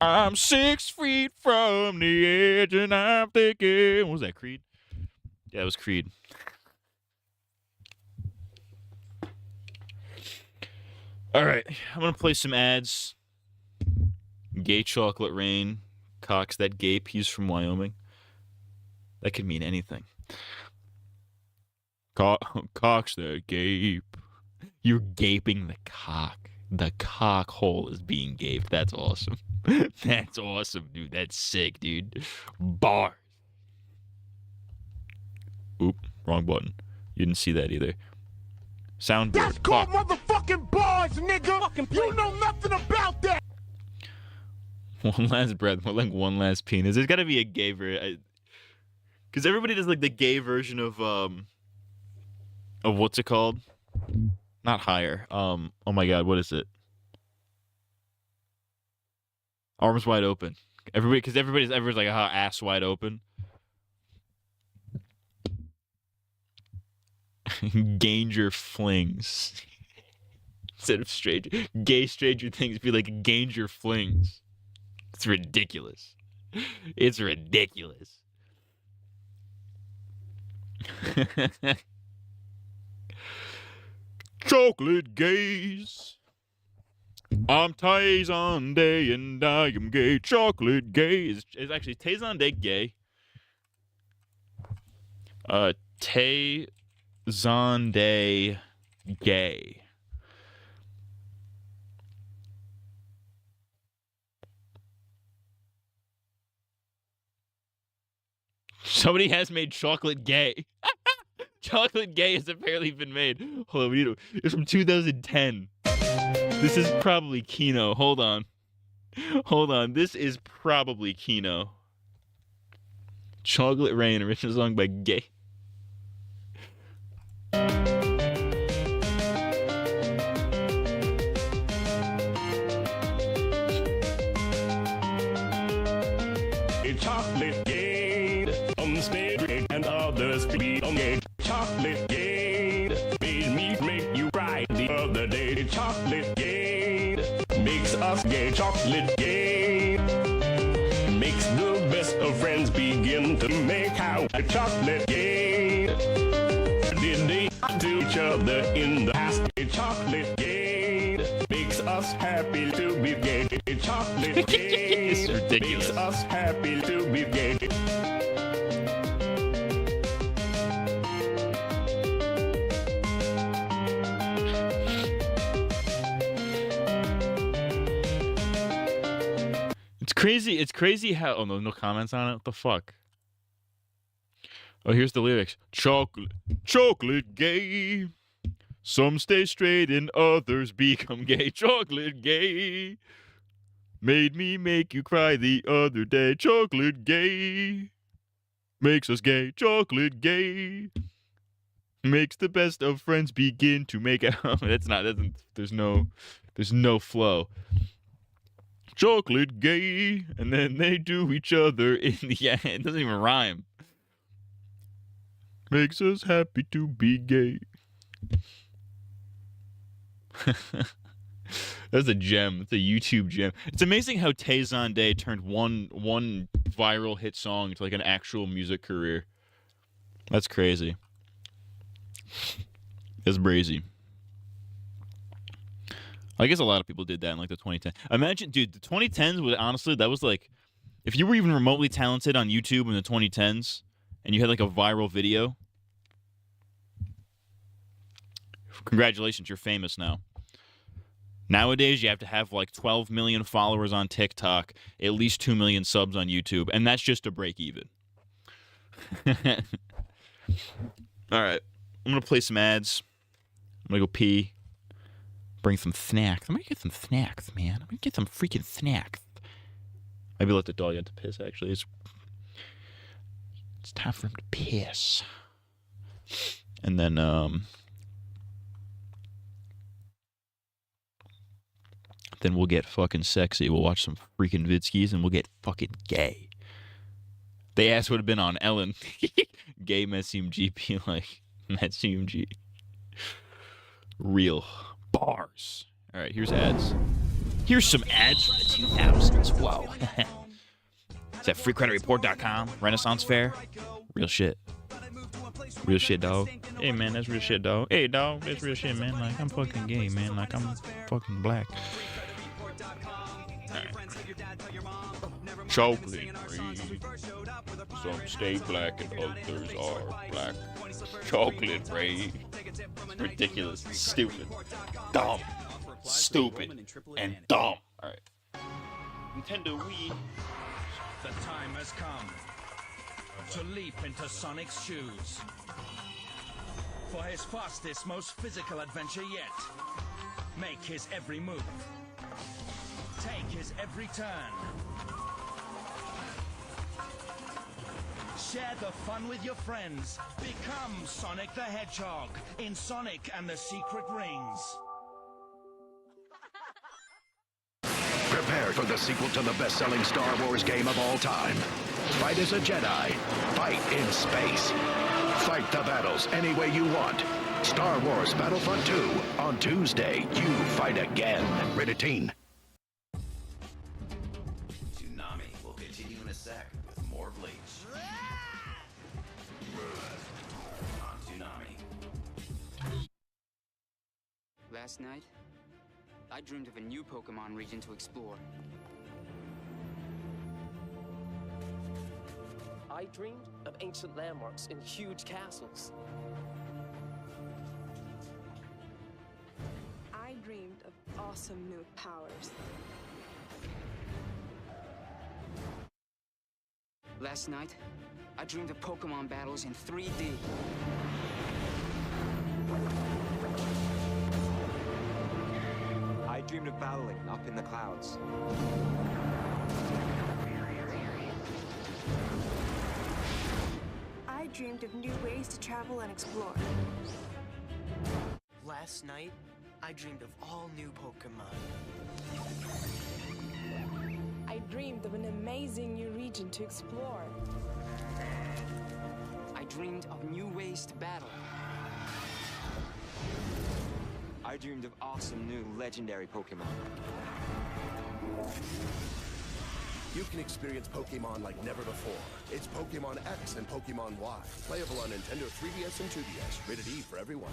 [SPEAKER 1] I'm 6 feet from the edge and I'm thinking... What was that, Creed? Yeah, it was Creed. Alright, I'm gonna play some ads. Gay Chocolate Rain. Cox that gape. He's from Wyoming. That could mean anything. Cox that gape. You're gaping the cock. The cock hole is being gaped. That's awesome. That's awesome, dude. That's sick, dude. Bars. Oop, wrong button. You didn't see that either. Soundboard.
[SPEAKER 14] That's called motherfucking bars, nigga! You know nothing about that!
[SPEAKER 1] One last breath, more like one last penis. There's gotta be a gay version. Because everybody does like the gay version of what's it called? Not higher. Oh my god, what is it? Arms wide open. Everybody's like, ass wide open. Ganger flings. Instead of gay stranger things, be like Ganger flings. It's ridiculous. It's ridiculous. Chocolate gaze. I'm Tayson Day and I am gay. Chocolate gay is actually Tayson Day gay. Tayson Day gay. Somebody has made chocolate gay. Chocolate gay has apparently been made. Hold on, it's from 2010. This is probably Kino. Hold on. This is probably Kino. Chocolate Rain, original song by Gay.
[SPEAKER 14] Chocolate gate, on stage and others be on gate. Chocolate gate, made me make you cry the other day. Chocolate gate, makes us gay. Chocolate gate, makes the best of friends begin to make out. Chocolate gate, did they to each other in the past? Chocolate gate, makes us happy to be gay. Chocolate gate, makes us happy to be gay.
[SPEAKER 1] It's crazy how... Oh, no comments on it? What the fuck? Oh, here's the lyrics. Chocolate gay. Some stay straight and others become gay. Chocolate gay. Made me make you cry the other day. Chocolate gay. Makes us gay. Chocolate gay. Makes the best of friends begin to make out. There's no flow. Chocolate gay, and then they do each other in the end. It doesn't even rhyme. Makes us happy to be gay. That's a gem. It's a YouTube gem. It's amazing how Tayson Day turned one viral hit song into like an actual music career. That's crazy. That's brazy. I guess a lot of people did that in like the 2010s. Imagine, dude, the 2010s was honestly, that was like, if you were even remotely talented on YouTube in the 2010s and you had like a viral video, congratulations, you're famous now. Nowadays, you have to have like 12 million followers on TikTok, at least 2 million subs on YouTube, and that's just to break even. All right, I'm going to play some ads. I'm going to go pee. Bring some snacks. I'm gonna get some snacks, man. I'm gonna get some freaking snacks. Maybe let the dog get to piss, actually. It's time for him to piss. And then, then we'll get fucking sexy. We'll watch some freaking vidskis and we'll get fucking gay. They asked what had been on Ellen. Gay MSCMG, like, MSCMG. Real. Bars. All right, here's ads. Here's some ads from the 2000s. Whoa. It's at freecreditreport.com. Renaissance Fair. Real shit. Real shit, dog. Hey, man, that's real shit, dog. Hey, dog, that's real shit, man. Like, I'm fucking gay, man. Like, I'm fucking black. All right. Chocolate free. Some stay black and others are black. Chocolate free. Ridiculous, stupid, dumb, stupid, and dumb. All right. Nintendo Wii.
[SPEAKER 14] The time has come.
[SPEAKER 8] to leap into Sonic's shoes. For his fastest, most physical adventure yet. Make his every move. Take his every turn. Share the fun with your friends. Become Sonic the Hedgehog in Sonic and the Secret Rings.
[SPEAKER 13] Prepare for the sequel to the best-selling Star Wars game of all time. Fight as a Jedi. Fight in space. Fight the battles any way you want. Star Wars Battlefront 2 on Tuesday. You fight again. Rated teen.
[SPEAKER 15] Tsunami will continue in a sec with more Bleach. On Tsunami.
[SPEAKER 18] Last night, I dreamed of a new Pokemon region to explore.
[SPEAKER 24] I dreamed of ancient landmarks and huge castles.
[SPEAKER 25] I dreamed of awesome new powers.
[SPEAKER 18] Last night, I dreamed of Pokemon battles in 3D.
[SPEAKER 26] I dreamed of battling up in the clouds.
[SPEAKER 25] I dreamed of new ways to travel and explore.
[SPEAKER 24] Last night, I dreamed of all new Pokemon.
[SPEAKER 25] I dreamed of an amazing new region to explore.
[SPEAKER 18] I dreamed of new ways to battle.
[SPEAKER 26] I dreamed of awesome new legendary Pokemon.
[SPEAKER 27] You can experience Pokemon like never before. It's Pokemon X and Pokemon Y. Playable on Nintendo 3DS and 2DS. Rated E for everyone.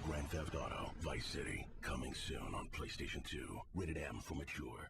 [SPEAKER 28] Grand Theft Auto Vice City, coming soon on PlayStation 2. Rated M for mature.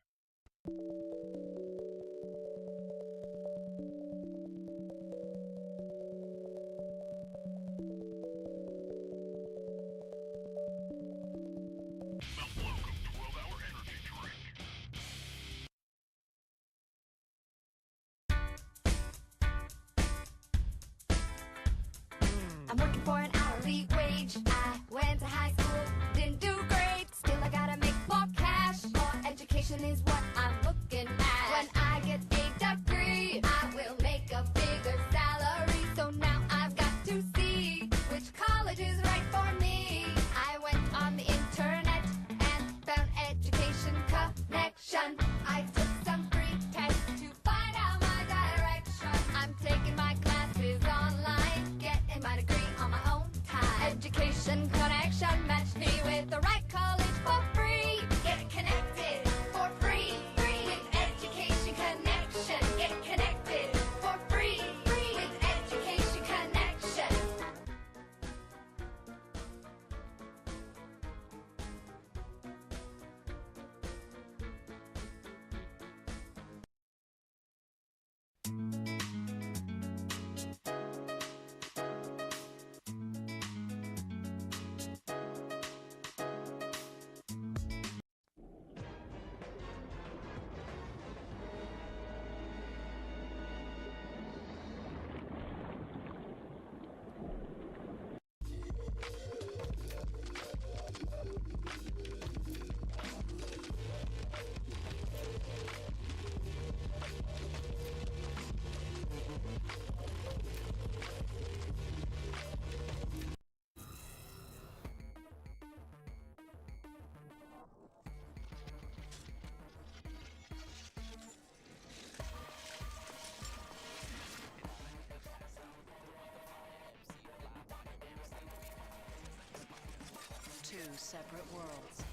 [SPEAKER 29] I'm working for an hourly wage. I went to high school, didn't do great. Still, I gotta make more cash. More education is what I'm looking at. When I get a degree, I will make a bigger salary. So now I've got to see which college is right for me. I went on the internet and found Education Connection. I took some free tests to find out my direction. I'm taking my classes online, getting my degree on my own time. Education Connection matched me with the right college for free. Get connected for free. Free with Education Connection. Get connected for free. Free with Education Connection.
[SPEAKER 30] Two separate worlds.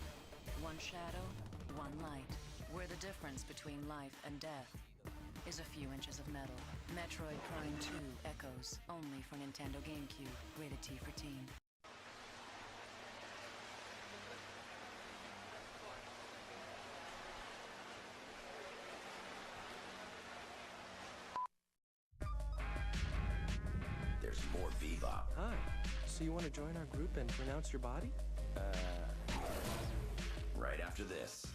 [SPEAKER 30] One shadow, one light. Where the difference between life and death is a few inches of metal. Metroid Prime 2 Echoes, only for Nintendo GameCube. Rated T for teen.
[SPEAKER 24] So you want to join our group and pronounce your body?
[SPEAKER 3] Right after this.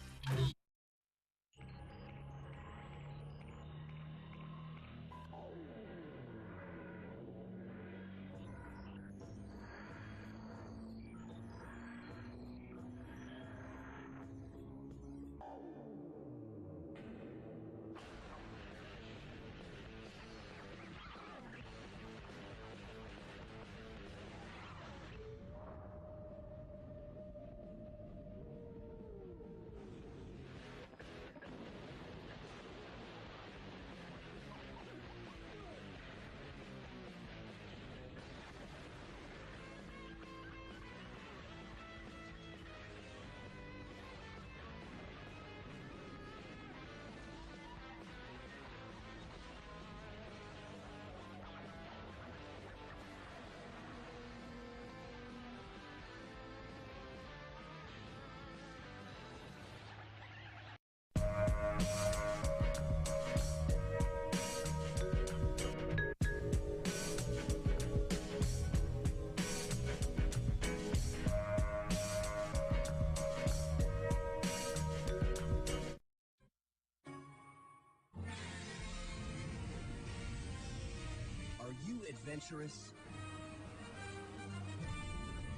[SPEAKER 4] Are you adventurous?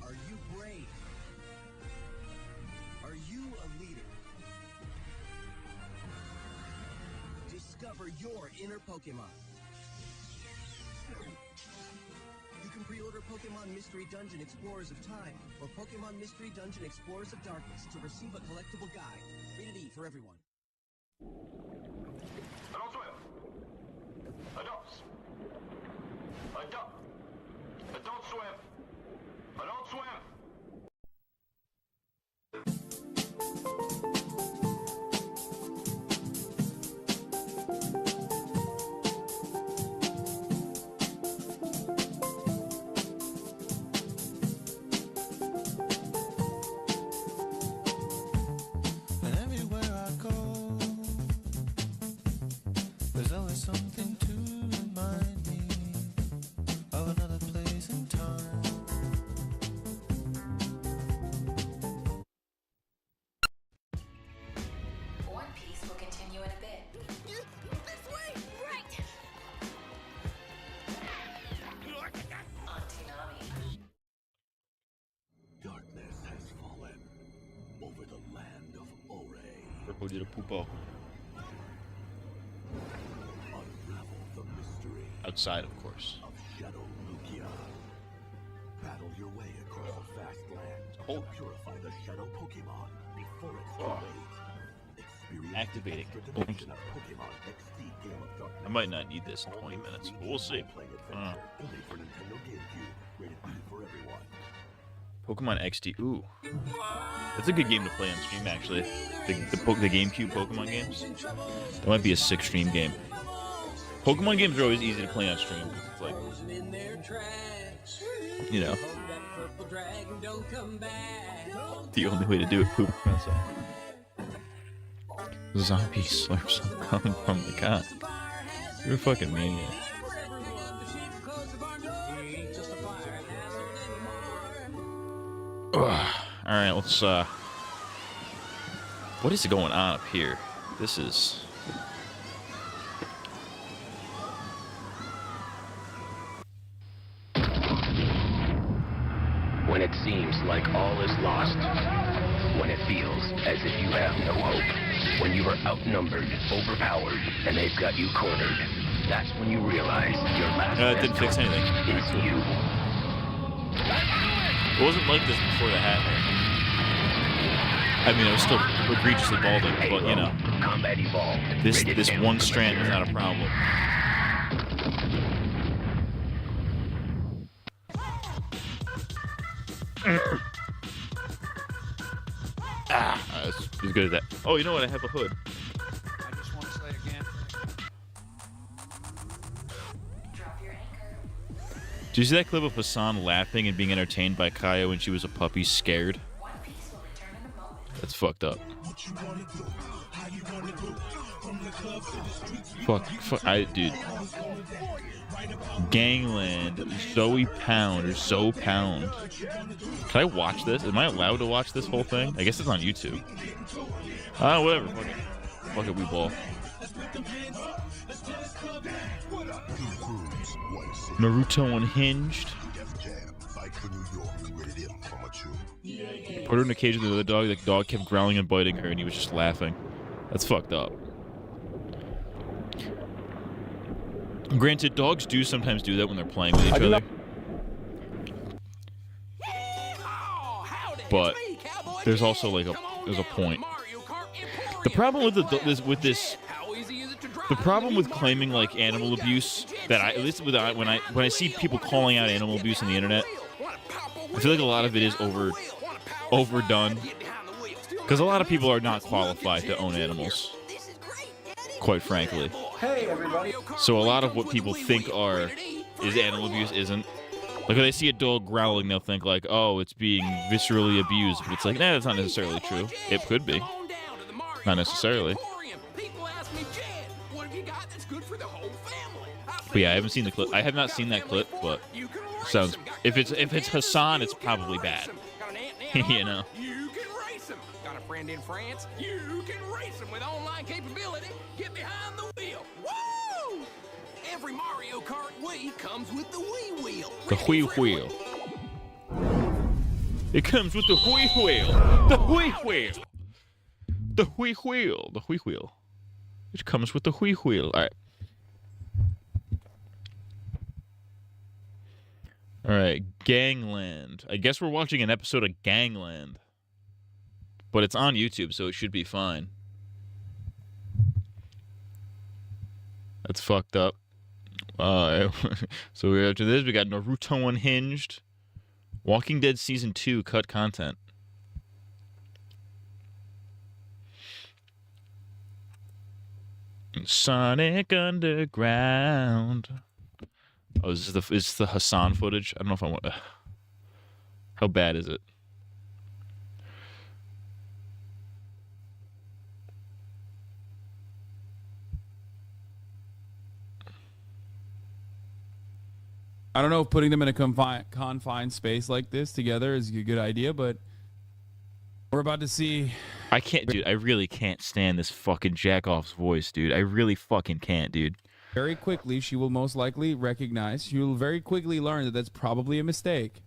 [SPEAKER 4] Are you brave? Are you a leader? Discover your inner Pokemon. You can pre-order Pokemon Mystery Dungeon Explorers of Time or Pokemon Mystery Dungeon Explorers of Darkness to receive a collectible guide. Rated E for everyone.
[SPEAKER 5] Adult Swim. Adults. Adult Swim. Adult Swim.
[SPEAKER 2] And everywhere I go, there's always something to remind me of another place and time.
[SPEAKER 30] One Piece will continue in a bit.
[SPEAKER 29] This way! Right!
[SPEAKER 30] On Toonami.
[SPEAKER 28] Darkness has fallen over the land of Ore.
[SPEAKER 1] Purple did a poopo.
[SPEAKER 28] Unravel the mystery
[SPEAKER 1] Outside, of course.
[SPEAKER 28] of Shadow Lugia. Battle your way across the vast land
[SPEAKER 1] Oh.
[SPEAKER 28] to purify the Shadow Pokemon before it's too
[SPEAKER 1] Oh.
[SPEAKER 28] late. Experience
[SPEAKER 1] Activating.
[SPEAKER 28] the extra dimension of Pokemon XD Game of Darkness.
[SPEAKER 1] I might not need this in 20 minutes, but we'll see.
[SPEAKER 28] Role-playing adventure only for Nintendo GameCube. Rated E for everyone.
[SPEAKER 1] Pokemon XD. Ooh. That's a good game to play on stream, actually. The GameCube Pokemon games. That might be a sick stream game. Pokemon games are always easy to play on stream. It's like, you know, the only way to do it. Poop. That's all. Zombie slurps coming from the con. You're a fucking maniac. Alright, let's, what is going on up here? This is...
[SPEAKER 9] When it seems like all is lost. When it feels as if you have no hope. When you are outnumbered, overpowered, and they've got you cornered. That's when you realize your last
[SPEAKER 1] No, it didn't fix anything.
[SPEAKER 9] is you.
[SPEAKER 1] It wasn't like this before the hat. I mean, it was still egregiously balding, but, you know.
[SPEAKER 9] Combat evolved.
[SPEAKER 1] This one strand is not a problem. That's as good as that. Oh, you know what? I have a hood.
[SPEAKER 10] I just want to say again.
[SPEAKER 1] Did you see that clip of Hassan laughing and being entertained by Kaya when she was a puppy scared? That's fucked up. Fuck, dude. Gangland, Zoe Pound, or Zoe Pound. Can I watch this? Am I allowed to watch this whole thing? I guess it's on YouTube. Whatever. Fuck it. Fuck it, we ball. Naruto Unhinged. Put her in a cage with another dog. The dog kept growling and biting her, and he was just laughing. That's fucked up. Granted, dogs do sometimes do that when they're playing with each other. But there's also like there's a point. The problem with the problem with claiming like animal abuse that at least when I see people calling out animal abuse on the internet, I feel like a lot of it is overdone because a lot of people are not qualified to own animals, quite frankly.
[SPEAKER 3] Hey everybody.
[SPEAKER 1] So a lot of what people think is animal abuse isn't. Like when they see a dog growling, they'll think like, oh, it's being viscerally abused. But it's like, nah, that's not necessarily true. It could be. Not necessarily. But yeah, I haven't seen the clip. I have not seen that clip, but sounds if it's Hassan, it's probably bad. You know.
[SPEAKER 2] You can race him. Got a friend in France? You can race him with online capability. Get behind the wheel. Woo! Every Mario Kart Wii comes with the Wii wheel.
[SPEAKER 1] The Wii wheel. It comes with the Wii wheel. The Wii wheel. The Wii wheel. The Wii wheel. It comes with the Wii wheel. All right. All right, Gangland. I guess we're watching an episode of Gangland. But it's on YouTube, so it should be fine. That's fucked up. So after this, we got Naruto Unhinged. Walking Dead Season 2 cut content. Sonic Underground. Oh, is this the Hassan footage? I don't know if I want. How bad is it?
[SPEAKER 6] I don't know if putting them in a confined space like this together is a good idea, but we're about to see.
[SPEAKER 1] I can't, dude. I really can't stand this fucking jack-off's voice, dude. I really fucking can't, dude.
[SPEAKER 6] Very quickly, she will most likely recognize. She will very quickly learn that that's probably a mistake.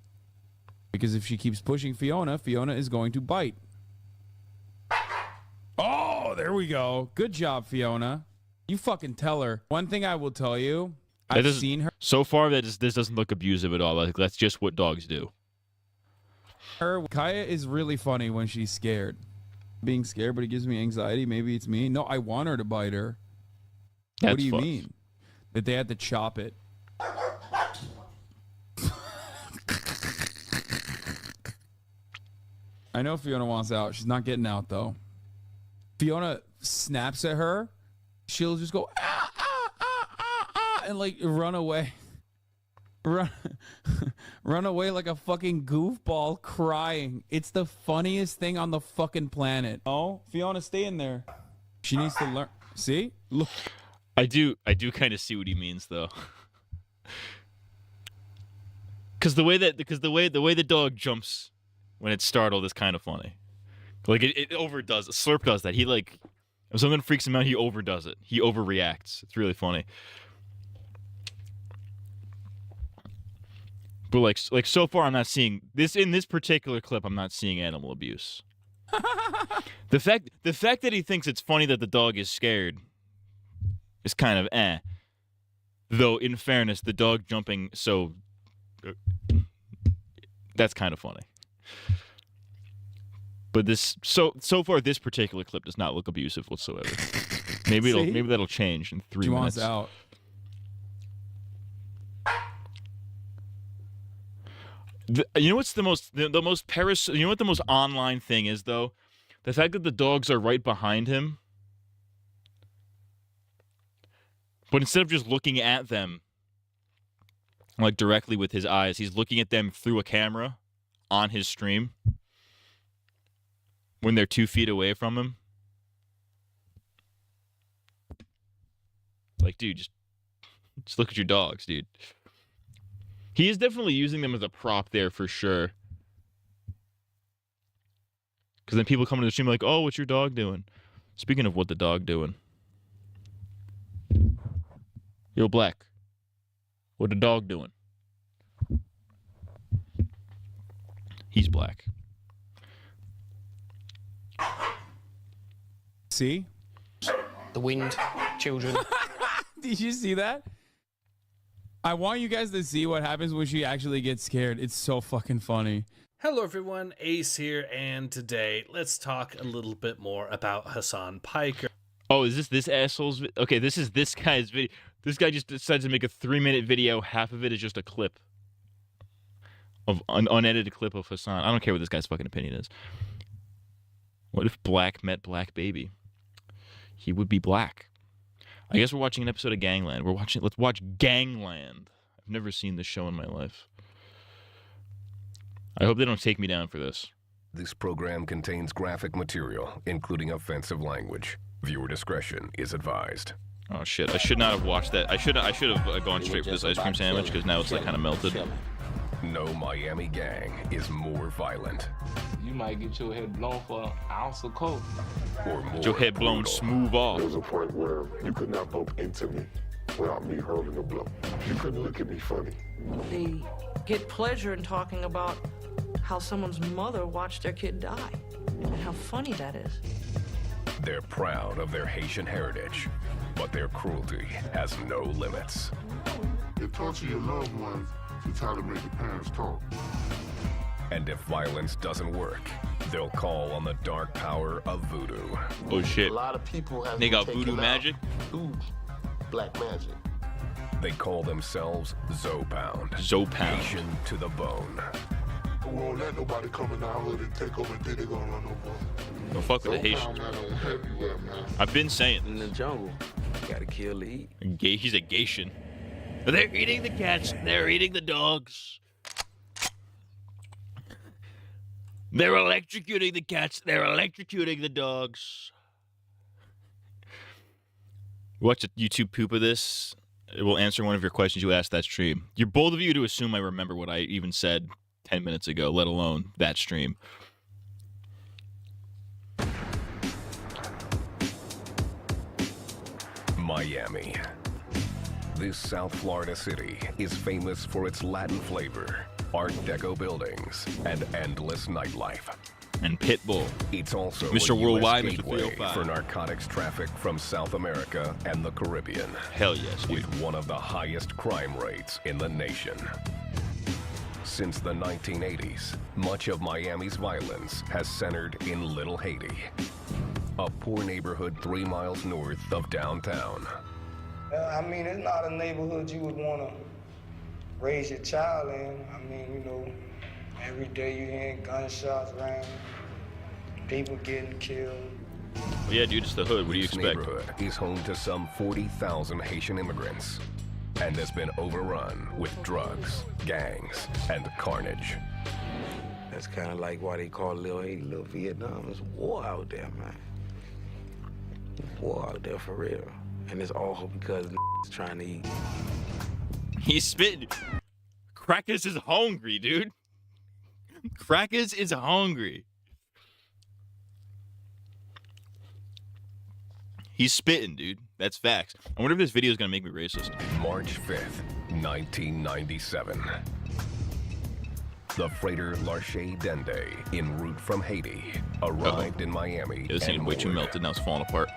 [SPEAKER 6] Because if she keeps pushing Fiona, Fiona is going to bite. Oh, there we go. Good job, Fiona. You fucking tell her. One thing I will tell you, I've seen her.
[SPEAKER 1] So far, this doesn't look abusive at all. Like, that's just what dogs do.
[SPEAKER 6] Kaya is really funny when she's scared. Being scared, but it gives me anxiety. Maybe it's me. No, I want her to bite her. What do you mean? That they had to chop it. I know Fiona wants out. She's not getting out, though. Fiona snaps at her. She'll just go, ah, ah, ah, ah, ah, and, like, run away. Run away like a fucking goofball crying. It's the funniest thing on the fucking planet. Oh, Fiona, stay in there. She needs to learn. See? Look.
[SPEAKER 1] I do kind of see what he means though. Because the way the dog jumps when it's startled is kind of funny. Like it overdoes it. Slurp does that. He like if something freaks him out, he overdoes it. He overreacts. It's really funny. But like so far, I'm not seeing this in this particular clip. I'm not seeing animal abuse. The fact that he thinks it's funny that the dog is scared is kind of eh. Though in fairness, the dog jumping that's kind of funny. But this so far this particular clip does not look abusive whatsoever. Maybe that'll change in 3 minutes.
[SPEAKER 6] She wants out.
[SPEAKER 1] You know what's the most you know what the most online thing is though? The fact that the dogs are right behind him. But instead of just looking at them like directly with his eyes, he's looking at them through a camera on his stream when they're 2 feet away from him. Like, dude, just Just look at your dogs, dude. He is definitely using them as a prop there for sure. Because then people come to the stream like, oh, what's your dog doing? Speaking of what the dog doing. Yo, Black. What the dog doing? He's black.
[SPEAKER 6] See?
[SPEAKER 24] The wind, children.
[SPEAKER 6] Did you see that? I want you guys to see what happens when she actually gets scared. It's so fucking funny.
[SPEAKER 3] Hello everyone, Ace here, and today let's talk a little bit more about Hassan Piker.
[SPEAKER 1] Oh, is this asshole's? Okay, this is this guy's video. This guy just decides to make a 3-minute video. Half of it is just a clip of an unedited clip of Hassan. I don't care what this guy's fucking opinion is. What if Black met Black Baby? He would be black. I guess we're watching an episode of Gangland. Let's watch Gangland. I've never seen this show in my life. I hope they don't take me down for this.
[SPEAKER 13] This program contains graphic material, including offensive language. Viewer discretion is advised.
[SPEAKER 1] Oh shit! I should not have watched that. I should have gone straight for this ice cream sandwich because now it's like kind of melted.
[SPEAKER 13] No Miami gang is more violent.
[SPEAKER 11] You might get your head blown for an ounce of coke.
[SPEAKER 13] Or more
[SPEAKER 1] Get your head blown smooth off.
[SPEAKER 12] There was a point where you could not bump into me without me hurling a blow. You couldn't look at me funny.
[SPEAKER 16] They get pleasure in talking about how someone's mother watched their kid die and how funny that is.
[SPEAKER 13] They're proud of their Haitian heritage, but their cruelty has no limits.
[SPEAKER 12] It torture your loved ones to try to make the parents talk.
[SPEAKER 13] And if violence doesn't work, they'll call on the dark power of voodoo.
[SPEAKER 1] Oh shit.
[SPEAKER 12] A lot of people have
[SPEAKER 1] They got
[SPEAKER 12] been
[SPEAKER 1] voodoo
[SPEAKER 12] taken
[SPEAKER 1] magic?
[SPEAKER 12] out through black magic.
[SPEAKER 13] They call themselves Zopound.
[SPEAKER 1] Zopound.
[SPEAKER 13] Haitian to the bone.
[SPEAKER 12] We won't let nobody come in our hood and take over and think they're gonna run over.
[SPEAKER 1] Don't fuck with the Haitian. I've been saying
[SPEAKER 11] In the jungle, you gotta kill to eat.
[SPEAKER 1] He's a Gaitian. They're eating the cats. They're eating the dogs. They're electrocuting the cats. They're electrocuting the dogs. Watch a YouTube poop of this. It will answer one of your questions you asked that stream. You're bold of you to assume I remember what I even said 10 minutes ago, let alone that stream.
[SPEAKER 13] Miami. This South Florida city is famous for its Latin flavor, Art Deco buildings, and endless nightlife.
[SPEAKER 1] And Pitbull.
[SPEAKER 13] It's also
[SPEAKER 1] Mr.
[SPEAKER 13] a
[SPEAKER 1] Worldwide,
[SPEAKER 13] US
[SPEAKER 1] Mr.
[SPEAKER 13] gateway
[SPEAKER 1] 305.
[SPEAKER 13] for narcotics traffic from South America and the Caribbean.
[SPEAKER 1] Hell yes, dude.
[SPEAKER 13] With one of the highest crime rates in the nation. Since the 1980s, much of Miami's violence has centered in Little Haiti, a poor neighborhood 3 miles north of downtown.
[SPEAKER 17] I mean, it's not a neighborhood you would want to raise your child in. I mean, you know, every day you're hearing gunshots around, people getting killed.
[SPEAKER 1] Well, yeah, dude, it's the hood. What do you
[SPEAKER 13] This
[SPEAKER 1] expect?
[SPEAKER 13] neighborhood is home to some 40,000 Haitian immigrants and has been overrun with drugs, gangs, and carnage.
[SPEAKER 11] That's kind of like why they call Little Haiti Little Vietnam. There's war out there, man. War out there for real. And it's all because trying to eat.
[SPEAKER 1] He's spitting. Crackers is hungry, dude. Crackers is hungry. He's spitting, dude. That's facts. I wonder if this video is going to make me racist.
[SPEAKER 13] March 5th, 1997. The freighter L'Arche Dende, en route from Haiti, arrived in Miami.
[SPEAKER 1] Yeah, this thing is way too melted. Now it's falling apart.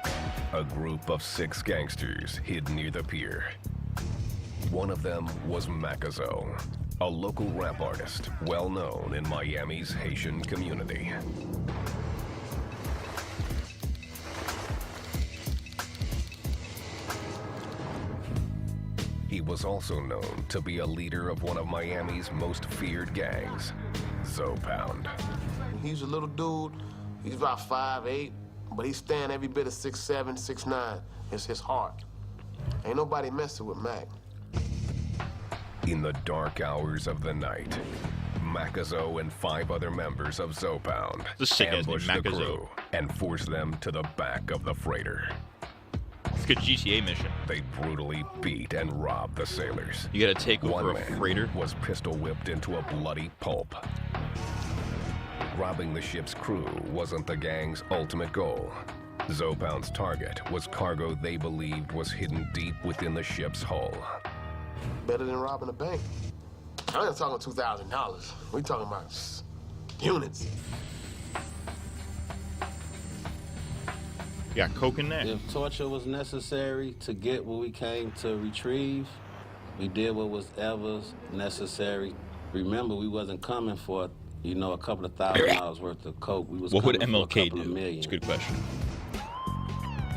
[SPEAKER 13] A group of 6 gangsters hid near the pier. One of them was Macazo, a local rap artist well known in Miami's Haitian community. He was also known to be a leader of one of Miami's most feared gangs, Zopound.
[SPEAKER 19] He's a little dude. He's about 5'8", but he's standing every bit of 6'7", 6'9". It's his heart. Ain't nobody messing with Mac.
[SPEAKER 13] In the dark hours of the night, Macazo and 5 other members of
[SPEAKER 1] This sick ass name,
[SPEAKER 13] ambushed the
[SPEAKER 1] Macazo.
[SPEAKER 13] crew and forced them to the back of the freighter.
[SPEAKER 1] It's a good GTA mission.
[SPEAKER 7] They brutally beat and robbed the sailors.
[SPEAKER 1] You gotta take over a
[SPEAKER 7] One
[SPEAKER 1] freighter.
[SPEAKER 7] man was pistol whipped into a bloody pulp. Robbing the ship's crew wasn't the gang's ultimate goal. Zopound's target was cargo they believed was hidden deep within the ship's hull.
[SPEAKER 19] Better than robbing a bank. I ain't talking $2,000. We talking about units.
[SPEAKER 1] You got coke in there?
[SPEAKER 8] If torture was necessary to get what we came to retrieve, we did what was ever necessary. Remember, we wasn't coming for, a couple of $1,000 worth of coke. We was
[SPEAKER 1] What would
[SPEAKER 8] coming for a
[SPEAKER 1] MLK
[SPEAKER 8] couple of
[SPEAKER 1] do?
[SPEAKER 8] million.
[SPEAKER 1] It's a good question.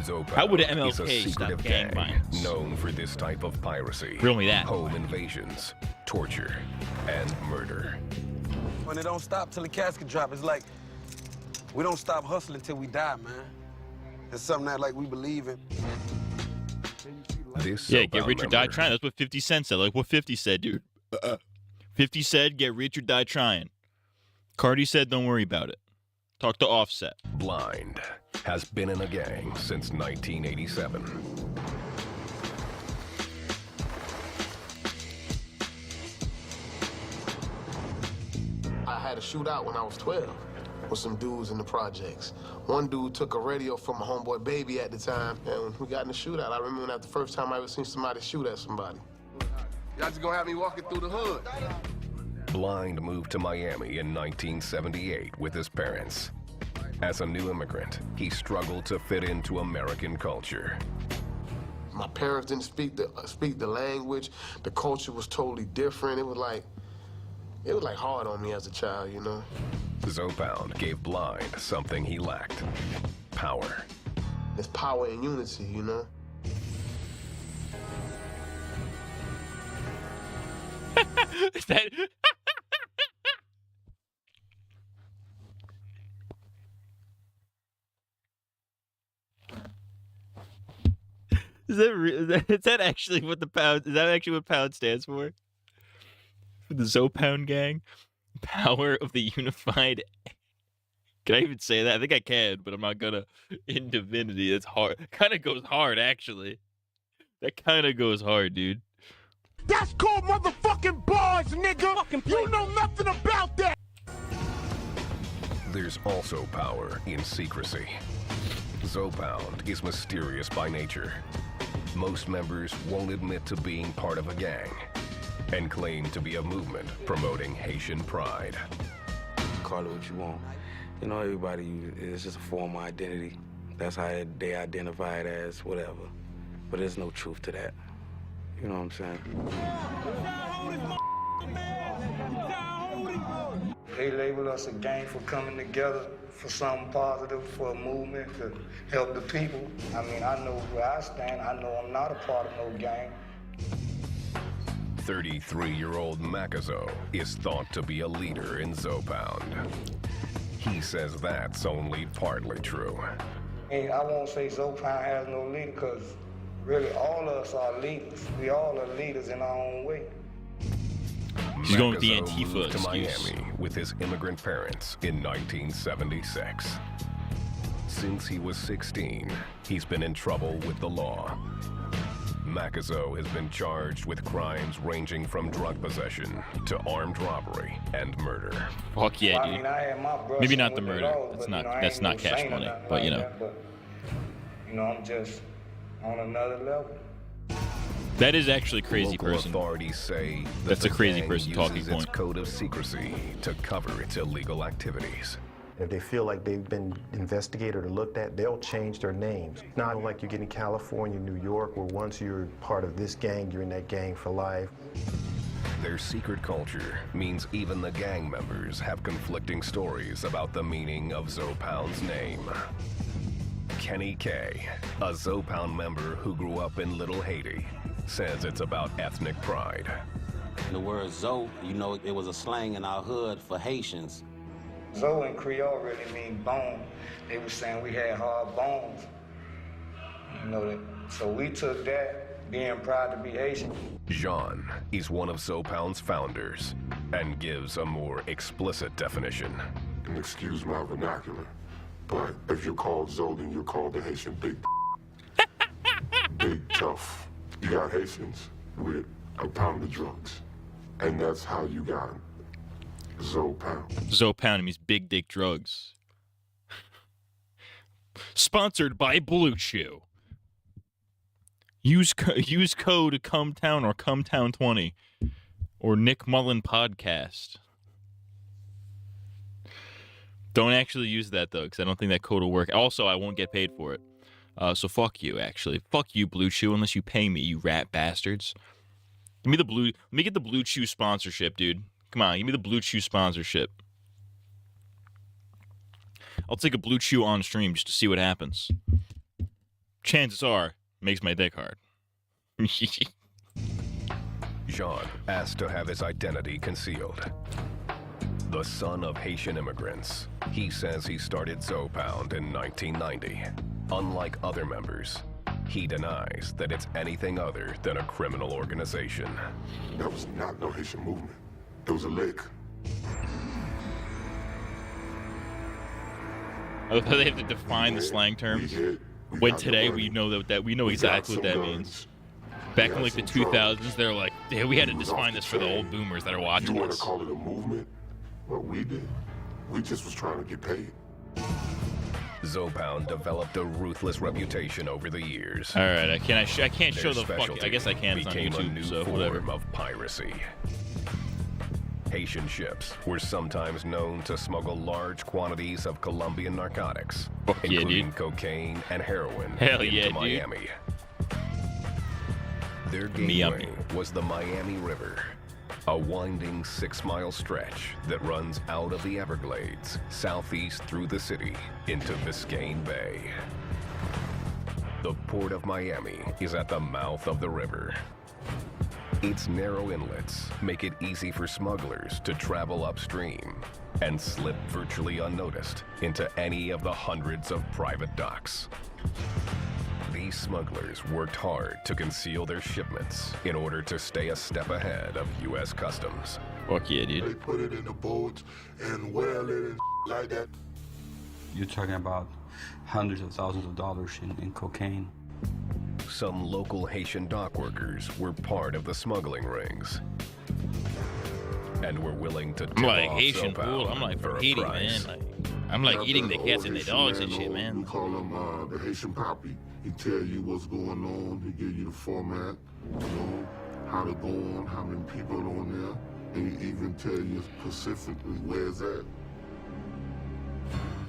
[SPEAKER 7] Zopound
[SPEAKER 1] How would
[SPEAKER 7] is a
[SPEAKER 1] MLK
[SPEAKER 7] secretive
[SPEAKER 1] stop gang violence?
[SPEAKER 7] known for this type of piracy.
[SPEAKER 1] Riddle me that.
[SPEAKER 7] Home invasions, torture, and murder.
[SPEAKER 10] When it don't stop till the casket drop, it's like we don't stop hustling till we die, man. It's something that we believe in.
[SPEAKER 7] This
[SPEAKER 1] Yeah, get
[SPEAKER 7] Zopound
[SPEAKER 1] rich or die
[SPEAKER 7] member
[SPEAKER 1] trying. That's what 50 Cent said. Like what 50 said, dude. 50 said, get rich or die trying. Cardi said, don't worry about it. Talk to Offset.
[SPEAKER 7] Blind has been in a gang since 1987.
[SPEAKER 19] I had a shootout when I was 12 with some dudes in the projects. One dude took a radio from my homeboy Baby at the time, and we got in a shootout. I remember that the first time I ever seen somebody shoot at somebody. Y'all just gonna have me walking through the hood.
[SPEAKER 7] Blind moved to Miami in 1978 with his parents. As a new immigrant, he struggled to fit into American culture.
[SPEAKER 19] My parents didn't speak the language. The culture was totally different. It was like hard on me as a child,
[SPEAKER 7] Zopound gave Blind something he lacked: power.
[SPEAKER 19] There's power in unity,
[SPEAKER 1] Is that... Is that actually what the pound? Is that actually what pound stands for? The Zopound gang, power of the unified. Can I even say that? I think I can, but I'm not gonna. In divinity, it's hard. Kind of goes hard, actually. That kind of goes hard, dude.
[SPEAKER 5] That's called motherfucking bars, nigga. You know nothing about that.
[SPEAKER 7] There's also power in secrecy. Zopound is mysterious by nature. Most members won't admit to being part of a gang and claim to be a movement promoting Haitian pride.
[SPEAKER 11] Call it what you want. Everybody, it's just a form of identity. That's how they identify it as, whatever. But there's no truth to that. You know what I'm saying?
[SPEAKER 17] They label us a gang for coming together for something positive, for a movement to help the people. I mean, I know where I stand. I know I'm not a part of no gang.
[SPEAKER 7] 33-year-old Makazo is thought to be a leader in Zopound. He says that's only partly true.
[SPEAKER 17] And I won't say Zopound has no leader, because really all of us are leaders. We all are leaders in our own way.
[SPEAKER 1] He's going with the
[SPEAKER 7] Makazo
[SPEAKER 1] Antifa
[SPEAKER 7] moved to
[SPEAKER 1] excuse.
[SPEAKER 7] Miami with his immigrant parents in 1976. Since he was 16, he's been in trouble with the law. Makazo has been charged with crimes ranging from drug possession to armed robbery and murder.
[SPEAKER 1] Fuck yeah,
[SPEAKER 17] Well, I
[SPEAKER 1] dude.
[SPEAKER 17] mean, I had my brush
[SPEAKER 1] Maybe not
[SPEAKER 17] with
[SPEAKER 1] the
[SPEAKER 17] it
[SPEAKER 1] murder.
[SPEAKER 17] all,
[SPEAKER 1] That's
[SPEAKER 17] but,
[SPEAKER 1] not.
[SPEAKER 17] I
[SPEAKER 1] That's
[SPEAKER 17] ain't
[SPEAKER 1] not
[SPEAKER 17] no
[SPEAKER 1] cash
[SPEAKER 17] saint or
[SPEAKER 1] money.
[SPEAKER 17] nothing
[SPEAKER 1] But
[SPEAKER 17] like that, but, I'm just on another level.
[SPEAKER 1] that is actually a crazy
[SPEAKER 7] Local
[SPEAKER 1] person.
[SPEAKER 7] authorities say that
[SPEAKER 1] That's a
[SPEAKER 7] the
[SPEAKER 1] crazy
[SPEAKER 7] gang
[SPEAKER 1] person talking
[SPEAKER 7] uses its
[SPEAKER 1] point.
[SPEAKER 7] code of secrecy to cover its illegal activities.
[SPEAKER 14] If they feel like they've been investigated or looked at, they'll change their names. Not like you get in California, New York, where once you're part of this gang, you're in that gang for life.
[SPEAKER 7] Their secret culture means even the gang members have conflicting stories about the meaning of Zopound's name. Kenny K, a Zopound member who grew up in Little Haiti, says it's about ethnic pride.
[SPEAKER 8] The word Zo, it was a slang in our hood for Haitians.
[SPEAKER 17] Zo in Creole really mean bone. They were saying we had hard bones. So we took that, being proud to be Haitian.
[SPEAKER 7] Jean is one of Zopound's founders and gives a more explicit definition.
[SPEAKER 12] And excuse my vernacular, but if you're called Zo, then you're called the Haitian big. big, tough. You got Haitians with a pound of drugs. And that's how you got Zoe Pound.
[SPEAKER 1] Zoe Pound means big dick drugs. Sponsored by Blue Chew. Use code CUMTOWN or CUMTOWN20 or Nick Mullen Podcast. Don't actually use that though, because I don't think that code will work. Also, I won't get paid for it. So fuck you, actually. Fuck you, Blue Chew, unless you pay me, you rat bastards. Let me get the Blue Chew sponsorship, dude. Come on, give me the Blue Chew sponsorship. I'll take a Blue Chew on stream just to see what happens. Chances are, makes my dick hard.
[SPEAKER 7] Jean asked to have his identity concealed. The son of Haitian immigrants, he says he started Zoe Pound in 1990. Unlike other members, he denies that it's anything other than a criminal organization.
[SPEAKER 12] That was not no Haitian movement. It was a lick.
[SPEAKER 1] I love how they have to define the slang terms. When today we know that we know exactly what that means. Back in like the 2000s, they're like, yeah, we had to define this for the old boomers that are watching
[SPEAKER 12] You want
[SPEAKER 1] this.
[SPEAKER 12] to call it a movement? What we did? We just was trying to get paid.
[SPEAKER 7] Zoe Pound developed a ruthless reputation over the years.
[SPEAKER 1] All right, I can't show
[SPEAKER 7] Their
[SPEAKER 1] the fuck. I guess I can. It's on
[SPEAKER 7] became a
[SPEAKER 1] YouTube,
[SPEAKER 7] new
[SPEAKER 1] so
[SPEAKER 7] form
[SPEAKER 1] whatever.
[SPEAKER 7] of piracy. Haitian ships were sometimes known to smuggle large quantities of Colombian narcotics,
[SPEAKER 1] Fuck yeah,
[SPEAKER 7] including
[SPEAKER 1] dude.
[SPEAKER 7] cocaine and heroin,
[SPEAKER 1] Hell
[SPEAKER 7] into
[SPEAKER 1] yeah, dude.
[SPEAKER 7] Miami. Their gateway was the Miami River, a winding 6-mile stretch that runs out of the Everglades, southeast through the city, into Biscayne Bay. The port of Miami is at the mouth of the river. Its narrow inlets make it easy for smugglers to travel upstream and slip virtually unnoticed into any of the hundreds of private docks. These smugglers worked hard to conceal their shipments in order to stay a step ahead of U.S. Customs.
[SPEAKER 1] Fuck yeah, dude.
[SPEAKER 12] They put it in the boats and well it and like that.
[SPEAKER 4] You're talking about hundreds of thousands of dollars in cocaine.
[SPEAKER 7] Some local Haitian dock workers were part of the smuggling rings and were willing to tip
[SPEAKER 1] I'm like
[SPEAKER 7] off
[SPEAKER 1] Haitian
[SPEAKER 7] Zoe
[SPEAKER 1] fool.
[SPEAKER 7] Pound
[SPEAKER 1] I'm like
[SPEAKER 7] for
[SPEAKER 1] from
[SPEAKER 7] a
[SPEAKER 1] Haiti,
[SPEAKER 7] price.
[SPEAKER 1] man. Like, I'm like eating the cats and the dogs and shit, man.
[SPEAKER 12] We call him the Haitian Poppy. He tell you what's going on. He give you the format, you know, how to go on, how many people on there, and he even tell you specifically where's that.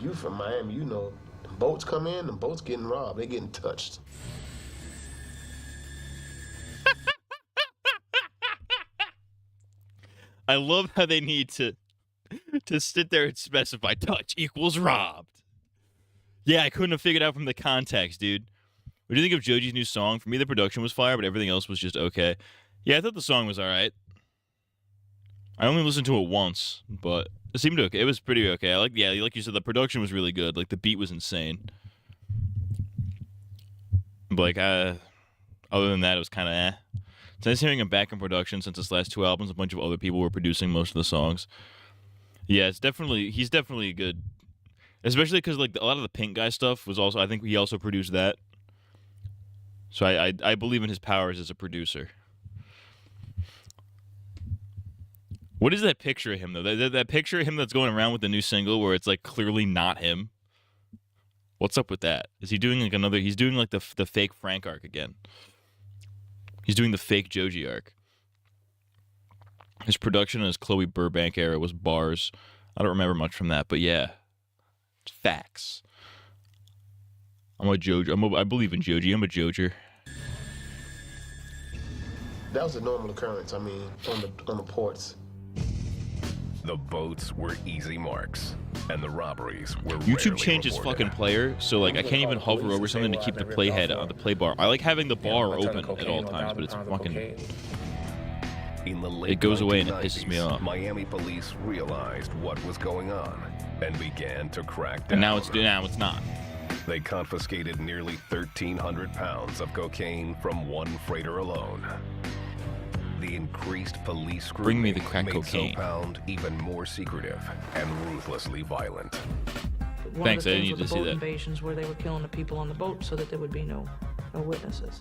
[SPEAKER 19] You from Miami, you know, the boats come in, the boats getting robbed, they getting touched.
[SPEAKER 1] I love how they need to sit there and specify touch equals robbed. Yeah, I couldn't have figured out from the context, dude. What do you think of Joji's new song? For me, the production was fire, but everything else was just okay. Yeah, I thought the song was all right. I only listened to it once, but it seemed okay. It was pretty okay. I like you said, the production was really good. Like the beat was insane. But like, other than that, it was kind of eh. It's nice hearing him back in production since his last 2 albums. A bunch of other people were producing most of the songs. Yeah, he's definitely good. Especially because like a lot of the Pink Guy stuff was also, I think he also produced that. So I believe in his powers as a producer. What is that picture of him though? That picture of him that's going around with the new single where it's like clearly not him. What's up with that? Is he doing like another? He's doing like the fake Frank arc again. He's doing the fake Joji arc. His production in his Chloe Burbank era was bars. I don't remember much from that, but yeah, it's facts. I'm a Joji. I believe in Joji. I'm a Jojer.
[SPEAKER 19] That was a normal occurrence, I mean, on the ports.
[SPEAKER 7] The boats were easy marks, and the robberies were
[SPEAKER 1] YouTube
[SPEAKER 7] rarely
[SPEAKER 1] changed its
[SPEAKER 7] reported.
[SPEAKER 1] fucking player, so like I can't even hover over something to keep the playhead on the play bar. I like having the bar open at all times, but it's fucking.
[SPEAKER 7] In the late
[SPEAKER 1] It goes away and it
[SPEAKER 7] 1990s,
[SPEAKER 1] pisses me off.
[SPEAKER 7] Miami police realized what was going on and began to crack down.
[SPEAKER 1] And now it's not.
[SPEAKER 7] They confiscated nearly 1,300 pounds of cocaine from one freighter alone. The increased police scrutiny
[SPEAKER 1] Bring me the crack
[SPEAKER 7] made
[SPEAKER 1] cocaine.
[SPEAKER 7] Zoe Pound even more secretive and ruthlessly violent.
[SPEAKER 16] One
[SPEAKER 1] Thanks,
[SPEAKER 16] of the
[SPEAKER 1] I
[SPEAKER 16] things
[SPEAKER 1] didn't
[SPEAKER 16] with
[SPEAKER 1] need to
[SPEAKER 16] the
[SPEAKER 1] see
[SPEAKER 16] boat
[SPEAKER 1] that.
[SPEAKER 16] invasions where they were killing the people on the boat so that there would be no witnesses.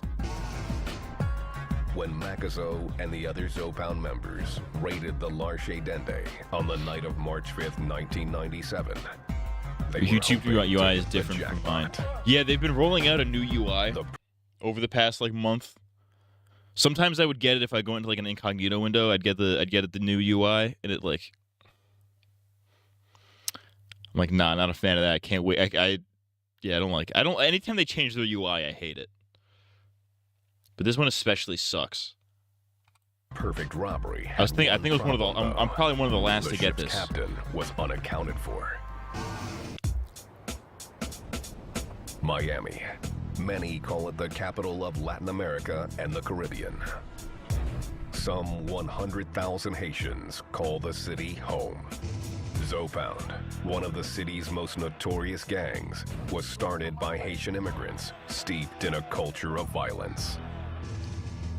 [SPEAKER 7] when Makazo and the other Zopound members raided the Larche Dende on the night of March 5th, 1997. They were
[SPEAKER 1] YouTube
[SPEAKER 7] hoping
[SPEAKER 1] UI
[SPEAKER 7] to
[SPEAKER 1] is
[SPEAKER 7] hit the
[SPEAKER 1] different from mine.
[SPEAKER 7] jackpot.
[SPEAKER 1] Yeah, they've been rolling out a new UI over the past like month. Sometimes I would get it if I go into like an incognito window. I'd get the new UI, and it like, I'm like, nah, not a fan of that. I can't wait. I don't like. Anytime they change their UI, I hate it. But this one especially sucks.
[SPEAKER 7] Perfect robbery.
[SPEAKER 1] I think it was one of the. I'm probably one of the last to get
[SPEAKER 7] The
[SPEAKER 1] this.
[SPEAKER 7] ship's captain was unaccounted for. Miami. Many call it the capital of Latin America and the Caribbean. Some 100,000 Haitians call the city home. Zopound, one of the city's most notorious gangs, was started by Haitian immigrants steeped in a culture of violence.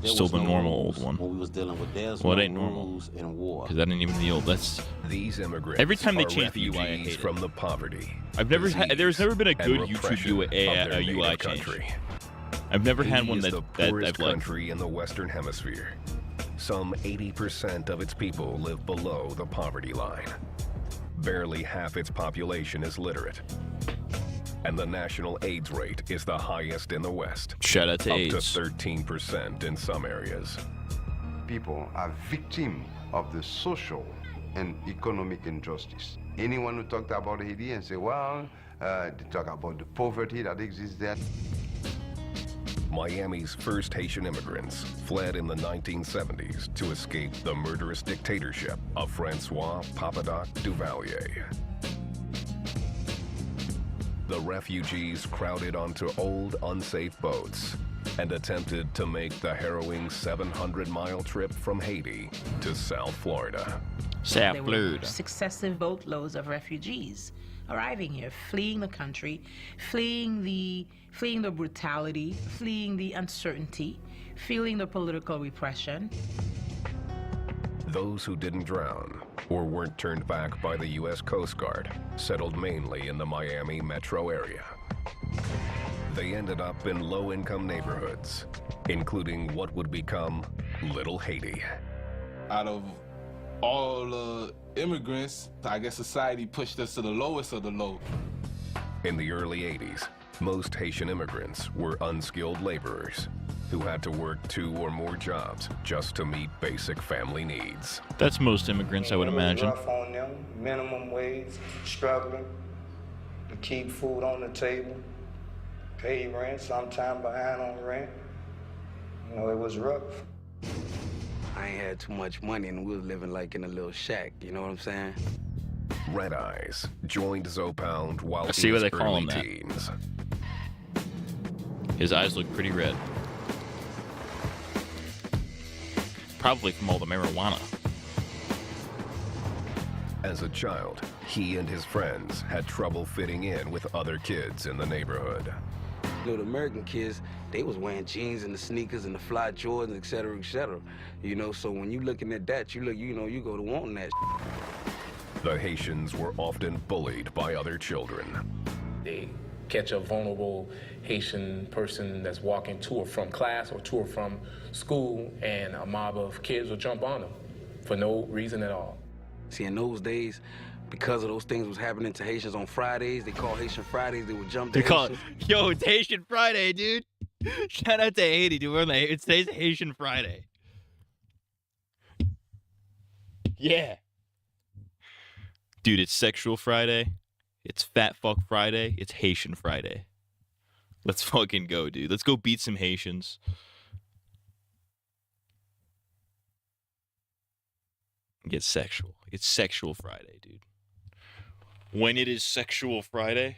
[SPEAKER 8] There
[SPEAKER 1] Still
[SPEAKER 8] was
[SPEAKER 1] the
[SPEAKER 8] no
[SPEAKER 1] normal
[SPEAKER 8] rules
[SPEAKER 1] old one.
[SPEAKER 8] when we was dealing with theirs.
[SPEAKER 1] Well, it
[SPEAKER 8] no
[SPEAKER 1] ain't normal.
[SPEAKER 8] rules in war.
[SPEAKER 1] Because that ain't even the old. That's
[SPEAKER 7] These immigrants
[SPEAKER 1] every time they
[SPEAKER 7] are
[SPEAKER 1] change the UI, I
[SPEAKER 7] refugees
[SPEAKER 1] hate it.
[SPEAKER 7] from the poverty.
[SPEAKER 1] There's never been a
[SPEAKER 7] and
[SPEAKER 1] good YouTube
[SPEAKER 7] repression
[SPEAKER 1] UI,
[SPEAKER 7] of their
[SPEAKER 1] UI
[SPEAKER 7] native
[SPEAKER 1] change.
[SPEAKER 7] country.
[SPEAKER 1] I've never had
[SPEAKER 7] Haiti
[SPEAKER 1] one
[SPEAKER 7] is
[SPEAKER 1] that
[SPEAKER 7] the
[SPEAKER 1] I've
[SPEAKER 7] poorest
[SPEAKER 1] liked.
[SPEAKER 7] country in the Western Hemisphere. Some 80% of its people live below the poverty line. Barely half its population is literate. And the national AIDS rate is the highest in the West.
[SPEAKER 1] Shout out to
[SPEAKER 7] up
[SPEAKER 1] AIDS.
[SPEAKER 7] to 13% in some areas.
[SPEAKER 15] People are victims of the social and economic injustice. Anyone who talked about Haiti and say, well, they talk about the poverty that exists there.
[SPEAKER 7] Miami's first Haitian immigrants fled in the 1970s to escape the murderous dictatorship of Francois Papadoc Duvalier. The refugees crowded onto old, unsafe boats and attempted to make the harrowing 700-mile trip from Haiti to South Florida.
[SPEAKER 1] South
[SPEAKER 18] There
[SPEAKER 1] Florida.
[SPEAKER 18] were successive boatloads of refugees arriving here, fleeing the country, fleeing the brutality, fleeing the uncertainty, feeling the political repression.
[SPEAKER 7] Those who didn't drown or weren't turned back by the U.S. Coast Guard settled mainly in the Miami metro area. They ended up in low-income neighborhoods, including what would become Little Haiti.
[SPEAKER 10] Out of all the immigrants, I guess society pushed us to the lowest of the low.
[SPEAKER 7] In the early 80s, most Haitian immigrants were unskilled laborers who had to work 2 or more jobs just to meet basic family needs.
[SPEAKER 1] That's most immigrants, I would
[SPEAKER 17] It was
[SPEAKER 1] imagine.
[SPEAKER 17] rough on them, minimum wage, struggling to keep food on the table, pay rent, sometime behind on rent. You know, it was rough.
[SPEAKER 11] I ain't had too much money and we was living like in a little shack, you know what I'm saying?
[SPEAKER 7] Red Eyes joined Zopound while
[SPEAKER 1] I see
[SPEAKER 7] in
[SPEAKER 1] why
[SPEAKER 7] his
[SPEAKER 1] they call
[SPEAKER 7] early
[SPEAKER 1] him that.
[SPEAKER 7] teens.
[SPEAKER 1] His eyes look pretty red. Probably from all the marijuana.
[SPEAKER 7] As a child, he and his friends had trouble fitting in with other kids in the neighborhood.
[SPEAKER 11] You know, the American kids, they was wearing jeans and the sneakers and the fly Jordans, et cetera, et cetera. You know, so when you looking at that, you go to wanting that.
[SPEAKER 7] The Haitians were often bullied by other children.
[SPEAKER 20] They catch a vulnerable Haitian person that's walking to or from class or to or from school, and a mob of kids will jump on them for no reason at all.
[SPEAKER 11] See, in those days, because of those things was happening to Haitians on Fridays, they call Haitian Fridays, they would jump to
[SPEAKER 1] They call it,
[SPEAKER 11] Haitians.
[SPEAKER 1] yo, it's Haitian Friday, dude. Shout out to Haiti, dude. We're on it's today's Haitian Friday. Yeah. Dude, it's Sexual Friday. It's Fat Fuck Friday. It's Haitian Friday. Let's fucking go, dude. Let's go beat some Haitians. Get sexual. It's Sexual Friday, dude. When it is Sexual Friday,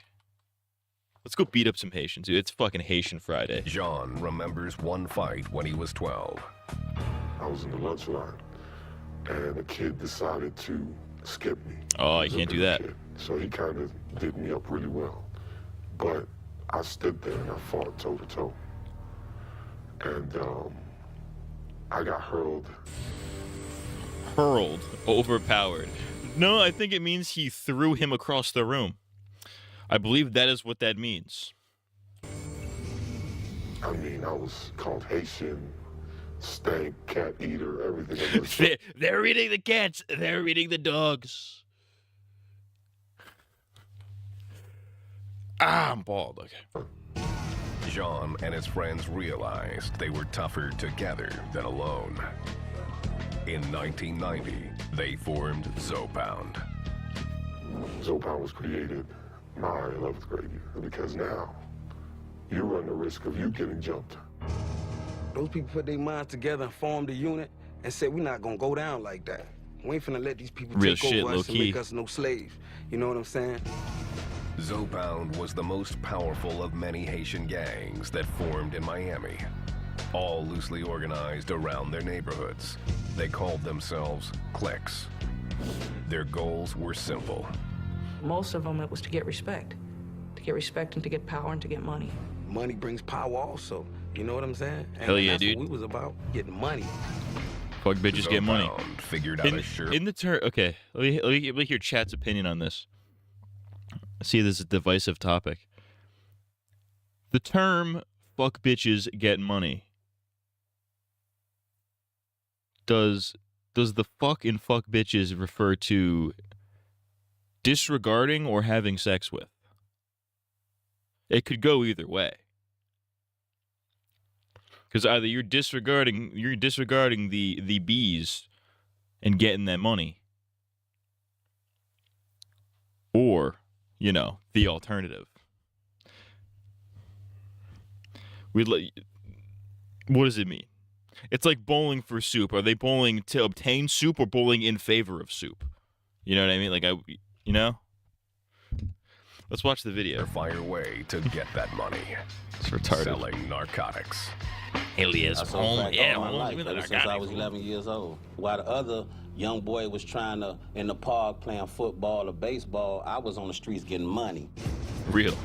[SPEAKER 1] let's go beat up some Haitians, dude. It's fucking Haitian Friday.
[SPEAKER 7] Jean remembers one fight when he was 12.
[SPEAKER 12] I was in the lunch line, and a kid decided to skip me.
[SPEAKER 1] Oh, you can't do that.
[SPEAKER 12] So he kind of did me up really well. But I stood there and I fought toe to toe. And I got hurled.
[SPEAKER 1] Hurled, overpowered. No, I think it means he threw him across the room. I believe that is what that means.
[SPEAKER 12] I mean, I was called Haitian, stank, cat eater, everything.
[SPEAKER 1] They're eating the cats. They're eating the dogs. I'm bald. Okay.
[SPEAKER 7] Jean and his friends realized they were tougher together than alone. In 1990, they formed Zopound.
[SPEAKER 12] Zopound was created my 11th grade year because now you run the risk of you getting jumped.
[SPEAKER 10] Those people put their minds together and formed a unit and said, we're not gonna go down like that. We ain't finna let these people
[SPEAKER 1] Real
[SPEAKER 10] take
[SPEAKER 1] shit,
[SPEAKER 10] over
[SPEAKER 1] low
[SPEAKER 10] us and
[SPEAKER 1] key.
[SPEAKER 10] make us no slaves. You know what I'm saying?
[SPEAKER 7] Zopound was the most powerful of many Haitian gangs that formed in Miami, all loosely organized around their neighborhoods. They called themselves cliques. Their goals were simple.
[SPEAKER 16] Most of them, it was to get respect. To get respect and to get power and to get money.
[SPEAKER 10] Money brings power also. You know what I'm saying? And
[SPEAKER 1] Hell yeah,
[SPEAKER 10] that's
[SPEAKER 1] dude.
[SPEAKER 10] what we was about, getting money.
[SPEAKER 1] Fuck bitches, get money.
[SPEAKER 7] Zopound figured out a sure...
[SPEAKER 1] In the turn, okay, let me hear chat's opinion on this. See, this is a divisive topic. The term "fuck bitches, get money." Does the fuck and fuck bitches refer to disregarding or having sex with? It could go either way. Because either you're disregarding the bees and getting that money, or, you know, the alternative. What does it mean? It's like bowling for soup. Are they bowling to obtain soup or bowling in favor of soup? You know what I mean? Like, you know? Let's watch the video.
[SPEAKER 7] Fire way to get that money.
[SPEAKER 1] It's retarded.
[SPEAKER 7] Selling narcotics.
[SPEAKER 1] Alias
[SPEAKER 8] That's
[SPEAKER 1] home.
[SPEAKER 8] all
[SPEAKER 1] Yeah,
[SPEAKER 8] my life,
[SPEAKER 1] give me the
[SPEAKER 8] ever since I
[SPEAKER 1] narcotics.
[SPEAKER 8] was 11 years old. While the other young boy was trying to, in the park, playing football or baseball, I was on the streets getting money.
[SPEAKER 1] Real.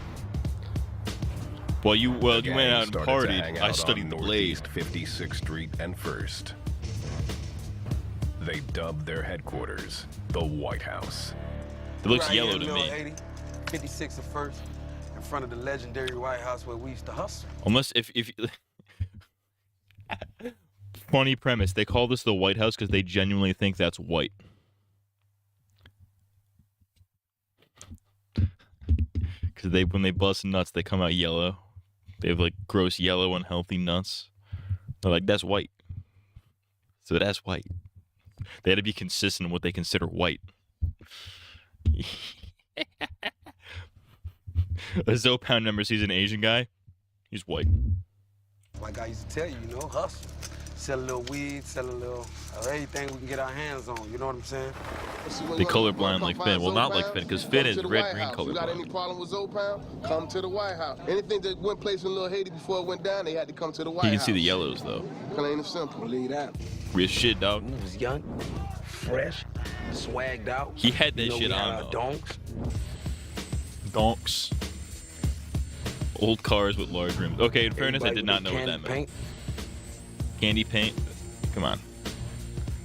[SPEAKER 1] Well, you went out and
[SPEAKER 7] Started to
[SPEAKER 1] partied.
[SPEAKER 7] hang
[SPEAKER 1] I
[SPEAKER 7] out
[SPEAKER 1] studied
[SPEAKER 7] on
[SPEAKER 1] the Blade.
[SPEAKER 7] Northeast 56th Street and 1st. They dubbed their headquarters the White House.
[SPEAKER 1] It looks
[SPEAKER 10] Right here
[SPEAKER 1] yellow
[SPEAKER 10] in
[SPEAKER 1] to
[SPEAKER 10] Mill
[SPEAKER 1] me.
[SPEAKER 10] 80, 56 and 1st, in front of the legendary White House where we used to hustle.
[SPEAKER 1] Unless if funny premise, they call this the White House because they genuinely think that's white. Because when they bust nuts, they come out yellow. They have like gross yellow, unhealthy nuts. They're like, that's white. So that's white. They had to be consistent in what they consider white. A Zopound member sees an Asian guy, he's white.
[SPEAKER 10] Like I used to tell you, you know, hustle. Sell a little weed, sell a little everything we can get our hands on. You know what I'm saying?
[SPEAKER 1] They colorblind like Finn. Well, not like Finn, because Finn is red-green
[SPEAKER 19] You got any
[SPEAKER 1] colorblind.
[SPEAKER 19] problem with Zopound? Come to the White House. Anything that went place in Little Haiti before it went down, they had to come to the White
[SPEAKER 1] You
[SPEAKER 19] House.
[SPEAKER 1] can see the yellows, though.
[SPEAKER 19] Plain and simple.
[SPEAKER 10] Believe that.
[SPEAKER 1] Real shit, dog.
[SPEAKER 10] We was young, fresh, swagged out.
[SPEAKER 1] He had that
[SPEAKER 10] You know,
[SPEAKER 1] shit
[SPEAKER 10] we had
[SPEAKER 1] on,
[SPEAKER 10] our
[SPEAKER 1] though.
[SPEAKER 10] donks.
[SPEAKER 1] Donks. Old cars with large rims. Okay, in fairness, I
[SPEAKER 10] Everybody
[SPEAKER 1] did not
[SPEAKER 10] with
[SPEAKER 1] know what
[SPEAKER 10] candy
[SPEAKER 1] that meant.
[SPEAKER 10] paint.
[SPEAKER 1] Candy paint? Come on.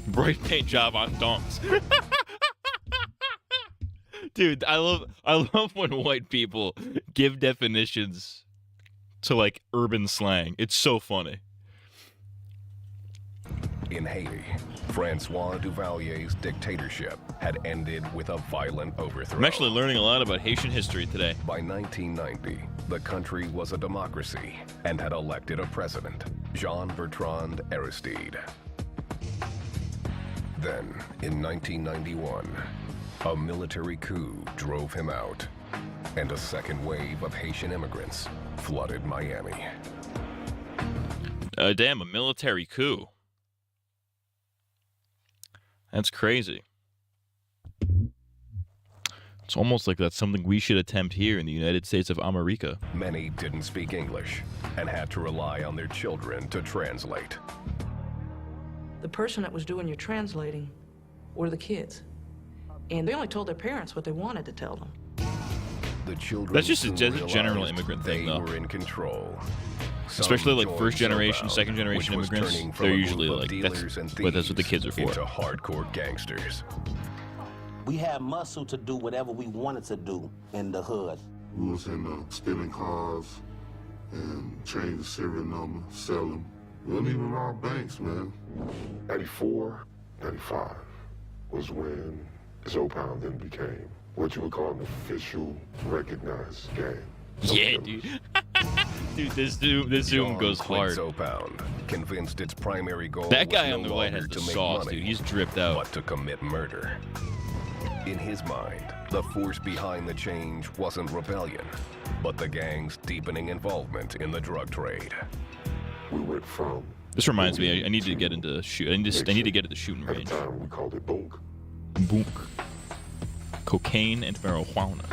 [SPEAKER 1] Bright paint job on donks. Dude, I love when white people give definitions to like urban slang. It's so funny.
[SPEAKER 7] In Haiti, Francois Duvalier's dictatorship had ended with a violent overthrow.
[SPEAKER 1] I'm actually learning a lot about Haitian history today.
[SPEAKER 7] By 1990, the country was a democracy and had elected a president, Jean-Bertrand Aristide. Then, in 1991, a military coup drove him out, and a second wave of Haitian immigrants flooded Miami.
[SPEAKER 1] Damn, a military coup. That's crazy. It's almost like that's something we should attempt here in the United States of America.
[SPEAKER 7] Many didn't speak English and had to rely on their children to translate.
[SPEAKER 16] The person that was doing your translating were the kids. And they only told their parents what they wanted to tell them.
[SPEAKER 7] The children
[SPEAKER 1] That's just
[SPEAKER 7] soon
[SPEAKER 1] a general
[SPEAKER 7] realized
[SPEAKER 1] immigrant thing,
[SPEAKER 7] they
[SPEAKER 1] though.
[SPEAKER 7] were in control. Some
[SPEAKER 1] Especially like
[SPEAKER 7] joined
[SPEAKER 1] first generation,
[SPEAKER 7] Zopound,
[SPEAKER 1] second generation
[SPEAKER 7] which was
[SPEAKER 1] immigrants.
[SPEAKER 7] turning from
[SPEAKER 1] They're
[SPEAKER 7] a
[SPEAKER 1] usually
[SPEAKER 7] group of
[SPEAKER 1] like
[SPEAKER 7] dealers and
[SPEAKER 1] that's what the kids are for.
[SPEAKER 7] into hardcore gangsters.
[SPEAKER 8] We had muscle to do whatever we wanted to do in the hood.
[SPEAKER 12] We was in stealing cars and change the serial number, sell them, We don't even rob banks, man.
[SPEAKER 9] 94, 95 was when Zopound then became what you would call an official, recognized gang.
[SPEAKER 1] Yeah, dude. Dude, this Zoom goes hard.
[SPEAKER 7] Zopound, convinced its primary goal
[SPEAKER 1] That guy
[SPEAKER 7] was
[SPEAKER 1] on
[SPEAKER 7] no
[SPEAKER 1] the right
[SPEAKER 7] longer
[SPEAKER 1] has the
[SPEAKER 7] to make
[SPEAKER 1] sauce,
[SPEAKER 7] money,
[SPEAKER 1] dude. He's dripped out.
[SPEAKER 7] but to commit murder. In his mind, the force behind the change wasn't rebellion, but the gang's deepening involvement in the drug trade.
[SPEAKER 9] We went from
[SPEAKER 1] This reminds me, I need to get into shoot. I need to get to the shooting range.
[SPEAKER 9] At the time, we called it bunk.
[SPEAKER 1] Bunk. Cocaine and marijuana.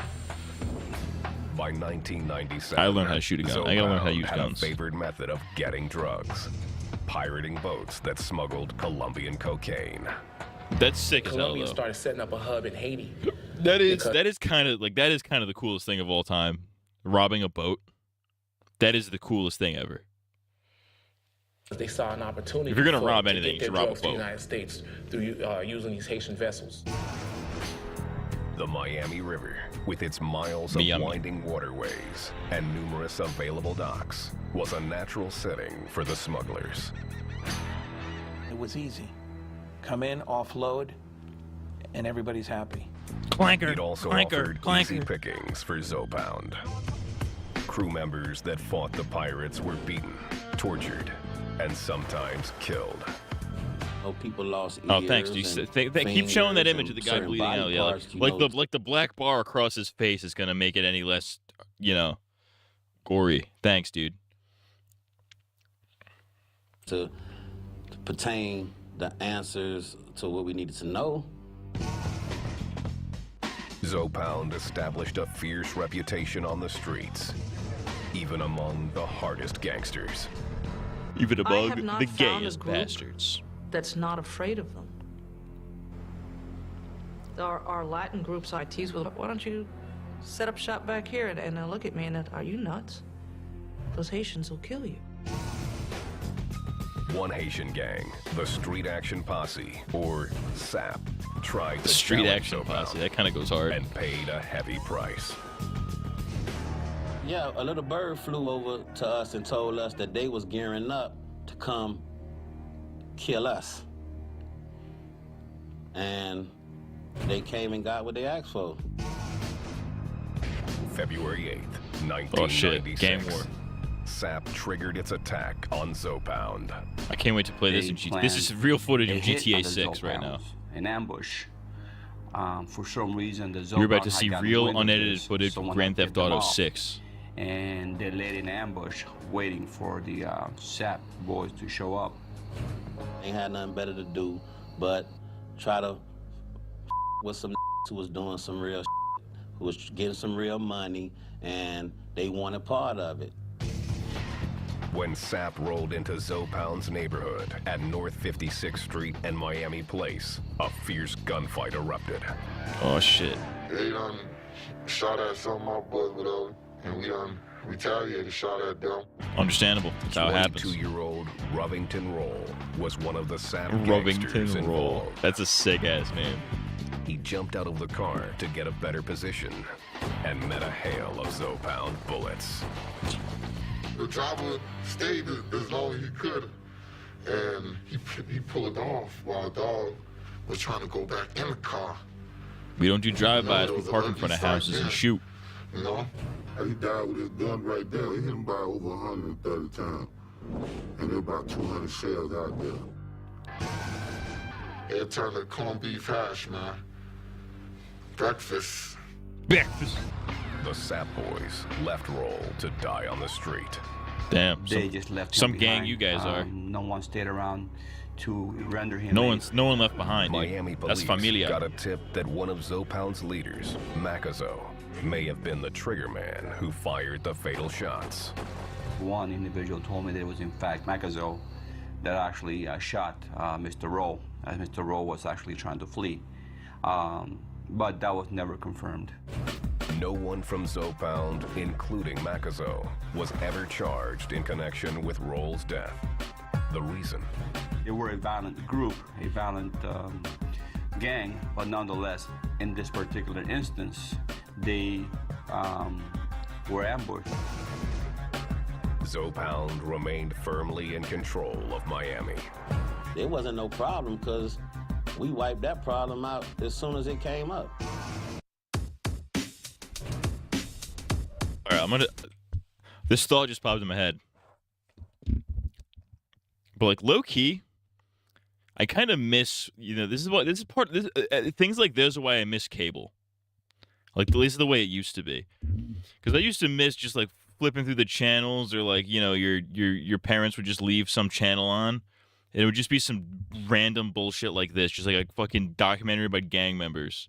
[SPEAKER 7] By 1997,
[SPEAKER 1] I learned how to shoot a gun. I gotta learn how to use
[SPEAKER 7] had
[SPEAKER 1] guns.
[SPEAKER 7] a favored method of getting drugs: pirating boats that smuggled Colombian cocaine.
[SPEAKER 1] That's sick as hell,
[SPEAKER 20] Colombia
[SPEAKER 1] though.
[SPEAKER 20] started setting up a hub in Haiti.
[SPEAKER 1] That is kind of the coolest thing of all time. Robbing a boat. That is the coolest thing ever.
[SPEAKER 20] They saw an opportunity.
[SPEAKER 1] If you're gonna
[SPEAKER 20] for-
[SPEAKER 1] rob
[SPEAKER 20] to
[SPEAKER 1] anything,
[SPEAKER 20] get
[SPEAKER 1] you should
[SPEAKER 20] their
[SPEAKER 1] rob a
[SPEAKER 20] drugs to the
[SPEAKER 1] boat.
[SPEAKER 20] United States through using these Haitian vessels.
[SPEAKER 7] The Miami River, with its miles
[SPEAKER 1] Miami.
[SPEAKER 7] of winding waterways and numerous available docks, was a natural setting for the smugglers.
[SPEAKER 21] It was easy. Come in, offload, and everybody's happy.
[SPEAKER 1] Clanker,
[SPEAKER 7] It also offered easy pickings for Zopound. Crew members that fought the pirates were beaten, tortured, and sometimes killed.
[SPEAKER 8] People lost ears.
[SPEAKER 1] Oh, thanks, dude. They keep showing that image of the guy bleeding out. Yeah, like the black bar across his face is gonna make it any less, gory. Thanks, dude.
[SPEAKER 8] To pertain the answers to what we needed to know.
[SPEAKER 7] Zopound established a fierce reputation on the streets, even among the hardest gangsters.
[SPEAKER 1] Even
[SPEAKER 16] I
[SPEAKER 1] among
[SPEAKER 16] have not
[SPEAKER 1] the
[SPEAKER 16] found a
[SPEAKER 1] gayest
[SPEAKER 16] group
[SPEAKER 1] bastards.
[SPEAKER 16] that's not afraid of them. Our Latin groups I tease with, why don't you set up shop back here and look at me and are you nuts? Those Haitians will kill you.
[SPEAKER 7] One Haitian gang, the Street Action Posse, or SAP, tried to
[SPEAKER 1] Street
[SPEAKER 7] challenge
[SPEAKER 1] Action
[SPEAKER 7] Zopound
[SPEAKER 1] Posse, that kind of goes hard.
[SPEAKER 7] and paid a heavy price.
[SPEAKER 8] Yeah, a little bird flew over to us and told us that they was gearing up to come kill us. And they came and got what they asked for.
[SPEAKER 7] February 8th, 1996.
[SPEAKER 1] Oh shit, gang war.
[SPEAKER 7] SAP triggered its attack on Zopound.
[SPEAKER 1] I can't wait to play this in GTA. This is real footage of GTA 6 right now.
[SPEAKER 4] An ambush. For some reason, the
[SPEAKER 1] You're about to
[SPEAKER 4] Zopound
[SPEAKER 1] see
[SPEAKER 4] had gotten
[SPEAKER 1] real
[SPEAKER 4] wind of
[SPEAKER 1] unedited
[SPEAKER 4] this,
[SPEAKER 1] footage from
[SPEAKER 4] someone
[SPEAKER 1] Grand
[SPEAKER 4] had
[SPEAKER 1] Theft
[SPEAKER 4] tipped them
[SPEAKER 1] Auto
[SPEAKER 4] off,
[SPEAKER 1] 6.
[SPEAKER 4] And they laid an ambush waiting for the SAP boys to show up.
[SPEAKER 8] They had nothing better to do but try to with some who was doing some real who was getting some real money, and they wanted part of it.
[SPEAKER 7] When SAP rolled into Zopound's neighborhood at North 56th Street and Miami Place, a fierce gunfight erupted.
[SPEAKER 1] Oh shit.
[SPEAKER 9] They done shot at some of my boys with us, and we done retaliated, shot at them.
[SPEAKER 1] Understandable. That's how it happens.
[SPEAKER 7] 22-year-old Rovington Roll was one of the SAP
[SPEAKER 1] Rovington
[SPEAKER 7] gangsters
[SPEAKER 1] Roll.
[SPEAKER 7] involved.
[SPEAKER 1] That's a sick ass name.
[SPEAKER 7] He jumped out of the car to get a better position and met a hail of Zopound bullets.
[SPEAKER 9] The driver stayed as long as he could, and he pulled off while the dog was trying to go back in the car.
[SPEAKER 1] We don't do drive-bys.
[SPEAKER 9] No,
[SPEAKER 1] We
[SPEAKER 9] it was
[SPEAKER 1] park in
[SPEAKER 9] an
[SPEAKER 1] front of
[SPEAKER 9] ugly
[SPEAKER 1] houses
[SPEAKER 9] sight
[SPEAKER 1] and
[SPEAKER 9] then.
[SPEAKER 1] shoot.
[SPEAKER 9] You know?
[SPEAKER 12] And he died with his gun right there. They hit him by over 130 times. And there about 200 shells out there.
[SPEAKER 9] It turned to corned beef hash, man. Breakfast.
[SPEAKER 1] Breakfast.
[SPEAKER 7] The SAP boys left Roll to die on the street.
[SPEAKER 1] Damn.
[SPEAKER 4] They just left him
[SPEAKER 1] some gang
[SPEAKER 4] behind.
[SPEAKER 1] you guys are.
[SPEAKER 4] No one stayed around to render him.
[SPEAKER 1] No
[SPEAKER 4] aid.
[SPEAKER 1] one left behind. Dude.
[SPEAKER 7] Miami
[SPEAKER 1] That's
[SPEAKER 7] police
[SPEAKER 1] familia.
[SPEAKER 7] got a tip that one of Zopound's leaders, Macazo, may have been the trigger man who fired the fatal shots.
[SPEAKER 4] One individual told me that it was in fact Macazo that actually shot Mr. Rowe, as Mr. Rowe was actually trying to flee. But that was never confirmed.
[SPEAKER 7] No one from Zopound, including Macazo, was ever charged in connection with Roll's death. The reason?
[SPEAKER 4] They were a violent group, a violent gang, but nonetheless, in this particular instance, they were ambushed.
[SPEAKER 7] Zopound remained firmly in control of Miami.
[SPEAKER 8] It wasn't no problem because we wiped that problem out as soon as it came up.
[SPEAKER 1] All right, this thought just popped in my head. But like low key, I kind of miss, things like this are why I miss cable. Like at least the way it used to be. Because I used to miss just like flipping through the channels, or like, your parents would just leave some channel on. And it would just be some random bullshit like this, just like a fucking documentary about gang members.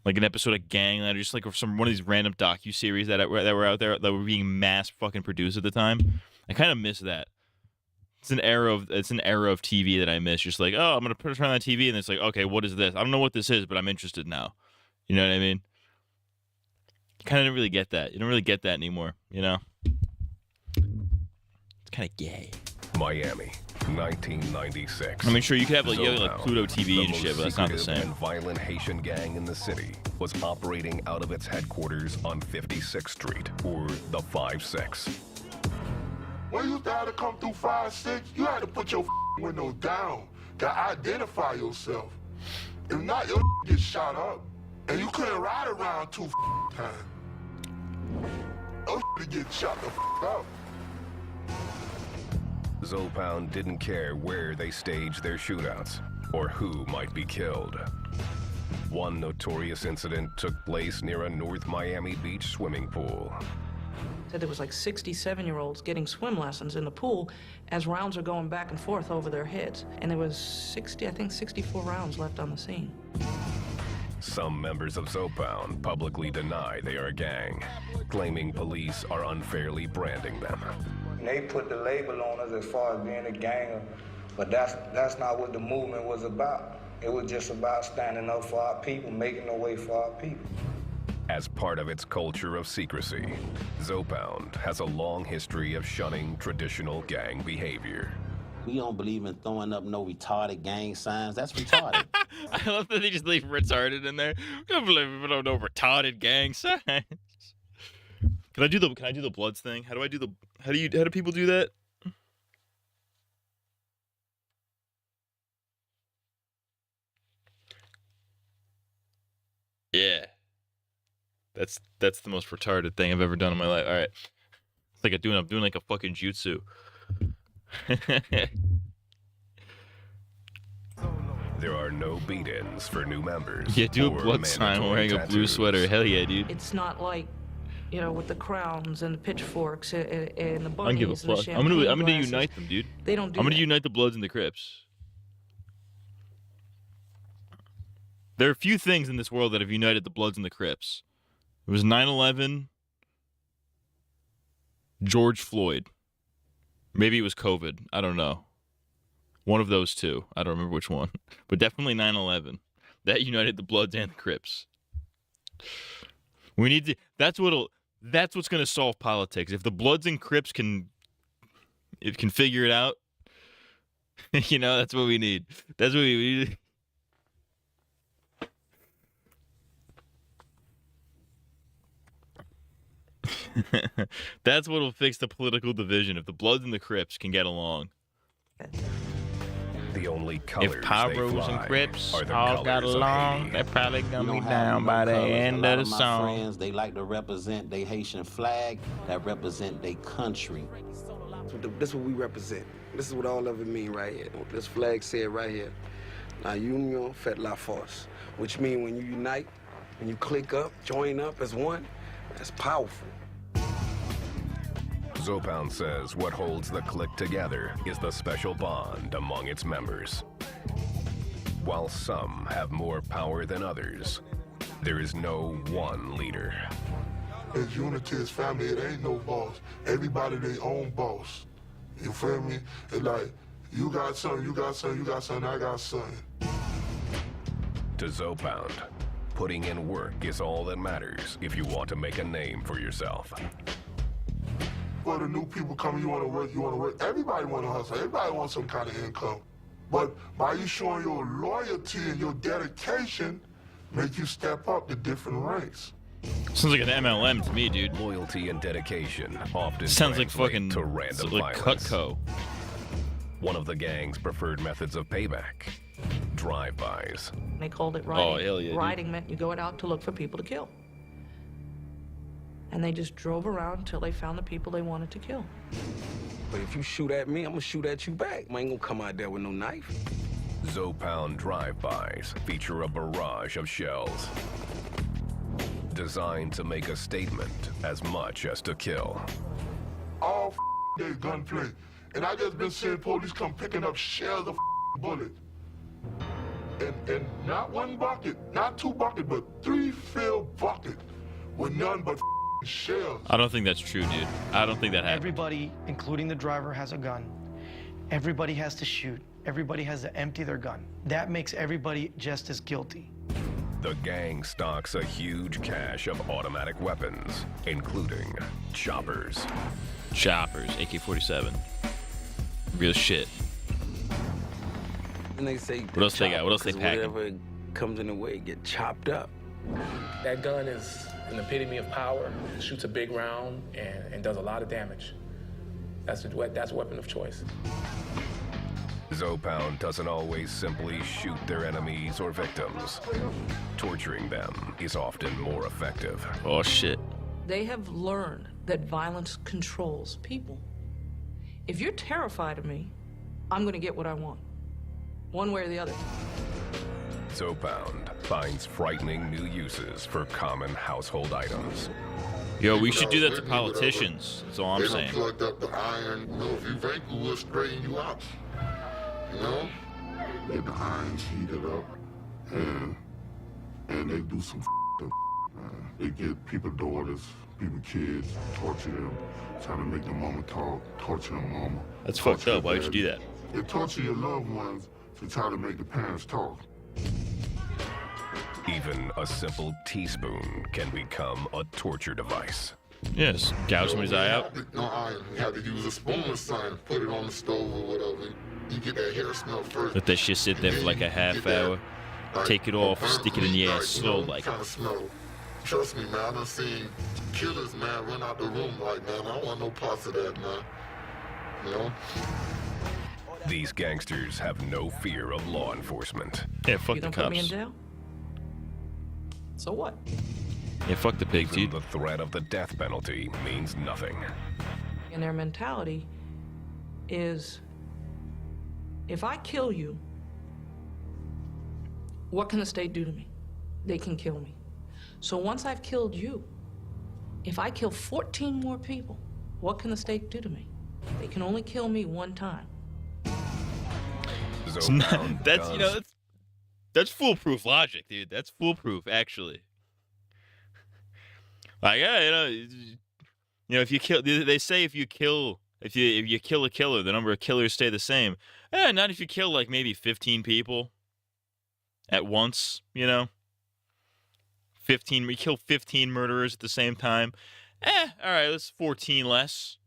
[SPEAKER 1] Like an episode of Gangland, or just like one of these random docu-series that were out there that were being mass fucking produced at the time. I kind of miss that. It's an era of TV that I miss. Just like, oh, I'm gonna turn on that TV, and it's like, okay, what is this? I don't know what this is, but I'm interested now. You know what I mean? Kind of don't really get that. You don't really get that anymore. It's kind of gay.
[SPEAKER 7] Miami, 1996.
[SPEAKER 1] I mean, sure, you could have like Pluto TV and shit, but that's not the
[SPEAKER 7] secretive
[SPEAKER 1] same.
[SPEAKER 7] And violent Haitian gang in the city was operating out of its headquarters on 56th Street, or the 5-6.
[SPEAKER 12] When you had to come through 5-6, you had to put your window down to identify yourself. If not, your get shot up, and you couldn't ride around 2 times. Your get shot the up.
[SPEAKER 7] Zopound didn't care where they staged their shootouts or who might be killed. One notorious incident took place near a North Miami Beach swimming pool.
[SPEAKER 16] Said there was like 67-year-olds getting swim lessons in the pool as rounds are going back and forth over their heads. And there was 64 rounds left on the scene.
[SPEAKER 7] Some members of Zopound publicly deny they are a gang, claiming police are unfairly branding them.
[SPEAKER 17] They put the label on us as far as being a gang, but that's not what the movement was about. It was just about standing up for our people, making a way for our people.
[SPEAKER 7] As part of its culture of secrecy, Zopound has a long history of shunning traditional gang behavior.
[SPEAKER 8] We don't believe in throwing up no retarded gang signs. That's retarded.
[SPEAKER 1] I love that they just leave retarded in there. I don't believe people don't know retarded gang signs. Can I do the Bloods thing? How do people do that? Yeah. That's the most retarded thing I've ever done in my life. All right. It's like I'm doing like a fucking jutsu.
[SPEAKER 7] There are no beat-ins for new members.
[SPEAKER 1] Yeah, do a
[SPEAKER 7] or
[SPEAKER 1] blood sign wearing a blue
[SPEAKER 7] tattoos.
[SPEAKER 1] sweater. Hell yeah, dude.
[SPEAKER 16] It's not like, with the crowns and the pitchforks and the
[SPEAKER 1] I don't
[SPEAKER 16] bunnies
[SPEAKER 1] give a
[SPEAKER 16] and the
[SPEAKER 1] fuck.
[SPEAKER 16] champagne
[SPEAKER 1] I'm gonna
[SPEAKER 16] glasses.
[SPEAKER 1] unite them, dude.
[SPEAKER 16] They don't do
[SPEAKER 1] I'm gonna
[SPEAKER 16] that.
[SPEAKER 1] unite the Bloods and the Crips. There are a few things in this world that have united the Bloods and the Crips. It was 9/11, George Floyd. Maybe it was COVID. I don't know. One of those two. I don't remember which one. But definitely 9/11. That united the Bloods and the Crips. We need to. That's what's going to solve politics. If the Bloods and Crips can figure it out, that's what we need. That's what we need. That's what'll fix the political division if the Bloods and the Crips can get along.
[SPEAKER 7] The only colors
[SPEAKER 1] If Power
[SPEAKER 7] they
[SPEAKER 1] Bros
[SPEAKER 7] fly
[SPEAKER 1] and Crips
[SPEAKER 7] are the
[SPEAKER 1] all got
[SPEAKER 7] colors of
[SPEAKER 1] along,
[SPEAKER 7] Haiti.
[SPEAKER 1] they're probably
[SPEAKER 8] We
[SPEAKER 1] gonna be
[SPEAKER 8] don't have
[SPEAKER 1] down
[SPEAKER 8] no
[SPEAKER 1] by the
[SPEAKER 8] colors.
[SPEAKER 1] end
[SPEAKER 8] A lot
[SPEAKER 1] of the
[SPEAKER 8] of my
[SPEAKER 1] song.
[SPEAKER 8] friends, they like to represent their Haitian flag that represent their country.
[SPEAKER 10] This is what we represent. This is what all of it mean right here. This flag said right here. La union fait la force, which means when you unite, when you click up, join up as one, that's powerful.
[SPEAKER 7] Zopound says what holds the clique together is the special bond among its members. While some have more power than others, there is no one leader.
[SPEAKER 12] It's unity, it's family, it ain't no boss. Everybody their own boss. You feel me? It's like, you got something, you got something, you got something, I got something.
[SPEAKER 7] To Zopound, putting in work is all that matters if you want to make a name for yourself.
[SPEAKER 12] For the new people coming, you wanna work. Everybody wanna hustle, everybody wants some kind of income. But by you showing your loyalty and your dedication, make you step up to different ranks.
[SPEAKER 1] Sounds like an MLM to me, dude.
[SPEAKER 7] Loyalty and dedication often
[SPEAKER 1] Sounds like
[SPEAKER 7] translate
[SPEAKER 1] fucking
[SPEAKER 7] to random
[SPEAKER 1] like
[SPEAKER 7] violence.
[SPEAKER 1] Cutco.
[SPEAKER 7] One of the gang's preferred methods of payback: drive-bys.
[SPEAKER 16] They called it riding.
[SPEAKER 1] Oh, hell yeah, dude.
[SPEAKER 16] Riding meant you go out to look for people to kill. And they just drove around until they found the people they wanted to kill.
[SPEAKER 10] But if you shoot at me, I'm gonna shoot at you back. I ain't gonna come out there with no knife.
[SPEAKER 7] Zopound drive-bys feature a barrage of shells, designed to make a statement as much as to kill.
[SPEAKER 12] All day gunplay. And I just been seeing police come picking up shells of bullets. And not one bucket, not two buckets, but 3 filled buckets with none but shells.
[SPEAKER 1] I don't think that's true, dude. I don't think that happened.
[SPEAKER 2] Everybody, including the driver, has a gun. Everybody has to shoot. Everybody has to empty their gun. That makes everybody just as guilty.
[SPEAKER 7] The gang stocks a huge cache of automatic weapons, including choppers.
[SPEAKER 1] Choppers, AK-47. Real shit.
[SPEAKER 10] And they say
[SPEAKER 1] What else they got? What else they packing?
[SPEAKER 10] Whatever comes in the way get chopped up.
[SPEAKER 20] That gun is an epitome of power. It shoots a big round and does a lot of damage. That's a weapon of choice.
[SPEAKER 7] Zopound doesn't always simply shoot their enemies or victims. Torturing them is often more effective.
[SPEAKER 1] Oh, shit.
[SPEAKER 16] They have learned that violence controls people. If you're terrified of me, I'm gonna get what I want. One way or the other.
[SPEAKER 7] Zopound finds frightening new uses for common household items.
[SPEAKER 1] Yo, we should do that to politicians. That's all I'm
[SPEAKER 9] They
[SPEAKER 1] saying.
[SPEAKER 9] done plugged up the iron. You know, if you wrinkle, we'll straighten you out. You know?
[SPEAKER 12] Let the irons heated up, and they do some up. They get people daughters, people kids, torture them, trying to make the mama talk, torture the mama.
[SPEAKER 1] That's fucked up. Why would you do that?
[SPEAKER 12] They torture your loved ones to try to make the parents talk.
[SPEAKER 7] Even a simple teaspoon can become a torture device.
[SPEAKER 1] Yes, gouge somebody's eye out.
[SPEAKER 9] No iron. You had to use a spoon or something, put it on the stove or whatever. You get that hair smell first.
[SPEAKER 1] Let that shit sit there for like a half hour. Take it off, stick it in your ass slow like.
[SPEAKER 9] Kind of smell. Trust me, man. I done seen killers, man, run out the room like, man, I don't want no parts of that, man. You know?
[SPEAKER 7] These gangsters have no fear of law enforcement.
[SPEAKER 1] Yeah, fuck
[SPEAKER 16] You
[SPEAKER 1] the
[SPEAKER 16] gonna put me in
[SPEAKER 1] cops.
[SPEAKER 16] jail? So what?
[SPEAKER 1] Yeah, fuck the pig,
[SPEAKER 7] Even
[SPEAKER 1] dude.
[SPEAKER 7] the threat of the death penalty means nothing.
[SPEAKER 16] And their mentality is, if I kill you, what can the state do to me? They can kill me. So once I've killed you, if I kill 14 more people, what can the state do to me? They can only kill me one time.
[SPEAKER 1] That's, you know, that's foolproof logic, dude. That's foolproof, actually. Like, yeah, you know, if you kill, they say if you kill a killer, the number of killers stay the same. Not if you kill like maybe 15 people at once, you know. We kill 15 murderers at the same time. All right, that's 14 less.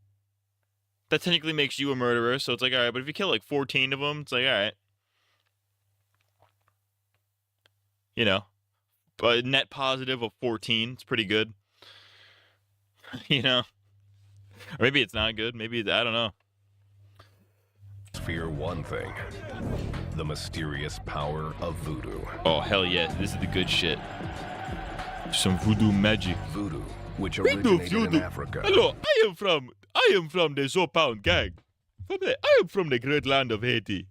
[SPEAKER 1] That technically makes you a murderer, so it's like, all right, but if you kill like 14 of them, it's like, all right. You know, but net positive of 14, it's pretty good. You know, or maybe it's not good. Maybe I don't know.
[SPEAKER 7] Fear one thing: the mysterious power of voodoo.
[SPEAKER 1] Oh hell yeah, this is the good shit. Some voodoo magic.
[SPEAKER 7] Voodoo, which
[SPEAKER 1] We do
[SPEAKER 7] originated in
[SPEAKER 1] voodoo.
[SPEAKER 7] Africa.
[SPEAKER 1] Hello, I am from the Zopound gang. I am from the great land of Haiti,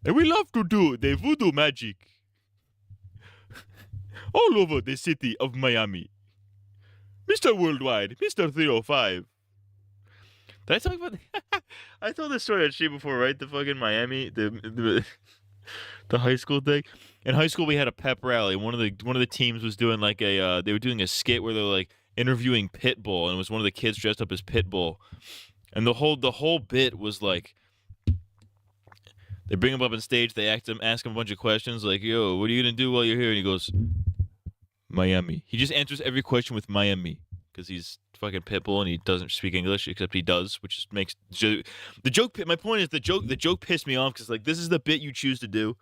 [SPEAKER 1] and we love to do the voodoo magic all over the city of Miami. Mr. Worldwide, Mr. 305. Did I talk about I told this story actually before, right? The fucking Miami, the high school thing. In high school, we had a pep rally. One of the teams was doing like they were doing a skit where they were like interviewing Pitbull, and it was one of the kids dressed up as Pitbull, and the whole bit was like they bring him up on stage, they ask him a bunch of questions like, "Yo, what are you gonna do while you're here?" And he goes, "Miami." He just answers every question with Miami because he's fucking Pitbull and he doesn't speak English, except he does, which just makes the joke. My point is the joke pissed me off because like this is the bit you choose to do.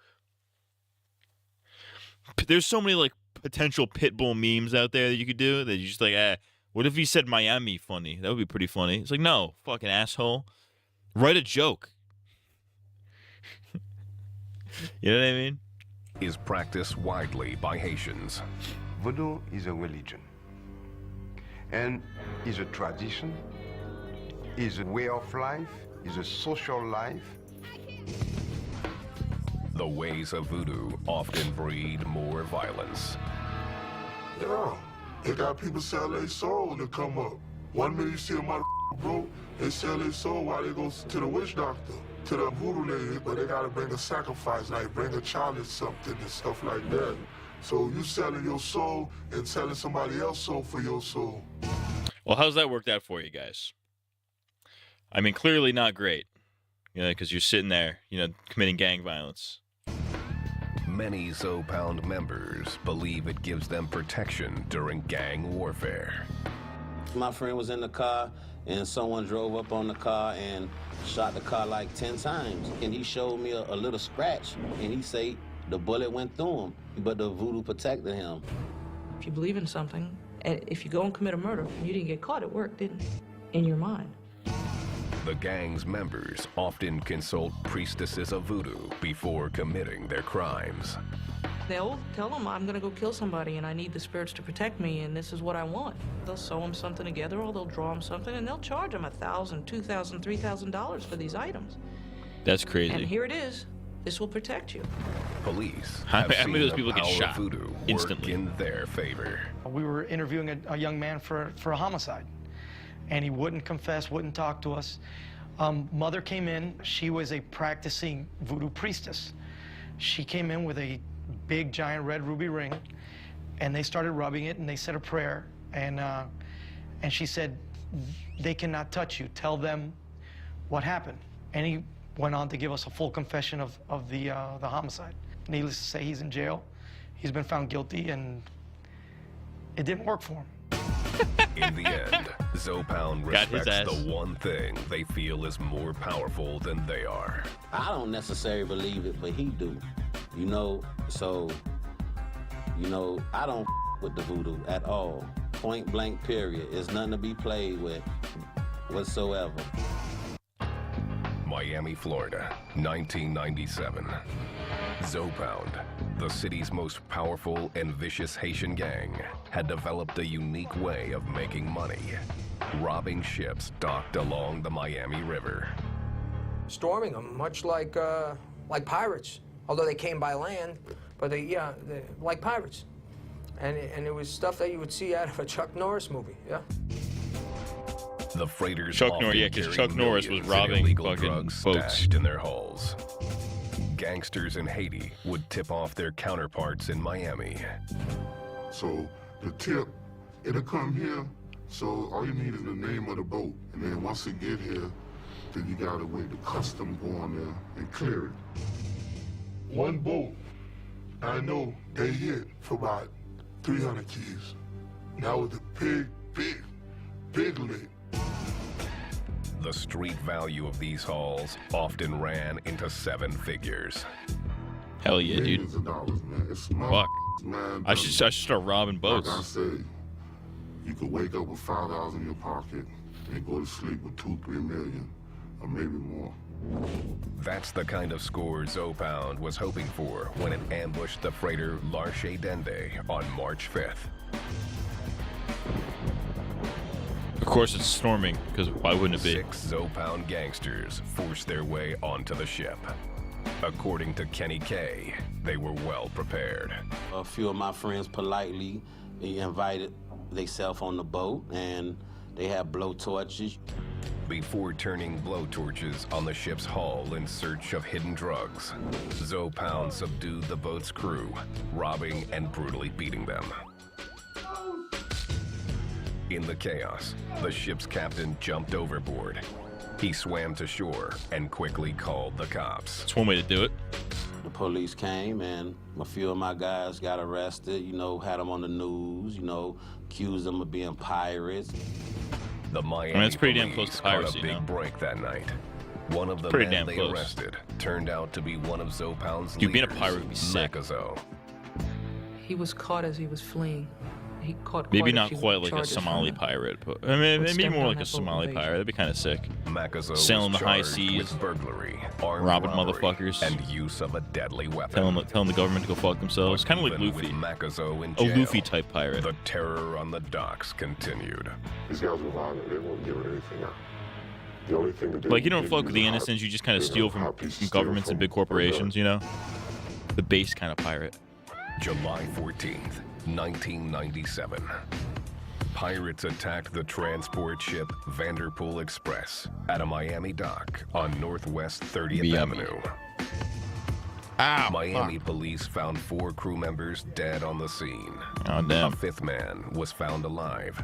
[SPEAKER 1] There's so many like potential pitbull memes out there that you could do that you just like, what if he said Miami funny? That would be pretty funny. It's like, no, fucking asshole. Write a joke. You know what I mean?
[SPEAKER 7] Is practiced widely by Haitians.
[SPEAKER 15] Voodoo is a religion. And is a tradition, is a way of life, is a social life.
[SPEAKER 7] The ways of voodoo often breed more violence.
[SPEAKER 12] Yeah, they got people sell their soul to come up. 1 minute you see a mother broke, they sell their soul while they go to the witch doctor, to the voodoo lady, but they gotta bring a sacrifice, like bring a child or something and stuff like that. So you selling your soul and selling somebody else's soul for your soul.
[SPEAKER 1] Well, how's that worked out for you guys? I mean, clearly not great. You know, because you're sitting there, you know, committing gang violence.
[SPEAKER 7] Many Zopound members believe it gives them protection during gang warfare.
[SPEAKER 8] My friend was in the car, and someone drove up on the car and shot the car like 10 times. And he showed me a little scratch, and he said the bullet went through him, but the voodoo protected him.
[SPEAKER 16] If you believe in something, and if you go and commit a murder, and you didn't get caught, it worked, didn't it? In your mind.
[SPEAKER 7] The gang's members often consult priestesses of voodoo before committing their crimes.
[SPEAKER 16] They'll tell them, I'm gonna go kill somebody and I need the spirits to protect me and this is what I want. They'll sew them something together or they'll draw them something and they'll charge them $1,000, $2,000, $3,000 for these items.
[SPEAKER 1] That's crazy.
[SPEAKER 16] And here it is. This will protect you.
[SPEAKER 7] Police
[SPEAKER 1] How
[SPEAKER 7] have
[SPEAKER 1] many
[SPEAKER 7] seen
[SPEAKER 1] of those
[SPEAKER 7] the
[SPEAKER 1] people get
[SPEAKER 7] power
[SPEAKER 1] shot
[SPEAKER 7] of voodoo
[SPEAKER 1] instantly?
[SPEAKER 7] work in their favor.
[SPEAKER 2] We were interviewing a young man for a homicide, and he wouldn't confess, wouldn't talk to us. Mother came in. She was a practicing voodoo priestess. She came in with a big, giant red ruby ring, and they started rubbing it, and they said a prayer, and she said, they cannot touch you. Tell them what happened. And he went on to give us a full confession of the homicide. Needless to say, he's in jail. He's been found guilty, and it didn't work for him.
[SPEAKER 7] In the end, Zopound
[SPEAKER 1] Got his
[SPEAKER 7] respects
[SPEAKER 1] ass.
[SPEAKER 7] the one thing they feel is more powerful than they are.
[SPEAKER 8] I don't necessarily believe it, but he do. You know, so, you know, I don't with the voodoo at all. Point blank, period. It's nothing to be played with whatsoever.
[SPEAKER 7] Miami, Florida, 1997. Zopound, the city's most powerful and vicious Haitian gang, had developed a unique way of making money, robbing ships docked along the Miami River.
[SPEAKER 6] Storming them, much like pirates, although they came by land, but they like pirates. And it was stuff that you would see out of a Chuck Norris movie, yeah.
[SPEAKER 7] The freighters
[SPEAKER 1] Chuck
[SPEAKER 7] often
[SPEAKER 1] Norris, yeah, 'cause
[SPEAKER 7] carried
[SPEAKER 1] Chuck Norris was
[SPEAKER 7] millions in
[SPEAKER 1] robbing
[SPEAKER 7] illegal
[SPEAKER 1] fucking
[SPEAKER 7] drugs
[SPEAKER 1] boats.
[SPEAKER 7] stashed in their hulls. Gangsters in Haiti would tip off their counterparts in Miami.
[SPEAKER 12] So the tip, it'll come here. So all you need is the name of the boat. And then once it get here, then you gotta wait the custom go on there and clear it. One boat, I know they hit for about 300 keys. That was the big lick.
[SPEAKER 7] The street value of these hauls often ran into 7 figures.
[SPEAKER 1] Hell yeah, dude.
[SPEAKER 12] Millions of dollars, man. It's
[SPEAKER 1] Fuck.
[SPEAKER 12] man.
[SPEAKER 1] I should start robbing boats.
[SPEAKER 12] Like I say, you could wake up with $5 in your pocket and go to sleep with 2-3 million, or maybe more.
[SPEAKER 7] That's the kind of score Zopound was hoping for when it ambushed the freighter Larche Dende on March 5th.
[SPEAKER 1] Of course it's storming, because why wouldn't it be?
[SPEAKER 7] 6 Zopound gangsters forced their way onto the ship. According to Kenny K, they were well prepared.
[SPEAKER 8] A few of my friends politely invited themselves on the boat, and they had blowtorches.
[SPEAKER 7] Before turning blowtorches on the ship's hull in search of hidden drugs, Zopound subdued the boat's crew, robbing and brutally beating them. In the chaos, the ship's captain jumped overboard. He swam to shore and quickly called the cops.
[SPEAKER 1] That's one way to do it.
[SPEAKER 8] The police came, and a few of my guys got arrested, you know, had them on the news, you know, accused them of being pirates.
[SPEAKER 7] The Miami
[SPEAKER 1] that's pretty damn
[SPEAKER 7] police
[SPEAKER 1] close to
[SPEAKER 7] caught
[SPEAKER 1] piracy,
[SPEAKER 7] a big
[SPEAKER 1] no?
[SPEAKER 7] break that night. One of the
[SPEAKER 1] Pretty
[SPEAKER 7] men
[SPEAKER 1] damn
[SPEAKER 7] they
[SPEAKER 1] close.
[SPEAKER 7] arrested turned out to be one of Zopound's
[SPEAKER 1] Dude, being a
[SPEAKER 7] leaders,
[SPEAKER 1] pirate would be sick.
[SPEAKER 7] Makazo.
[SPEAKER 16] He was caught as he was fleeing. He caught
[SPEAKER 1] Maybe
[SPEAKER 16] quite
[SPEAKER 1] not
[SPEAKER 16] a few
[SPEAKER 1] quite like a
[SPEAKER 16] charges from
[SPEAKER 1] Somali
[SPEAKER 16] him.
[SPEAKER 1] pirate, but I mean,
[SPEAKER 16] Which
[SPEAKER 1] maybe
[SPEAKER 16] stemmed
[SPEAKER 1] more
[SPEAKER 16] on
[SPEAKER 1] like a
[SPEAKER 16] that boat
[SPEAKER 1] Somali
[SPEAKER 16] invasion.
[SPEAKER 1] pirate. That'd be kind of sick.
[SPEAKER 7] Makazo
[SPEAKER 1] Sailing
[SPEAKER 7] was
[SPEAKER 1] the high
[SPEAKER 7] charged
[SPEAKER 1] seas,
[SPEAKER 7] with burglary, armed
[SPEAKER 1] robbing
[SPEAKER 7] robbery,
[SPEAKER 1] motherfuckers,
[SPEAKER 7] and use of a deadly weapon.
[SPEAKER 1] telling the government to go fuck themselves. Kind of like
[SPEAKER 7] Even
[SPEAKER 1] Luffy.
[SPEAKER 7] with Makazo in
[SPEAKER 1] A
[SPEAKER 7] jail,
[SPEAKER 1] Luffy type pirate.
[SPEAKER 7] The terror on the docks continued.
[SPEAKER 12] These guys were violent. They weren't giving anything out. The only thing that they
[SPEAKER 1] Like, you don't
[SPEAKER 12] did
[SPEAKER 1] fuck with the
[SPEAKER 12] was
[SPEAKER 1] innocents, you just kind of steal from governments and big corporations, you know? The base kind of pirate.
[SPEAKER 7] July 14th, 1997. Pirates attacked the transport ship Vanderpool Express at a Miami dock on Northwest 30th Avenue. Miami police found 4 crew members dead on the scene.
[SPEAKER 1] Oh, damn.
[SPEAKER 7] A 5th man was found alive,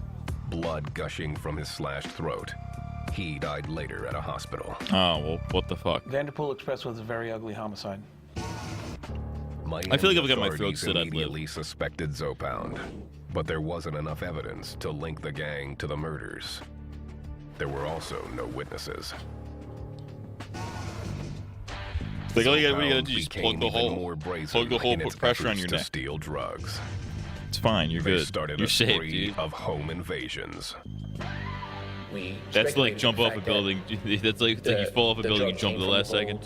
[SPEAKER 7] blood gushing from his slashed throat. He died later at a hospital.
[SPEAKER 1] Oh, well, what the fuck?
[SPEAKER 21] Vanderpool Express was a very ugly homicide.
[SPEAKER 1] I feel like if I got my throat
[SPEAKER 7] Authorities
[SPEAKER 1] slit, I'd live.
[SPEAKER 7] immediately suspected Zopound, but there wasn't enough evidence to link the gang to the murders. There were also no witnesses.
[SPEAKER 1] Like, all you gotta
[SPEAKER 7] Zopound
[SPEAKER 1] do is just
[SPEAKER 7] became
[SPEAKER 1] plug the
[SPEAKER 7] even
[SPEAKER 1] hole.
[SPEAKER 7] more brazen
[SPEAKER 1] Plug the hole,
[SPEAKER 7] in
[SPEAKER 1] put
[SPEAKER 7] its
[SPEAKER 1] pressure on
[SPEAKER 7] efforts
[SPEAKER 1] your
[SPEAKER 7] to
[SPEAKER 1] neck.
[SPEAKER 7] steal drugs.
[SPEAKER 1] It's fine, you're
[SPEAKER 7] They
[SPEAKER 1] good.
[SPEAKER 7] started
[SPEAKER 1] You're
[SPEAKER 7] a
[SPEAKER 1] safe,
[SPEAKER 7] spree
[SPEAKER 1] dude.
[SPEAKER 7] of home invasions.
[SPEAKER 1] That's like jump off a building. That's like you fall off a building and jump to the last second.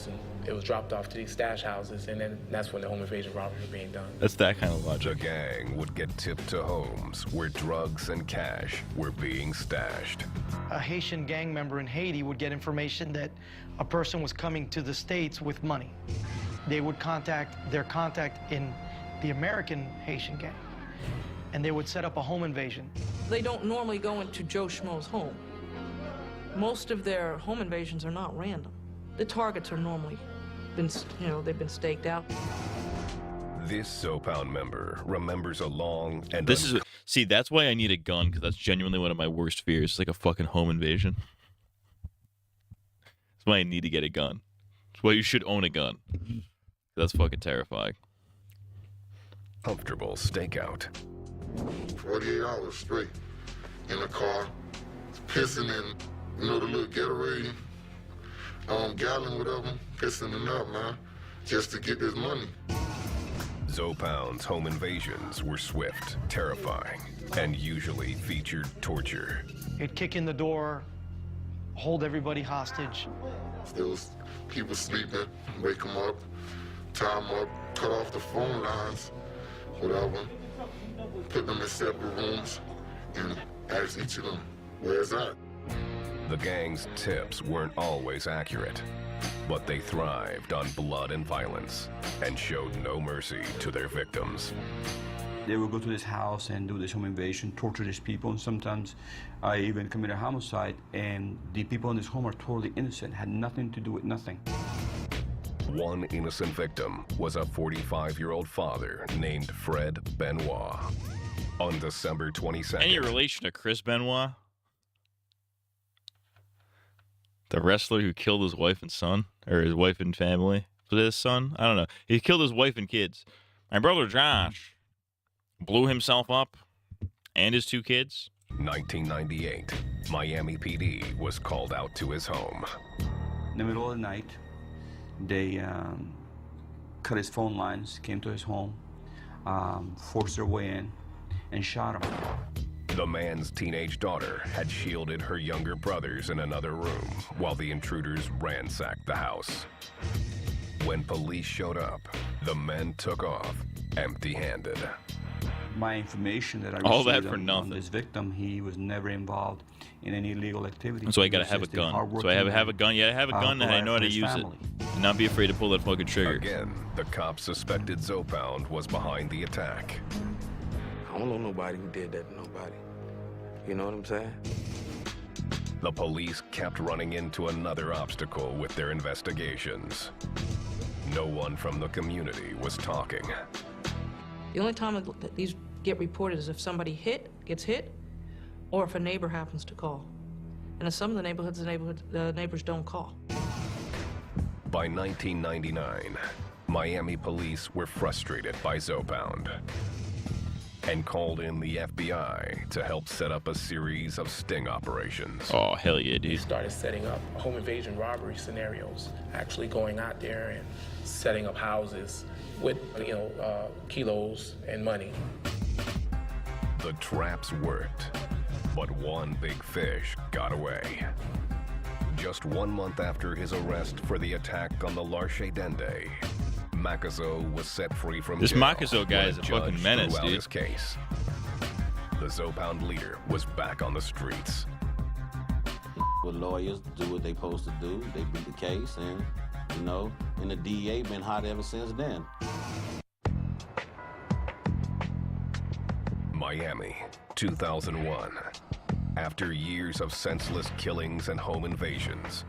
[SPEAKER 20] It was dropped off to these stash houses, and then that's when the home invasion robberies were being done.
[SPEAKER 1] That's that kind of logic.
[SPEAKER 7] The gang would get tipped to homes where drugs and cash were being stashed.
[SPEAKER 2] A Haitian gang member in Haiti would get information that a person was coming to the States with money. They would contact their contact in the American Haitian gang, and they would set up a home invasion.
[SPEAKER 16] They don't normally go into Joe Schmo's home. Most of their home invasions are not random. The targets are normally they've been staked out.
[SPEAKER 7] This Zopound member remembers a long and
[SPEAKER 1] See, that's why I need a gun, because that's genuinely one of my worst fears. It's like a fucking home invasion. That's why I need to get a gun. That's why you should own a gun. That's fucking terrifying.
[SPEAKER 7] comfortable stakeout.
[SPEAKER 9] 48 hours straight in the car, pissing in, the little Gatorade, gallon, whatever, pissing it up, man, just to get this money.
[SPEAKER 7] Zopound's home invasions were swift, terrifying, and usually featured torture.
[SPEAKER 2] He'd kick in the door, hold everybody hostage.
[SPEAKER 9] If there was people sleeping, wake them up, tie them up, cut off the phone lines, whatever, put them in separate rooms, and ask each of them, where's that?
[SPEAKER 7] The gang's tips weren't always accurate, but they thrived on blood and violence and showed no mercy to their victims.
[SPEAKER 4] They would go to this house and do this home invasion, torture these people, and sometimes I even committed a homicide, and the people in this home are totally innocent, had nothing to do with nothing.
[SPEAKER 7] One innocent victim was a 45-year-old father named Fred Benoit. On December 22nd...
[SPEAKER 1] Any relation to Chris Benoit? The wrestler who killed his wife and son? Or his wife and family? Was it his son? I don't know. He killed his wife and kids. My brother Josh blew himself up and his two kids.
[SPEAKER 7] 1998, Miami PD was called out to his home.
[SPEAKER 4] In the middle of the night, they cut his phone lines, came to his home, forced their way in, and shot him.
[SPEAKER 7] The man's teenage daughter had shielded her younger brothers in another room while the intruders ransacked the house. When police showed up, the men took off empty-handed.
[SPEAKER 4] My information that I
[SPEAKER 1] All
[SPEAKER 4] received
[SPEAKER 1] for
[SPEAKER 4] on
[SPEAKER 1] nothing.
[SPEAKER 4] this victim, he was never involved in any illegal activity.
[SPEAKER 1] That's why you
[SPEAKER 4] He
[SPEAKER 1] gotta
[SPEAKER 4] was
[SPEAKER 1] have a
[SPEAKER 4] just
[SPEAKER 1] gun.
[SPEAKER 4] hardworking
[SPEAKER 1] So I have a
[SPEAKER 4] man,
[SPEAKER 1] gun. Yeah, I have a gun and I know how to
[SPEAKER 4] provider for
[SPEAKER 1] use
[SPEAKER 4] his
[SPEAKER 1] it.
[SPEAKER 4] family.
[SPEAKER 1] And not be afraid to pull that fucking trigger.
[SPEAKER 7] Again, the cops suspected Zopound was behind the attack.
[SPEAKER 11] I don't know nobody who did that to nobody. You know what I'm saying?
[SPEAKER 7] The police kept running into another obstacle with their investigations. No one from the community was talking.
[SPEAKER 16] The only time that these get reported is if somebody gets hit, or if a neighbor happens to call. And in some of the neighborhoods, the neighbors don't call.
[SPEAKER 7] By 1999, Miami police were frustrated by Zopound. and called in the FBI to help set up a series of sting operations.
[SPEAKER 1] Oh, hell yeah,
[SPEAKER 20] He
[SPEAKER 1] dude.
[SPEAKER 20] started setting up home invasion robbery scenarios, actually going out there and setting up houses with, kilos and money.
[SPEAKER 7] The traps worked, but one big fish got away. Just 1 month after his arrest for the attack on the Larche Dende, Makazo was set free from
[SPEAKER 1] This
[SPEAKER 7] jail
[SPEAKER 1] Makazo guy
[SPEAKER 7] when
[SPEAKER 1] is a
[SPEAKER 7] judge
[SPEAKER 1] fucking menace,
[SPEAKER 7] threw out
[SPEAKER 1] dude.
[SPEAKER 7] his case. The Zopound leader was back on the streets.
[SPEAKER 8] Well, lawyers do what they supposed to do. They beat the case, and and the DEA been hot ever since then.
[SPEAKER 7] Miami, 2001. After years of senseless killings and home invasions,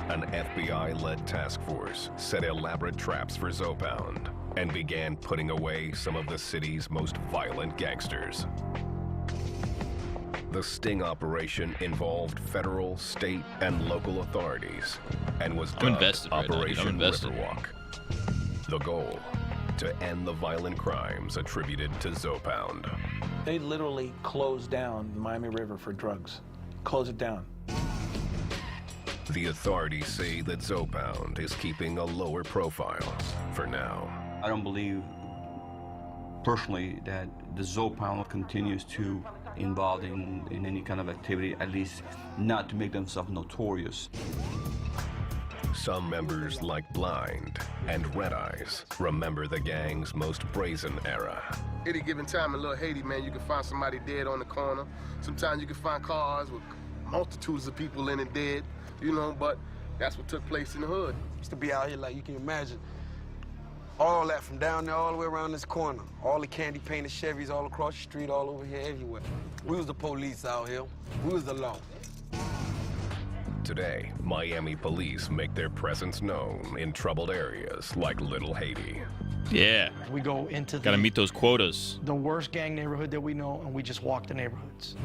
[SPEAKER 7] an FBI-led task force set elaborate traps for Zopound and began putting away some of the city's most violent gangsters. The sting operation involved federal, state, and local authorities and was
[SPEAKER 1] I'm
[SPEAKER 7] dubbed
[SPEAKER 1] invested right now, dude. I'm
[SPEAKER 7] Operation
[SPEAKER 1] invested.
[SPEAKER 7] Riverwalk. The goal, to end the violent crimes attributed to Zopound.
[SPEAKER 21] They literally closed down the Miami River for drugs. Close it down.
[SPEAKER 7] The authorities say that Zopound is keeping a lower profile for now.
[SPEAKER 4] I don't believe, personally, that the Zopound continues to involve in any kind of activity, at least not to make themselves notorious.
[SPEAKER 7] Some members, like Blind and Red Eyes, remember the gang's most brazen era.
[SPEAKER 19] Any given time in Little Haiti, man, you can find somebody dead on the corner. Sometimes you can find cars with multitudes of people in it dead, but that's what took place in the hood.
[SPEAKER 10] Used to be out here like you can imagine. All that from down there all the way around this corner. All the candy painted Chevys all across the street, all over here, everywhere. We was the police out here. We was the law.
[SPEAKER 7] Today, Miami police make their presence known in troubled areas like Little Haiti.
[SPEAKER 1] Yeah.
[SPEAKER 2] We go into
[SPEAKER 1] Gotta meet those quotas.
[SPEAKER 2] the worst gang neighborhood that we know, and we just walk the neighborhoods.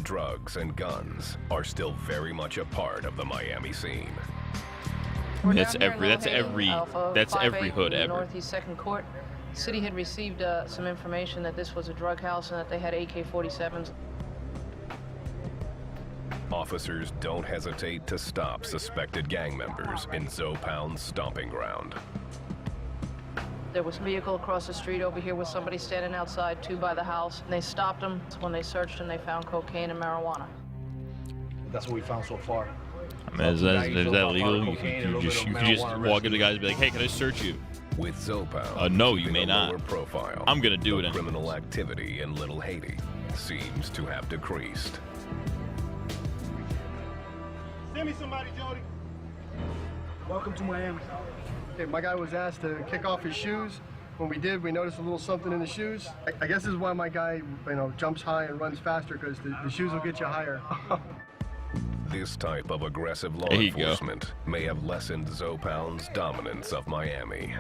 [SPEAKER 7] Drugs and guns are still very much a part of the Miami scene.
[SPEAKER 1] That's every hood ever.
[SPEAKER 16] Northeast Second Court. The city had received some information that this was a drug house and that they had AK-47s.
[SPEAKER 7] Officers don't hesitate to stop suspected gang members in Zopound's stomping ground.
[SPEAKER 16] There was a vehicle across the street over here with somebody standing outside, too, by the house. And they stopped them. When they searched them, they found cocaine and marijuana.
[SPEAKER 2] That's what we found so far.
[SPEAKER 1] I mean, is that legal? You can just walk up to guys and be like, hey, can I search you?
[SPEAKER 7] With Zopound,
[SPEAKER 1] no, you may not.
[SPEAKER 7] Profile,
[SPEAKER 1] I'm gonna do it anyways.
[SPEAKER 7] Criminal activity in Little Haiti seems to have decreased.
[SPEAKER 5] Send me somebody, Jody.
[SPEAKER 3] Welcome to Miami. Okay, my guy was asked to kick off his shoes. When we did, we noticed a little something in the shoes. I guess this is why my guy, jumps high and runs faster, because the shoes will get you higher.
[SPEAKER 7] This type of aggressive law
[SPEAKER 1] There you go.
[SPEAKER 7] enforcement may have lessened Zopound's dominance of Miami.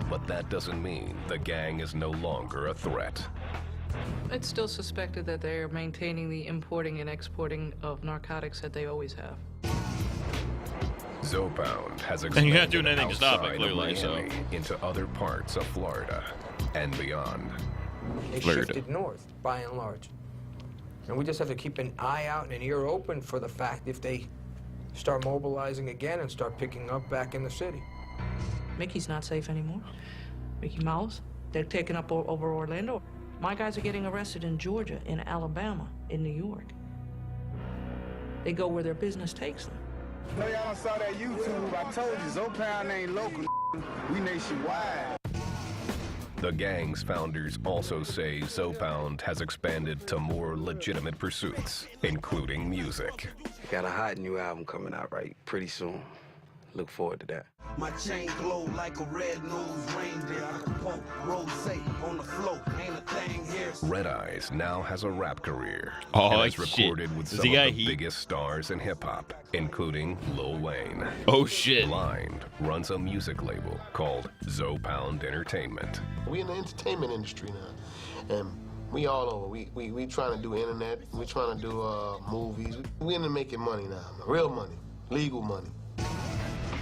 [SPEAKER 7] But that doesn't mean the gang is no longer a threat.
[SPEAKER 16] It's still suspected that they're maintaining the importing and exporting of narcotics that they always have.
[SPEAKER 7] Zopound has
[SPEAKER 1] And you're not
[SPEAKER 7] expanded
[SPEAKER 1] doing anything to stop it,
[SPEAKER 7] outside of
[SPEAKER 1] clearly, so.
[SPEAKER 7] Miami into other parts of Florida and beyond.
[SPEAKER 6] They shifted north, by and large. And we just have to keep an eye out and an ear open for the fact if they start mobilizing again and start picking up back in the city.
[SPEAKER 16] Mickey's not safe anymore. Mickey Mouse, they're taking up over Orlando. My guys are getting arrested in Georgia, in Alabama, in New York. They go where their business takes them.
[SPEAKER 5] No, y'all saw that YouTube. I told you, Zopound ain't local. We nationwide.
[SPEAKER 7] The gang's founders also say Zopound has expanded to more legitimate pursuits, including music.
[SPEAKER 10] Got a hot new album coming out pretty soon. Look forward to that.
[SPEAKER 5] My chain glow like a red-nosed reindeer. I can poke rosé on the float. Ain't a thing here.
[SPEAKER 7] Red Eyes now has a rap career
[SPEAKER 1] Oh,
[SPEAKER 7] and has
[SPEAKER 1] shit.
[SPEAKER 7] recorded with
[SPEAKER 1] Is
[SPEAKER 7] some
[SPEAKER 1] the guy
[SPEAKER 7] of the biggest stars in hip-hop, including Lil Wayne.
[SPEAKER 1] Oh, shit.
[SPEAKER 7] Blind runs a music label called Zopound Entertainment.
[SPEAKER 19] We in the entertainment industry now, and we all over. We trying to do internet. We trying to do movies. We into making money now, real money, legal money.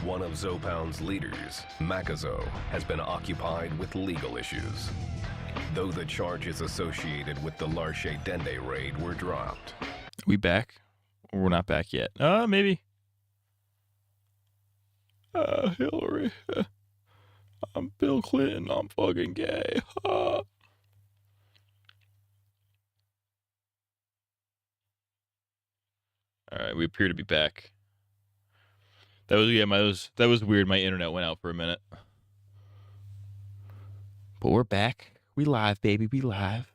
[SPEAKER 7] One of Zopound's leaders, Makazo, has been occupied with legal issues. Though the charges associated with the Larche Dende raid were dropped.
[SPEAKER 1] We back? Or we're not back yet. Maybe. Hillary. I'm Bill Clinton. I'm fucking gay. All right, we appear to be back. That was weird. My internet went out for a minute. But we're back. We live, baby. We live.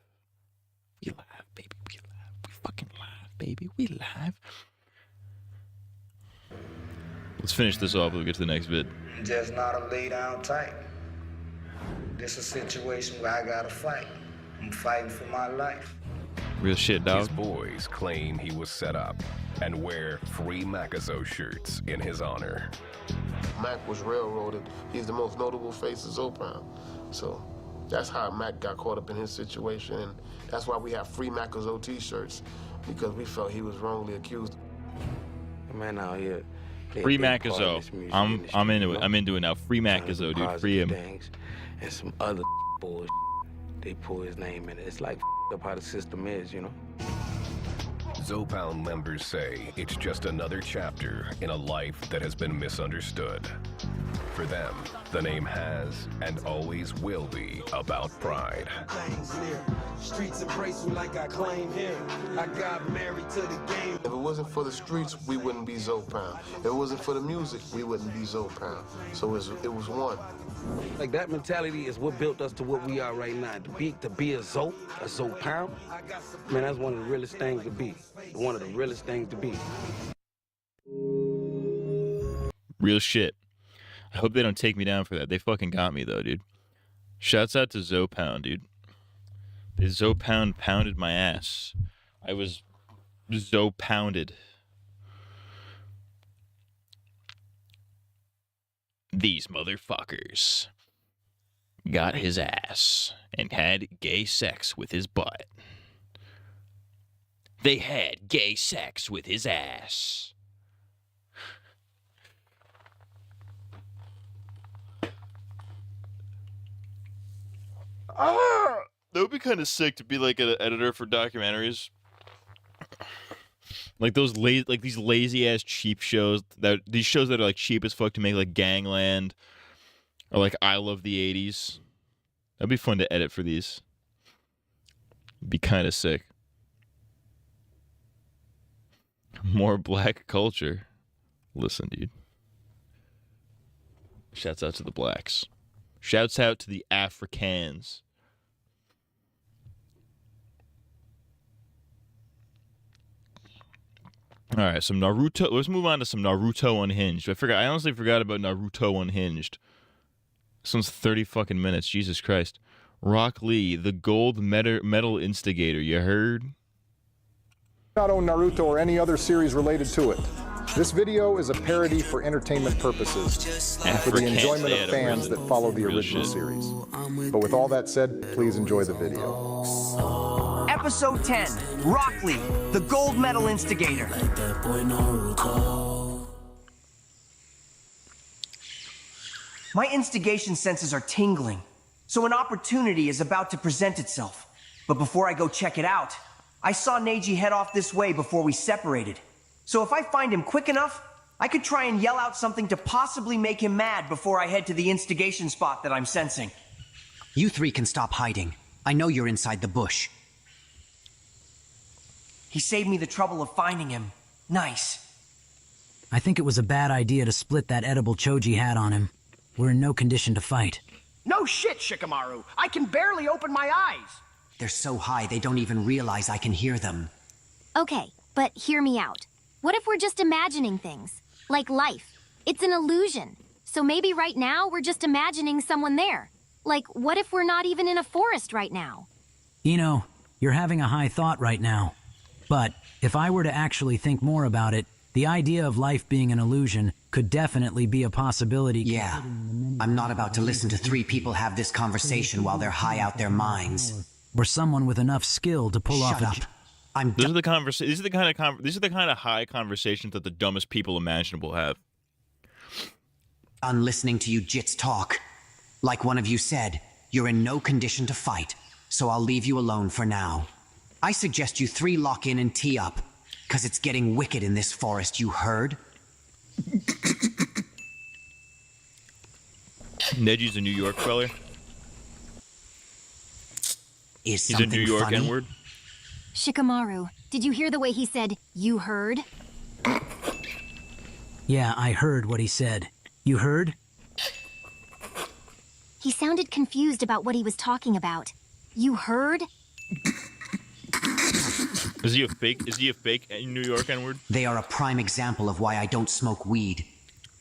[SPEAKER 1] We live, baby. We live. We fucking live, baby. We live. Let's finish this off. We'll get to the next vid.
[SPEAKER 17] Just not a lay down type. This a situation where I gotta fight. I'm fighting for my life.
[SPEAKER 1] Real shit, dog.
[SPEAKER 7] His boys claim he was set up and wear Free Makazo shirts in his honor.
[SPEAKER 19] Mac was railroaded. He's the most notable face of Zopound. So that's how Mac got caught up in his situation, and that's why we have Free Makazo t-shirts, because we felt he was wrongly accused.
[SPEAKER 11] Man out here.
[SPEAKER 1] Free Makazo. I'm into it. I'm into it now. Free Makazo, dude. Free him.
[SPEAKER 11] And some other bullshit. They pull his name in it. It's like up how the system is, you know?
[SPEAKER 7] Zopound members say it's just another chapter in a life that has been misunderstood. For them, the name has and always will be about pride.
[SPEAKER 5] Streets embrace me like I claim him. I got married to the game.
[SPEAKER 19] If it wasn't for the streets, we wouldn't be Zopound. If it wasn't for the music, we wouldn't be Zopound. So it was one.
[SPEAKER 11] Like that mentality is what built us to what we are right now. To be a Zopound, man, that's one of the realest things to be. One of the realest things to be.
[SPEAKER 1] Real shit. I hope they don't take me down for that. They fucking got me though, dude. Shouts out to Zopound, dude. The Zopound pounded my ass. I was Zopounded. These motherfuckers got his ass and had gay sex with his butt. They had gay sex with his ass. That would be kind of sick to be like an editor for documentaries. Like these lazy ass cheap shows these shows that are like cheap as fuck to make, like Gangland or like I Love the 80s. That'd be fun to edit for these. It'd be kind of sick. More black culture. Listen, dude. Shouts out to the blacks. Shouts out to the Africans. All right, some Naruto. Let's move on to some Naruto Unhinged. I honestly forgot about Naruto Unhinged. This one's 30 fucking minutes. Jesus Christ. Rock Lee, the gold medal instigator. You heard?
[SPEAKER 13] Not own Naruto or any other series related to it. This video is a parody for entertainment purposes and for the enjoyment of fans that follow the original series. But with all that said, please enjoy the video.
[SPEAKER 22] Episode 10, Rock Lee, the gold medal instigator. My instigation senses are tingling, so an opportunity is about to present itself. But before I go check it out, I saw Neji head off this way before we separated. So if I find him quick enough, I could try and yell out something to possibly make him mad before I head to the instigation spot that I'm sensing.
[SPEAKER 23] You three can stop hiding. I know you're inside the bush.
[SPEAKER 22] He saved me the trouble of finding him. Nice.
[SPEAKER 23] I think it was a bad idea to split that edible Choji had on him. We're in no condition to fight.
[SPEAKER 22] No shit, Shikamaru. I can barely open my eyes.
[SPEAKER 23] They're so high they don't even realize I can hear them.
[SPEAKER 24] Okay, but hear me out. What if we're just imagining things? Like life. It's an illusion. So maybe right now we're just imagining someone there. Like, what if we're not even in a forest right now?
[SPEAKER 23] Ino, you're having a high thought right now. But if I were to actually think more about it, the idea of life being an illusion could definitely be a possibility. Yeah, I'm not about to listen to three people have this conversation while they're high out their minds. Or someone with enough skill to pull off Shut up.
[SPEAKER 1] These are the kind of high conversations that the dumbest people imaginable have.
[SPEAKER 22] On listening to you jits talk. Like one of you said, you're in no condition to fight, so I'll leave you alone for now. I suggest you three lock in and tee up, because it's getting wicked in this forest, you heard?
[SPEAKER 1] Neji's a New York fella.
[SPEAKER 22] He's
[SPEAKER 1] a New York N-word.
[SPEAKER 24] Shikamaru, did you hear the way he said, "you heard"?
[SPEAKER 23] Yeah, I heard what he said. You heard?
[SPEAKER 24] He sounded confused about what he was talking about. You heard?
[SPEAKER 1] Is he a fake New York N-word?
[SPEAKER 22] They are a prime example of why I don't smoke weed.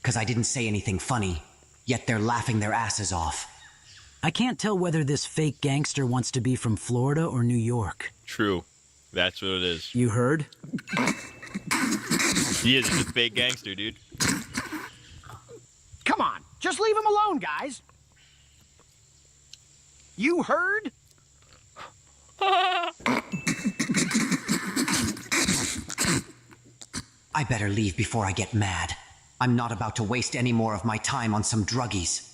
[SPEAKER 22] Because I didn't say anything funny, yet they're laughing their asses off.
[SPEAKER 23] I can't tell whether this fake gangster wants to be from Florida or New York.
[SPEAKER 1] True. That's what it is.
[SPEAKER 23] You heard?
[SPEAKER 1] He is. He's a fake gangster, dude.
[SPEAKER 12] Come on, just leave him alone, guys. You heard?
[SPEAKER 22] I better leave before I get mad. I'm not about to waste any more of my time on some druggies.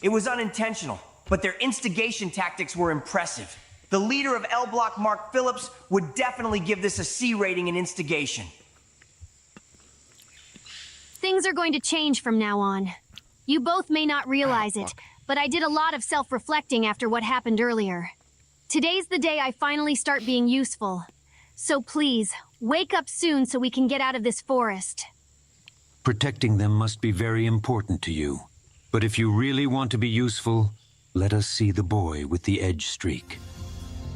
[SPEAKER 22] It was unintentional, but their instigation tactics were impressive. The leader of L Block, Mark Phillips, would definitely give this a C rating in instigation.
[SPEAKER 24] Things are going to change from now on. You both may not realize it, but I did a lot of self-reflecting after what happened earlier. Today's the day I finally start being useful. So please, wake up soon so we can get out of this forest.
[SPEAKER 14] Protecting them must be very important to you. But if you really want to be useful, let us see the boy with the edge streak.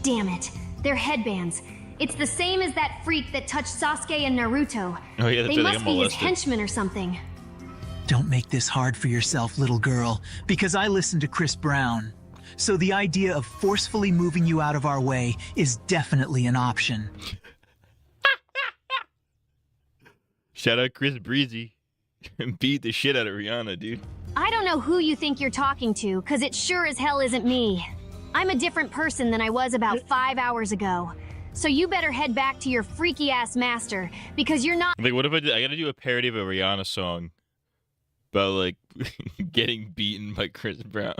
[SPEAKER 24] Damn it, they're headbands. It's the same as that freak that touched Sasuke and Naruto.
[SPEAKER 1] Oh yeah, that's
[SPEAKER 24] they
[SPEAKER 1] right,
[SPEAKER 24] must be his henchmen or something.
[SPEAKER 15] Don't make this hard for yourself, little girl, because I listened to Chris Brown. So the idea of forcefully moving you out of our way is definitely an option.
[SPEAKER 1] Shout out Chris Breezy. Beat the shit out of Rihanna, dude.
[SPEAKER 24] I don't know who you think you're talking to, because it sure as hell isn't me. I'm a different person than I was about 5 hours ago. So you better head back to your freaky-ass master, because you're not—
[SPEAKER 1] Like, what if I gotta do a parody of a Rihanna song about, like, getting beaten by Chris Brown.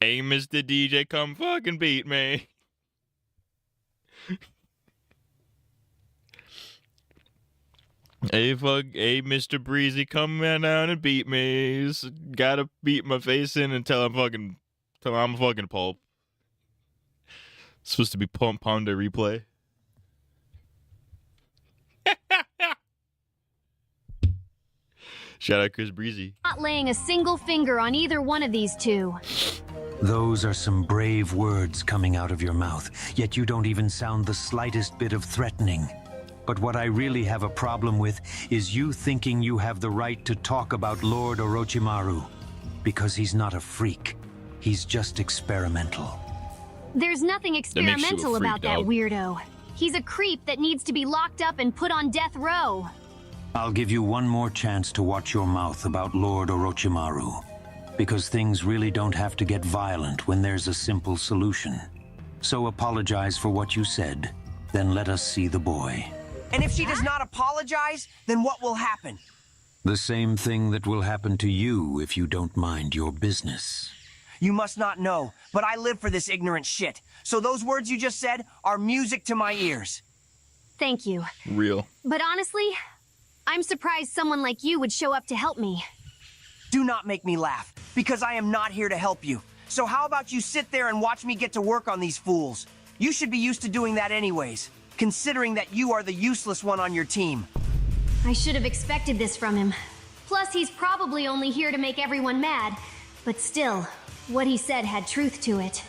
[SPEAKER 1] Hey, Mr. DJ, come fucking beat me. Hey, Mr. Breezy, come on down and beat me. Gotta beat my face in until I'm a fucking pulp. Supposed to be Ponder replay. Shout out Chris Breezy.
[SPEAKER 24] Not laying a single finger on either one of these two.
[SPEAKER 14] Those are some brave words coming out of your mouth, yet you don't even sound the slightest bit of threatening. But what I really have a problem with is you thinking you have the right to talk about Lord Orochimaru. Because he's not a freak. He's just experimental.
[SPEAKER 24] There's nothing experimental about that
[SPEAKER 14] dog.
[SPEAKER 24] weirdo. He's a creep that needs to be locked up and put on death row.
[SPEAKER 14] I'll give you one more chance to watch your mouth about Lord Orochimaru. Because things really don't have to get violent when there's a simple solution. So apologize for what you said, then let us see the boy.
[SPEAKER 22] And if she does not apologize, then what will happen?
[SPEAKER 14] The same thing that will happen to you if you don't mind your business.
[SPEAKER 22] You must not know, but I live for this ignorant shit. So those words you just said are music to my ears.
[SPEAKER 24] Thank you.
[SPEAKER 1] Real.
[SPEAKER 24] But honestly, I'm surprised someone like you would show up to help me.
[SPEAKER 22] Do not make me laugh, because I am not here to help you. So how about you sit there and watch me get to work on these fools? You should be used to doing that anyways, considering that you are the useless one on your team.
[SPEAKER 24] I should have expected this from him. Plus, he's probably only here to make everyone mad. But still, what he said had truth to it.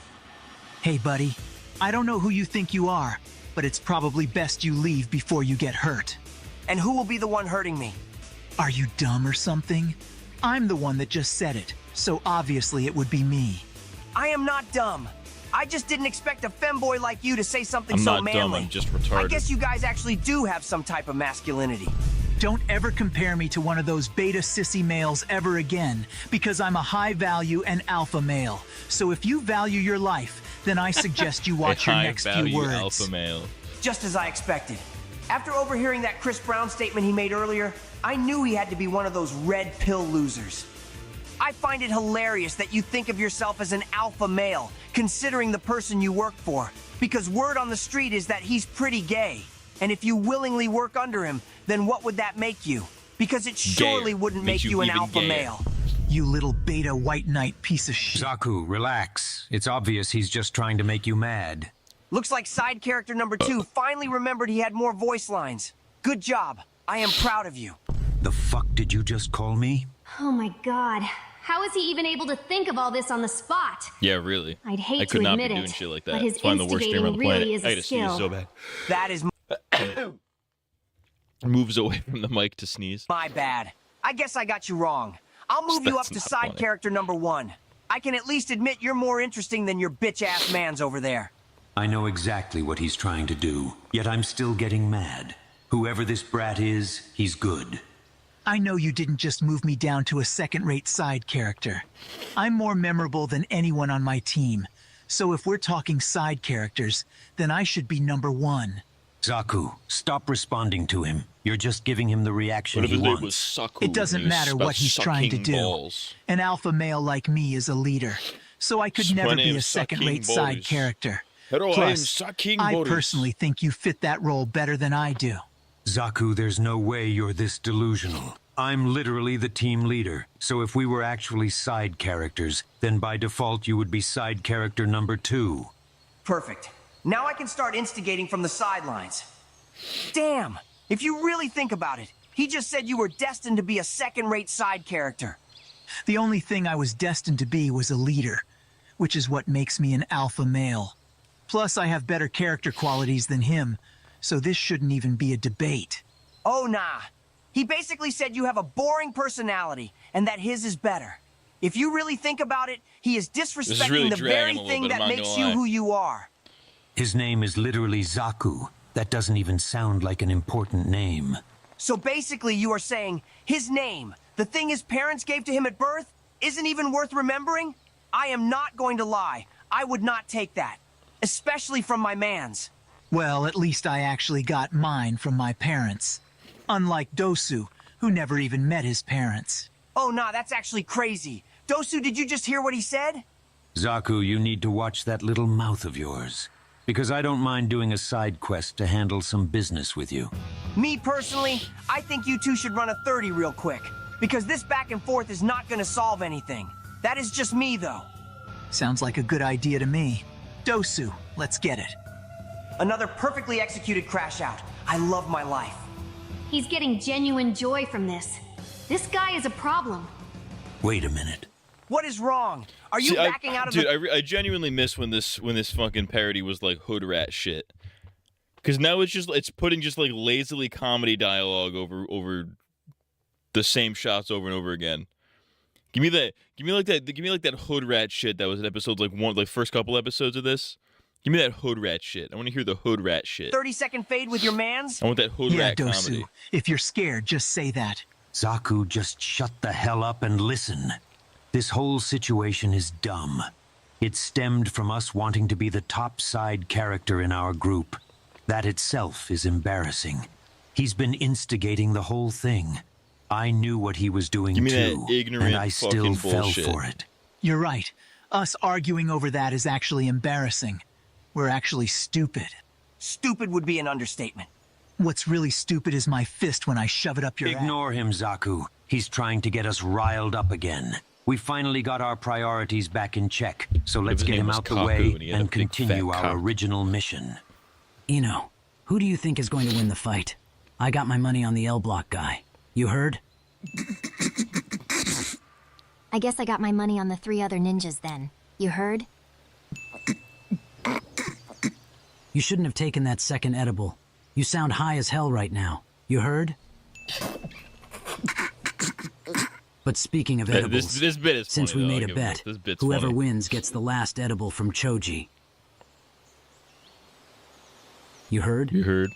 [SPEAKER 15] Hey, buddy, I don't know who you think you are, but it's probably best you leave before you get hurt.
[SPEAKER 22] And who will be the one hurting me?
[SPEAKER 15] Are you dumb or something? I'm the one that just said it, so obviously it would be me.
[SPEAKER 22] I am not dumb. I just didn't expect a femboy like you to say something
[SPEAKER 1] I'm
[SPEAKER 22] so
[SPEAKER 1] not
[SPEAKER 22] manly.
[SPEAKER 1] dumb, I'm just retarded.
[SPEAKER 22] I guess you guys actually do have some type of masculinity.
[SPEAKER 15] Don't ever compare me to one of those beta sissy males ever again, because I'm a high-value and alpha male. So if you value your life, then I suggest you watch your next few words.
[SPEAKER 1] Alpha male.
[SPEAKER 22] Just as I expected. After overhearing that Chris Brown statement he made earlier, I knew he had to be one of those red pill losers. I find it hilarious that you think of yourself as an alpha male, considering the person you work for, because word on the street is that he's pretty gay. And if you willingly work under him, then what would that make you? Because it surely wouldn't make you an alpha male.
[SPEAKER 15] You little beta white knight piece of shit.
[SPEAKER 14] Zaku, relax. It's obvious he's just trying to make you mad.
[SPEAKER 22] Looks like side character number 2 finally remembered he had more voice lines. Good job. I am proud of you.
[SPEAKER 14] The fuck did you just call me?
[SPEAKER 24] Oh my god. How is he even able to think of all this on the spot?
[SPEAKER 1] Yeah, really.
[SPEAKER 24] I'd hate
[SPEAKER 1] I
[SPEAKER 24] to
[SPEAKER 1] could not
[SPEAKER 24] admit
[SPEAKER 1] be
[SPEAKER 24] it,
[SPEAKER 1] doing shit like that.
[SPEAKER 24] but his
[SPEAKER 1] That's why I'm the worst streamer on the planet.
[SPEAKER 24] really is
[SPEAKER 1] I
[SPEAKER 24] a
[SPEAKER 1] gotta sneeze
[SPEAKER 24] skill.
[SPEAKER 1] so bad.
[SPEAKER 22] That is
[SPEAKER 1] Moves away from the mic to sneeze.
[SPEAKER 22] my bad. I guess I got you wrong. I'll move you up
[SPEAKER 1] That's
[SPEAKER 22] to
[SPEAKER 1] not
[SPEAKER 22] side
[SPEAKER 1] funny.
[SPEAKER 22] character number 1. I can at least admit you're more interesting than your bitch-ass mans over there.
[SPEAKER 14] I know exactly what he's trying to do, yet I'm still getting mad. Whoever this brat is, he's good.
[SPEAKER 15] I know you didn't just move me down to a second-rate side character. I'm more memorable than anyone on my team. So if we're talking side characters, then I should be number 1.
[SPEAKER 14] Zaku, stop responding to him. You're just giving him the reaction
[SPEAKER 1] What if
[SPEAKER 14] he
[SPEAKER 1] his name
[SPEAKER 14] wants.
[SPEAKER 1] was Saku?
[SPEAKER 15] It doesn't
[SPEAKER 1] and he was
[SPEAKER 15] matter
[SPEAKER 1] about
[SPEAKER 15] what he's trying to
[SPEAKER 1] sucking
[SPEAKER 15] do.
[SPEAKER 1] balls?
[SPEAKER 15] An alpha male like me is a leader, so I could
[SPEAKER 1] My
[SPEAKER 15] never be
[SPEAKER 1] name's
[SPEAKER 15] a second-rate
[SPEAKER 1] sucking
[SPEAKER 15] side
[SPEAKER 1] balls.
[SPEAKER 15] character.
[SPEAKER 1] Hello, I am
[SPEAKER 15] Plus,
[SPEAKER 1] sucking
[SPEAKER 15] I
[SPEAKER 1] balls.
[SPEAKER 15] personally think you fit that role better than I do.
[SPEAKER 14] Zaku, there's no way you're this delusional. I'm literally the team leader, so if we were actually side characters, then by default you would be side character number 2.
[SPEAKER 22] Perfect. Now I can start instigating from the sidelines. Damn! If you really think about it, he just said you were destined to be a second-rate side character.
[SPEAKER 15] The only thing I was destined to be was a leader, which is what makes me an alpha male. Plus, I have better character qualities than him, so this shouldn't even be a debate.
[SPEAKER 22] Oh, nah. He basically said you have a boring personality, and that his is better. If you really think about it, he is disrespecting
[SPEAKER 1] really
[SPEAKER 22] the very
[SPEAKER 1] dragging a little
[SPEAKER 22] thing
[SPEAKER 1] bit, I'm
[SPEAKER 22] that
[SPEAKER 1] not
[SPEAKER 22] makes
[SPEAKER 1] gonna
[SPEAKER 22] you
[SPEAKER 1] lie.
[SPEAKER 22] who you are.
[SPEAKER 14] His name is literally Zaku. That doesn't even sound like an important name.
[SPEAKER 22] So basically you are saying his name, the thing his parents gave to him at birth, isn't even worth remembering? I am not going to lie. I would not take that. Especially from my mans.
[SPEAKER 15] Well, at least I actually got mine from my parents. Unlike Dosu, who never even met his parents.
[SPEAKER 22] Oh, nah, that's actually crazy. Dosu, did you just hear what he said?
[SPEAKER 14] Zaku, you need to watch that little mouth of yours. Because I don't mind doing a side quest to handle some business with you.
[SPEAKER 22] Me personally, I think you two should run a 30 real quick. Because this back and forth is not going to solve anything. That is just me, though.
[SPEAKER 15] Sounds like a good idea to me. Dosu, let's get it.
[SPEAKER 22] Another perfectly executed crash out. I love my life.
[SPEAKER 24] He's getting genuine joy from this. This guy is a problem.
[SPEAKER 14] Wait a minute.
[SPEAKER 22] What is wrong? Are you backing out of
[SPEAKER 1] dude,
[SPEAKER 22] the...
[SPEAKER 1] I genuinely miss when this fucking parody was like hood rat shit. Because now it's putting just like lazily comedy dialogue over the same shots over and over again. Give me like that hood rat shit that was in episodes like first couple episodes of this. Give me that hood rat shit. I want to hear the hood rat shit.
[SPEAKER 22] 30-second fade with your mans?
[SPEAKER 1] I want that hood rat
[SPEAKER 15] Dosu,
[SPEAKER 1] comedy.
[SPEAKER 15] if you're scared, just say that.
[SPEAKER 14] Zaku, just shut the hell up and listen. This whole situation is dumb. It stemmed from us wanting to be the top side character in our group. That itself is embarrassing. He's been instigating the whole thing. I knew what he was doing
[SPEAKER 1] Give me
[SPEAKER 14] too,
[SPEAKER 1] that ignorant
[SPEAKER 14] and I still
[SPEAKER 1] fucking
[SPEAKER 14] fell
[SPEAKER 1] bullshit.
[SPEAKER 14] for it.
[SPEAKER 15] You're right. Us arguing over that is actually embarrassing. We're actually stupid.
[SPEAKER 22] Stupid would be an understatement.
[SPEAKER 15] What's really stupid is my fist when I shove it up your ass.
[SPEAKER 14] Ignore him, Zaku. He's trying to get us riled up again. We finally got our priorities back in check, so let's
[SPEAKER 1] his
[SPEAKER 14] get
[SPEAKER 1] name
[SPEAKER 14] him
[SPEAKER 1] was
[SPEAKER 14] out the
[SPEAKER 1] Kaku
[SPEAKER 14] way
[SPEAKER 1] and he had a
[SPEAKER 14] and
[SPEAKER 1] big,
[SPEAKER 14] continue
[SPEAKER 1] fat
[SPEAKER 14] our
[SPEAKER 1] cock.
[SPEAKER 14] original mission.
[SPEAKER 23] Eno, who do you think is going to win the fight? I got my money on the L Block guy. You heard?
[SPEAKER 24] I guess I got my money on the 3 other ninjas then. You heard?
[SPEAKER 23] You shouldn't have taken that second edible. You sound high as hell right now. You heard? But speaking of edibles,
[SPEAKER 1] This bit is
[SPEAKER 23] since
[SPEAKER 1] funny,
[SPEAKER 23] we
[SPEAKER 1] though.
[SPEAKER 23] made
[SPEAKER 1] I'll
[SPEAKER 23] a
[SPEAKER 1] give it
[SPEAKER 23] bet,
[SPEAKER 1] this bit's
[SPEAKER 23] whoever
[SPEAKER 1] funny.
[SPEAKER 23] wins gets the last edible from Choji. You heard?
[SPEAKER 1] You heard?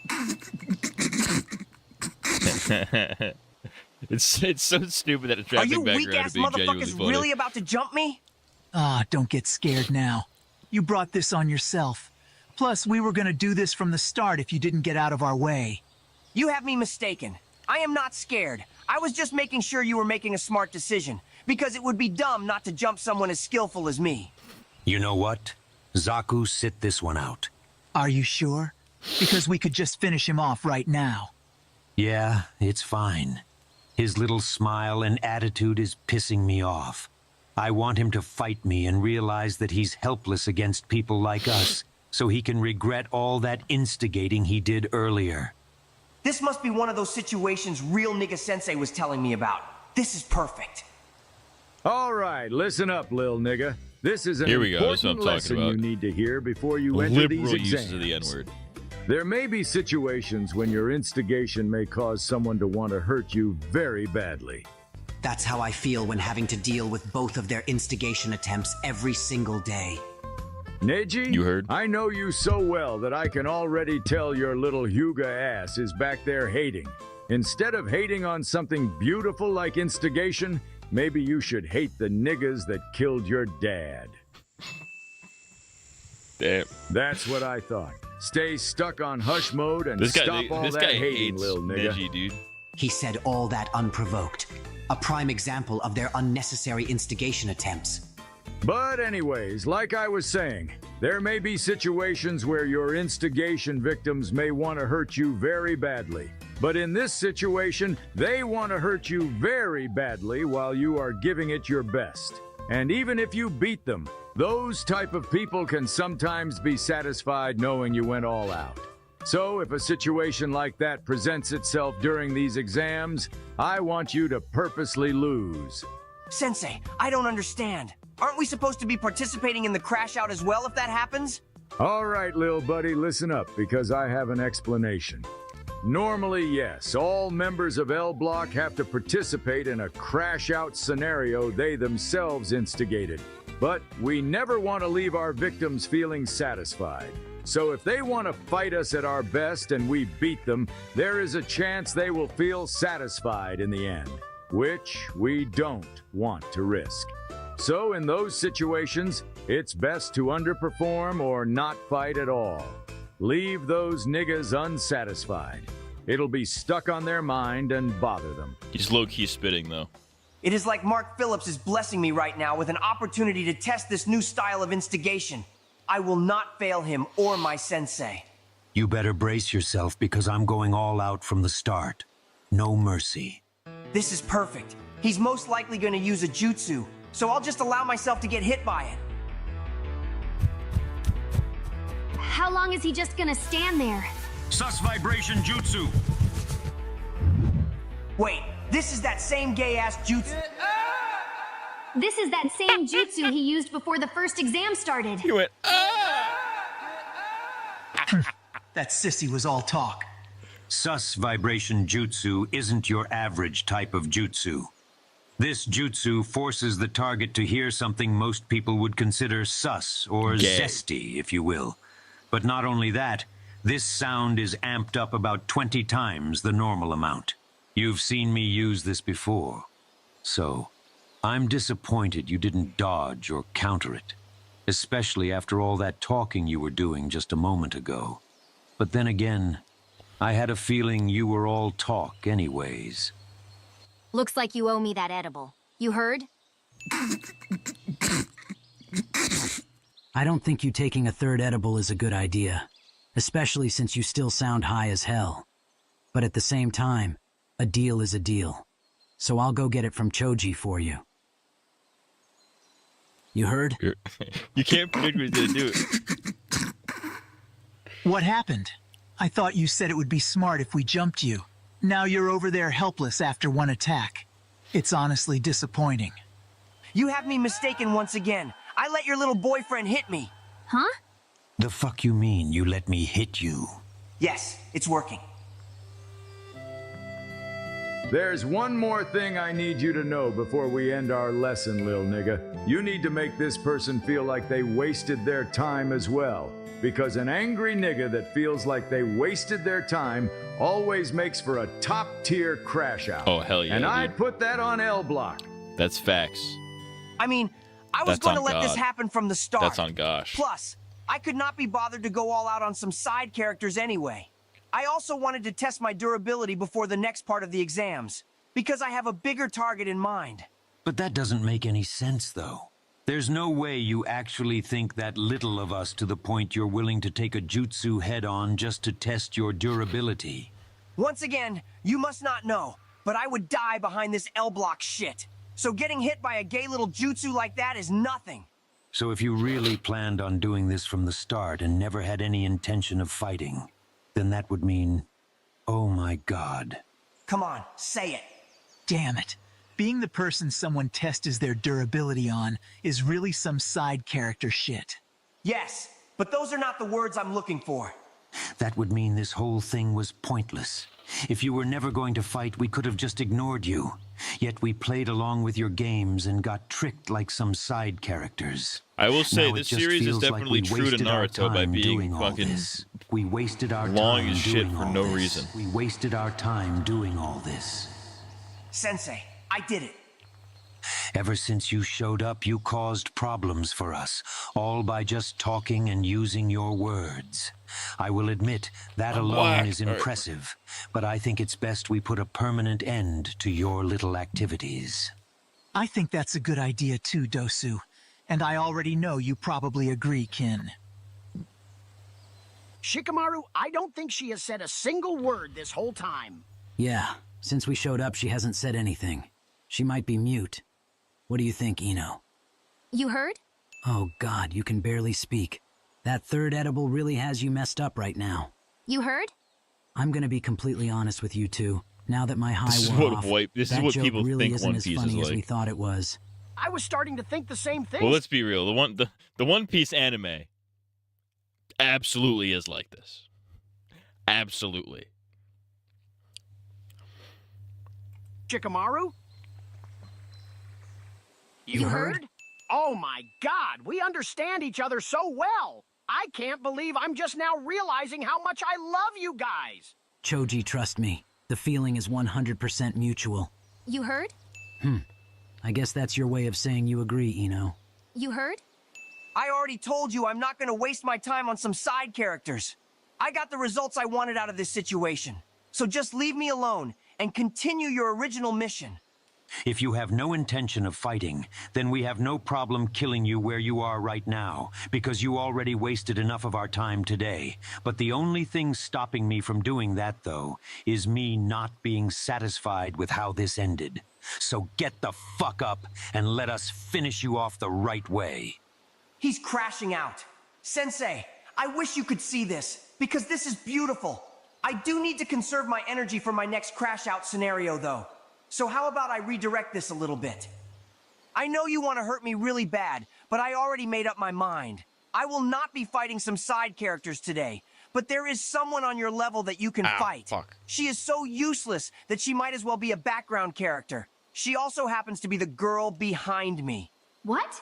[SPEAKER 1] It's so stupid that a
[SPEAKER 22] Are
[SPEAKER 1] traffic
[SPEAKER 22] you
[SPEAKER 1] background
[SPEAKER 22] weak-ass
[SPEAKER 1] is being genuinely
[SPEAKER 22] motherfuckers
[SPEAKER 1] funny.
[SPEAKER 22] really about to jump me?
[SPEAKER 15] Ah, don't get scared now. You brought this on yourself. Plus, we were gonna do this from the start if you didn't get out of our way.
[SPEAKER 22] You have me mistaken. I am not scared. I was just making sure you were making a smart decision, because it would be dumb not to jump someone as skillful as me.
[SPEAKER 14] You know what? Zaku, sit this one out.
[SPEAKER 15] Are you sure? Because we could just finish him off right now.
[SPEAKER 14] Yeah, it's fine. His little smile and attitude is pissing me off. I want him to fight me and realize that he's helpless against people like us, so he can regret all that instigating he did earlier.
[SPEAKER 22] This must be one of those situations real nigga sensei was telling me about. This is perfect.
[SPEAKER 8] All right, listen up, lil nigga. This is an
[SPEAKER 1] Here we go. This is what I'm
[SPEAKER 8] important lesson
[SPEAKER 1] talking about.
[SPEAKER 8] you need to hear before you enter these
[SPEAKER 1] Liberal
[SPEAKER 8] exams.
[SPEAKER 1] uses of the N-word.
[SPEAKER 8] There may be situations when your instigation may cause someone to want to hurt you very badly.
[SPEAKER 9] That's how I feel when having to deal with both of their instigation attempts every single day.
[SPEAKER 8] Neji,
[SPEAKER 1] you heard?
[SPEAKER 8] I know you so well that I can already tell your little Hyuga ass is back there hating. Instead of hating on something beautiful like instigation, maybe you should hate the niggas that killed your dad.
[SPEAKER 1] Damn.
[SPEAKER 8] That's what I thought. Stay stuck on hush mode and
[SPEAKER 1] This guy,
[SPEAKER 8] stop all
[SPEAKER 1] this
[SPEAKER 8] that
[SPEAKER 1] guy
[SPEAKER 8] hating,
[SPEAKER 1] hates
[SPEAKER 8] little nigga.
[SPEAKER 1] Neji, dude.
[SPEAKER 9] He said all that unprovoked. A prime example of their unnecessary instigation attempts.
[SPEAKER 8] But anyways, like I was saying, there may be situations where your instigation victims may want to hurt you very badly. But in this situation, they want to hurt you very badly while you are giving it your best. And even if you beat them, those type of people can sometimes be satisfied knowing you went all out. So if a situation like that presents itself during these exams, I want you to purposely lose.
[SPEAKER 22] Sensei, I don't understand. Aren't we supposed to be participating in the crash out as well if that happens?
[SPEAKER 8] All right, little buddy, listen up because I have an explanation. Normally, yes, all members of L Block have to participate in a crash out scenario they themselves instigated. But we never want to leave our victims feeling satisfied. So if they want to fight us at our best and we beat them, there is a chance they will feel satisfied in the end, which we don't want to risk. So in those situations, it's best to underperform or not fight at all. Leave those niggas unsatisfied. It'll be stuck on their mind and bother them.
[SPEAKER 1] He's low-key spitting, though.
[SPEAKER 22] It is like Mark Phillips is blessing me right now with an opportunity to test this new style of instigation. I will not fail him or my sensei.
[SPEAKER 14] You better brace yourself because I'm going all out from the start. No mercy.
[SPEAKER 22] This is perfect. He's most likely going to use a jutsu, so I'll just allow myself to get hit by it.
[SPEAKER 24] How long is he just gonna stand there?
[SPEAKER 14] Sus vibration jutsu.
[SPEAKER 22] Wait, this is that same gay-ass jutsu.
[SPEAKER 24] This is that same jutsu he used before the first exam started.
[SPEAKER 1] He went,
[SPEAKER 15] That sissy was all talk.
[SPEAKER 14] Sus vibration jutsu isn't your average type of jutsu. This jutsu forces the target to hear something most people would consider sus or
[SPEAKER 1] Gay.
[SPEAKER 14] zesty, if you will. But not only that, this sound is amped up about 20 times the normal amount. You've seen me use this before. So, I'm disappointed you didn't dodge or counter it, especially after all that talking you were doing just a moment ago. But then again, I had a feeling you were all talk anyways.
[SPEAKER 24] Looks like you owe me that edible. You heard?
[SPEAKER 23] I don't think you taking a third edible is a good idea, especially since you still sound high as hell. But at the same time, a deal is a deal. So I'll go get it from Choji for you. You heard?
[SPEAKER 1] You can't predict what he's gonna do.
[SPEAKER 15] What happened? I thought you said it would be smart if we jumped you. Now you're over there helpless after one attack. It's honestly disappointing.
[SPEAKER 22] You have me mistaken once again. I let your little boyfriend hit me.
[SPEAKER 24] Huh?
[SPEAKER 14] The fuck you mean you let me hit you?
[SPEAKER 22] Yes, it's working.
[SPEAKER 8] There's one more thing I need you to know before we end our lesson, lil nigga. You need to make this person feel like they wasted their time as well. Because an angry nigga that feels like they wasted their time always makes for a top-tier crash out.
[SPEAKER 1] Oh, hell yeah,
[SPEAKER 8] And
[SPEAKER 1] dude.
[SPEAKER 8] I'd put that on L Block.
[SPEAKER 1] That's facts.
[SPEAKER 22] I mean, I was
[SPEAKER 1] That's
[SPEAKER 22] going to
[SPEAKER 1] on
[SPEAKER 22] let this
[SPEAKER 1] God.
[SPEAKER 22] happen from the start.
[SPEAKER 1] That's on gosh.
[SPEAKER 22] Plus, I could not be bothered to go all out on some side characters anyway. I also wanted to test my durability before the next part of the exams, because I have a bigger target in mind.
[SPEAKER 14] But that doesn't make any sense, though. There's no way you actually think that little of us to the point you're willing to take a jutsu head-on just to test your durability.
[SPEAKER 22] Once again, you must not know, but I would die behind this L-block shit. So getting hit by a gay little jutsu like that is nothing.
[SPEAKER 14] So if you really planned on doing this from the start and never had any intention of fighting, then that would mean, oh my God.
[SPEAKER 22] Come on, say it.
[SPEAKER 15] Damn it. Being the person someone tests their durability on is really some side character shit.
[SPEAKER 22] Yes, but those are not the words I'm looking for.
[SPEAKER 14] That would mean this whole thing was pointless. If you were never going to fight, we could have just ignored you. Yet we played along with your games and got tricked like some side characters.
[SPEAKER 1] I will say
[SPEAKER 14] Now
[SPEAKER 1] this
[SPEAKER 14] it just
[SPEAKER 1] series is
[SPEAKER 14] feels like
[SPEAKER 1] definitely
[SPEAKER 14] we
[SPEAKER 1] true to
[SPEAKER 14] wasted our
[SPEAKER 1] Naruto by
[SPEAKER 14] time
[SPEAKER 1] being
[SPEAKER 14] doing all
[SPEAKER 1] fucking
[SPEAKER 14] this. We wasted our
[SPEAKER 1] long
[SPEAKER 14] time
[SPEAKER 1] as shit
[SPEAKER 14] doing
[SPEAKER 1] for
[SPEAKER 14] all
[SPEAKER 1] no
[SPEAKER 14] this.
[SPEAKER 1] reason.
[SPEAKER 14] We wasted our time doing all this.
[SPEAKER 22] Sensei, I did it.
[SPEAKER 14] Ever since you showed up, you caused problems for us, all by just talking and using your words. I will admit, that alone is impressive, but I think it's best we put a permanent end to your little activities.
[SPEAKER 15] I think that's a good idea too, Dosu. And I already know you probably agree, Kin.
[SPEAKER 12] Shikamaru, I don't think she has said a single word this whole time.
[SPEAKER 23] Yeah, since we showed up, she hasn't said anything. She might be mute. What do you think, Ino?
[SPEAKER 24] You heard?
[SPEAKER 23] Oh God, you can barely speak. That third edible really has you messed up right now.
[SPEAKER 24] You heard?
[SPEAKER 23] I'm gonna be completely honest with you two. Now that my high
[SPEAKER 1] This is
[SPEAKER 23] wore
[SPEAKER 1] what
[SPEAKER 23] off,
[SPEAKER 1] this is
[SPEAKER 23] that
[SPEAKER 1] what
[SPEAKER 23] joke
[SPEAKER 1] people
[SPEAKER 23] really
[SPEAKER 1] think
[SPEAKER 23] isn't
[SPEAKER 1] One
[SPEAKER 23] as
[SPEAKER 1] Piece
[SPEAKER 23] funny
[SPEAKER 1] is
[SPEAKER 23] as we
[SPEAKER 1] like.
[SPEAKER 23] thought it was.
[SPEAKER 12] I was starting to think the same thing.
[SPEAKER 1] Well, let's be real. The One Piece anime absolutely is like this. Absolutely.
[SPEAKER 12] Shikamaru? You heard? Oh my God, we understand each other so well. I can't believe I'm just now realizing how much I love you guys.
[SPEAKER 23] Choji, trust me. The feeling is 100% mutual.
[SPEAKER 24] You heard?
[SPEAKER 23] I guess that's your way of saying you agree, Ino.
[SPEAKER 24] You heard?
[SPEAKER 22] I already told you I'm not going to waste my time on some side characters. I got the results I wanted out of this situation. So just leave me alone and continue your original mission.
[SPEAKER 14] If you have no intention of fighting, then we have no problem killing you where you are right now, because you already wasted enough of our time today. But the only thing stopping me from doing that, though, is me not being satisfied with how this ended. So get the fuck up and let us finish you off the right way.
[SPEAKER 22] He's crashing out. Sensei, I wish you could see this, because this is beautiful. I do need to conserve my energy for my next crash out scenario, though. So how about I redirect this a little bit? I know you want to hurt me really bad, but I already made up my mind. I will not be fighting some side characters today, but there is someone on your level that you can fight.
[SPEAKER 1] Fuck.
[SPEAKER 22] She is so useless that she might as well be a background character. She also happens to be the girl behind me.
[SPEAKER 24] What?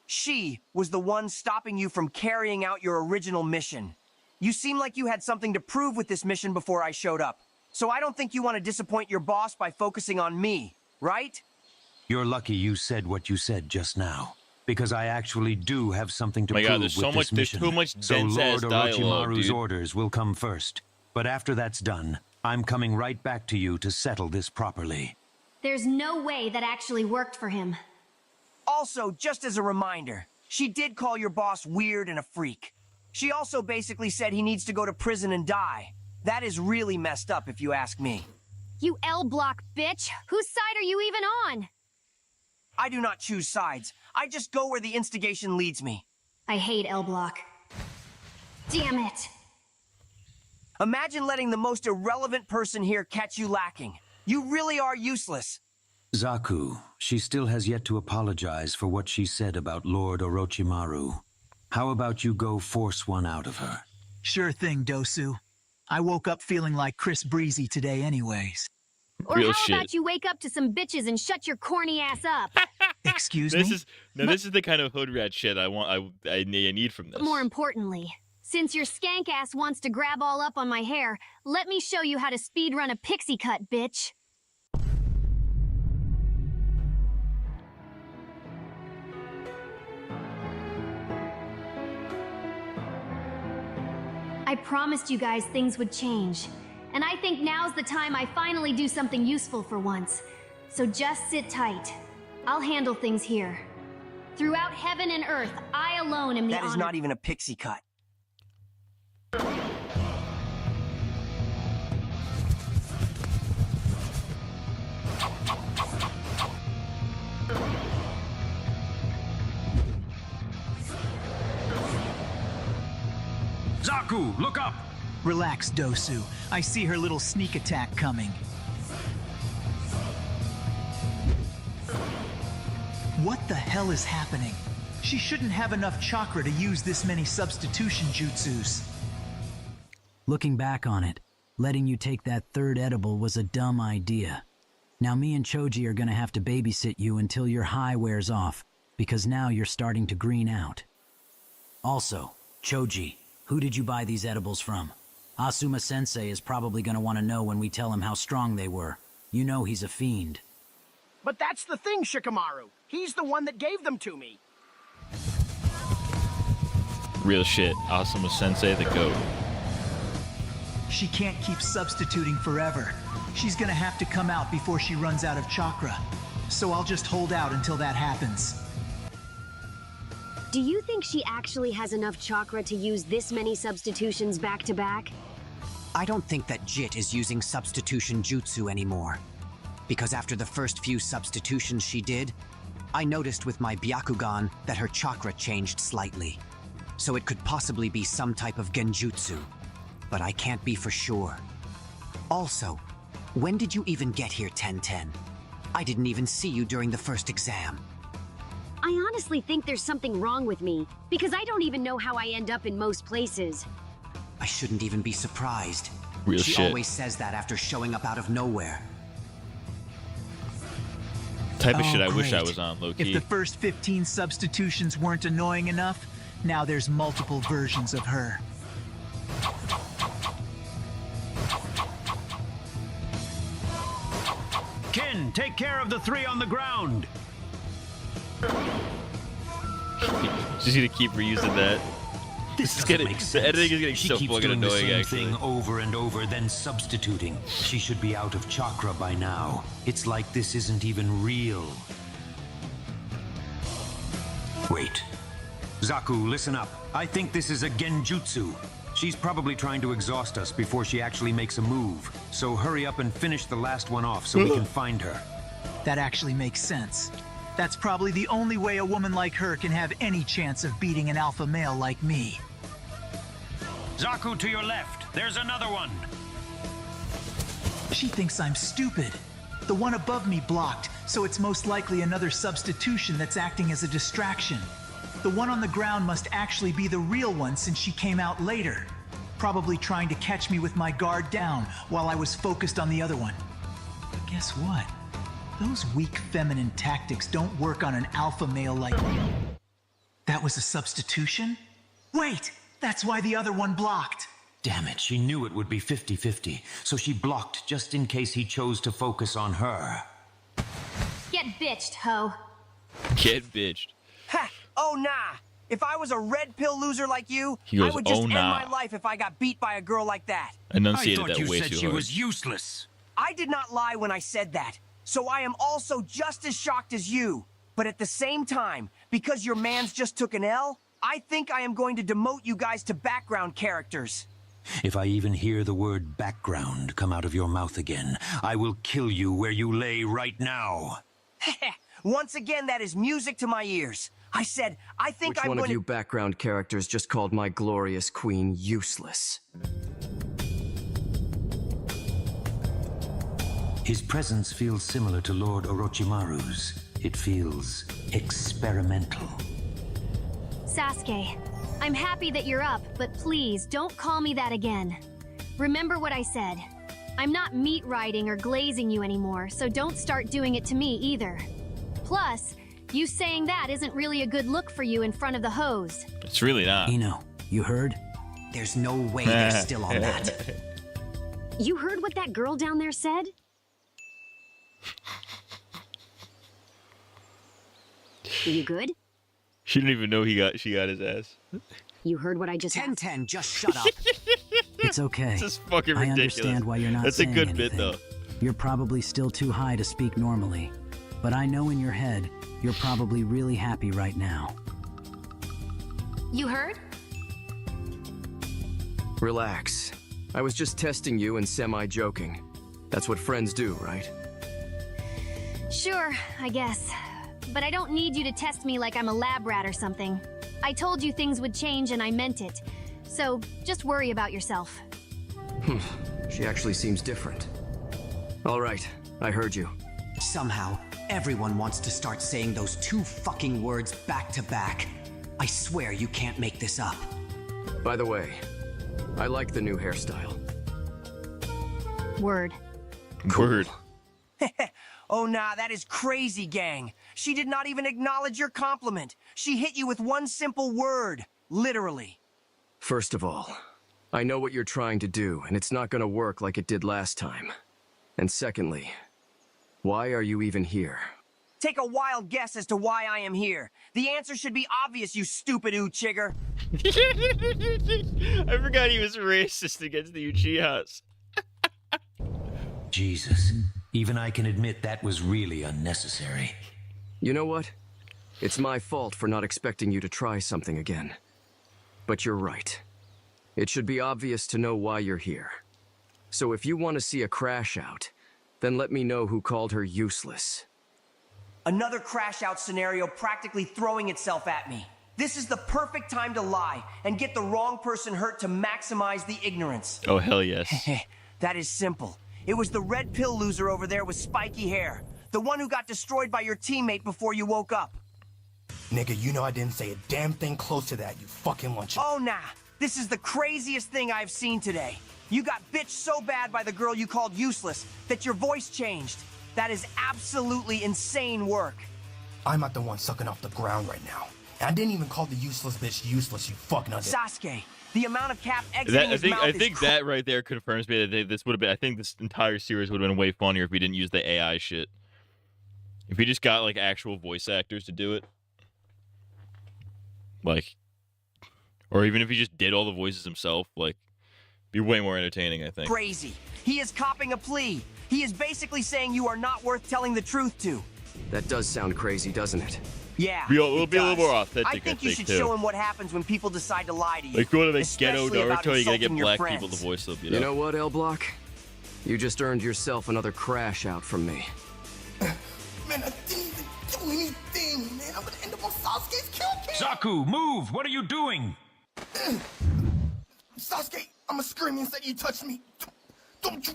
[SPEAKER 22] She was the one stopping you from carrying out your original mission. You seem like you had something to prove with this mission before I showed up. So I don't think you want to disappoint your boss by focusing on me, right?
[SPEAKER 14] You're lucky you said what you said just now, because I actually do have something to prove
[SPEAKER 1] there's
[SPEAKER 14] with
[SPEAKER 1] so much,
[SPEAKER 14] this mission.
[SPEAKER 1] there's too much
[SPEAKER 14] So
[SPEAKER 1] dense
[SPEAKER 14] Lord
[SPEAKER 1] ass dialogue,
[SPEAKER 14] Orochimaru's
[SPEAKER 1] dude.
[SPEAKER 14] orders will come first. But after that's done, I'm coming right back to you to settle this properly.
[SPEAKER 24] There's no way that actually worked for him.
[SPEAKER 22] Also, just as a reminder, she did call your boss weird and a freak. She also basically said he needs to go to prison and die. That is really messed up, if you ask me.
[SPEAKER 24] You L-block bitch! Whose side are you even on?
[SPEAKER 22] I do not choose sides. I just go where the instigation leads me.
[SPEAKER 24] I hate L-block. Damn it!
[SPEAKER 22] Imagine letting the most irrelevant person here catch you lacking. You really are useless.
[SPEAKER 14] Zaku, she still has yet to apologize for what she said about Lord Orochimaru. How about you go force one out of her?
[SPEAKER 15] Sure thing, Dosu. I woke up feeling like Chris Breezy today anyways.
[SPEAKER 24] Or
[SPEAKER 1] Real
[SPEAKER 24] how
[SPEAKER 1] shit.
[SPEAKER 24] about you wake up to some bitches and shut your corny ass up?
[SPEAKER 15] Excuse
[SPEAKER 1] This
[SPEAKER 15] me?
[SPEAKER 1] is the kind of hood rat shit I need from this.
[SPEAKER 24] But more importantly, since your skank ass wants to grab all up on my hair, let me show you how to speedrun a pixie cut, bitch. I promised you guys things would change. And I think now's the time I finally do something useful for once. So just sit tight. I'll handle things here. Throughout heaven and earth, I alone am the
[SPEAKER 22] That is not even a pixie cut.
[SPEAKER 14] Zaku, look up!
[SPEAKER 15] Relax, Dosu. I see her little sneak attack coming. What the hell is happening? She shouldn't have enough chakra to use this many substitution jutsus.
[SPEAKER 23] Looking back on it, letting you take that third edible was a dumb idea. Now me and Choji are gonna have to babysit you until your high wears off, because now you're starting to green out. Also, Choji, who did you buy these edibles from? Asuma-sensei is probably gonna want to know when we tell him how strong they were. You know he's a fiend.
[SPEAKER 12] But that's the thing, Shikamaru. He's the one that gave them to me.
[SPEAKER 1] Real shit. Asuma-sensei, the GOAT.
[SPEAKER 15] She can't keep substituting forever. She's gonna have to come out before she runs out of chakra. So I'll just hold out until that happens.
[SPEAKER 4] Do you think she actually has enough chakra to use this many substitutions back to back?
[SPEAKER 9] I don't think that Jit is using substitution jutsu anymore. Because after the first few substitutions she did, I noticed with my Byakugan that her chakra changed slightly. So it could possibly be some type of genjutsu, but I can't be for sure. Also, when did you even get here, 1010? I didn't even see you during the first exam.
[SPEAKER 4] I honestly think there's something wrong with me, because I don't even know how I end up in most places.
[SPEAKER 9] I shouldn't even be surprised.
[SPEAKER 1] Real
[SPEAKER 9] she
[SPEAKER 1] shit.
[SPEAKER 9] always says that after showing up out of nowhere.
[SPEAKER 1] Type of shit I wish I
[SPEAKER 15] great.
[SPEAKER 1] was on,
[SPEAKER 15] If
[SPEAKER 1] low-key.
[SPEAKER 15] the first 15 substitutions weren't annoying enough, now there's multiple versions of her.
[SPEAKER 14] Kin, take care of the 3 on the ground!
[SPEAKER 1] Just need to keep reusing that.
[SPEAKER 14] This
[SPEAKER 1] is
[SPEAKER 14] doesn't
[SPEAKER 1] getting,
[SPEAKER 14] make
[SPEAKER 1] the
[SPEAKER 14] sense.
[SPEAKER 1] editing is getting
[SPEAKER 14] She
[SPEAKER 1] so
[SPEAKER 14] keeps
[SPEAKER 1] fucking
[SPEAKER 14] doing the
[SPEAKER 1] annoying,
[SPEAKER 14] same
[SPEAKER 1] actually.
[SPEAKER 14] thing over and over, then substituting. She should be out of chakra by now. It's like this isn't even real. Wait. Zaku, listen up. I think this is a genjutsu. She's probably trying to exhaust us before she actually makes a move. So hurry up and finish the last one off so we can find her.
[SPEAKER 15] That actually makes sense. That's probably the only way a woman like her can have any chance of beating an alpha male like me.
[SPEAKER 14] Zaku, to your left. There's another one.
[SPEAKER 15] She thinks I'm stupid. The one above me blocked, so it's most likely another substitution that's acting as a distraction. The one on the ground must actually be the real one since she came out later. Probably trying to catch me with my guard down while I was focused on the other one. But guess what? Those weak feminine tactics don't work on an alpha male like me. That was a substitution? Wait, that's why the other one blocked.
[SPEAKER 14] Damn it, she knew it would be 50-50, so she blocked just in case he chose to focus on her.
[SPEAKER 24] Get bitched, ho.
[SPEAKER 1] Get bitched.
[SPEAKER 22] Ha! Oh, nah. If I was a red pill loser like you,
[SPEAKER 1] He goes,
[SPEAKER 22] I would just
[SPEAKER 1] "Oh,
[SPEAKER 22] end
[SPEAKER 1] nah."
[SPEAKER 22] my life if I got beat by a girl like that.
[SPEAKER 1] Enunciated
[SPEAKER 14] I thought
[SPEAKER 1] that
[SPEAKER 14] you
[SPEAKER 1] way
[SPEAKER 14] said
[SPEAKER 1] too
[SPEAKER 14] she
[SPEAKER 1] hard.
[SPEAKER 14] was useless.
[SPEAKER 22] I did not lie when I said that. So I am also just as shocked as you. But at the same time, because your mans just took an L, I think I am going to demote you guys to background characters.
[SPEAKER 14] If I even hear the word background come out of your mouth again, I will kill you where you lay right now.
[SPEAKER 22] Once again, that is music to my ears. I said, I think
[SPEAKER 18] Which
[SPEAKER 22] I'm
[SPEAKER 18] one
[SPEAKER 22] going
[SPEAKER 18] of you background characters just called my glorious queen useless?
[SPEAKER 14] His presence feels similar to Lord Orochimaru's. It feels experimental.
[SPEAKER 24] Sasuke, I'm happy that you're up, but please don't call me that again. Remember what I said. I'm not meat riding or glazing you anymore, so don't start doing it to me either. Plus, you saying that isn't really a good look for you in front of the hose.
[SPEAKER 1] It's really not.
[SPEAKER 23] Ino, you heard?
[SPEAKER 9] There's no way they're still on that.
[SPEAKER 4] You heard what that girl down there said? You good?
[SPEAKER 1] She didn't even know she got his ass.
[SPEAKER 4] You heard what I just
[SPEAKER 9] 10-10, just shut up.
[SPEAKER 23] It's okay.
[SPEAKER 1] This is fucking
[SPEAKER 23] I
[SPEAKER 1] ridiculous.
[SPEAKER 23] understand why you're not
[SPEAKER 1] That's
[SPEAKER 23] saying
[SPEAKER 1] a good
[SPEAKER 23] anything.
[SPEAKER 1] bit, though.
[SPEAKER 23] You're probably still too high to speak normally. But I know in your head, you're probably really happy right now.
[SPEAKER 24] You heard?
[SPEAKER 18] Relax. I was just testing you and semi-joking. That's what friends do, right?
[SPEAKER 24] Sure, I guess. But I don't need you to test me like I'm a lab rat or something. I told you things would change and I meant it. So, just worry about yourself.
[SPEAKER 18] She actually seems different. All right, I heard you.
[SPEAKER 9] Somehow, everyone wants to start saying those two fucking words back to back. I swear you can't make this up.
[SPEAKER 18] By the way, I like the new hairstyle.
[SPEAKER 24] Word.
[SPEAKER 1] Word.
[SPEAKER 22] Oh, nah, that is crazy, gang. She did not even acknowledge your compliment. She hit you with one simple word. Literally.
[SPEAKER 18] First of all, I know what you're trying to do, and it's not gonna work like it did last time. And secondly, why are you even here?
[SPEAKER 22] Take a wild guess as to why I am here. The answer should be obvious, you stupid Uchigger.
[SPEAKER 1] I forgot he was racist against the Uchihas.
[SPEAKER 14] Jesus. Even I can admit that was really unnecessary.
[SPEAKER 18] You know what? It's my fault for not expecting you to try something again. But you're right. It should be obvious to know why you're here. So if you want to see a crash out, then let me know who called her useless.
[SPEAKER 22] Another crash out scenario practically throwing itself at me. This is the perfect time to lie and get the wrong person hurt to maximize the ignorance.
[SPEAKER 1] Oh, hell yes.
[SPEAKER 22] That is simple. It was the red pill loser over there with spiky hair. The one who got destroyed by your teammate before you woke up.
[SPEAKER 2] Nigga, you know I didn't say a damn thing close to that, you fucking lunch.
[SPEAKER 22] Oh, nah. This is the craziest thing I've seen today. You got bitched so bad by the girl you called useless that your voice changed. That is absolutely insane work.
[SPEAKER 2] I'm not the one sucking off the ground right now. And I didn't even call the useless bitch useless, you fuck nugget.
[SPEAKER 22] Sasuke, the amount of cap exiting his mouth
[SPEAKER 1] I think that right there confirms me that this would have been. I think this entire series would have been way funnier if we didn't use the AI shit. If we just got like actual voice actors to do it, like, or even if he just did all the voices himself, like, be way more entertaining. I think.
[SPEAKER 22] Crazy. He is copping a plea. He is basically saying you are not worth telling the truth to.
[SPEAKER 18] That does sound crazy, doesn't it?
[SPEAKER 22] Yeah,
[SPEAKER 1] It'll be a little more authentic.
[SPEAKER 22] I think you should show him what happens when people decide to lie to you.
[SPEAKER 1] Like, go to the ghetto
[SPEAKER 22] especially about
[SPEAKER 1] Naruto, you gotta get
[SPEAKER 22] insulting your
[SPEAKER 1] black
[SPEAKER 22] friends.
[SPEAKER 1] people to voice them.
[SPEAKER 18] You know what, L Block? You just earned yourself another crash out from me.
[SPEAKER 2] Man, I didn't even do anything, man. I'm gonna end up on Sasuke's kill cam.
[SPEAKER 14] Zaku, move! What are you doing?
[SPEAKER 2] Sasuke, I'ma scream and say you touched me. Don't you?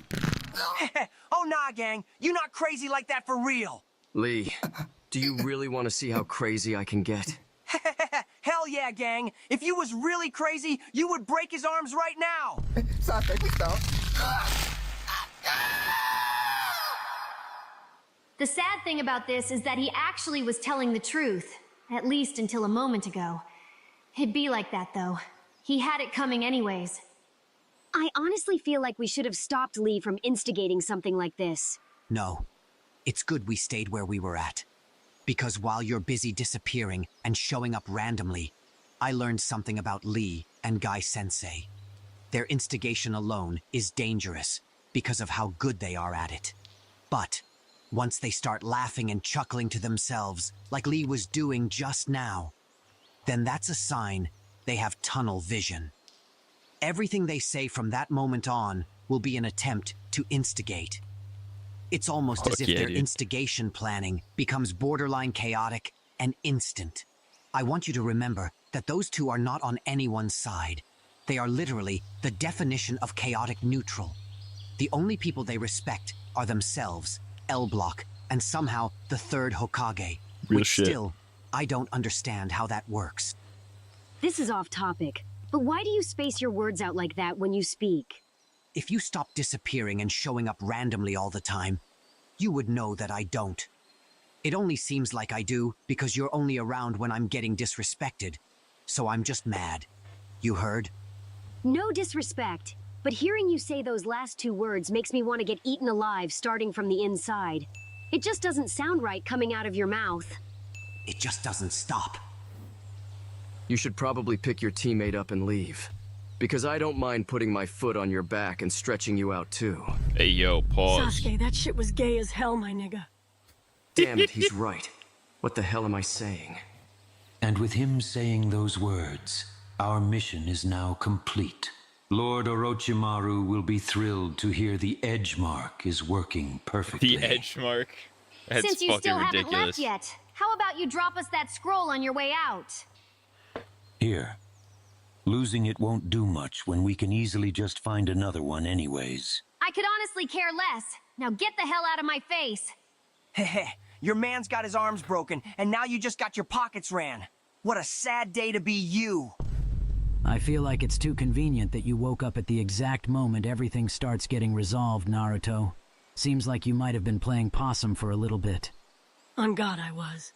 [SPEAKER 22] Oh, nah, gang. You not crazy like that for real.
[SPEAKER 18] Lee, do you really want to see how crazy I can get?
[SPEAKER 22] Hell yeah, gang. If you was really crazy, you would break his arms right now.
[SPEAKER 2] Sasuke, please stop.
[SPEAKER 24] The sad thing about this is that he actually was telling the truth, at least until a moment ago. It'd be like that, though. He had it coming anyways.
[SPEAKER 4] I honestly feel like we should have stopped Lee from instigating something like this.
[SPEAKER 9] No. It's good we stayed where we were at. Because while you're busy disappearing and showing up randomly, I learned something about Lee and Guy Sensei. Their instigation alone is dangerous because of how good they are at it. But once they start laughing and chuckling to themselves, like Lee was doing just now, then that's a sign they have tunnel vision. Everything they say from that moment on will be an attempt to instigate. It's almost as if their instigation planning becomes borderline chaotic and instant. I want you to remember that those two are not on anyone's side. They are literally the definition of chaotic neutral. The only people they respect are themselves, L Block, and somehow the third Hokage. Still, I don't understand how that works.
[SPEAKER 4] This is off topic, but why do you space your words out like that when you speak?
[SPEAKER 9] If you stop disappearing and showing up randomly all the time, you would know that I don't. It only seems like I do because you're only around when I'm getting disrespected. So I'm just mad. You heard?
[SPEAKER 4] No disrespect, but hearing you say those last two words makes me want to get eaten alive starting from the inside. It just doesn't sound right coming out of your mouth.
[SPEAKER 9] It just doesn't stop.
[SPEAKER 18] You should probably pick your teammate up and leave. Because I don't mind putting my foot on your back and stretching you out too.
[SPEAKER 1] Hey, yo, pause.
[SPEAKER 3] Sasuke, that shit was gay as hell, my nigga.
[SPEAKER 18] Damn it, he's right. What the hell am I saying?
[SPEAKER 14] And with him saying those words, our mission is now complete. Lord Orochimaru will be thrilled to hear the edge mark is working perfectly.
[SPEAKER 1] The edge mark? That's
[SPEAKER 24] Since you
[SPEAKER 1] fucking
[SPEAKER 24] still
[SPEAKER 1] ridiculous.
[SPEAKER 24] haven't left yet, how about you drop us that scroll on your way out?
[SPEAKER 14] Here. Losing it won't do much when we can easily just find another one anyways.
[SPEAKER 24] I could honestly care less. Now get the hell out of my face.
[SPEAKER 22] Heh, your man's got his arms broken, and now you just got your pockets ran. What a sad day to be you.
[SPEAKER 23] I feel like it's too convenient that you woke up at the exact moment everything starts getting resolved, Naruto. Seems like you might have been playing possum for a little bit.
[SPEAKER 3] On God, I was.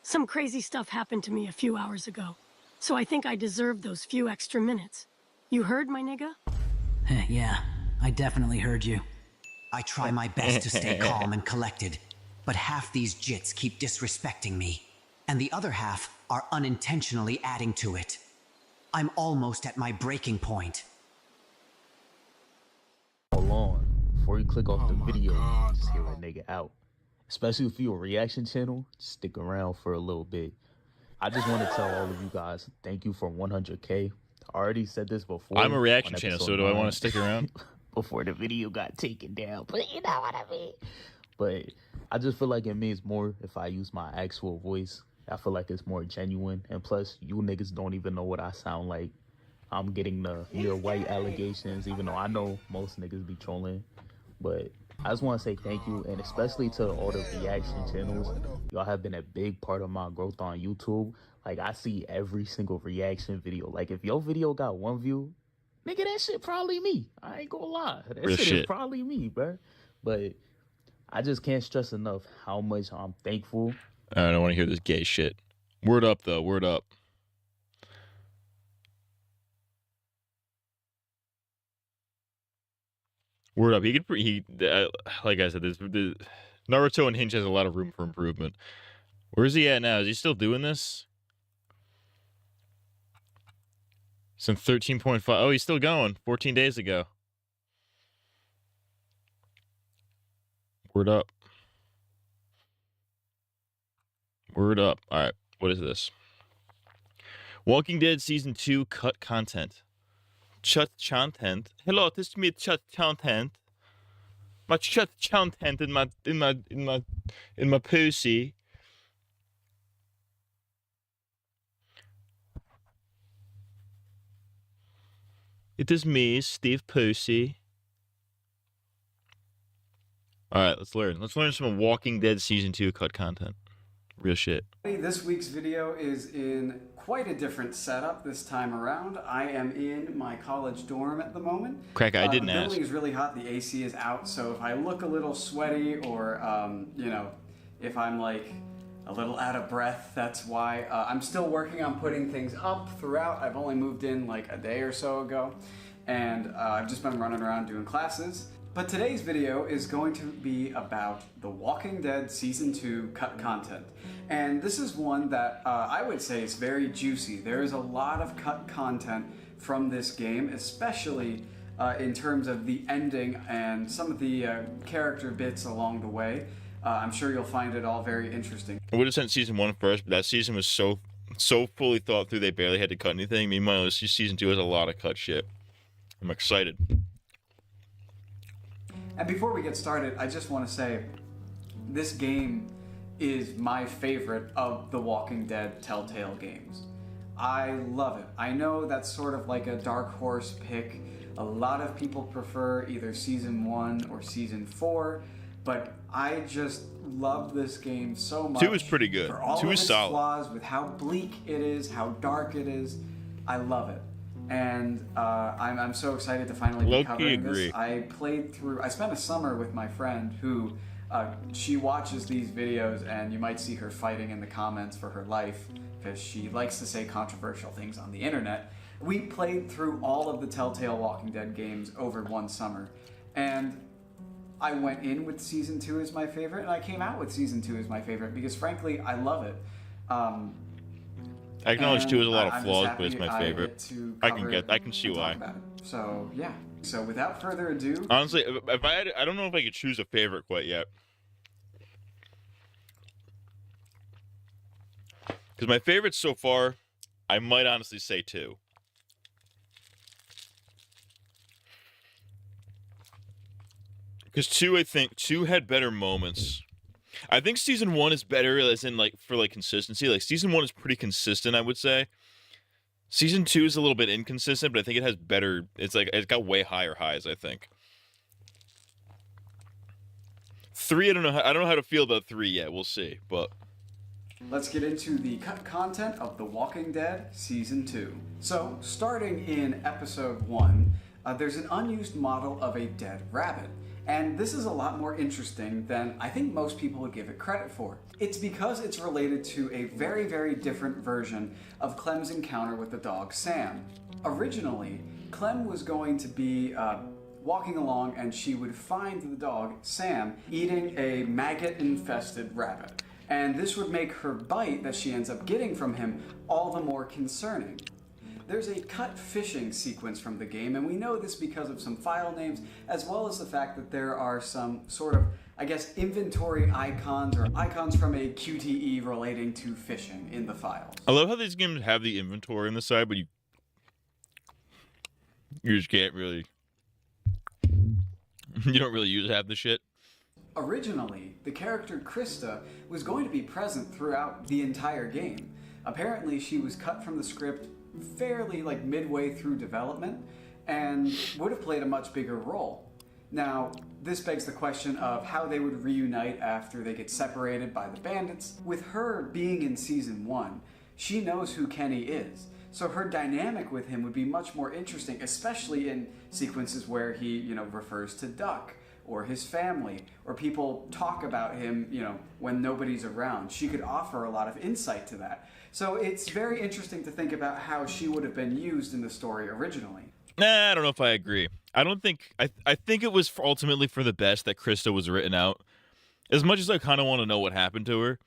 [SPEAKER 3] Some crazy stuff happened to me a few hours ago, so I think I deserved those few extra minutes. You heard, my nigga?
[SPEAKER 23] Yeah, I definitely heard you.
[SPEAKER 9] I try my best to stay calm and collected, but half these jits keep disrespecting me, and the other half are unintentionally adding to it. I'm almost at my breaking point.
[SPEAKER 6] Hold on. Before you click off the video, just hear a nigga out. Especially if you're a reaction channel, just stick around for a little bit. I just want to tell all of you guys, thank you for 100K. I already said this before.
[SPEAKER 1] I'm a reaction channel, so do I want to stick around?
[SPEAKER 6] Before the video got taken down, but you know what I mean. But I just feel like it means more if I use my actual voice. I feel like it's more genuine, and plus, you niggas don't even know what I sound like. I'm getting the "you're white" allegations, even though I know most niggas be trolling. But I just want to say thank you, and especially to all the reaction channels. Y'all have been a big part of my growth on YouTube. Like, I see every single reaction video. Like, if your video got 1 view, nigga, that shit probably me. I ain't gonna lie. That
[SPEAKER 1] Real
[SPEAKER 6] shit
[SPEAKER 1] shit.
[SPEAKER 6] is probably me, bro. But I just can't stress enough how much I'm thankful.
[SPEAKER 1] I don't want to hear this gay shit. Word up, though. Word up. Word up. Like I said, Naruto and Hinge has a lot of room for improvement. Where is he at now? Is he still doing this? Some 13.5. Oh, he's still going. 14 days ago. Word up. Word up. All right. What is this? Walking Dead Season 2 cut content. Cut content. Hello, this is me. Cut content. My cut content in my pussy. It is me, Steve Pussy. All right, let's learn. Let's learn some Walking Dead Season 2 cut content. Real shit.
[SPEAKER 20] This week's video is in quite a different setup this time around. I am in my college dorm at the moment.
[SPEAKER 1] Crack, I didn't
[SPEAKER 20] The
[SPEAKER 1] ask.
[SPEAKER 20] building is really hot, the AC is out, so if I look a little sweaty or, you know, if I'm like a little out of breath, that's why. I'm still working on putting things up throughout. I've only moved in like a day or so ago, and I've just been running around doing classes. But today's video is going to be about The Walking Dead Season 2 cut content. And this is one that I would say is very juicy. There is a lot of cut content from this game, especially in terms of the ending and some of the character bits along the way. I'm sure you'll find it all very interesting.
[SPEAKER 1] I would have sent Season 1 first, but that season was so fully thought through they barely had to cut anything. Meanwhile, Season 2 has a lot of cut shit. I'm excited.
[SPEAKER 20] And before we get started, I just want to say this game is my favorite of the Walking Dead Telltale games. I love it. I know that's sort of like a dark horse pick. A lot of people prefer either Season 1 or Season 4, but I just love this game so much.
[SPEAKER 1] 2 is pretty good.
[SPEAKER 20] For all
[SPEAKER 1] 2
[SPEAKER 20] of
[SPEAKER 1] is
[SPEAKER 20] its
[SPEAKER 1] solid.
[SPEAKER 20] flaws, with how bleak it is, how dark it is, I love it. And I'm so excited to finally be
[SPEAKER 1] Low-key
[SPEAKER 20] covering
[SPEAKER 1] agree.
[SPEAKER 20] this. I spent a summer with my friend who, she watches these videos, and you might see her fighting in the comments for her life because she likes to say controversial things on the internet. We played through all of the Telltale Walking Dead games over one summer, and I went in with Season 2 as my favorite, and I came out with Season 2 as my favorite because frankly, I love it.
[SPEAKER 1] I acknowledge 2 has a lot of
[SPEAKER 20] I'm just
[SPEAKER 1] flaws,
[SPEAKER 20] happy
[SPEAKER 1] but it's my
[SPEAKER 20] I
[SPEAKER 1] favorite.
[SPEAKER 20] get to
[SPEAKER 1] I
[SPEAKER 20] cover
[SPEAKER 1] can see
[SPEAKER 20] and talk
[SPEAKER 1] why.
[SPEAKER 20] about it. So yeah. So without further ado,
[SPEAKER 1] Honestly, if I don't know if I could choose a favorite quite yet. Because my favorites so far, I might honestly say 2. Because 2 had better moments. I think season 1 is better as in like for like consistency. Like season 1 is pretty consistent, I would say. Season 2 is a little bit inconsistent, but I think it has better. It's got way higher highs, I think. 3, I don't know how to feel about 3 yet. We'll see, but
[SPEAKER 20] let's get into the cut content of The Walking Dead Season 2. So, starting in Episode 1, there's an unused model of a dead rabbit. And this is a lot more interesting than I think most people would give it credit for. It's because it's related to a very, very different version of Clem's encounter with the dog Sam. Originally, Clem was going to be walking along and she would find the dog Sam eating a maggot-infested rabbit. And this would make her bite that she ends up getting from him all the more concerning. There's a cut fishing sequence from the game, and we know this because of some file names, as well as the fact that there are some sort of, I guess, inventory icons or icons from a QTE relating to fishing in the files.
[SPEAKER 1] I love how these games have the inventory on the side, but you just can't really. You don't really use half the shit.
[SPEAKER 20] Originally, the character Krista was going to be present throughout the entire game. Apparently, she was cut from the script fairly like midway through development and would have played a much bigger role. Now, this begs the question of how they would reunite after they get separated by the bandits. With her being in Season 1, she knows who Kenny is, so her dynamic with him would be much more interesting, especially in sequences where he, refers to Duck or his family, or people talk about him, when nobody's around. She could offer a lot of insight to that. So it's very interesting to think about how she would have been used in the story originally.
[SPEAKER 1] Nah, I don't know if I agree. I don't think... I think it was ultimately for the best that Krista was written out. As much as I kind of want to know what happened to her,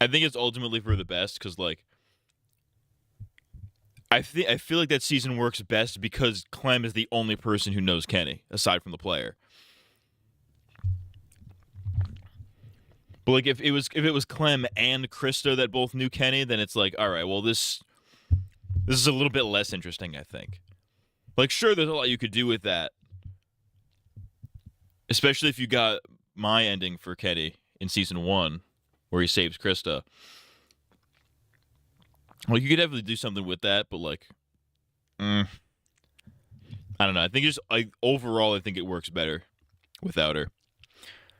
[SPEAKER 1] I think it's ultimately for the best, because, like... I feel like that season works best because Clem is the only person who knows Kenny, aside from the player. But like if it was Clem and Krista that both knew Kenny, then it's like, all right, well this is a little bit less interesting, I think. Like sure, there's a lot you could do with that. Especially if you got my ending for Kenny in season 1, where he saves Krista. Like, you could definitely do something with that, but, like, I don't know. I think overall, I think it works better without her.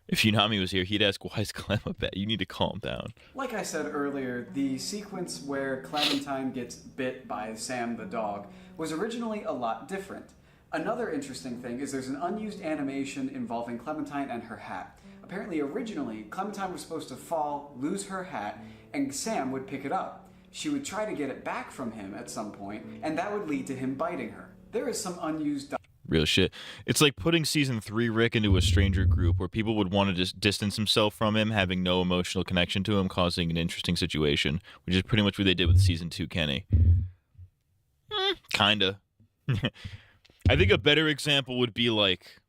[SPEAKER 1] If Unami was here, he'd ask, why is Clem a bet? You need to calm down.
[SPEAKER 20] Like I said earlier, the sequence where Clementine gets bit by Sam the dog was originally a lot different. Another interesting thing is there's an unused animation involving Clementine and her hat. Apparently, originally, Clementine was supposed to fall, lose her hat, and Sam would pick it up. She would try to get it back from him at some point, and that would lead to him biting her. There is some unused...
[SPEAKER 1] Real shit. It's like putting season 3 Rick into a stranger group where people would want to just distance himself from him, having no emotional connection to him, causing an interesting situation, which is pretty much what they did with season 2 Kenny. Kinda. I think a better example would be like...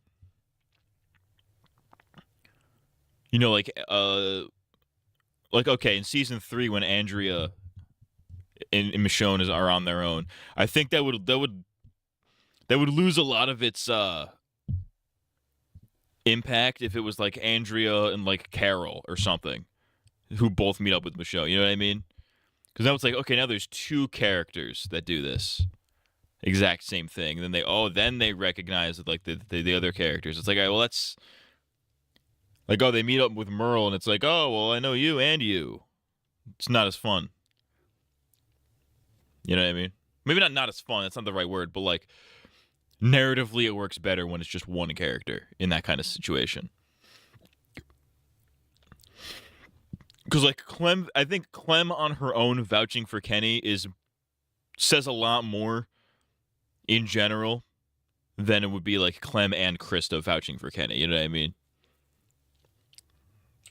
[SPEAKER 1] okay, in season 3 when Andrea and Michonne are on their own, I think that would lose a lot of its impact if it was like Andrea and like Carol or something, who both meet up with Michonne. You know what I mean? Because now it's like, okay, now there's 2 characters that do this exact same thing. And then they recognize like the other characters. It's like, all right, well, that's like, oh, they meet up with Merle, and it's like, oh, well, I know you and you. It's not as fun. You know what I mean? Maybe not as fun. That's not the right word. But, like, narratively, it works better when it's just one character in that kind of situation. Because, like, I think Clem on her own vouching for Kenny says a lot more in general than it would be, like, Clem and Krista vouching for Kenny. You know what I mean?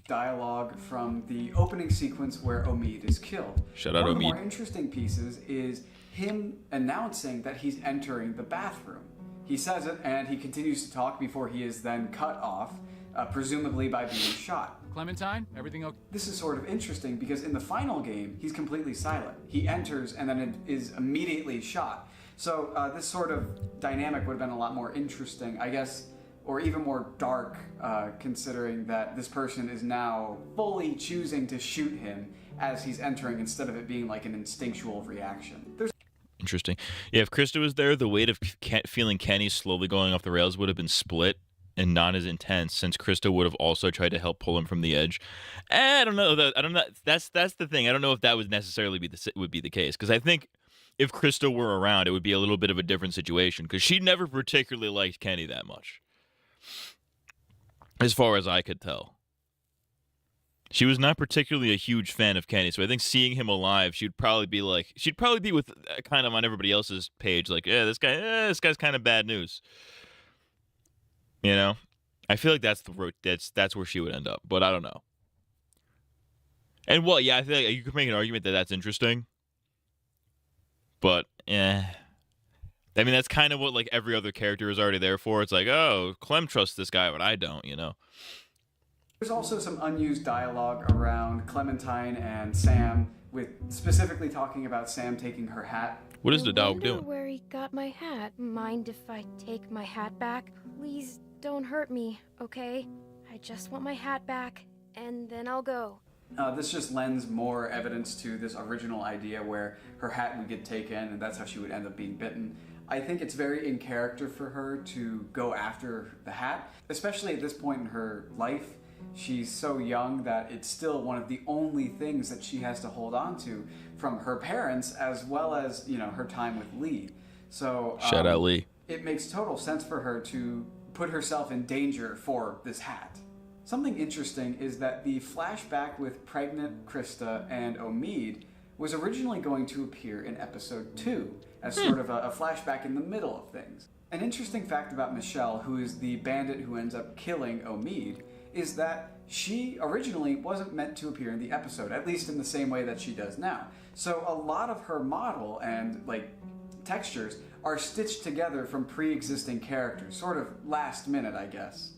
[SPEAKER 20] dialogue from the opening sequence where Omid is killed.
[SPEAKER 1] Shout out
[SPEAKER 20] One of the
[SPEAKER 1] Omid.
[SPEAKER 20] more interesting pieces is him announcing that he's entering the bathroom. He says it, and he continues to talk before he is then cut off, presumably by being shot.
[SPEAKER 10] Clementine, everything okay?
[SPEAKER 20] This is sort of interesting because in the final game, he's completely silent. He enters and then is immediately shot. So this sort of dynamic would have been a lot more interesting, I guess, or even more dark, considering that this person is now fully choosing to shoot him as he's entering instead of it being like an instinctual reaction.
[SPEAKER 1] Interesting. Yeah, if Krista was there, the weight of feeling Kenny slowly going off the rails would have been split and not as intense, since Krista would have also tried to help pull him from the edge. I don't know. I don't know. That's the thing. I don't know if that would necessarily would be the case, because I think if Krista were around, it would be a little bit of a different situation, because she never particularly liked Kenny that much, as far as I could tell. She was not particularly a huge fan of Kenny, so I think seeing him alive, she'd probably be with kind of on everybody else's page, like, yeah, this guy's kind of bad news. You know, I feel like that's where she would end up, but I don't know. And well, yeah, I feel like you could make an argument that that's interesting, but I mean, that's kind of what like every other character is already there for. It's like, oh, Clem trusts this guy, but I don't, you know.
[SPEAKER 20] There's also some unused dialogue around Clementine and Sam, with specifically talking about Sam taking her hat.
[SPEAKER 1] What is the dog
[SPEAKER 16] wonder
[SPEAKER 1] doing?
[SPEAKER 16] Where he got my hat. Mind if I take my hat back? Please don't hurt me, okay? I just want my hat back, and then I'll go.
[SPEAKER 20] This just lends more evidence to this original idea where her hat would get taken and that's how she would end up being bitten. I think it's very in character for her to go after the hat, especially at this point in her life. She's so young that it's still one of the only things that she has to hold on to from her parents, as well as, you know, her time with Lee. So
[SPEAKER 1] Shout out Lee.
[SPEAKER 20] It makes total sense for her to put herself in danger for this hat. Something interesting is that the flashback with pregnant Krista and Omid was originally going to appear in episode 2 as sort of a flashback in the middle of things. An interesting fact about Michelle, who is the bandit who ends up killing Omid, is that she originally wasn't meant to appear in the episode, at least in the same way that she does now. So a lot of her model and like textures are stitched together from pre-existing characters, sort of last minute, I guess.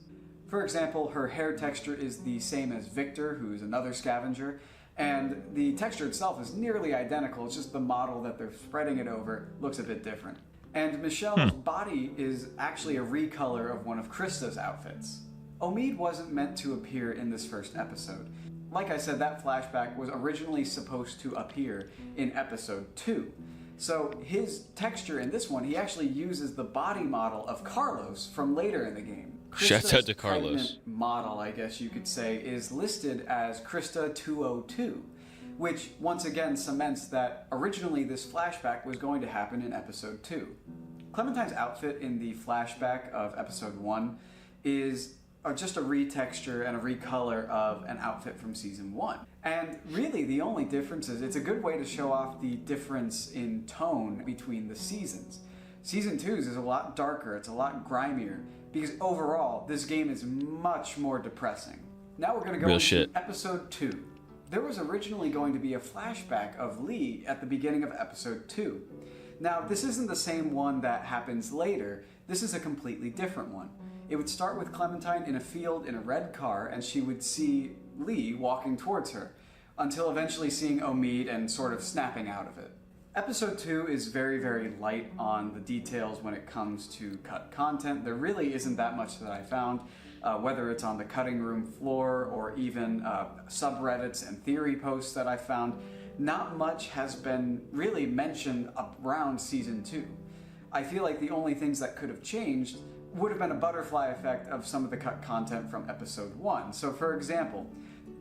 [SPEAKER 20] For example, her hair texture is the same as Victor, who's another scavenger, and the texture itself is nearly identical, it's just the model that they're spreading it over looks a bit different. And Michelle's body is actually a recolor of one of Krista's outfits. Omid wasn't meant to appear in this first episode. Like I said, that flashback was originally supposed to appear in episode 2. So his texture in this one, he actually uses the body model of Carlos from later in the game.
[SPEAKER 1] Shouts out to Carlos.
[SPEAKER 20] Pregnant model, I guess you could say, is listed as Krista 202, which once again cements that originally this flashback was going to happen in episode 2. Clementine's outfit in the flashback of episode 1 is just a retexture and a recolor of an outfit from season 1. And really the only difference is it's a good way to show off the difference in tone between the seasons. Season 2's is a lot darker, it's a lot grimier, because overall this game is much more depressing. Now we're going to go into episode 2. There was originally going to be a flashback of Lee at the beginning of episode 2. Now this isn't the same one that happens later, this is a completely different one. It would start with Clementine in a field in a red car, and she would see Lee walking towards her, until eventually seeing Omid and sort of snapping out of it. Episode 2 is very, very light on the details when it comes to cut content. There really isn't that much that I found, whether it's on the cutting room floor or even subreddits and theory posts that I found. Not much has been really mentioned around Season 2. I feel like the only things that could have changed would have been a butterfly effect of some of the cut content from episode 1. So for example,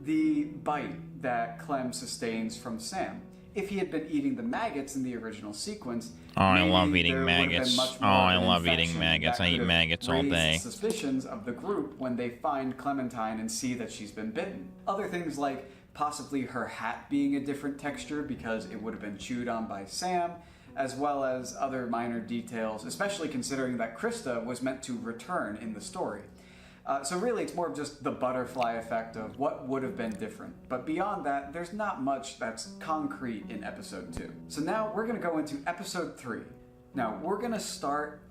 [SPEAKER 20] the bite that Clem sustains from Sam. If he had been eating the maggots in the original sequence,
[SPEAKER 1] I love eating maggots. I love eating maggots. I eat maggots all day.
[SPEAKER 20] Suspicions of the group when they find Clementine and see that she's been bitten. Other things like possibly her hat being a different texture because it would have been chewed on by Sam, as well as other minor details, especially considering that Krista was meant to return in the story. So really, it's more of just the butterfly effect of what would have been different. But beyond that, there's not much that's concrete in episode 2. So now we're going to go into episode 3. Now, we're going to start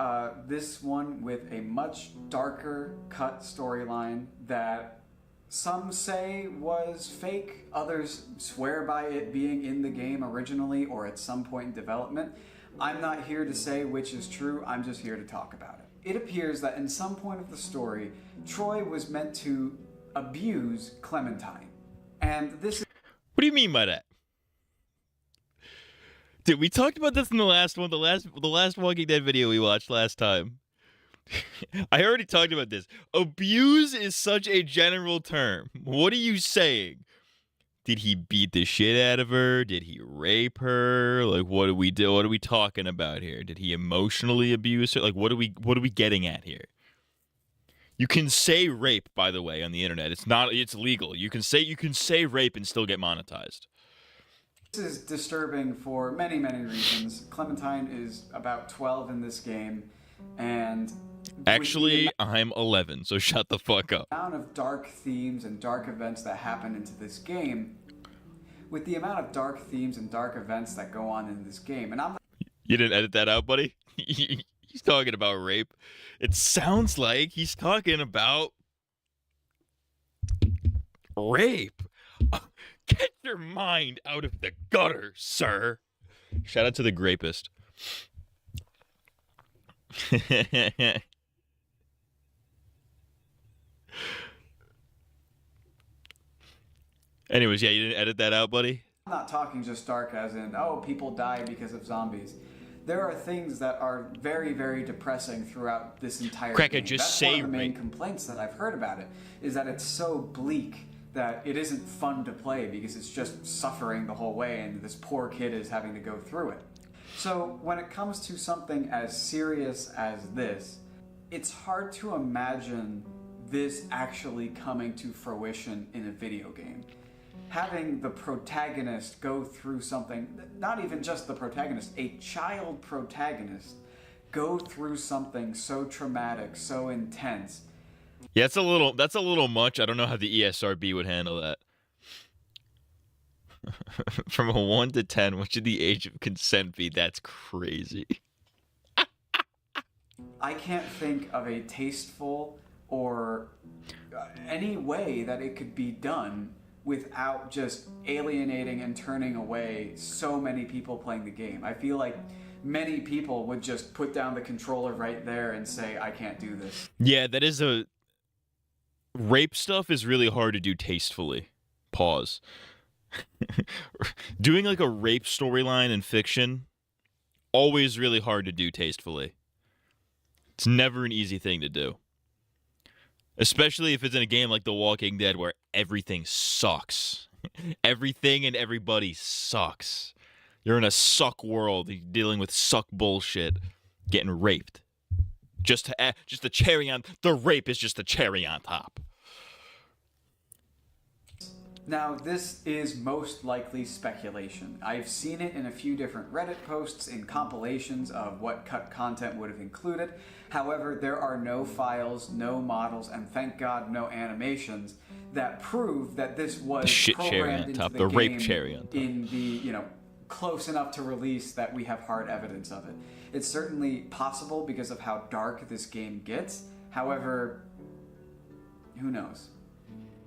[SPEAKER 20] this one with a much darker cut storyline that some say was fake, others swear by it being in the game originally or at some point in development. I'm not here to say which is true, I'm just here to talk about it. It appears that in some point of the story, Troy was meant to abuse Clementine. And this is...
[SPEAKER 1] What do you mean by that? Dude, we talked about this in the last one, the last Walking Dead video we watched last time. I already talked about this. Abuse is such a general term. What are you saying? Did he beat the shit out of her? Did he rape her? Like, what do we do? What are we talking about here? Did he emotionally abuse her? Like, what are we getting at here? You can say rape, by the way, on the internet. It's legal. You can say rape and still get monetized.
[SPEAKER 20] This is disturbing for many, many reasons. Clementine is about 12 in this game, and...
[SPEAKER 1] Actually, I'm 11, so shut the fuck up.
[SPEAKER 20] The amount of dark themes and dark events that happen into this game, with the amount of dark themes and dark events that go on in this game, and
[SPEAKER 1] You didn't edit that out, buddy? He's talking about rape. It sounds like he's talking about rape. Get your mind out of the gutter, sir. Shout out to the grapist. Anyways, yeah, you didn't edit that out, buddy?
[SPEAKER 20] I'm not talking just dark as in, oh, people die because of zombies. There are things that are very, very depressing throughout this entire
[SPEAKER 1] Cracker,
[SPEAKER 20] game.
[SPEAKER 1] just
[SPEAKER 20] That's
[SPEAKER 1] say
[SPEAKER 20] one of the main
[SPEAKER 1] rape.
[SPEAKER 20] complaints that I've heard about it, is that it's so bleak that it isn't fun to play because it's just suffering the whole way and this poor kid is having to go through it. So when it comes to something as serious as this, it's hard to imagine this actually coming to fruition in a video game. Having the protagonist go through something, not even just the protagonist, a child protagonist go through something so traumatic, so intense.
[SPEAKER 1] Yeah, that's a little much. I don't know how the ESRB would handle that. From a 1 to 10, what should the age of consent be? That's crazy.
[SPEAKER 20] I can't think of a tasteful or any way that it could be done without just alienating and turning away so many people playing the game. I feel like many people would just put down the controller right there and say, I can't do this.
[SPEAKER 1] Yeah, that is a... Rape stuff is really hard to do tastefully. Pause. Doing like a rape storyline in fiction, always really hard to do tastefully. It's never an easy thing to do. Especially if it's in a game like The Walking Dead where everything sucks. Everything and everybody sucks. You're in a suck world, you're dealing with suck bullshit, getting raped. Just the cherry on... The rape is just the cherry on top.
[SPEAKER 20] Now, this is most likely speculation. I've seen it in a few different Reddit posts in compilations of what cut content would have included. However, there are no files, no models, and thank God no animations that prove that this was
[SPEAKER 1] Shit cherry on top. The rape cherry on top.
[SPEAKER 20] In the, close enough to release that we have hard evidence of it. It's certainly possible because of how dark this game gets. However, who knows?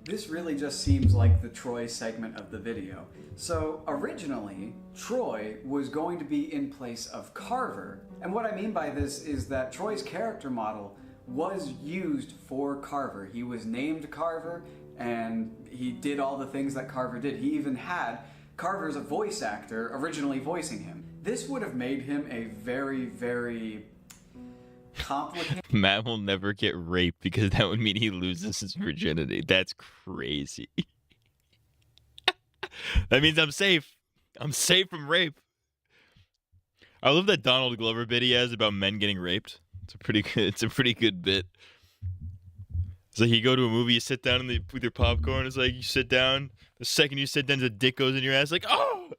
[SPEAKER 20] This really just seems like the Troy segment of the video. So originally, Troy was going to be in place of Carver. And what I mean by this is that Troy's character model was used for Carver. He was named Carver, and he did all the things that Carver did. He even had Carver as a voice actor originally voicing him. This would have made him a very, very complicated...
[SPEAKER 1] Matt will never get raped because that would mean he loses his virginity. That's crazy. That means I'm safe. I'm safe from rape. I love that Donald Glover bit he has about men getting raped. It's a pretty good bit. It's like you go to a movie, you sit down with your popcorn. It's like you sit down. The second you sit down, the dick goes in your ass. Like, oh,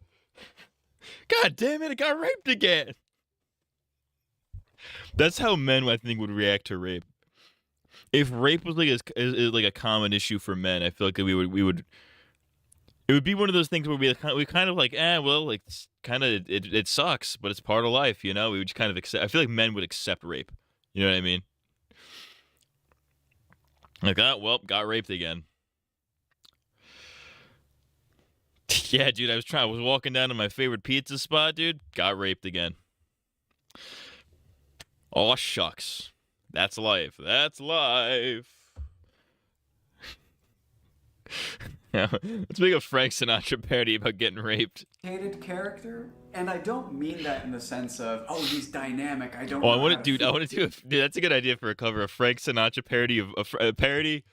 [SPEAKER 1] God damn it! I got raped again. That's how men, I think, would react to rape. if rape was like is like a common issue for men, I feel like it would be one of those things where we kind of like, well, like kind of it sucks, but it's part of life, you know. We would just kind of accept. I feel like men would accept rape. You know what I mean? Like, oh, well, got raped again. Yeah, dude, I was walking down to my favorite pizza spot, dude. Got raped again. Oh, shucks. That's life. That's life. Yeah, let's make a Frank Sinatra parody about getting raped.
[SPEAKER 20] Hated character, and I don't mean that in the sense of, oh, he's dynamic. I don't.
[SPEAKER 1] Oh, I want to do. Dude, that's a good idea for a cover. A Frank Sinatra parody of a parody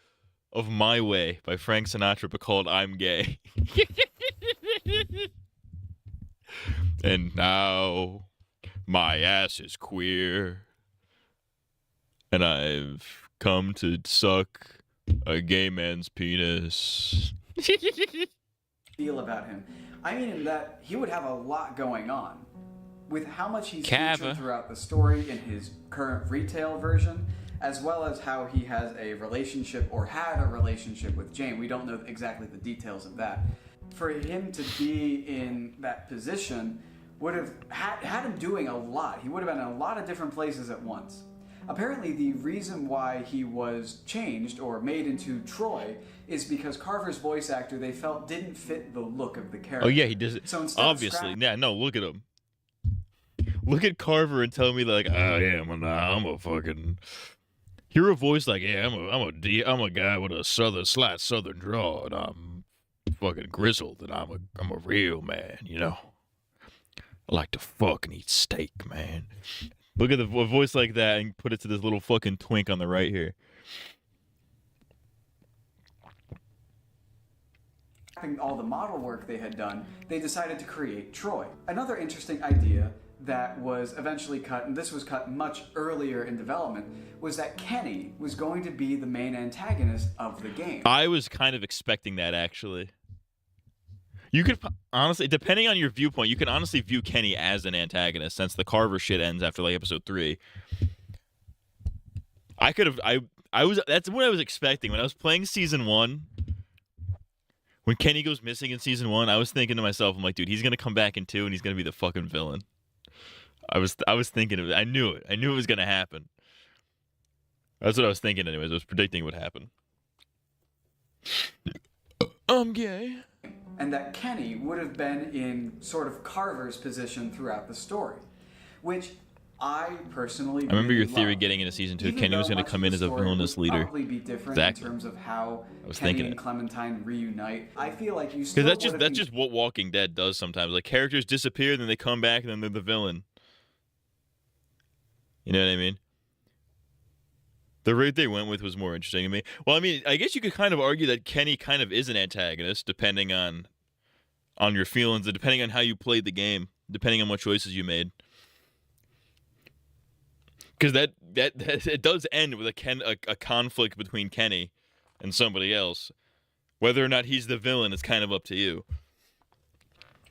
[SPEAKER 1] of "My Way" by Frank Sinatra, but called "I'm Gay." And now my ass is queer, and I've come to suck a gay man's penis.
[SPEAKER 20] Feel about him. I mean, in that he would have a lot going on. With how much he's featured throughout the story in his current retail version, as well as how he has a relationship or had a relationship with Jane. We don't know exactly the details of that. For him to be in that position would have had him doing a lot. He would have been in a lot of different places at once. Apparently, the reason why he was changed or made into Troy is because Carver's voice actor they felt didn't fit the look of the character.
[SPEAKER 1] Oh yeah, he does it.
[SPEAKER 20] So instead
[SPEAKER 1] Obviously, yeah. No, look at him. Look at Carver and tell me like, oh yeah, I'm a fucking. Hear a voice like, yeah, I'm a guy with a slight southern draw, and I'm fucking grizzled, and I'm a real man, you know. I like to fuck and eat steak, man. Look at a voice like that and put it to this little fucking twink on the right here.
[SPEAKER 20] All the model work they had done, they decided to create Troy. Another interesting idea that was eventually cut, and this was cut much earlier in development, was that Kenny was going to be the main antagonist of the game.
[SPEAKER 1] I was kind of expecting that, actually. You could honestly, depending on your viewpoint, you can honestly view Kenny as an antagonist since the Carver shit ends after like episode 3. That's what I was expecting when I was playing season 1. When Kenny goes missing in season 1, I was thinking to myself, I'm like, dude, he's gonna come back in 2 and he's gonna be the fucking villain. I was thinking of it. I knew it. I knew it was gonna happen. That's what I was thinking anyways. I was predicting it would happen. I'm gay.
[SPEAKER 20] And that Kenny would have been in sort of Carver's position throughout the story, which I personally
[SPEAKER 1] I remember
[SPEAKER 20] really
[SPEAKER 1] your theory
[SPEAKER 20] loved.
[SPEAKER 1] getting into season 2.
[SPEAKER 20] Even
[SPEAKER 1] Kenny was
[SPEAKER 20] though
[SPEAKER 1] going to
[SPEAKER 20] much
[SPEAKER 1] come
[SPEAKER 20] of
[SPEAKER 1] in
[SPEAKER 20] the
[SPEAKER 1] as a
[SPEAKER 20] story
[SPEAKER 1] villainous
[SPEAKER 20] would
[SPEAKER 1] leader.
[SPEAKER 20] Probably be different
[SPEAKER 1] Exactly.
[SPEAKER 20] in terms of how
[SPEAKER 1] I was
[SPEAKER 20] Kenny
[SPEAKER 1] thinking
[SPEAKER 20] and
[SPEAKER 1] it.
[SPEAKER 20] Clementine reunite. I feel like you still
[SPEAKER 1] Because that's just what Walking Dead does sometimes. Like characters disappear, then they come back, and then they're the villain. You know what I mean? The route they went with was more interesting to me. Well, I mean, I guess you could kind of argue that Kenny kind of is an antagonist, depending on your feelings and depending on how you played the game, depending on what choices you made. Because that it does end with a conflict between Kenny and somebody else. Whether or not he's the villain is kind of up to you.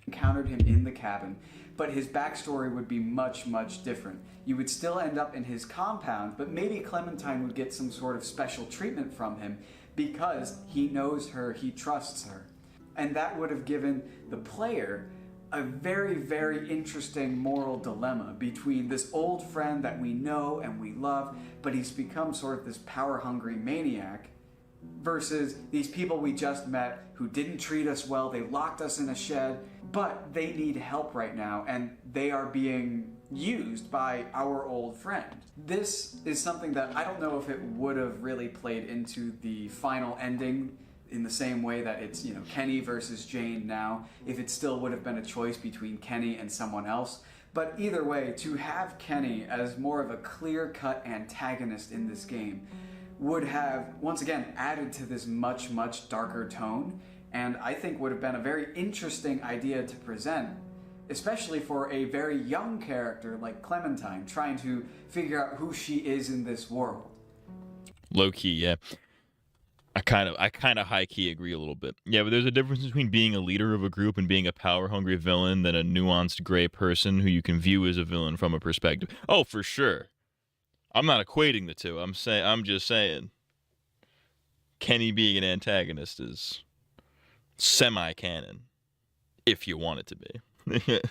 [SPEAKER 20] Encountered him in the cabin, but his backstory would be much, much different. You would still end up in his compound, but maybe Clementine would get some sort of special treatment from him because he knows her, he trusts her. And that would have given the player a very, very interesting moral dilemma between this old friend that we know and we love, but he's become sort of this power-hungry maniac, versus these people we just met who didn't treat us well, they locked us in a shed, but they need help right now, and they are being used by our old friend. This is something that I don't know if it would have really played into the final ending in the same way that it's, you know, Kenny versus Jane now, if it still would have been a choice between Kenny and someone else. But either way, to have Kenny as more of a clear-cut antagonist in this game would have, once again, added to this much, much darker tone, and I think would have been a very interesting idea to present, especially for a very young character like Clementine, trying to figure out who she is in this world.
[SPEAKER 1] Low-key, yeah. I kind of high-key agree a little bit. Yeah, but there's a difference between being a leader of a group and being a power-hungry villain than a nuanced gray person who you can view as a villain from a perspective. Oh, for sure. I'm not equating the two. I'm just saying. Kenny being an antagonist is semi-canon, if you want it to be.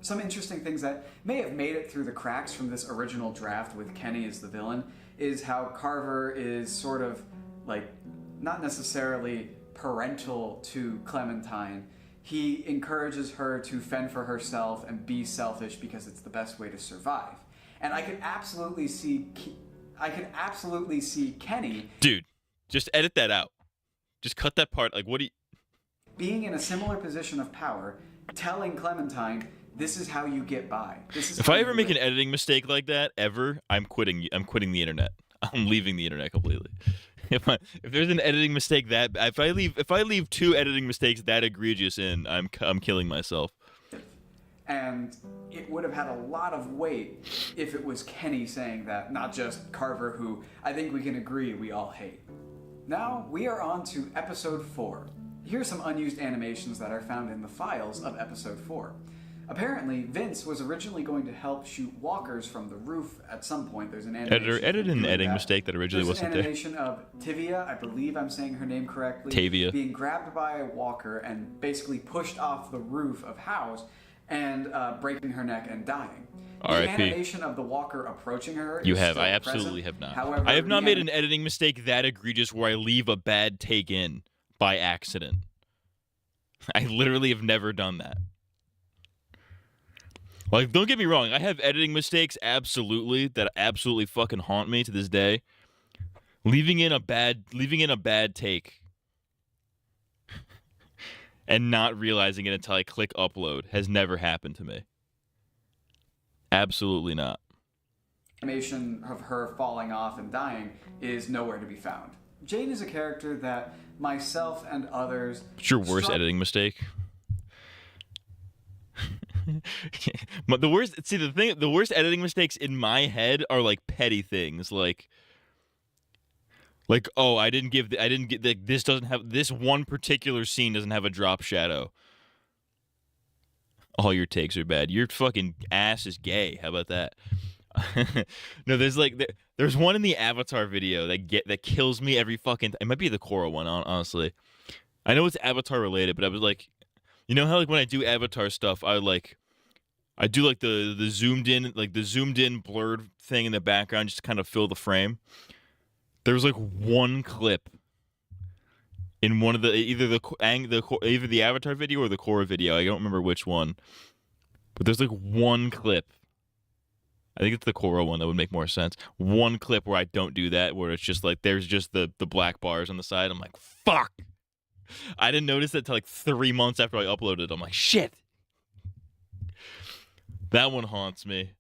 [SPEAKER 20] Some interesting things that may have made it through the cracks from this original draft with Kenny as the villain is how Carver is sort of like not necessarily parental to Clementine. He encourages her to fend for herself and be selfish because it's the best way to survive. And I could absolutely see Kenny,
[SPEAKER 1] dude, just edit that out. Just cut that part. Like, what do you...
[SPEAKER 20] being in a similar position of power, telling Clementine, this is how you get by. This is
[SPEAKER 1] if I ever make an editing mistake like that, ever, I'm quitting the internet. I'm leaving the internet completely. If there's an editing mistake that if I leave 2 editing mistakes that egregious in, I'm killing myself.
[SPEAKER 20] And it would have had a lot of weight if it was Kenny saying that, not just Carver, who I think we can agree we all hate. Now we are on to episode 4. Here are some unused animations that are found in the files of episode 4. Apparently, Vince was originally going to help shoot walkers from the roof at some point. There's an animation.
[SPEAKER 1] Edit an editing mistake that originally wasn't there.
[SPEAKER 20] There's an animation of Tivia, I believe I'm saying her name correctly,
[SPEAKER 1] Tavia,
[SPEAKER 20] being grabbed by a walker and basically pushed off the roof of house and breaking her neck and dying. The
[SPEAKER 1] R.I.P.
[SPEAKER 20] animation of the walker approaching her
[SPEAKER 1] You
[SPEAKER 20] is
[SPEAKER 1] have.
[SPEAKER 20] still
[SPEAKER 1] I absolutely
[SPEAKER 20] present.
[SPEAKER 1] have not.
[SPEAKER 20] However,
[SPEAKER 1] I have not made an editing mistake that egregious where I leave a bad take in by accident. I literally have never done that. Like, don't get me wrong, I have editing mistakes absolutely that absolutely fucking haunt me to this day. Leaving in a bad take and not realizing it until I click upload has never happened to me. Absolutely not.
[SPEAKER 20] Animation of her falling off and dying is nowhere to be found. Jane is a character that myself and others...
[SPEAKER 1] What's your worst editing mistake? But the worst editing mistakes in my head are like petty things, like oh, this one particular scene doesn't have a drop shadow. All your takes are bad. Your fucking ass is gay. How about that? No, there's one in the Avatar video that kills me every fucking. It might be the Korra one, honestly. I know it's Avatar related, but I was like, you know how like when I do Avatar stuff, I do like the zoomed in blurred thing in the background just to kind of fill the frame. There was like one clip in one of the either the Avatar video or the Korra video. I don't remember which one, but there's like one clip. I think it's the Korra one that would make more sense. One clip where I don't do that, where it's just like there's just the black bars on the side. I'm like, fuck. I didn't notice that till like 3 months after I uploaded it. I'm like, shit. That one haunts me.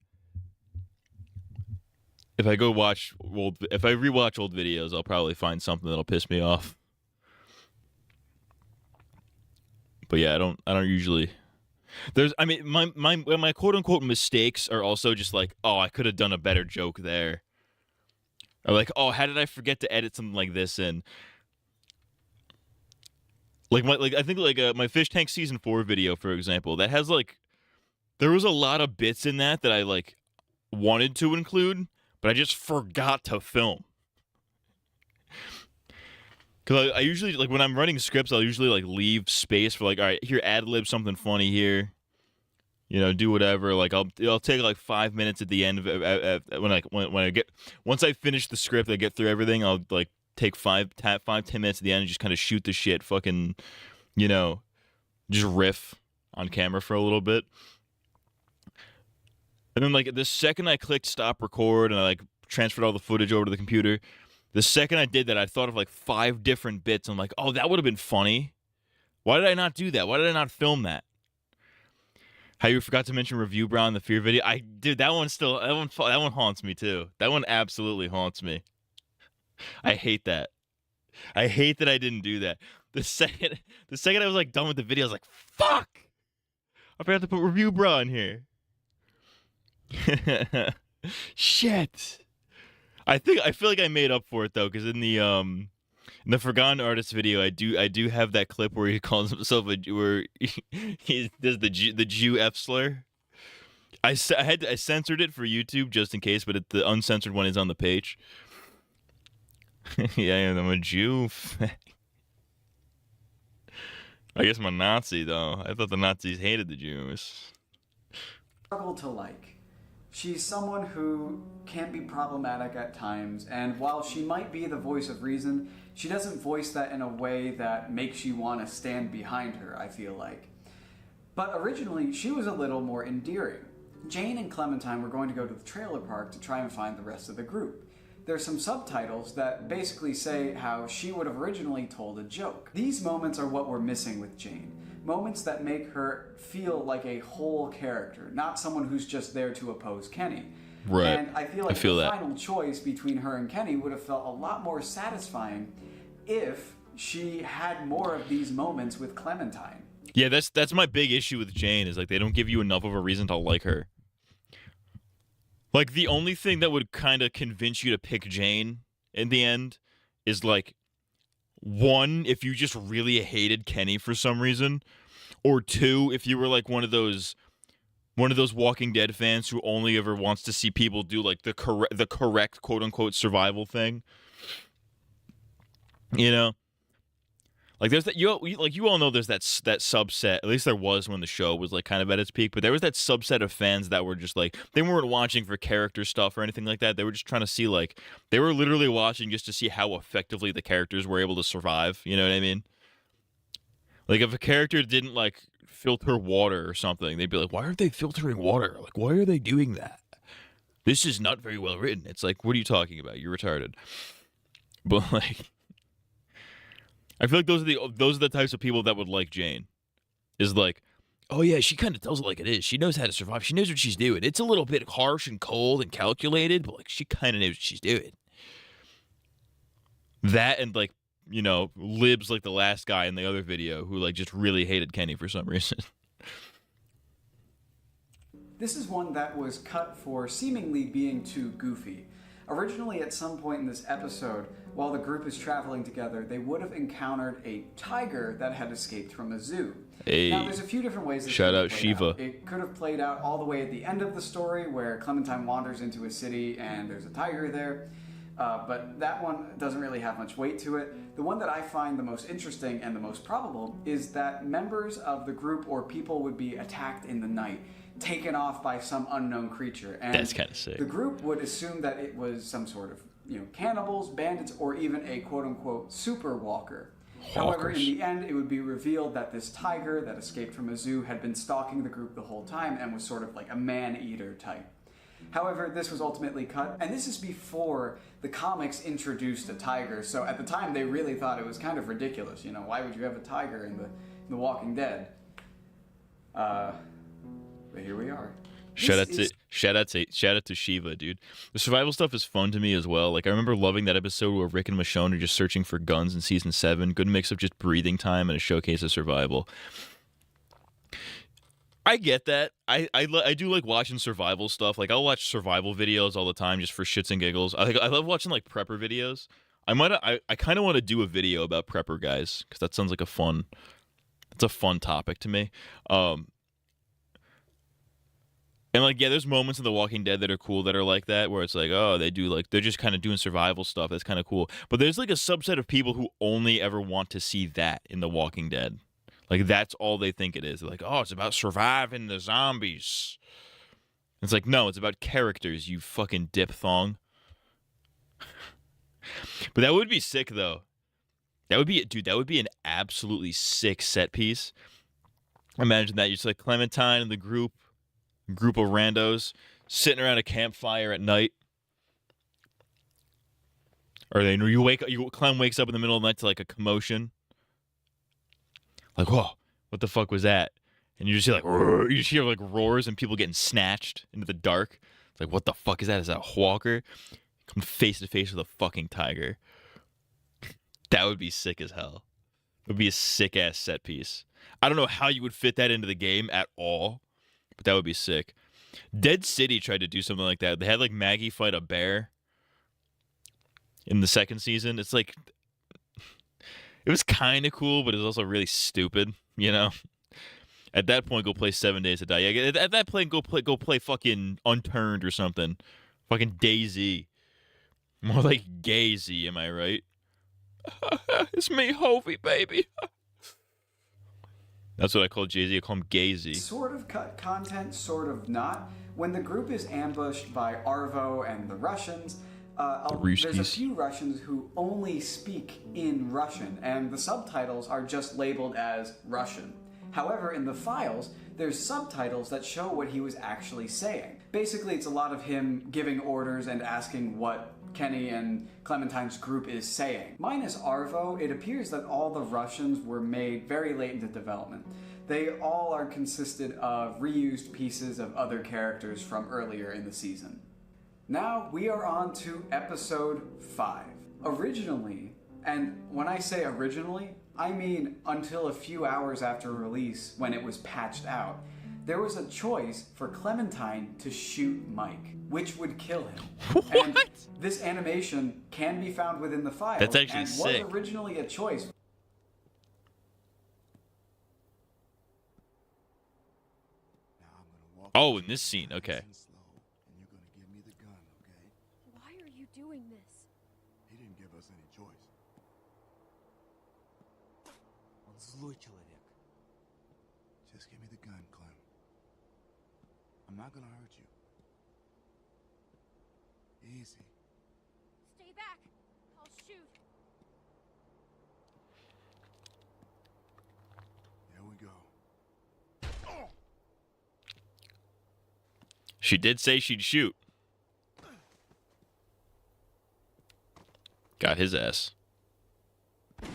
[SPEAKER 1] If I rewatch old videos, I'll probably find something that'll piss me off. But yeah, I don't usually. My quote unquote mistakes are also just like, oh, I could have done a better joke there. Or like, oh, how did I forget to edit something like this in? I think my Fish Tank season 4 video, for example, that has like, there was a lot of bits in that I like wanted to include, but I just forgot to film. Because I usually, like, when I'm writing scripts, I'll usually, like, leave space for, like, all right, here, ad-lib something funny here. You know, do whatever. Like, I'll take, like, 5 minutes at the end of it. Once I finish the script, I get through everything, I'll, like, take 10 minutes at the end and just kind of shoot the shit, fucking, you know, just riff on camera for a little bit. And then, like, the second I clicked stop record and I, like, transferred all the footage over to the computer, the second I did that, I thought of, like, 5 different bits. I'm like, oh, that would have been funny. Why did I not do that? Why did I not film that? How you forgot to mention Review Brown, the Fear video. Dude, that one haunts me, too. That one absolutely haunts me. I hate that. I hate that I didn't do that. The second I was, like, done with the video, I was like, fuck! I forgot to put Review Bra in here. Shit. I feel like I made up for it though, because in the Forgotten Artist video, I do have that clip where he calls himself where he does the Jew F slur. I censored it for YouTube just in case, but the uncensored one is on the page. Yeah, I'm a Jew. I guess I'm a Nazi, though. I thought the Nazis hated the Jews.
[SPEAKER 20] Struggle to like. She's someone who can be problematic at times, and while she might be the voice of reason, she doesn't voice that in a way that makes you want to stand behind her, I feel like. But originally, she was a little more endearing. Jane and Clementine were going to go to the trailer park to try and find the rest of the group. There's some subtitles that basically say how she would have originally told a joke. These moments are what we're missing with Jane. Moments that make her feel like a whole character, not someone who's just there to oppose Kenny.
[SPEAKER 1] Right.
[SPEAKER 20] And I feel like the final choice between her and Kenny would have felt a lot more satisfying if she had more of these moments with Clementine.
[SPEAKER 1] Yeah, that's my big issue with Jane, is like they don't give you enough of a reason to like her. Like, the only thing that would kind of convince you to pick Jane in the end is, like, one, if you just really hated Kenny for some reason, or two, if you were like one of those Walking Dead fans who only ever wants to see people do like the correct quote unquote survival thing. You know? Like, there's that, you all know there's that subset, at least there was when the show was like kind of at its peak, but there was that subset of fans that were just like, they weren't watching for character stuff or anything like that. They were just trying to see, like, they were literally watching just to see how effectively the characters were able to survive. You know what I mean? Like, if a character didn't like filter water or something, they'd be like, why aren't they filtering water? Like, why are they doing that? This is not very well written. It's like, what are you talking about? You're retarded. But like, I feel like those are the types of people that would like Jane. Is like, oh yeah, she kind of tells it like it is. She knows how to survive. She knows what she's doing. It's a little bit harsh and cold and calculated, but like she kind of knows what she's doing. That and like, you know, Libs like the last guy in the other video who like just really hated Kenny for some reason.
[SPEAKER 20] This is one that was cut for seemingly being too goofy. Originally, at some point in this episode, while the group is traveling together, they would have encountered a tiger that had escaped from a zoo.
[SPEAKER 1] Hey,
[SPEAKER 20] now, there's a few different ways this
[SPEAKER 1] shout
[SPEAKER 20] could
[SPEAKER 1] out
[SPEAKER 20] have played
[SPEAKER 1] Shiva.
[SPEAKER 20] out. It could have played out all the way at the end of the story, where Clementine wanders into a city and there's a tiger there. But that one doesn't really have much weight to it. The one that I find the most interesting and the most probable is that members of the group or people would be attacked in the night, taken off by some unknown creature. And
[SPEAKER 1] that's kind of sick.
[SPEAKER 20] The group would assume that it was some sort of, you know, cannibals, bandits, or even a quote-unquote super walker. However, in the end, it would be revealed that this tiger that escaped from a zoo had been stalking the group the whole time and was sort of like a man-eater type. However, this was ultimately cut, and this is before the comics introduced a tiger, so at the time they really thought it was kind of ridiculous. You know, why would you have a tiger in The Walking Dead? But here we are. Shout
[SPEAKER 1] out to Shiva, dude. The survival stuff is fun to me as well. Like, I remember loving that episode where Rick and Michonne are just searching for guns in season 7. Good mix of just breathing time and a showcase of survival. I get that. I do like watching survival stuff. Like, I'll watch survival videos all the time just for shits and giggles. I love watching like prepper videos. I kind of want to do a video about prepper guys because that sounds like it's a fun topic to me. And like, yeah, there's moments in The Walking Dead that are cool that are like that, where it's like, oh, they're just kind of doing survival stuff. That's kind of cool. But there's like a subset of people who only ever want to see that in The Walking Dead. Like, that's all they think it is. They're like, oh, it's about surviving the zombies. It's like, no, it's about characters, you fucking diphthong. But that would be sick, though. That would be an absolutely sick set piece. Imagine that. You're just like Clementine and the group of randos sitting around a campfire at night. Or Clem wakes up in the middle of the night to like a commotion. Like, whoa, what the fuck was that? And you just hear like, roar, you just hear like roars and people getting snatched into the dark. It's like, what the fuck is that? Is that a walker? Come face to face with a fucking tiger. That would be sick as hell. It would be a sick ass set piece. I don't know how you would fit that into the game at all, but that would be sick. Dead City tried to do something like that. They had like Maggie fight a bear in the second season. It's like, it was kind of cool, but it was also really stupid, you know? At that point, go play 7 Days to Die. Yeah, at that point, go play fucking Unturned or something. Fucking DayZ. More like Gazy, am I right? It's me, Hovey, baby. That's what I call Jay-Z. I call him Gazy.
[SPEAKER 20] Sort of cut content, sort of not. When the group is ambushed by Arvo and the Russians, there's a few Russians who only speak in Russian, and the subtitles are just labeled as Russian. However, in the files, there's subtitles that show what he was actually saying. Basically, it's a lot of him giving orders and asking what Kenny and Clementine's group is saying. Minus Arvo, it appears that all the Russians were made very late into development. They all are consisted of reused pieces of other characters from earlier in the season. Now we are on to episode 5. Originally, and when I say originally, I mean until a few hours after release when it was patched out, there was a choice for Clementine to shoot Mike, which would kill him. What? And this animation can be found within the file.
[SPEAKER 1] That's actually
[SPEAKER 20] and
[SPEAKER 1] sick.
[SPEAKER 20] Was originally a choice.
[SPEAKER 1] Oh, in this scene, okay.
[SPEAKER 16] Why are you doing this?
[SPEAKER 2] He didn't give us any choice. Он злой человек. Just give me the gun, Clem. I'm not gonna hurt you. Easy.
[SPEAKER 16] Stay back. I'll shoot.
[SPEAKER 2] Here we go.
[SPEAKER 1] She did say she'd shoot. Got his ass. You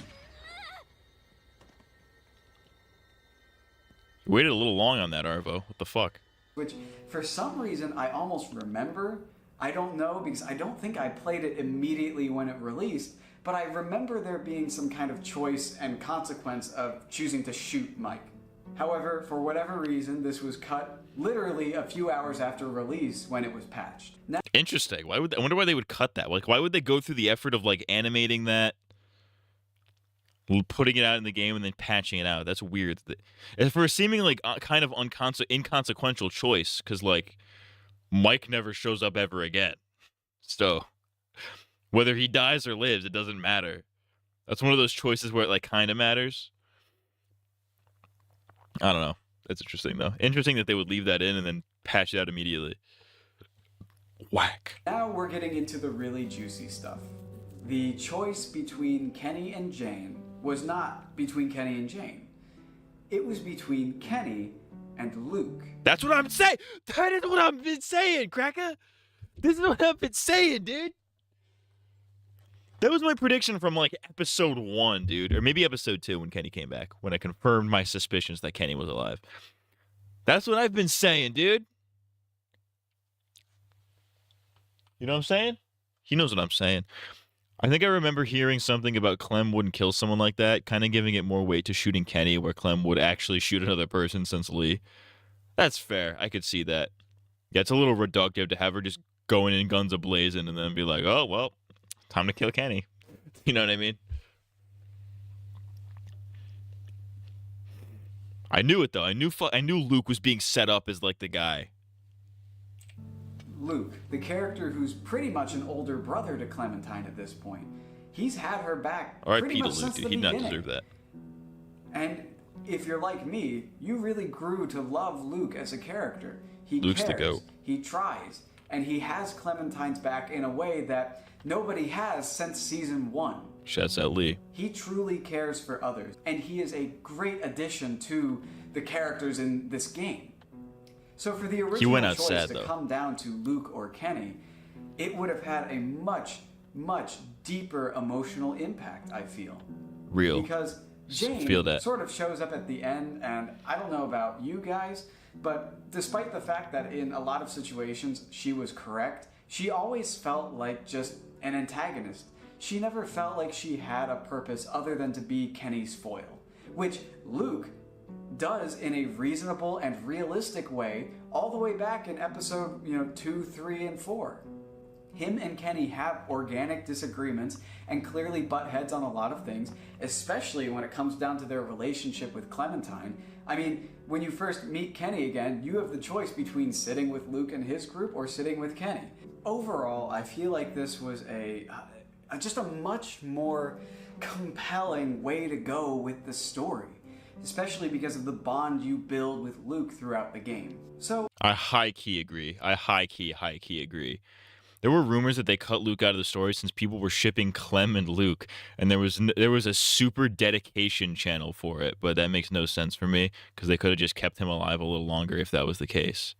[SPEAKER 1] waited a little long on that, Arvo. What the fuck?
[SPEAKER 20] Which, for some reason, I almost remember. I don't know, because I don't think I played it immediately when it released, but I remember there being some kind of choice and consequence of choosing to shoot Mike. However, for whatever reason, this was cut literally a few hours after release when it was patched. Now,
[SPEAKER 1] Interesting. I wonder why they would cut that. Like, why would they go through the effort of like animating that, putting it out in the game, and then patching it out? That's weird. For a seeming like kind of inconsequential choice, because like Mike never shows up ever again. So whether he dies or lives, it doesn't matter. That's one of those choices where it like kind of matters. I don't know. That's interesting, though. Interesting that they would leave that in and then patch it out immediately. Whack.
[SPEAKER 20] Now we're getting into the really juicy stuff. The choice between Kenny and Jane was not between Kenny and Jane. It was between Kenny and Luke.
[SPEAKER 1] That's what I'm saying! That is what I've been saying, Cracker! This is what I've been saying, dude! That was my prediction from, like, episode 1, dude. Or maybe episode 2 when Kenny came back. When I confirmed my suspicions that Kenny was alive. That's what I've been saying, dude. You know what I'm saying? He knows what I'm saying. I think I remember hearing something about Clem wouldn't kill someone like that, kind of giving it more weight to shooting Kenny, where Clem would actually shoot another person since Lee. That's fair. I could see that. Yeah, it's a little reductive to have her just going in guns a-blazing and then be like, oh, well, time to kill Kenny. You know what I mean? I knew it, though. I knew Luke was being set up as, like, the guy.
[SPEAKER 20] Luke, the character who's pretty much an older brother to Clementine at this point. He's had her back pretty much since the beginning.
[SPEAKER 1] He'd not deserve that.
[SPEAKER 20] And if you're like me, you really grew to love Luke as a character. He
[SPEAKER 1] Luke's
[SPEAKER 20] cares,
[SPEAKER 1] the GOAT.
[SPEAKER 20] he tries, and he has Clementine's back in a way that nobody has since season 1.
[SPEAKER 1] Shouts out Lee.
[SPEAKER 20] He truly cares for others, and he is a great addition to the characters in this game. So for the original choice to come down to Luke or Kenny, it would have had a much, much deeper emotional impact, I feel.
[SPEAKER 1] Real.
[SPEAKER 20] Because Jane sort of shows up at the end, and I don't know about you guys, but despite the fact that in a lot of situations she was correct, she always felt like just an antagonist. She never felt like she had a purpose other than to be Kenny's foil, which Luke does in a reasonable and realistic way all the way back in episode 2, 3, and 4. Him and Kenny have organic disagreements and clearly butt heads on a lot of things, especially when it comes down to their relationship with Clementine. I mean, when you first meet Kenny again, you have the choice between sitting with Luke and his group or sitting with Kenny. Overall, I feel like this was just a much more compelling way to go with the story, especially because of the bond you build with Luke throughout the game. So
[SPEAKER 1] I high-key agree. I high-key agree. There were rumors that they cut Luke out of the story since people were shipping Clem and Luke, and there was a super dedication channel for it, but that makes no sense for me because they could have just kept him alive a little longer if that was the case.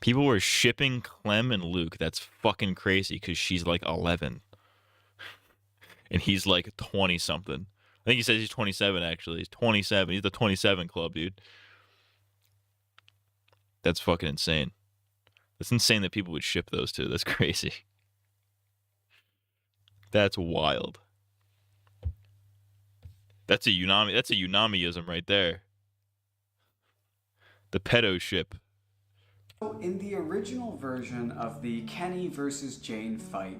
[SPEAKER 1] People were shipping Clem and Luke. That's fucking crazy because she's like 11. And he's like 20-something. I think he says he's 27, actually. He's 27. He's the 27 club, dude. That's fucking insane. It's insane that people would ship those two. That's crazy. That's wild. That's a Unamiism right there. The pedo ship.
[SPEAKER 20] in the original version of the Kenny versus Jane fight,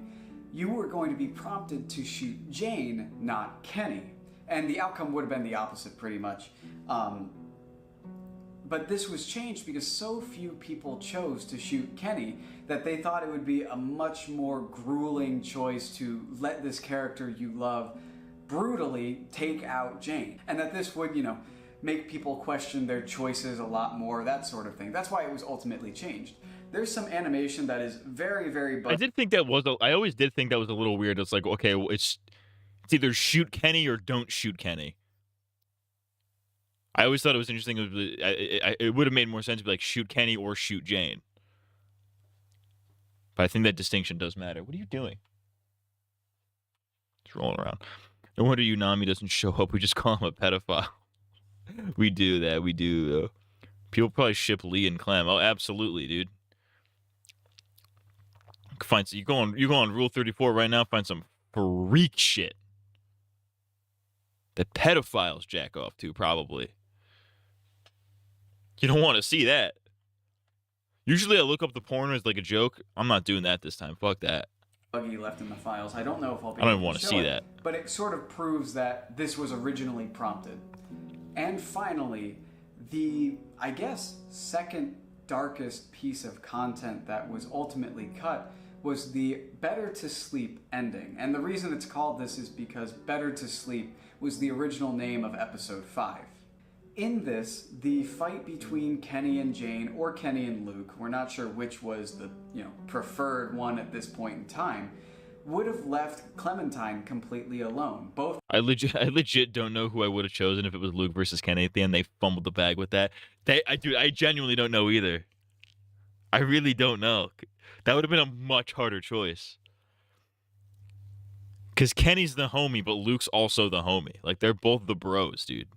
[SPEAKER 20] you were going to be prompted to shoot Jane, not Kenny. And the outcome would have been the opposite, pretty much. But this was changed because so few people chose to shoot Kenny that they thought it would be a much more grueling choice to let this character you love brutally take out Jane. And that this would, you know, make people question their choices a lot more, that sort of thing. That's why it was ultimately changed. There's some animation that is very, very...
[SPEAKER 1] I did think that was... I always did think that was a little weird. It's like, okay, well, it's either shoot Kenny or don't shoot Kenny. I always thought it was interesting. It would have made more sense to be like, shoot Kenny or shoot Jane. But I think that distinction does matter. What are you doing? Just rolling around. No wonder Unami doesn't show up. We just call him a pedophile. We do that. We do, though. People probably ship Lee and Clem. Oh, absolutely, dude. You go on Rule 34 right now, find some freak shit that pedophiles jack off to, probably. You don't want to see that. Usually I look up the porn as like a joke. I'm not doing that this time. Fuck that.
[SPEAKER 20] Buggy left in the files. I don't know if I'll be
[SPEAKER 1] I don't
[SPEAKER 20] able
[SPEAKER 1] even want to see
[SPEAKER 20] show it,
[SPEAKER 1] that.
[SPEAKER 20] But it sort of proves that this was originally prompted. And finally, the, I guess, second darkest piece of content that was ultimately cut was the Better to Sleep ending. And the reason it's called this is because Better to Sleep was the original name of episode 5. In this, the fight between Kenny and Jane, or Kenny and Luke, we're not sure which was the, preferred one at this point in time, would have left Clementine completely alone. I
[SPEAKER 1] legit don't know who I would have chosen if it was Luke versus Kenny at the end. They fumbled the bag with that. I genuinely don't know either. I really don't know. That would have been a much harder choice. Because Kenny's the homie, but Luke's also the homie. Like, they're both the bros, dude.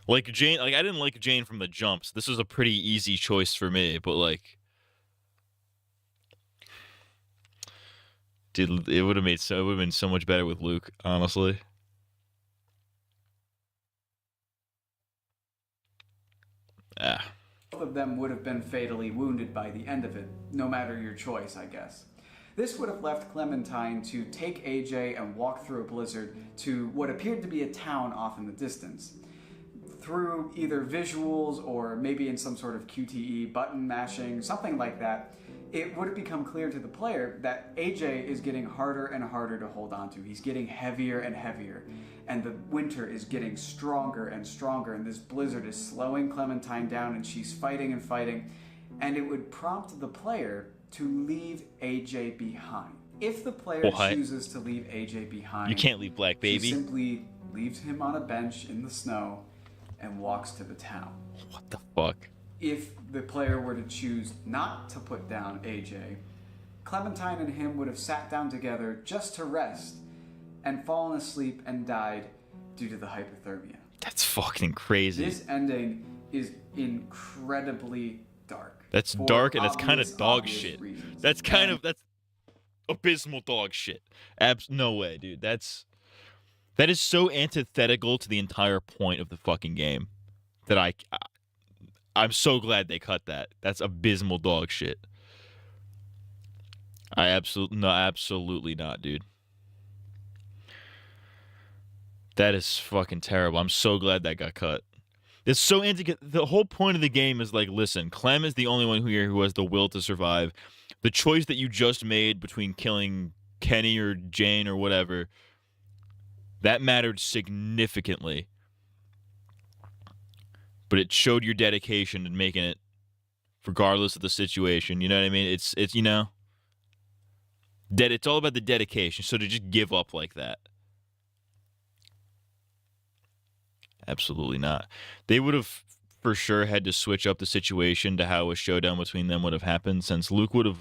[SPEAKER 1] Like, Jane, I didn't like Jane from the jumps. This was a pretty easy choice for me, but, like... Dude, it would have been so much better with Luke, honestly.
[SPEAKER 20] Both of them would have been fatally wounded by the end of it, no matter your choice, I guess. This would have left Clementine to take AJ and walk through a blizzard to what appeared to be a town off in the distance. Through either visuals or maybe in some sort of QTE, button mashing, something like that, it would have become clear to the player that AJ is getting harder and harder to hold on to. He's getting heavier and heavier, and the winter is getting stronger and stronger, and this blizzard is slowing Clementine down, and she's fighting and fighting, and it would prompt the player to leave AJ behind. If the player chooses to leave AJ behind,
[SPEAKER 1] you can't leave Black Baby.
[SPEAKER 20] She simply leaves him on a bench in the snow and walks to the town.
[SPEAKER 1] What the fuck?
[SPEAKER 20] If the player were to choose not to put down AJ, Clementine and him would have sat down together just to rest and fallen asleep and died due to the hypothermia.
[SPEAKER 1] That's fucking crazy.
[SPEAKER 20] This ending is incredibly dark.
[SPEAKER 1] That's dark and that's kind of dog shit. Reasons. That's abysmal dog shit. No way, dude. That is so antithetical to the entire point of the fucking game that I'm so glad they cut that. That's abysmal dog shit. Absolutely not, dude. That is fucking terrible. I'm so glad that got cut. It's so the whole point of the game is like, listen, Clem is the only one here who has the will to survive. The choice that you just made between killing Kenny or Jane or whatever, that mattered significantly. But it showed your dedication in making it, regardless of the situation. You know what I mean? It's it's all about the dedication. So to just give up like that, absolutely not. They would have for sure had to switch up the situation to how a showdown between them would have happened, since Luke wouldn't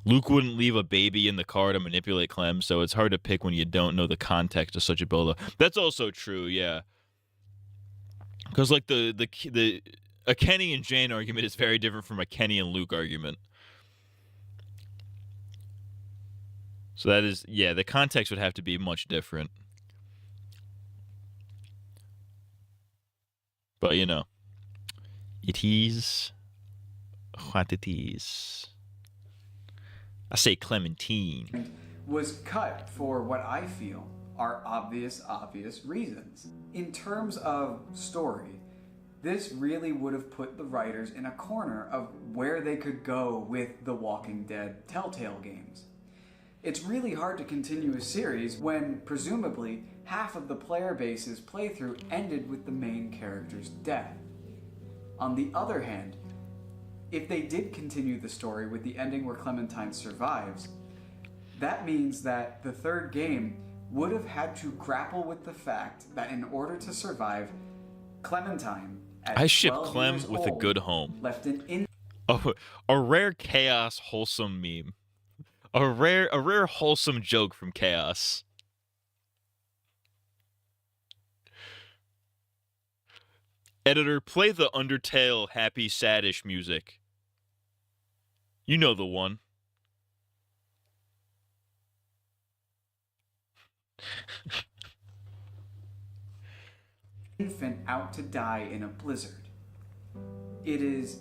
[SPEAKER 1] leave a baby in the car to manipulate Clem, so it's hard to pick when you don't know the context of such a build-up. That's also true, yeah. Because like a Kenny and Jane argument is very different from a Kenny and Luke argument. So that is, yeah, the context would have to be much different. But it is what it is. I say Clementine.
[SPEAKER 20] Was cut for what I feel are obvious reasons. In terms of story, this really would have put the writers in a corner of where they could go with the Walking Dead Telltale games. It's really hard to continue a series when, presumably, half of the player base's playthrough ended with the main character's death. On the other hand, if they did continue the story with the ending where Clementine survives, that means that the third game would have had to grapple with the fact that in order to survive, Clementine,
[SPEAKER 1] I ship Clem with a good home.
[SPEAKER 20] Left an
[SPEAKER 1] Oh, a rare Chaos wholesome meme. A rare wholesome joke from Chaos. Editor, play the Undertale happy saddish music. You know the one.
[SPEAKER 20] Infant out to die in a blizzard. It is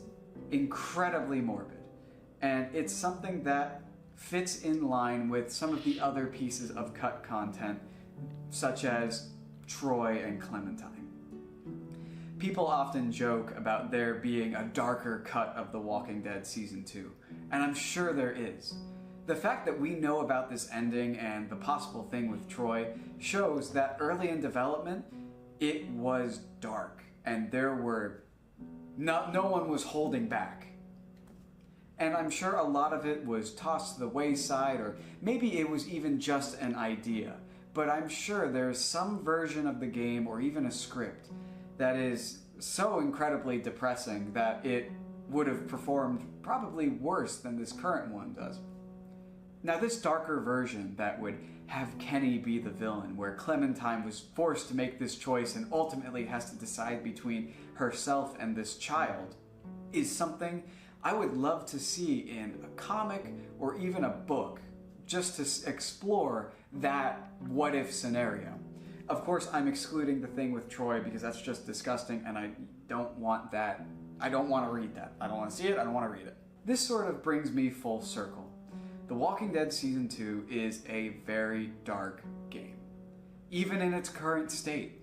[SPEAKER 20] incredibly morbid, and it's something that fits in line with some of the other pieces of cut content, such as Troy and Clementine. People often joke about there being a darker cut of The Walking Dead Season 2, and I'm sure there is. The fact that we know about this ending and the possible thing with Troy shows that early in development, it was dark, and there were no one was holding back. And I'm sure a lot of it was tossed to the wayside, or maybe it was even just an idea. But I'm sure there's some version of the game, or even a script, that is so incredibly depressing that it would have performed probably worse than this current one does. Now, this darker version that would have Kenny be the villain, where Clementine was forced to make this choice and ultimately has to decide between herself and this child, is something I would love to see in a comic or even a book, just to explore that what-if scenario. Of course, I'm excluding the thing with Troy because that's just disgusting, and I don't want that. I don't want to read that. I don't want to see it, I don't want to read it. This sort of brings me full circle. The Walking Dead Season 2 is a very dark game. Even in its current state,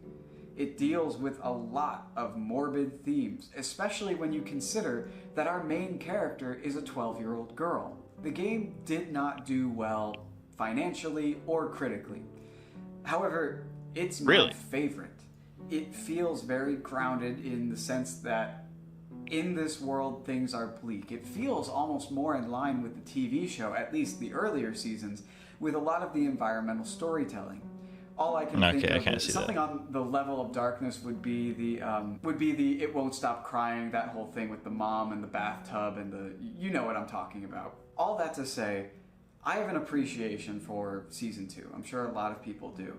[SPEAKER 20] it deals with a lot of morbid themes, especially when you consider that our main character is a 12-year-old girl. The game did not do well financially or critically. However, it's my favorite. It feels very grounded in the sense that in this world things are bleak. It feels almost more in line with the TV show, at least the earlier seasons, with a lot of the environmental storytelling. All I can think of is something on the level of darkness would be the It Won't Stop Crying, that whole thing with the mom and the bathtub and you know what I'm talking about. All that to say, I have an appreciation for Season 2. I'm sure a lot of people do.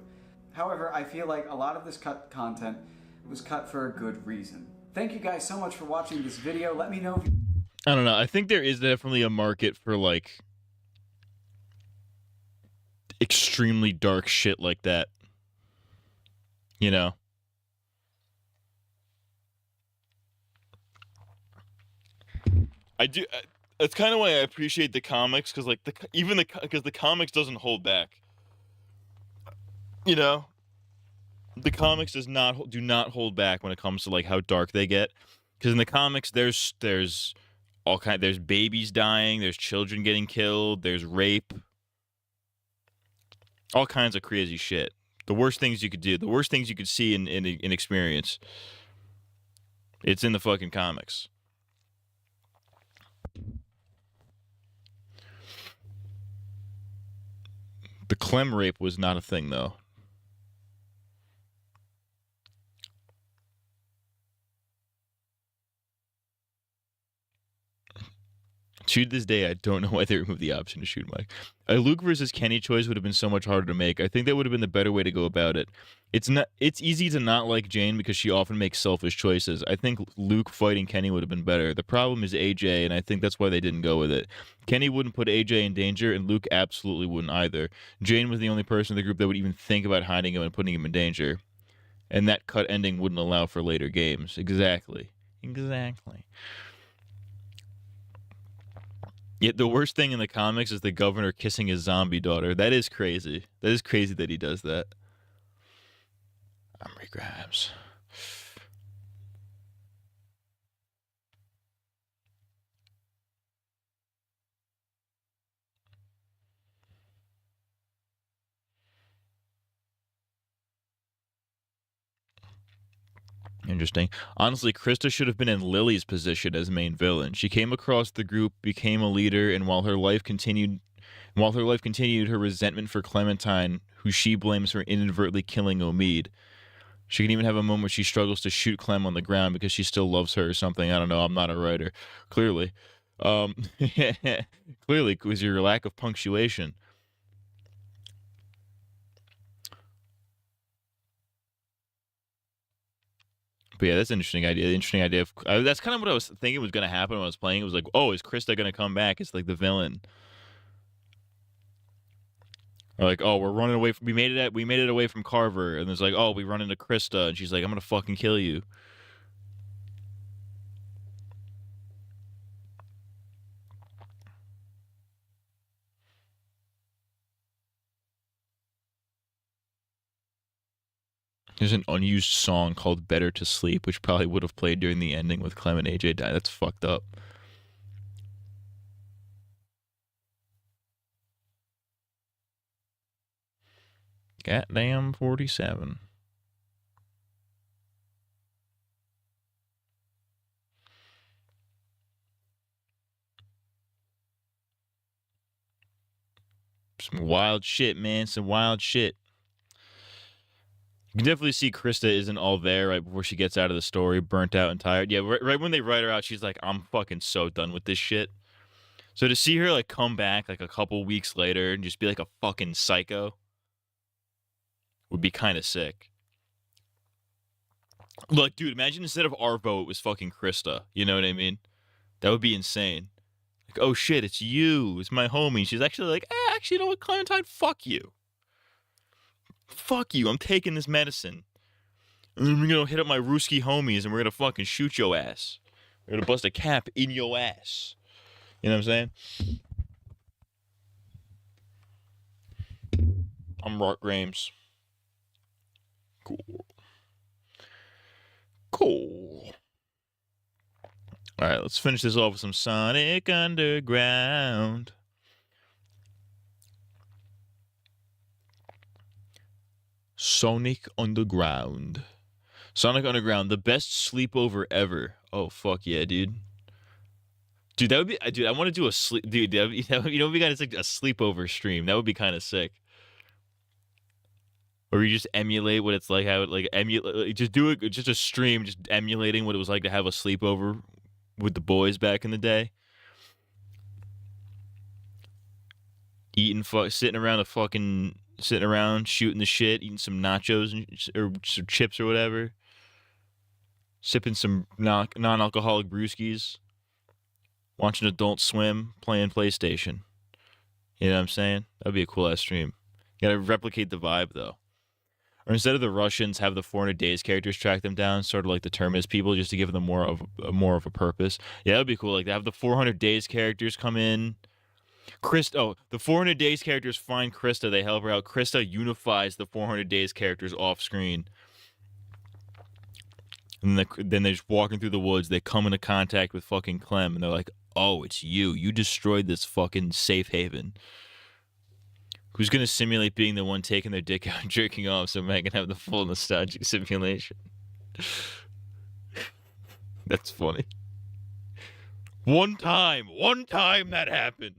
[SPEAKER 20] However, I feel like a lot of this cut content was cut for a good reason. Thank you guys so much for watching this video. Let me know if you...
[SPEAKER 1] I don't know. I think there is definitely a market for, like, extremely dark shit like that. You know? I do. That's kind of why I appreciate the comics, because like because the comics doesn't hold back. You know, the comics do not hold back when it comes to like how dark they get. Because in the comics, there's there's babies dying, there's children getting killed, there's rape, all kinds of crazy shit. The worst things you could do, the worst things you could see in experience. It's in the fucking comics. The Clem rape was not a thing, though. To this day, I don't know why they removed the option to shoot Mike. A Luke versus Kenny choice would have been so much harder to make. I think that would have been the better way to go about it. It's easy to not like Jane because she often makes selfish choices. I think Luke fighting Kenny would have been better. The problem is AJ, and I think that's why they didn't go with it. Kenny wouldn't put AJ in danger, and Luke absolutely wouldn't either. Jane was the only person in the group that would even think about hiding him and putting him in danger. And that cut ending wouldn't allow for later games. Exactly. Yet the worst thing in the comics is the governor kissing his zombie daughter. That is crazy. That is crazy that he does that. Armory grabs. Interesting. Honestly, Krista should have been in Lily's position as main villain. She came across the group, became a leader, and while her life continued, her resentment for Clementine, who she blames for inadvertently killing Omid. She can even have a moment where she struggles to shoot Clem on the ground because she still loves her or something. I don't know. I'm not a writer. Clearly. Clearly, it was your lack of punctuation. But yeah, that's an interesting idea. That's kind of what I was thinking was going to happen when I was playing. It was like, oh, is Krista going to come back? It's like the villain. Or like, oh, we're running away from. We made it away from Carver, and it's like, oh, we run into Krista, and she's like, I'm gonna fucking kill you. There's an unused song called Better to Sleep, which probably would have played during the ending with Clem and AJ die. That's fucked up. Goddamn 47. Some wild shit, man. Some wild shit. You can definitely see Krista isn't all there right before she gets out of the story, burnt out and tired. Yeah, right when they write her out, she's like, I'm fucking so done with this shit. So to see her like come back like a couple weeks later and just be like a fucking psycho would be kind of sick. Look, dude, imagine instead of Arvo, it was fucking Krista. You know what I mean? That would be insane. Like, oh shit, it's you. It's my homie. She's actually like, actually, you know what, Clementine? Fuck you. Fuck you. I'm taking this medicine. And then we're gonna hit up my Ruski homies and we're gonna fucking shoot your ass. We're gonna bust a cap in your ass. You know what I'm saying? I'm Rock Grames. Cool. Alright, let's finish this off with some Sonic Underground. Sonic Underground. Sonic Underground, the best sleepover ever. Oh, fuck yeah, dude. Dude, that would be... Dude, I want to do a sleep... Dude, we got like a sleepover stream. That would be kind of sick. Or you just emulate what it's like, how it like emulate, just do it, just a stream, just emulating what it was like to have a sleepover with the boys back in the day. Sitting around, shooting the shit, eating some nachos or some chips or whatever. Sipping some non-alcoholic brewskis. Watching Adult Swim, playing PlayStation. You know what I'm saying? That'd be a cool ass stream. You gotta replicate the vibe though. Or instead of the Russians, have the 400 Days characters track them down, sort of like the Terminus people, just to give them more of a purpose. Yeah, that'd be cool. Like, to have the 400 Days characters come in. The 400 Days characters find Krista. They help her out. Krista unifies the 400 Days characters off screen. And then they're just walking through the woods. They come into contact with fucking Clem, and they're like, "Oh, it's you. You destroyed this fucking safe haven." Who's gonna simulate being the one taking their dick out and jerking off so Meg can have the full nostalgic simulation? That's funny. One time that happened.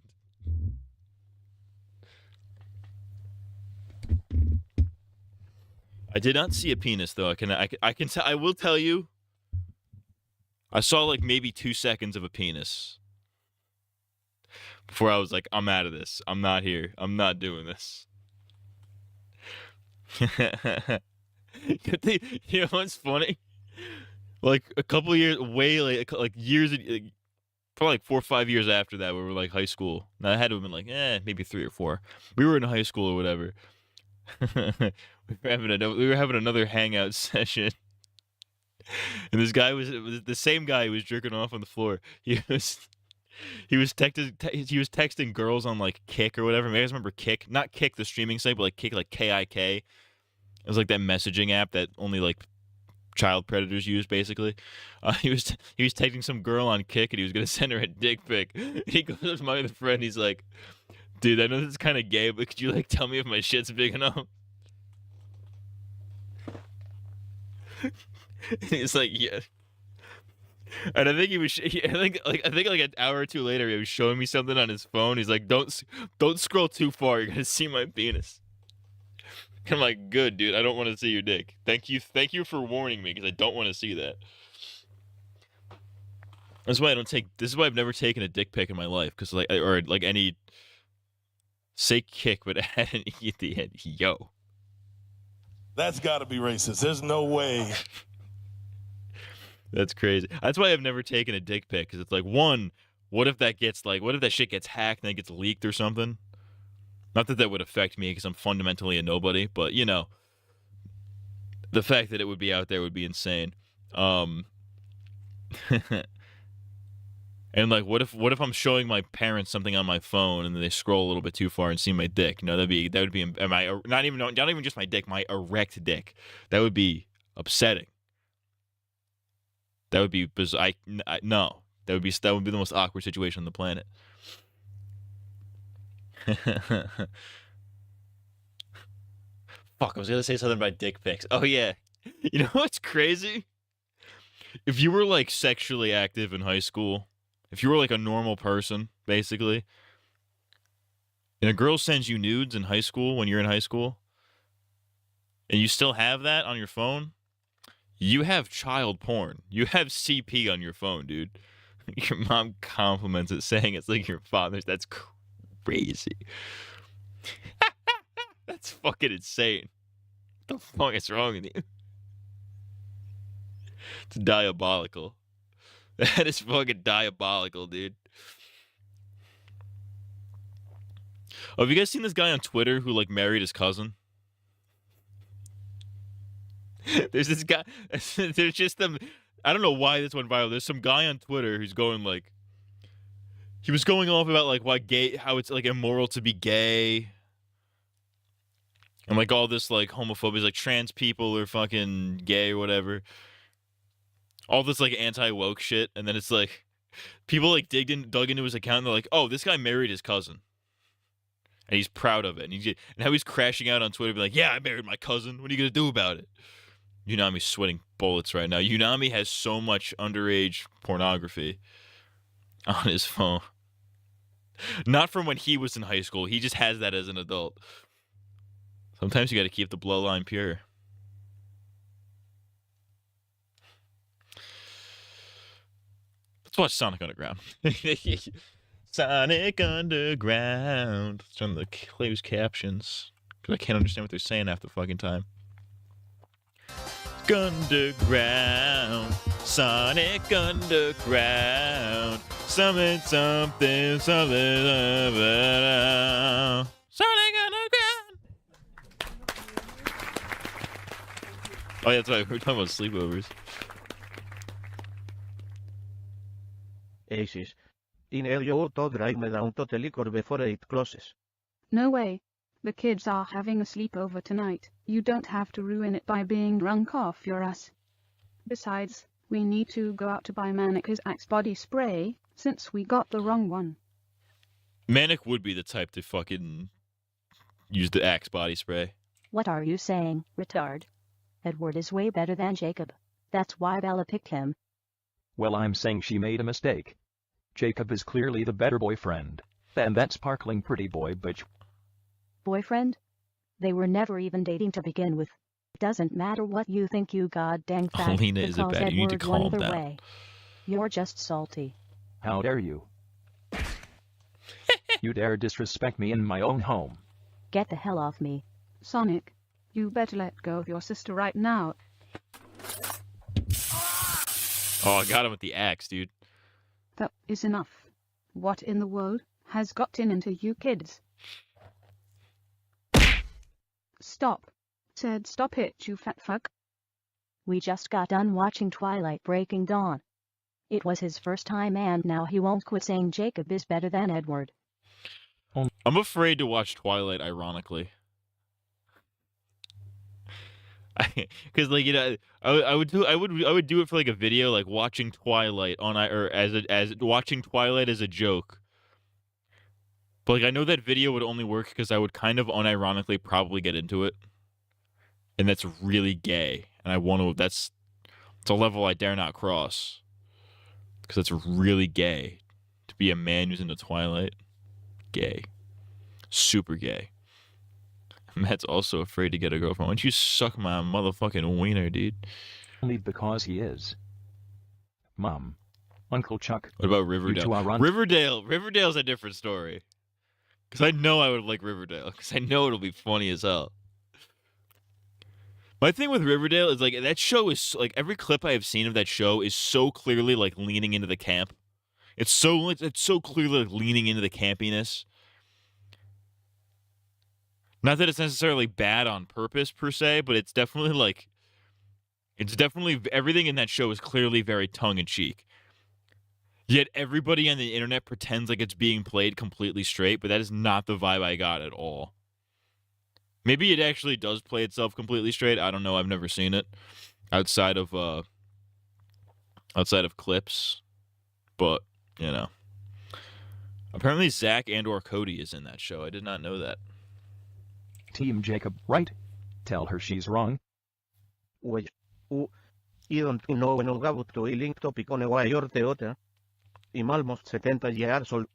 [SPEAKER 1] I did not see a penis though. I will tell you. I saw like maybe 2 seconds of a penis before I was like, I'm out of this. I'm not here. I'm not doing this. You know what's funny? Like a couple years, way late, like years, probably like 4 or 5 years after that, we were like high school. Now I had to have been like, maybe 3 or 4. We were in high school or whatever. we were having another hangout session. And this guy was the same guy who was jerking off on the floor. He was texting girls on like Kick or whatever. Maybe you guys remember Kick? Not Kick the streaming site, but like Kick, like KIK. It was like that messaging app that only like child predators use, basically. He was texting some girl on Kick, and he was gonna send her a dick pic. He goes up to my other friend. He's like, "Dude, I know this is kind of gay, but could you like tell me if my shit's big enough?" He's like, "Yeah." And I think I think like an hour or two later, he was showing me something on his phone. He's like, "Don't scroll too far. You're gonna see my penis." I'm like, "Good, dude. I don't want to see your dick. Thank you for warning me, because I don't want to see that." That's why this is why I've never taken a dick pic in my life, because like, or like any, say Kick, but add an E at the end. Yo.
[SPEAKER 7] That's got to be racist. There's no way.
[SPEAKER 1] That's crazy. That's why I've never taken a dick pic, because it's like, one, what if that shit gets hacked and it gets leaked or something? Not that would affect me, because I'm fundamentally a nobody, but you know, the fact that it would be out there would be insane. And like, what if I'm showing my parents something on my phone and then they scroll a little bit too far and see my dick? You know, that would be not even just my dick, my erect dick. That would be upsetting. That would be bizarre. No, that would be the most awkward situation on the planet. Fuck, I was gonna say something about dick pics. Oh yeah, you know what's crazy? If you were like sexually active in high school, if you were like a normal person, basically, and a girl sends you nudes in high school when you're in high school, and you still have that on your phone, you have child porn. You have CP on your phone, dude. Your mom compliments it, saying it's like your father's. That's crazy. That's fucking insane. What the fuck is wrong with you? It's diabolical. That is fucking diabolical, dude. Oh, have you guys seen this guy on Twitter who like married his cousin? There's this guy. There's just them. I don't know why this went viral. There's some guy on Twitter who's going like, he was going off about like how it's like immoral to be gay, and like all this like homophobia, like trans people are fucking gay or whatever. All this like anti-woke shit, and then it's like people like dug into his account, and they're like, "Oh, this guy married his cousin, and he's proud of it." And now he's crashing out on Twitter, be like, "Yeah, I married my cousin. What are you gonna do about it?" Unami's sweating bullets right now. Unami has so much underage pornography on his phone. Not from when he was in high school. He just has that as an adult. Sometimes you got to keep the bloodline pure. Let's watch Sonic Underground. Sonic Underground. Let's turn the closed captions, because I can't understand what they're saying half the fucking time. Underground, Sonic Underground, something, Sonic Underground. Oh, yeah, that's right. We're talking about sleepovers.
[SPEAKER 5] Aces. In your to drive me down to the liquor before it closes.
[SPEAKER 10] No way. The kids are having a sleepover tonight. You don't have to ruin it by being drunk off your ass. Besides, we need to go out to buy Manica's Axe body spray, since we got the wrong one.
[SPEAKER 1] Manic would be the type to fucking use the Axe body spray.
[SPEAKER 17] What are you saying, retard? Edward is way better than Jacob. That's why Bella picked him.
[SPEAKER 21] Well, I'm saying she made a mistake. Jacob is clearly the better boyfriend than that sparkling pretty boy bitch.
[SPEAKER 17] Boyfriend? They were never even dating to begin with. Doesn't matter what you think, you goddamn fat,
[SPEAKER 1] Alina is a
[SPEAKER 17] because
[SPEAKER 1] bad. You need to
[SPEAKER 17] Edward won
[SPEAKER 1] calm
[SPEAKER 17] either
[SPEAKER 1] down.
[SPEAKER 17] way. You're just salty.
[SPEAKER 21] How dare you? You dare disrespect me in my own home.
[SPEAKER 17] Get the hell off me.
[SPEAKER 10] Sonic, you better let go of your sister right now.
[SPEAKER 1] Oh, I got him with the axe, dude.
[SPEAKER 10] That is enough. What in the world has gotten into you kids? Stop. Said stop it, you fat fuck.
[SPEAKER 17] We just got done watching Twilight Breaking Dawn. It was his first time and now he won't quit saying Jacob is better than Edward.
[SPEAKER 1] I'm afraid to watch Twilight, ironically. Because, like, you know, I would do it for like a video, like watching Twilight as watching Twilight as a joke. But like, I know that video would only work because I would kind of unironically probably get into it, and that's really gay. And I want to. It's a level I dare not cross because it's really gay to be a man who's into Twilight. Gay, super gay. Matt's also afraid to get a girlfriend. Why don't you suck my motherfucking wiener, dude?
[SPEAKER 21] Only because he is. Mom. Uncle Chuck.
[SPEAKER 1] What about
[SPEAKER 21] You
[SPEAKER 1] Riverdale?
[SPEAKER 21] two are
[SPEAKER 1] Riverdale's a different story. Because I know I would like Riverdale. Because I know it'll be funny as hell. My thing with Riverdale is, like, that show is, like, every clip I have seen of that show is so clearly, like, leaning into the camp. It's so clearly, like, leaning into the campiness. Not that it's necessarily bad on purpose, per se, but it's definitely, like... everything in that show is clearly very tongue-in-cheek. Yet everybody on the internet pretends like it's being played completely straight, but that is not the vibe I got at all. Maybe it actually does play itself completely straight. I don't know. I've never seen it outside of clips. But, you know. Apparently Zach and/or Cody is in that show. I did not know that.
[SPEAKER 21] Team Jacob, right? Tell her she's wrong.
[SPEAKER 5] Wait, I don't know when I'll to link topic on a wire teota. I'm almost 70 years old.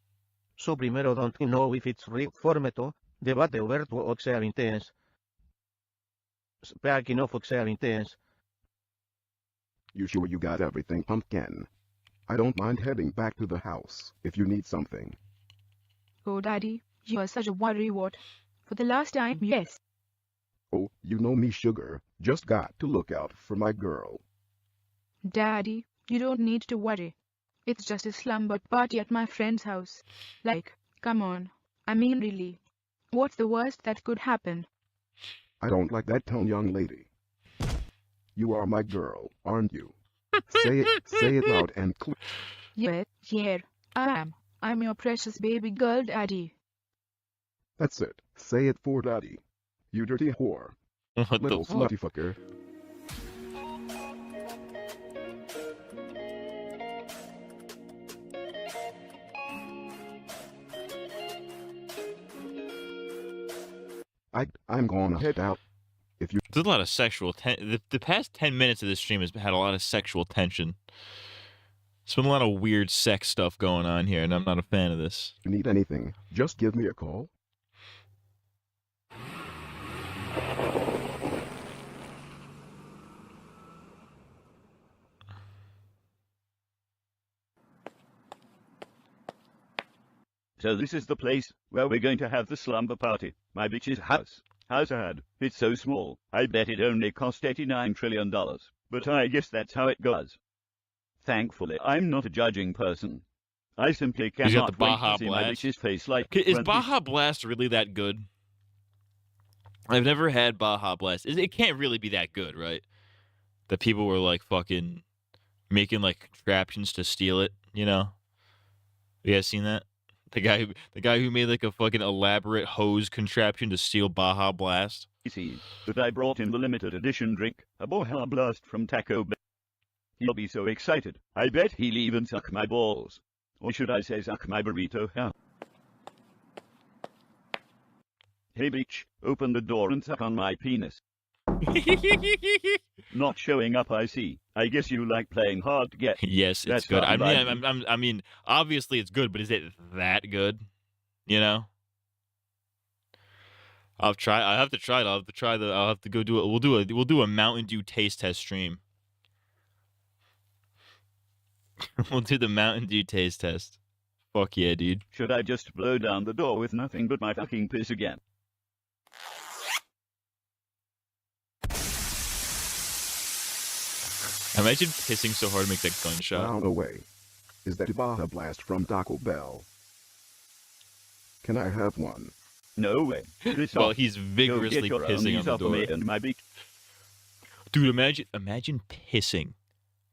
[SPEAKER 5] So primero don't know if it's real formato, debate over to oxea intense. Speaking of oxea intense.
[SPEAKER 25] You sure you got everything, Pumpkin? I don't mind heading back to the house if you need something.
[SPEAKER 10] Oh, Daddy, you are such a worrywart. For the last time, yes.
[SPEAKER 25] Oh, you know me, sugar. Just got to look out for my girl.
[SPEAKER 10] Daddy, you don't need to worry. It's just a slumber party at my friend's house. Like, come on. I mean, really. What's the worst that could happen?
[SPEAKER 25] I don't like that tone, young lady. You are my girl, aren't you? Say it loud and clear.
[SPEAKER 10] Yeah, I am. I'm your precious baby girl, Daddy.
[SPEAKER 25] That's it. Say it for daddy. You dirty whore.
[SPEAKER 1] What
[SPEAKER 25] Little
[SPEAKER 1] the fuck?
[SPEAKER 25] slutty fucker. I'm gonna head out. If you
[SPEAKER 1] There's a lot of sexual the past 10 minutes of this stream has had a lot of sexual tension. There's been a lot of weird sex stuff going on here, and I'm not a fan of this.
[SPEAKER 25] need anything, just give me a call.
[SPEAKER 26] So this is the place where we're going to have the slumber party. My bitch's house. House I had. It's so small. I bet it only cost $89 trillion. But I guess that's how it goes. Thankfully, I'm not a judging person. I simply
[SPEAKER 1] He's got
[SPEAKER 26] cannot
[SPEAKER 1] the
[SPEAKER 26] wait
[SPEAKER 1] Baja
[SPEAKER 26] to see my
[SPEAKER 1] Blast.
[SPEAKER 26] bitch's face like...
[SPEAKER 1] Is
[SPEAKER 26] when-
[SPEAKER 1] Baja Blast really that good? I've never had Baja Blast. It can't really be that good, right? that people were like fucking making like contraptions to steal it, you know? You guys seen that? The guy who made like a fucking elaborate hose contraption to steal Baja Blast.
[SPEAKER 26] See, but I brought him the limited edition drink, a Baja Blast from Taco Bell. He'll be so excited. I bet he'll even suck my balls. Or should I say suck my burrito? Huh? Hey bitch, open the door and suck on my penis. Not showing up, I see. I guess you like playing hard to get.
[SPEAKER 1] Yes, it's
[SPEAKER 26] That's
[SPEAKER 1] good.
[SPEAKER 26] fine by me.
[SPEAKER 1] I mean, obviously it's good, but is it that good? You know? I have to try it. I'll have to go do it. We'll do a Mountain Dew taste test stream. We'll do the Mountain Dew taste test. Fuck yeah, dude.
[SPEAKER 26] Should I just blow down the door with nothing but my fucking piss again?
[SPEAKER 1] Imagine pissing so hard to make that gunshot.
[SPEAKER 25] Down away. Is that Baja Blast from Taco Bell? Can I have one?
[SPEAKER 26] No way.
[SPEAKER 1] Well, he's vigorously pissing on the door.
[SPEAKER 26] And my beak.
[SPEAKER 1] Dude, imagine pissing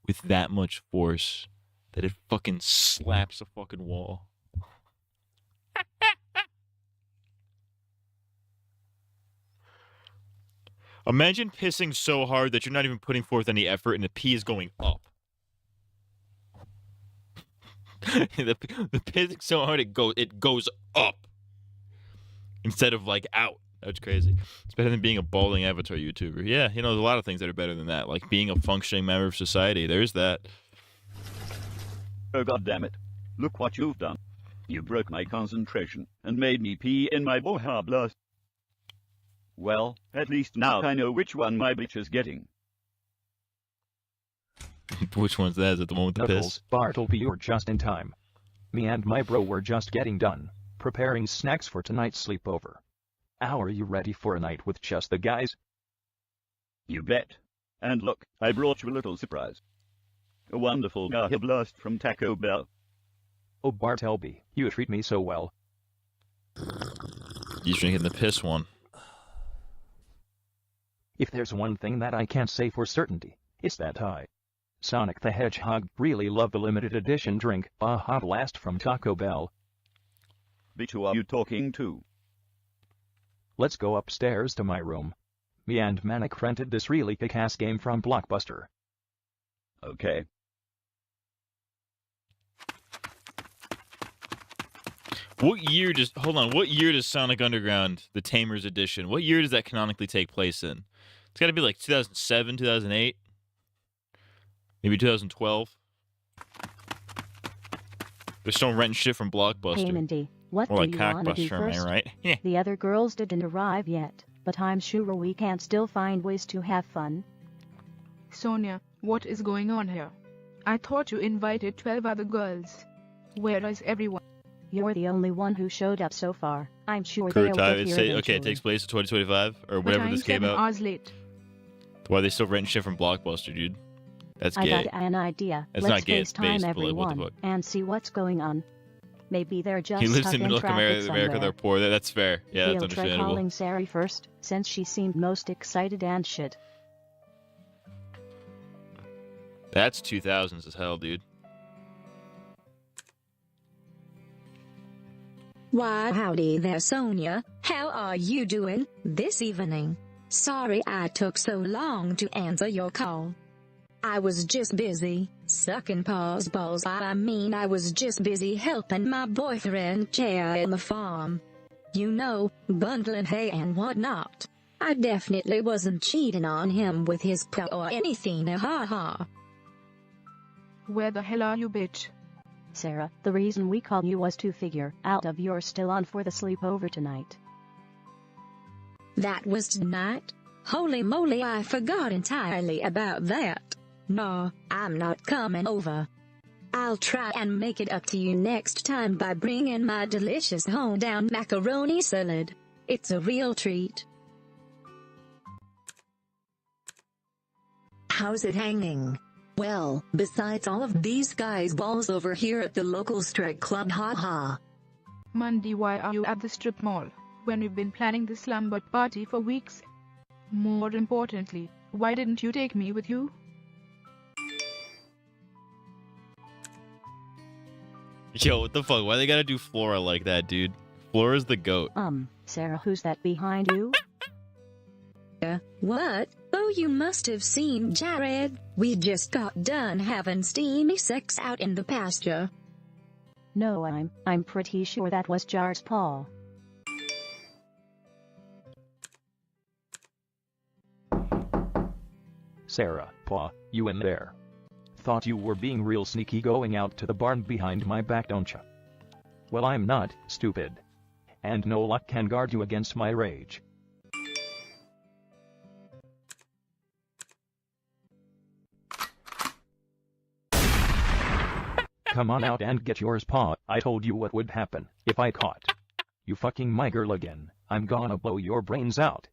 [SPEAKER 1] with that much force that it fucking slaps a fucking wall. Imagine pissing so hard that you're not even putting forth any effort and the pee is going up. the pissing so hard it goes up instead of like out. That's crazy. It's better than being a balding Avatar YouTuber. Yeah, you know, there's a lot of things that are better than that. Like being a functioning member of society. There's that.
[SPEAKER 26] Oh god damn it. Look what you've done. You broke my concentration and made me pee in my Baja Blast. Well, at least now I know which one my bitch is getting.
[SPEAKER 1] Which one's that? Is it the one with the
[SPEAKER 21] Knuckles,
[SPEAKER 1] piss?
[SPEAKER 21] Bartleby, you're just in time. Me and my bro were just getting done, preparing snacks for tonight's sleepover. How are you ready for a night with just the guys?
[SPEAKER 26] You bet. And look, I brought you a little surprise. A wonderful Baja Blast from Taco Bell.
[SPEAKER 21] Oh Bartleby, you treat me so well.
[SPEAKER 1] He's drinking the piss one.
[SPEAKER 21] If there's one thing that I can't say for certainty, it's that Sonic the Hedgehog really love the limited edition drink Baja Blast from Taco Bell.
[SPEAKER 26] Bitch, who are you talking to?
[SPEAKER 21] Let's go upstairs to my room. Me and Manic rented this really kick-ass game from Blockbuster.
[SPEAKER 26] Okay.
[SPEAKER 1] What year does Sonic Underground, the Tamers Edition, what year does that canonically take place in? It's got to be like 2007, 2008, maybe 2012. They're still renting shit from Blockbuster.
[SPEAKER 17] Hey Mindy, what
[SPEAKER 1] More
[SPEAKER 17] do
[SPEAKER 1] like
[SPEAKER 17] you want to do
[SPEAKER 1] Cockbuster, am I
[SPEAKER 17] first?
[SPEAKER 1] right? Yeah.
[SPEAKER 17] The other girls didn't arrive yet, but I'm sure we can still find ways to have fun.
[SPEAKER 10] Sonia, what is going on here? I thought you invited 12 other girls. Where is everyone?
[SPEAKER 17] You're the only one who showed up so far. I'm sure they'll get here
[SPEAKER 1] Okay, it takes place in 2025 or
[SPEAKER 10] But
[SPEAKER 1] whatever
[SPEAKER 10] I'm
[SPEAKER 1] this came
[SPEAKER 10] 7
[SPEAKER 1] out.
[SPEAKER 10] hours late.
[SPEAKER 1] Why are they still renting shit from Blockbuster, dude? That's
[SPEAKER 17] I
[SPEAKER 1] gay.
[SPEAKER 17] got an idea.
[SPEAKER 1] It's
[SPEAKER 17] Let's
[SPEAKER 1] not gay, it's
[SPEAKER 17] FaceTime
[SPEAKER 1] based, but like, what the
[SPEAKER 17] everyone
[SPEAKER 1] fuck?
[SPEAKER 17] and see what's going on. Maybe they're just
[SPEAKER 1] He lives
[SPEAKER 17] stuck
[SPEAKER 1] in middle
[SPEAKER 17] traffic
[SPEAKER 1] America,
[SPEAKER 17] somewhere.
[SPEAKER 1] they're poor. That's fair. Yeah, that's
[SPEAKER 17] We'll try
[SPEAKER 1] understandable.
[SPEAKER 17] calling Sari first, since she seemed most excited and shit.
[SPEAKER 1] That's 2000s as hell, dude.
[SPEAKER 8] Why, howdy there, Sonia. How are you doing this evening? Sorry I took so long to answer your call. I was just busy sucking paws balls. I mean, I was just busy helping my boyfriend care in the farm. You know, bundling hay and whatnot. I definitely wasn't cheating on him with his poo or anything, ha ha.
[SPEAKER 10] Where the hell are you, bitch?
[SPEAKER 17] Sarah, the reason we called you was to figure out if you're still on for the sleepover tonight.
[SPEAKER 8] That was tonight? Holy moly, I forgot entirely about that. No, I'm not coming over. I'll try and make it up to you next time by bringing my delicious hometown macaroni salad. It's a real treat.
[SPEAKER 11] How's it hanging? Well, besides all of these guys' balls over here at the local strip club, haha.
[SPEAKER 10] Monday, why are you at the strip mall, when we've been planning the slumber party for weeks? More importantly, why didn't you take me with you?
[SPEAKER 1] Yo, what the fuck? Why they gotta do Flora like that, dude? Flora's the goat.
[SPEAKER 17] Sarah, who's that behind you?
[SPEAKER 8] What? Oh, you must have seen Jared. We just got done having steamy sex out in the pasture.
[SPEAKER 17] No, I'm pretty sure that was Jar's paw.
[SPEAKER 21] Sarah, paw, you in there? Thought you were being real sneaky going out to the barn behind my back, don't ya? Well, I'm not, stupid. And no luck can guard you against my rage. Come on out and get yours, paw. I told you what would happen if I caught you fucking my girl again. I'm gonna blow your brains out.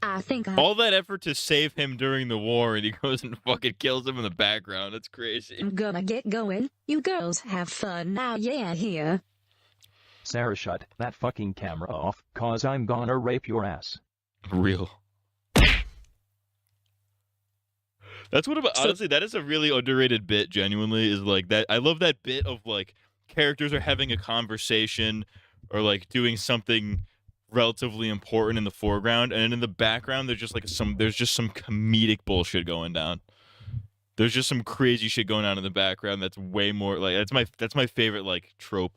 [SPEAKER 8] I think
[SPEAKER 1] All that effort to save him during the war, and he goes and fucking kills him in the background. That's crazy.
[SPEAKER 8] I'm gonna get going. You girls have fun now, yeah, here.
[SPEAKER 21] Sarah, shut that fucking camera off, cause I'm gonna rape your ass.
[SPEAKER 1] Real. That's what about, honestly, that is a really underrated bit, genuinely, is like that. I love that bit of like characters are having a conversation or like doing something relatively important in the foreground, and in the background there's just like some comedic bullshit going down. There's just some crazy shit going on in the background that's way more like that's my favorite like trope.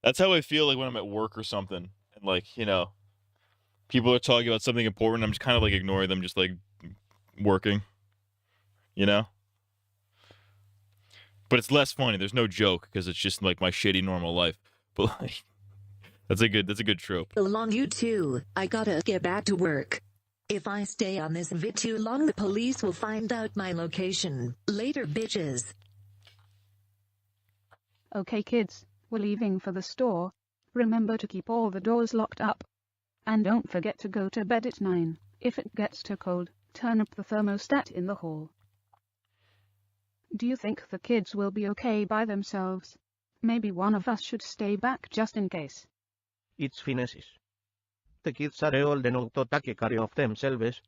[SPEAKER 1] That's how I feel like when I'm at work or something, and like, you know, people are talking about something important, I'm just kind of like ignoring them, just like working, you know? But it's less funny. There's no joke because it's just like my shitty normal life. But like, that's a good trope.
[SPEAKER 11] So long, you two. I gotta get back to work. If I stay on this vid too long, the police will find out my location. Later, bitches.
[SPEAKER 10] Okay, kids, we're leaving for the store. Remember to keep all the doors locked up. And don't forget to go to bed at 9. If it gets too cold, turn up the thermostat in the hall. Do you think the kids will be okay by themselves? Maybe one of us should stay back just in case.
[SPEAKER 5] It's finesses. The kids are old enough to take care of themselves.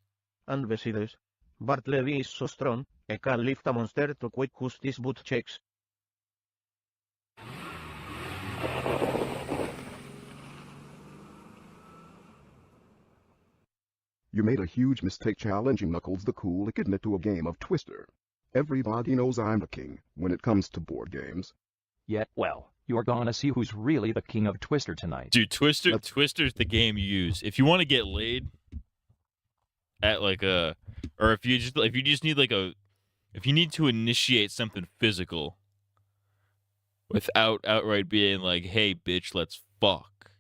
[SPEAKER 5] And besides, Bart Levy is so strong, he can lift a monster to quick justice boot checks.
[SPEAKER 25] You made a huge mistake challenging Knuckles the Cool Kid to a game of Twister. Everybody knows I'm the king when it comes to board games.
[SPEAKER 21] Yeah, well, you're gonna see who's really the king of Twister tonight.
[SPEAKER 1] Dude, Twister's the game you use if you want to get laid at like a, or if you just need like a, if you need to initiate something physical without outright being like, hey bitch, let's fuck.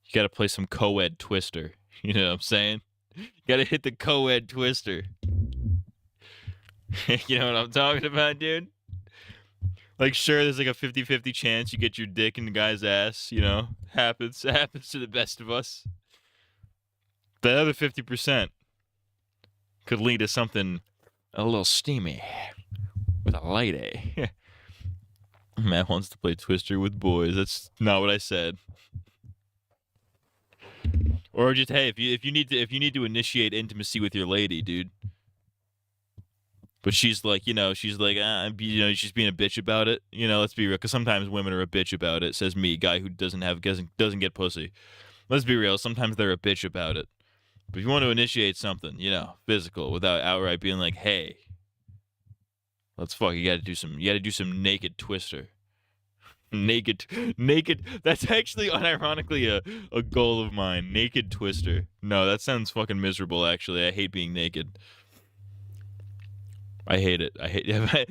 [SPEAKER 1] You gotta play some co-ed Twister. You know what I'm saying? You gotta hit the co-ed Twister. You know what I'm talking about, dude? Like, sure, there's like a 50-50 chance you get your dick in the guy's ass, you know? Happens to the best of us. The other 50% could lead to something a little steamy with a lady. Matt wants to play Twister with boys. That's not what I said. Or just, hey, if you need to initiate intimacy with your lady, dude. But she's like, she's being a bitch about it. You know, let's be real, because sometimes women are a bitch about it. Says me, guy who doesn't get pussy. Let's be real, sometimes they're a bitch about it. But if you want to initiate something, physical, without outright being like, hey, let's fuck, you gotta do some naked Twister. Naked. That's actually unironically a goal of mine. Naked Twister. No, that sounds fucking miserable, actually. I hate being naked. I hate it. If I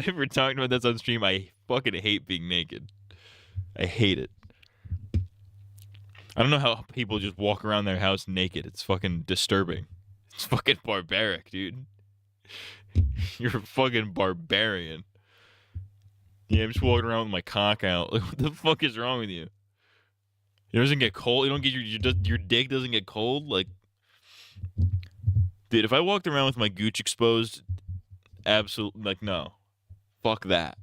[SPEAKER 1] ever talked about this on stream, I fucking hate being naked. I hate it. I don't know how people just walk around their house naked. It's fucking disturbing. It's fucking barbaric, dude. You're a fucking barbarian. Yeah, I'm just walking around with my cock out. Like, what the fuck is wrong with you? It doesn't get cold. You don't get your dick doesn't get cold. Like, dude, if I walked around with my gooch exposed, absolutely, like, no. Fuck that.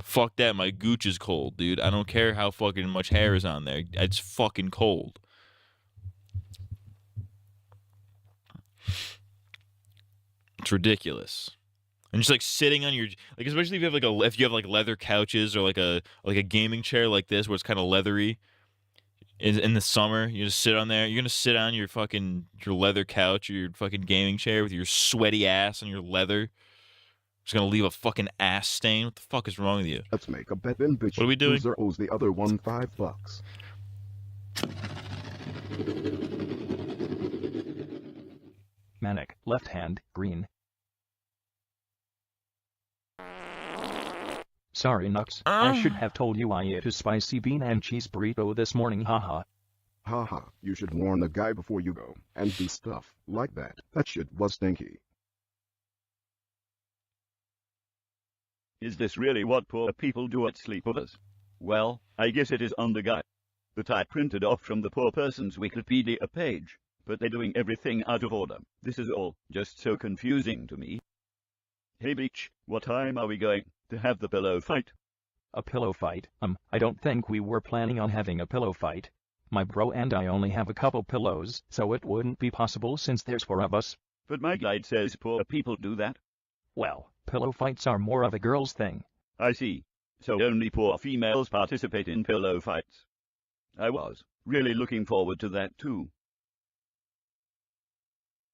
[SPEAKER 1] Fuck that. My gooch is cold, dude. I don't care how fucking much hair is on there. It's fucking cold. It's ridiculous. And just like sitting on your, like, especially if you have if you have like leather couches or like a gaming chair like this where it's kind of leathery. In the summer, you just sit on there. You're gonna sit on your leather couch or your fucking gaming chair with your sweaty ass on your leather. Just gonna leave a fucking ass stain. What the fuck is wrong with you?
[SPEAKER 25] Let's make a bet then, bitch.
[SPEAKER 1] What are we doing?
[SPEAKER 25] Loser owes the other one $5.
[SPEAKER 21] Manic, left hand, green. Sorry, Nux. I should have told you I ate a spicy bean and cheese burrito this morning, haha.
[SPEAKER 25] Haha, you should warn the guy before you go, and do stuff like that. That shit was stinky.
[SPEAKER 26] Is this really what poor people do at sleepovers? Well, I guess it is on the guide that I printed off from the poor person's Wikipedia page, but they're doing everything out of order. This is all just so confusing to me. Hey Beach, what time are we going to have the pillow fight?
[SPEAKER 21] A pillow fight? I don't think we were planning on having a pillow fight. My bro and I only have a couple pillows, so it wouldn't be possible since there's 4 of us.
[SPEAKER 26] But my guide says poor people do that.
[SPEAKER 21] Well, pillow fights are more of a girl's thing.
[SPEAKER 26] I see. So only poor females participate in pillow fights. I was really looking forward to that too.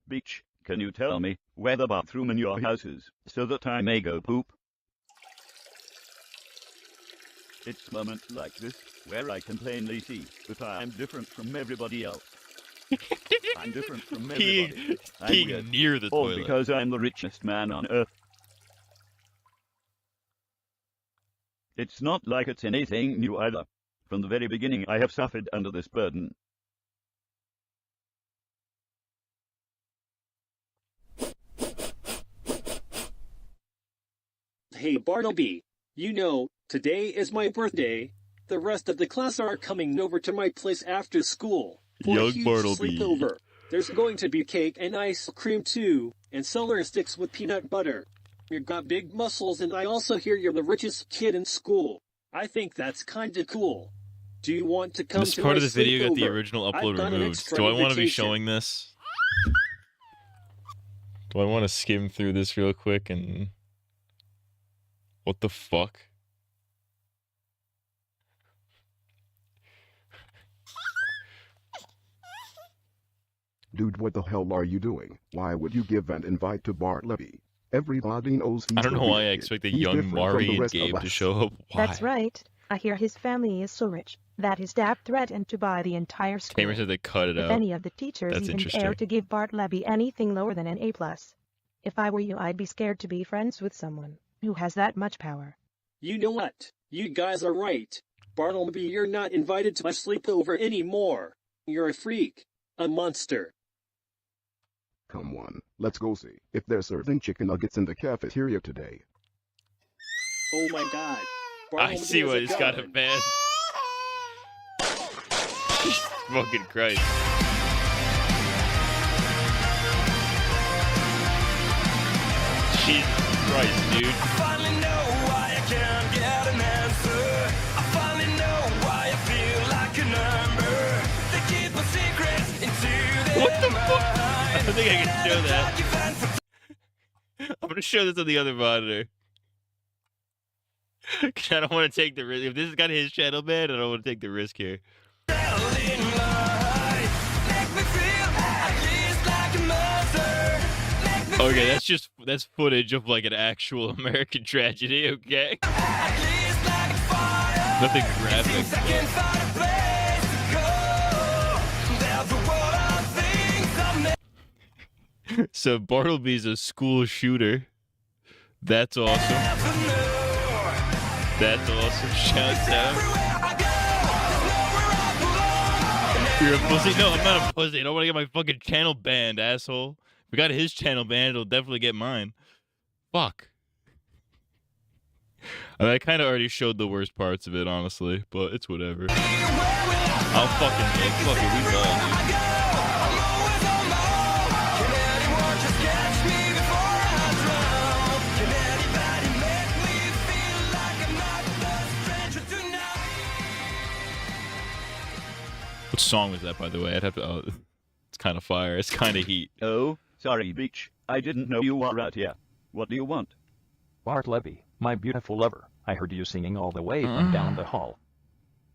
[SPEAKER 26] Beach, can you tell me where the bathroom in your house is, so that I may go poop? It's moments like this where I can plainly see that I am different from everybody else. I'm different from everybody.
[SPEAKER 1] Being near the
[SPEAKER 26] all
[SPEAKER 1] toilet.
[SPEAKER 26] Because I'm the richest man on earth. It's not like it's anything new either. From the very beginning I have suffered under this burden.
[SPEAKER 4] Hey Bartleby, you know, today is my birthday. The rest of the class are coming over to my place after school for a
[SPEAKER 1] Young
[SPEAKER 4] huge
[SPEAKER 1] Bartleby.
[SPEAKER 4] sleepover. There's going to be cake and ice cream too, and celery sticks with peanut butter. You've got big muscles and I also hear you're the richest kid in school. I think that's kinda cool. Do you want to come
[SPEAKER 1] This
[SPEAKER 4] to
[SPEAKER 1] part
[SPEAKER 4] my
[SPEAKER 1] of the video got the
[SPEAKER 4] sleepover?
[SPEAKER 1] original
[SPEAKER 4] I've
[SPEAKER 1] upload
[SPEAKER 4] got an
[SPEAKER 1] removed.
[SPEAKER 4] extra
[SPEAKER 1] Do I want to be
[SPEAKER 4] invitation.
[SPEAKER 1] showing this? Do I want to skim through this real quick and... What the fuck?
[SPEAKER 25] Dude, what the hell are you doing? Why would you give an invite to Bartleby? Everybody knows he's
[SPEAKER 1] I don't
[SPEAKER 25] the
[SPEAKER 1] know why I
[SPEAKER 25] weird kid.
[SPEAKER 1] expect a
[SPEAKER 25] He's
[SPEAKER 1] young
[SPEAKER 25] different from
[SPEAKER 1] Mari
[SPEAKER 25] the
[SPEAKER 1] and
[SPEAKER 25] rest of
[SPEAKER 1] Gabe to
[SPEAKER 25] us.
[SPEAKER 1] show up. Why?
[SPEAKER 12] That's right. I hear his family is so rich that his dad threatened to buy the entire school.
[SPEAKER 1] Tamer said they cut it
[SPEAKER 12] If
[SPEAKER 1] out.
[SPEAKER 12] any of the teachers
[SPEAKER 1] That's
[SPEAKER 12] even
[SPEAKER 1] interesting.
[SPEAKER 12] dare to give Bartleby anything lower than an A+. If I were you, I'd be scared to be friends with someone who has that much power.
[SPEAKER 4] You know what? You guys are right. Bartleby, you're not invited to my sleepover anymore. You're a freak. A monster.
[SPEAKER 25] Come on, let's go see if they're serving chicken nuggets in the cafeteria today.
[SPEAKER 4] Oh my god.
[SPEAKER 1] I
[SPEAKER 4] Bartleby
[SPEAKER 1] see
[SPEAKER 4] has
[SPEAKER 1] what
[SPEAKER 4] a
[SPEAKER 1] he's got a
[SPEAKER 4] gun.
[SPEAKER 1] ban. Fucking Christ. Jesus Christ, dude.
[SPEAKER 13] I finally know why I can't get an answer. I finally know why I feel like a number. They keep a secret into their
[SPEAKER 1] What the fuck?
[SPEAKER 13] mind.
[SPEAKER 1] I don't think I can show that. I'm gonna show this on the other monitor. 'Cause I don't want to take the risk. If this has got his channel banned, I don't want to take the risk here. Okay, that's footage of like an actual American tragedy, okay? Nothing graphic. So Bartleby's a school shooter. That's awesome. That's awesome. Shouts out. You're a pussy? No, I'm not a pussy. I don't want to get my fucking channel banned, asshole. If we got his channel banned, it'll definitely get mine. Fuck. I mean, I kind of already showed the worst parts of it, honestly, but it's whatever. I'll fucking look. Fuck it, we ball, dude. What song was that, by the way? I'd have to. Oh, it's kind of fire. It's kind of heat.
[SPEAKER 26] Oh, Sorry, bitch. I didn't know you were out here. What do you want?
[SPEAKER 21] Bart Levy, my beautiful lover, I heard you singing all the way from down the hall.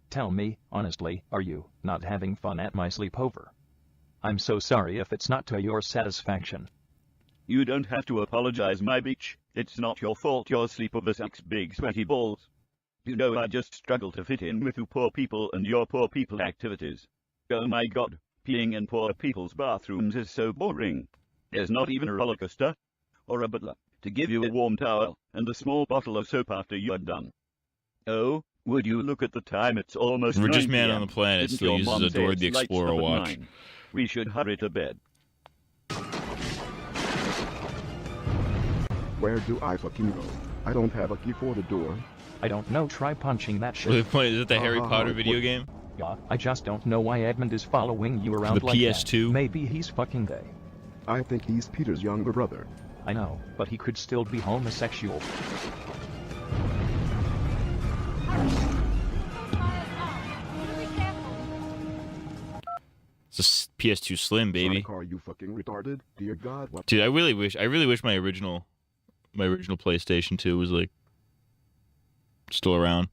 [SPEAKER 21] Tell me, honestly, are you not having fun at my sleepover? I'm so sorry if it's not to your satisfaction.
[SPEAKER 26] You don't have to apologize, my bitch. It's not your fault your sleepover sucks big sweaty balls. You know I just struggle to fit in with you poor people and your poor people activities. Oh my god, peeing in poor people's bathrooms is so boring. There's not even a roller coaster or a butler to give you a warm towel and a small bottle of soap after you're done. Oh, would you look at the time? It's almost 9
[SPEAKER 1] Richest man
[SPEAKER 26] PM.
[SPEAKER 1] on the planet
[SPEAKER 26] Didn't
[SPEAKER 1] still
[SPEAKER 26] your
[SPEAKER 1] uses
[SPEAKER 26] mom
[SPEAKER 1] a
[SPEAKER 26] say
[SPEAKER 1] Dora
[SPEAKER 26] it's
[SPEAKER 1] the
[SPEAKER 26] lights
[SPEAKER 1] Explorer
[SPEAKER 26] up at
[SPEAKER 1] watch.
[SPEAKER 26] 9? We should hurry to bed.
[SPEAKER 25] Where do I fucking go? I don't have a key for the door.
[SPEAKER 21] I don't know, try punching that shit.
[SPEAKER 1] Really funny. Is it the Harry Potter video game?
[SPEAKER 21] Yeah, I just don't know why Edmund is following you around
[SPEAKER 1] The
[SPEAKER 21] like
[SPEAKER 1] PS2?
[SPEAKER 21] that. Maybe he's fucking gay.
[SPEAKER 25] I think he's Peter's younger brother.
[SPEAKER 21] I know, but he could still be homosexual.
[SPEAKER 1] It's a PS2 Slim, baby.
[SPEAKER 25] Sonic, are you fucking retarded? Dear God, what?
[SPEAKER 1] Dude, I really wish my original PlayStation 2 was like still around.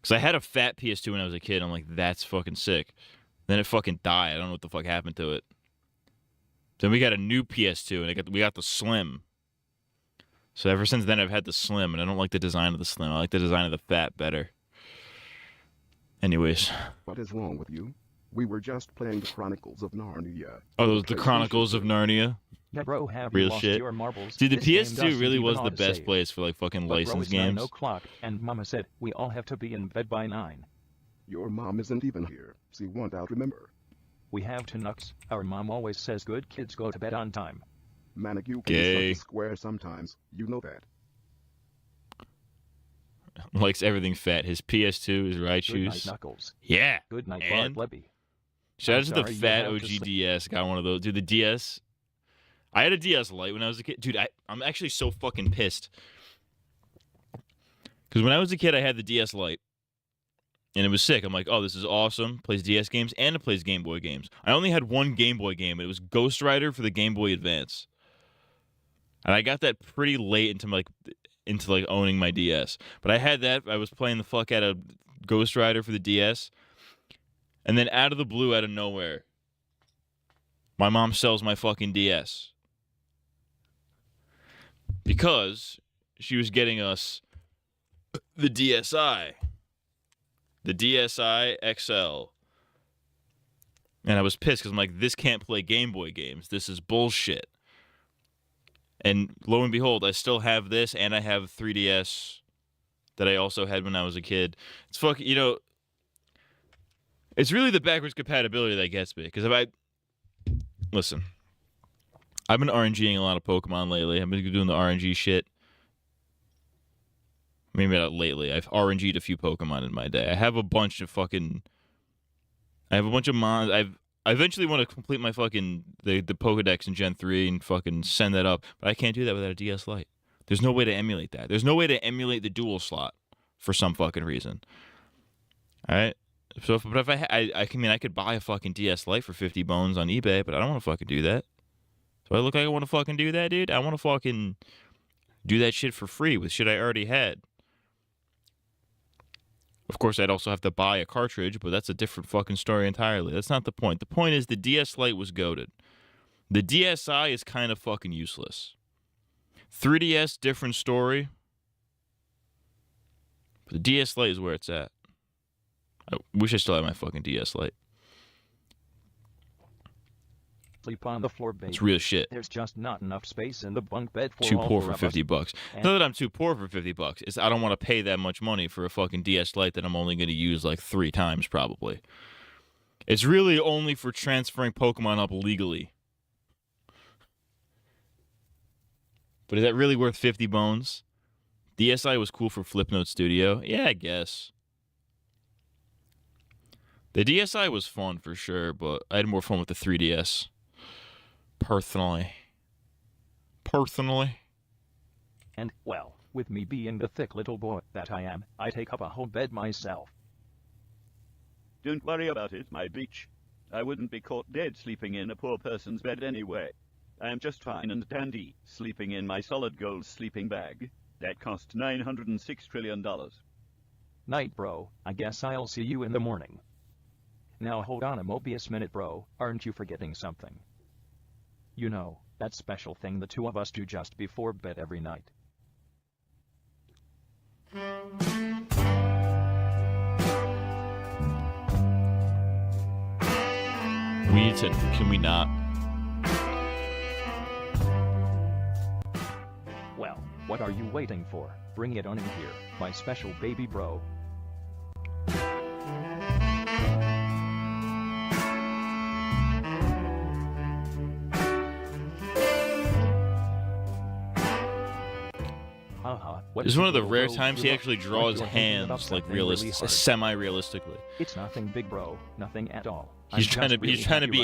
[SPEAKER 1] Cause I had a fat PS2 when I was a kid. I'm like, that's fucking sick. Then it fucking died. I don't know what the fuck happened to it. Then we got a new PS2 and we got the Slim. So ever since then I've had the Slim, and I don't like the design of the Slim. I like the design of the fat better. Anyways.
[SPEAKER 25] What is wrong with you? We were just playing the Chronicles of Narnia.
[SPEAKER 1] Oh, those the Chronicles of Narnia.
[SPEAKER 21] Yeah, bro, have
[SPEAKER 1] Real
[SPEAKER 21] you lost
[SPEAKER 1] shit.
[SPEAKER 21] your marbles?
[SPEAKER 1] Dude, the
[SPEAKER 21] This game
[SPEAKER 1] PS2
[SPEAKER 21] doesn't
[SPEAKER 1] really
[SPEAKER 21] even
[SPEAKER 1] was the
[SPEAKER 21] auto
[SPEAKER 1] best
[SPEAKER 21] save.
[SPEAKER 1] place for like fucking
[SPEAKER 21] But bro,
[SPEAKER 1] licensed
[SPEAKER 21] it's
[SPEAKER 1] games.
[SPEAKER 21] 9 o'clock, and Mama said we all have to be in bed by 9.
[SPEAKER 25] Your mom isn't even here. She won't out, remember.
[SPEAKER 21] We have to nux. Our mom always says good kids go to bed on time.
[SPEAKER 25] Manic, you can be
[SPEAKER 1] Gay.
[SPEAKER 25] such a square sometimes. You know that.
[SPEAKER 1] Likes everything fat. His PS2 is right
[SPEAKER 21] Good night,
[SPEAKER 1] shoes.
[SPEAKER 21] Knuckles.
[SPEAKER 1] Yeah.
[SPEAKER 21] Good night,
[SPEAKER 1] and
[SPEAKER 21] Bart Levy.
[SPEAKER 1] shout out
[SPEAKER 21] I'm
[SPEAKER 1] to the
[SPEAKER 21] sorry you
[SPEAKER 1] fat
[SPEAKER 21] have
[SPEAKER 1] OG
[SPEAKER 21] to sleep.
[SPEAKER 1] DS. Got one of those. Dude, the DS. I had a DS Lite when I was a kid. Dude, I'm actually so fucking pissed. Because when I was a kid, I had the DS Lite. And it was sick. I'm like, oh, this is awesome. Plays DS games and it plays Game Boy games. I only had one Game Boy game. It was Ghost Rider for the Game Boy Advance. And I got that pretty late into owning my DS. But I had that. I was playing the fuck out of Ghost Rider for the DS. And then out of the blue, out of nowhere, my mom sells my fucking DS. Because she was getting us the DSi. The DSi XL. And I was pissed because I'm like, this can't play Game Boy games. This is bullshit. And lo and behold, I still have this, and I have 3DS that I also had when I was a kid. It's fucking, it's really the backwards compatibility that gets me. Because listen, I've been RNGing a lot of Pokemon lately. I've been doing the RNG shit. Maybe not lately. I've RNG'd a few Pokemon in my day. I have a bunch of mons. I eventually want to complete my fucking the Pokedex in Gen 3 and fucking send that up, but I can't do that without a DS Lite. There's no way to emulate that. There's no way to emulate the dual slot for some fucking reason. All right. So, but if I could buy a fucking DS Lite for 50 bones on eBay, but I don't want to fucking do that. Do I look like I want to fucking do that, dude? I want to fucking do that shit for free with shit I already had. Of course, I'd also have to buy a cartridge, but that's a different fucking story entirely. That's not the point. The point is the DS Lite was goated. The DSi is kind of fucking useless. 3DS, different story. But the DS Lite is where it's at. I wish I still had my fucking DS Lite.
[SPEAKER 21] Sleep on the floor, baby.
[SPEAKER 1] It's real shit.
[SPEAKER 21] There's just not enough space in the bunk bed for
[SPEAKER 1] Too
[SPEAKER 21] all
[SPEAKER 1] poor
[SPEAKER 21] four
[SPEAKER 1] for
[SPEAKER 21] of
[SPEAKER 1] $50.
[SPEAKER 21] us.
[SPEAKER 1] It's not that I'm too poor for $50. It's I don't want to pay that much money for a fucking DS Lite that I'm only going to use like 3 times probably. It's really only for transferring Pokemon up legally. But is that really worth 50 bones? DSi was cool for Flipnote Studio. Yeah, I guess. The DSi was fun for sure, but I had more fun with the 3DS. Personally.
[SPEAKER 21] And, well, with me being the thick little boy that I am, I take up a whole bed myself.
[SPEAKER 26] Don't worry about it, my bitch. I wouldn't be caught dead sleeping in a poor person's bed anyway. I'm just fine and dandy, sleeping in my solid gold sleeping bag. That cost $906 trillion.
[SPEAKER 21] Night, bro. I guess I'll see you in the morning. Now hold on a Mobius minute, bro. Aren't you forgetting something? You know, that special thing the two of us do just before bed every night.
[SPEAKER 1] We need to, can we not?
[SPEAKER 21] Well, what are you waiting for? Bring it on in here, my special baby bro.
[SPEAKER 1] This is one of the rare times he actually draws hands like semi-realistically.
[SPEAKER 21] It's nothing big, bro. Nothing at all.
[SPEAKER 1] He's trying to be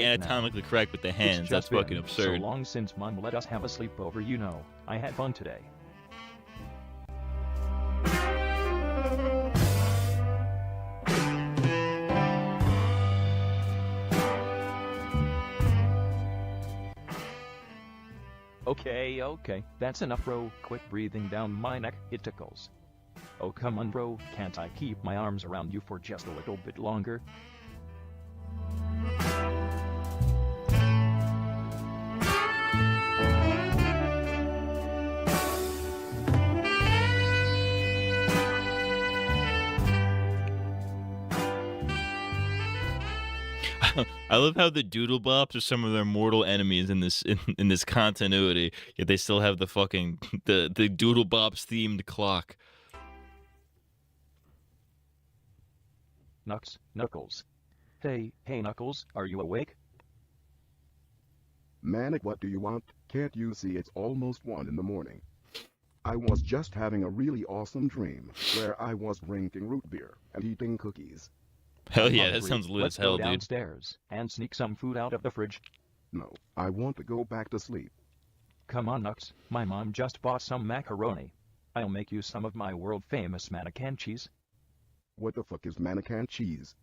[SPEAKER 1] anatomically correct with the hands. That's fucking absurd.
[SPEAKER 21] So long since Mom let us have a sleepover, you know. I had fun today. Okay, that's enough, bro. Quit breathing down my neck, it tickles. Oh, come on, bro, can't I keep my arms around you for just a little bit longer?
[SPEAKER 1] I love how the doodle bops are some of their mortal enemies in this in this continuity, yet they still have the fucking the doodle bops themed clock.
[SPEAKER 21] Knuckles. Hey, Knuckles, are you awake?
[SPEAKER 25] Manic, what do you want? Can't you see it's almost 1 in the morning? I was just having a really awesome dream where I was drinking root beer and eating cookies.
[SPEAKER 1] Hell yeah, that sounds lit as hell, dude.
[SPEAKER 21] Let's go downstairs and sneak some food out of the fridge.
[SPEAKER 25] No, I want to go back to sleep.
[SPEAKER 21] Come on, Nux. My mom just bought some macaroni. I'll make you some of my world-famous mannequin cheese.
[SPEAKER 25] What the fuck is mannequin cheese?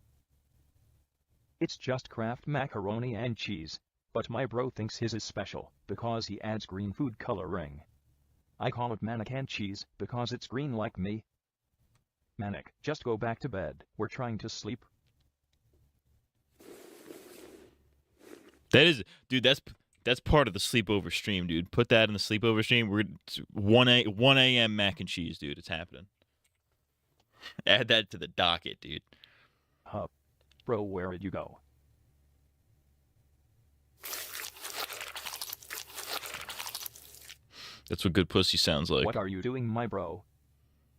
[SPEAKER 21] It's just Kraft macaroni and cheese. But my bro thinks his is special because he adds green food coloring. I call it mannequin cheese because it's green like me. Manic, just go back to bed. We're trying to sleep.
[SPEAKER 1] That is, dude. That's part of the sleepover stream, dude. Put that in the sleepover stream. We're 1 a.m. mac and cheese, dude. It's happening. Add that to the docket, dude.
[SPEAKER 21] Bro, where did you go?
[SPEAKER 1] That's what good pussy sounds like.
[SPEAKER 21] What are you doing, my bro?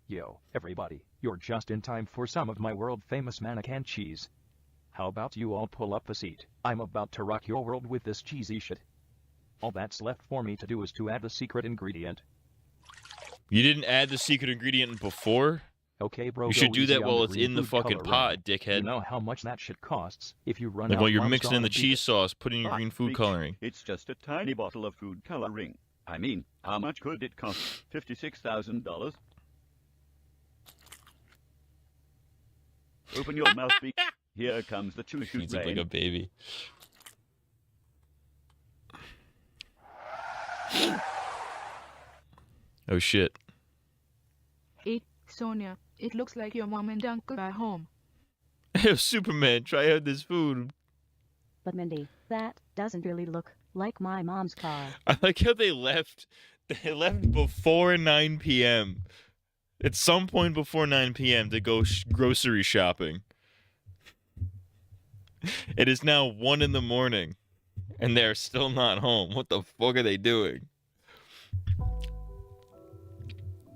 [SPEAKER 21] Yo, everybody, you're just in time for some of my world-famous mannequin cheese. How about you all pull up a seat? I'm about to rock your world with this cheesy shit. All that's left for me to do is to add the secret ingredient.
[SPEAKER 1] You didn't add the secret ingredient before?
[SPEAKER 21] Okay, bro.
[SPEAKER 1] You should do that while it's in the fucking pot, dickhead.
[SPEAKER 21] You know how much that shit costs if you run
[SPEAKER 1] like
[SPEAKER 21] out
[SPEAKER 1] while you're
[SPEAKER 21] Mom's
[SPEAKER 1] mixing in the
[SPEAKER 21] gonna beat
[SPEAKER 1] cheese
[SPEAKER 21] it.
[SPEAKER 1] sauce, putting your green food coloring.
[SPEAKER 26] It's just a tiny bottle of food coloring. I mean, how much could it cost? $56,000? Open your mouth, beak. Here comes the choo-choo
[SPEAKER 1] He's like a baby. Oh shit.
[SPEAKER 10] Hey, Sonia, it looks like your mom and uncle are home.
[SPEAKER 1] Hey, Superman, try out this food.
[SPEAKER 17] But Mindy, that doesn't really look like my mom's car.
[SPEAKER 1] I like how they left. They left before 9 p.m. At some point before 9 p.m. to go grocery shopping. It is now 1 in the morning, and they're still not home. What the fuck are they doing?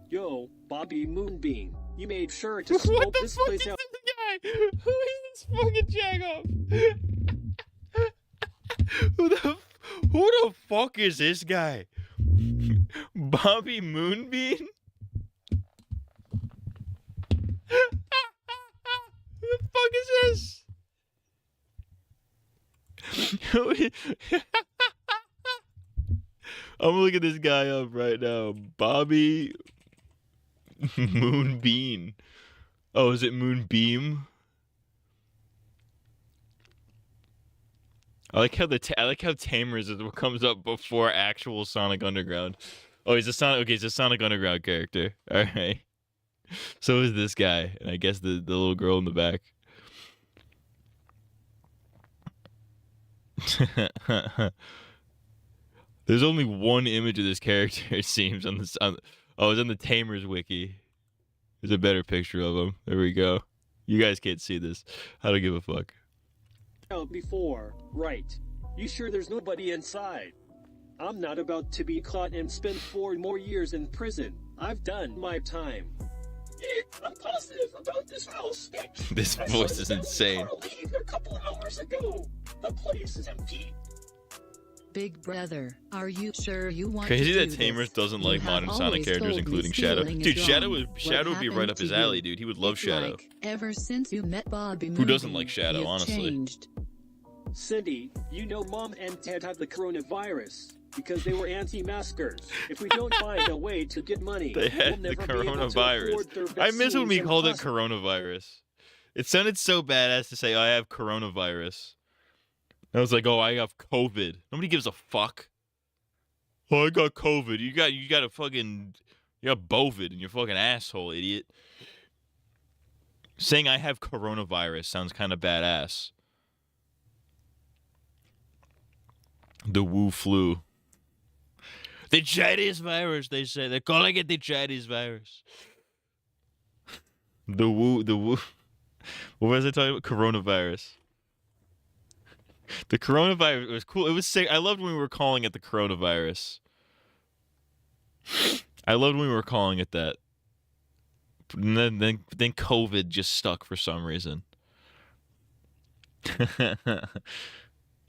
[SPEAKER 4] Yo, Bobby Moonbeam, you made sure to scope this place out.
[SPEAKER 1] Who is this fucking jagoff? Who the fuck is this guy? Bobby Moonbeam? Who the fuck is this? I'm looking this guy up right now. Bobby Moonbeam. Oh, is it Moonbeam? I like how Tamers is what comes up before actual Sonic Underground. Oh, he's a Sonic. Okay, he's a Sonic Underground character. All right. So is this guy, and I guess the little girl in the back. There's only one image of this character, it seems, on this. Oh, it's on the Tamers wiki. There's a better picture of him. There we go. You guys can't see this. I don't give a fuck.
[SPEAKER 4] Before, right? You sure there's nobody inside? I'm not about to be caught and spend 4 more years in prison. I've done my time. I'm positive about this house.
[SPEAKER 1] This voice is insane.
[SPEAKER 4] Leave a couple hours ago. The place is empty.
[SPEAKER 11] Big brother, are you sure you want
[SPEAKER 1] Crazy
[SPEAKER 11] to
[SPEAKER 1] that
[SPEAKER 11] do
[SPEAKER 1] Tamers
[SPEAKER 11] this?
[SPEAKER 1] doesn't
[SPEAKER 11] You
[SPEAKER 1] like
[SPEAKER 11] have
[SPEAKER 1] modern Sonic
[SPEAKER 11] always
[SPEAKER 1] characters,
[SPEAKER 11] told me
[SPEAKER 1] including Shadow.
[SPEAKER 11] stealing is
[SPEAKER 1] Dude, Shadow
[SPEAKER 11] wrong.
[SPEAKER 1] would be right
[SPEAKER 11] What
[SPEAKER 1] up his
[SPEAKER 11] happened
[SPEAKER 1] alley,
[SPEAKER 11] to
[SPEAKER 1] dude. He would
[SPEAKER 11] you?
[SPEAKER 1] love
[SPEAKER 11] It's
[SPEAKER 1] Shadow.
[SPEAKER 11] like, ever since you met Bobby
[SPEAKER 1] Who doesn't
[SPEAKER 11] Moonbeam,
[SPEAKER 1] like Shadow,
[SPEAKER 11] you've
[SPEAKER 1] honestly?
[SPEAKER 11] changed.
[SPEAKER 4] Cindy, you know Mom and Dad had the coronavirus because they were anti-maskers. If we don't find a way to get money,
[SPEAKER 1] They had
[SPEAKER 4] we'll
[SPEAKER 1] the
[SPEAKER 4] never be able to afford their
[SPEAKER 1] coronavirus. I miss when we
[SPEAKER 4] vaccines
[SPEAKER 1] called it
[SPEAKER 4] and
[SPEAKER 1] coronavirus. It sounded so badass to say, I have coronavirus. I was like, oh, I have COVID. Nobody gives a fuck. Oh, I got COVID. You got a fucking, you got bovid in your fucking asshole, idiot. Saying I have coronavirus sounds kind of badass. The Wu flu. The Chinese virus, they say. They're calling it the Chinese virus. The Wu. What was I talking about? Coronavirus. The coronavirus was cool. It was sick. I loved when we were calling it the coronavirus. I loved when we were calling it that. And then COVID just stuck for some reason. I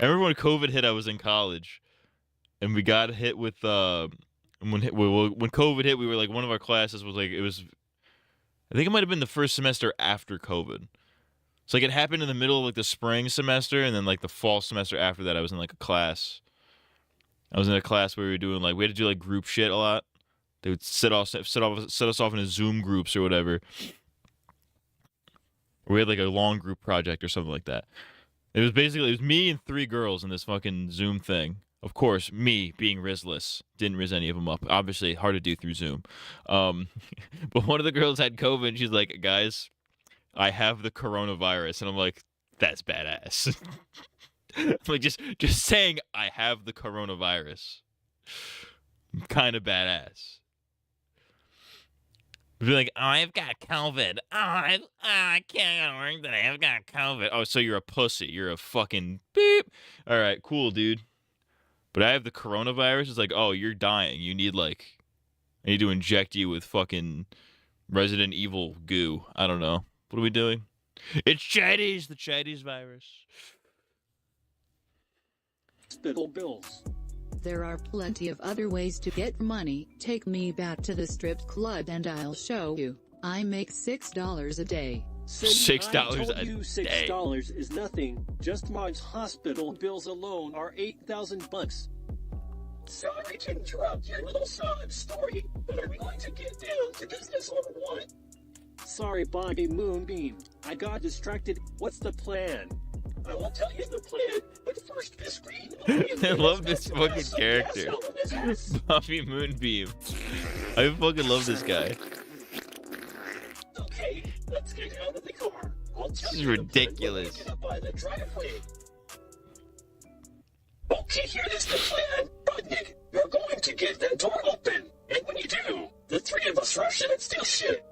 [SPEAKER 1] remember when COVID hit, I was in college. And we got hit with when COVID hit, we were like, one of our classes was like, I think it might have been the first semester after COVID. So like it happened in the middle of like the spring semester, and then like the fall semester after that, I was in like a class. I was in a class where we had to do like group shit a lot. They would set us off in a Zoom groups or whatever. Or we had like a long group project or something like that. It was me and 3 girls in this fucking Zoom thing. Of course, me being Rizless, didn't Riz any of them up. Obviously, hard to do through Zoom. But one of the girls had COVID, and she's like, guys, I have the coronavirus. And I'm like, that's badass. Like, just saying I have the coronavirus. Kind of badass. Be like, oh, I've got COVID. I can't work today. I've got COVID. Oh, so you're a pussy. You're a fucking beep. All right, cool, dude. But I have the coronavirus. It's like, oh, you're dying. I need to inject you with fucking Resident Evil goo. I don't know. What are we doing? It's Chinese, the Chinese virus.
[SPEAKER 4] hospital bills.
[SPEAKER 11] There are plenty of other ways to get money. Take me back to the strip club and I'll show you. I make $6 a day.
[SPEAKER 4] Cindy,
[SPEAKER 1] $6
[SPEAKER 4] I told
[SPEAKER 1] a
[SPEAKER 4] you
[SPEAKER 1] day.
[SPEAKER 4] $6 is nothing. Just Mom's hospital bills alone are $8,000. Sorry to interrupt your little sob story, but are we going to get down to business or what? Sorry, Bobby Moonbeam. I got distracted. What's the plan? I will tell you the plan, but first this screen.
[SPEAKER 1] I love this fucking character. Bobby Moonbeam. I fucking love this guy.
[SPEAKER 4] Okay, let's get out of the car. I'll tell
[SPEAKER 1] This is
[SPEAKER 4] you the plan when we
[SPEAKER 1] ridiculous.
[SPEAKER 4] get up by the driveway. Okay, here is the plan. Budnick, you're going to get that door open. And when you do, the 3 of us rush in and steal shit.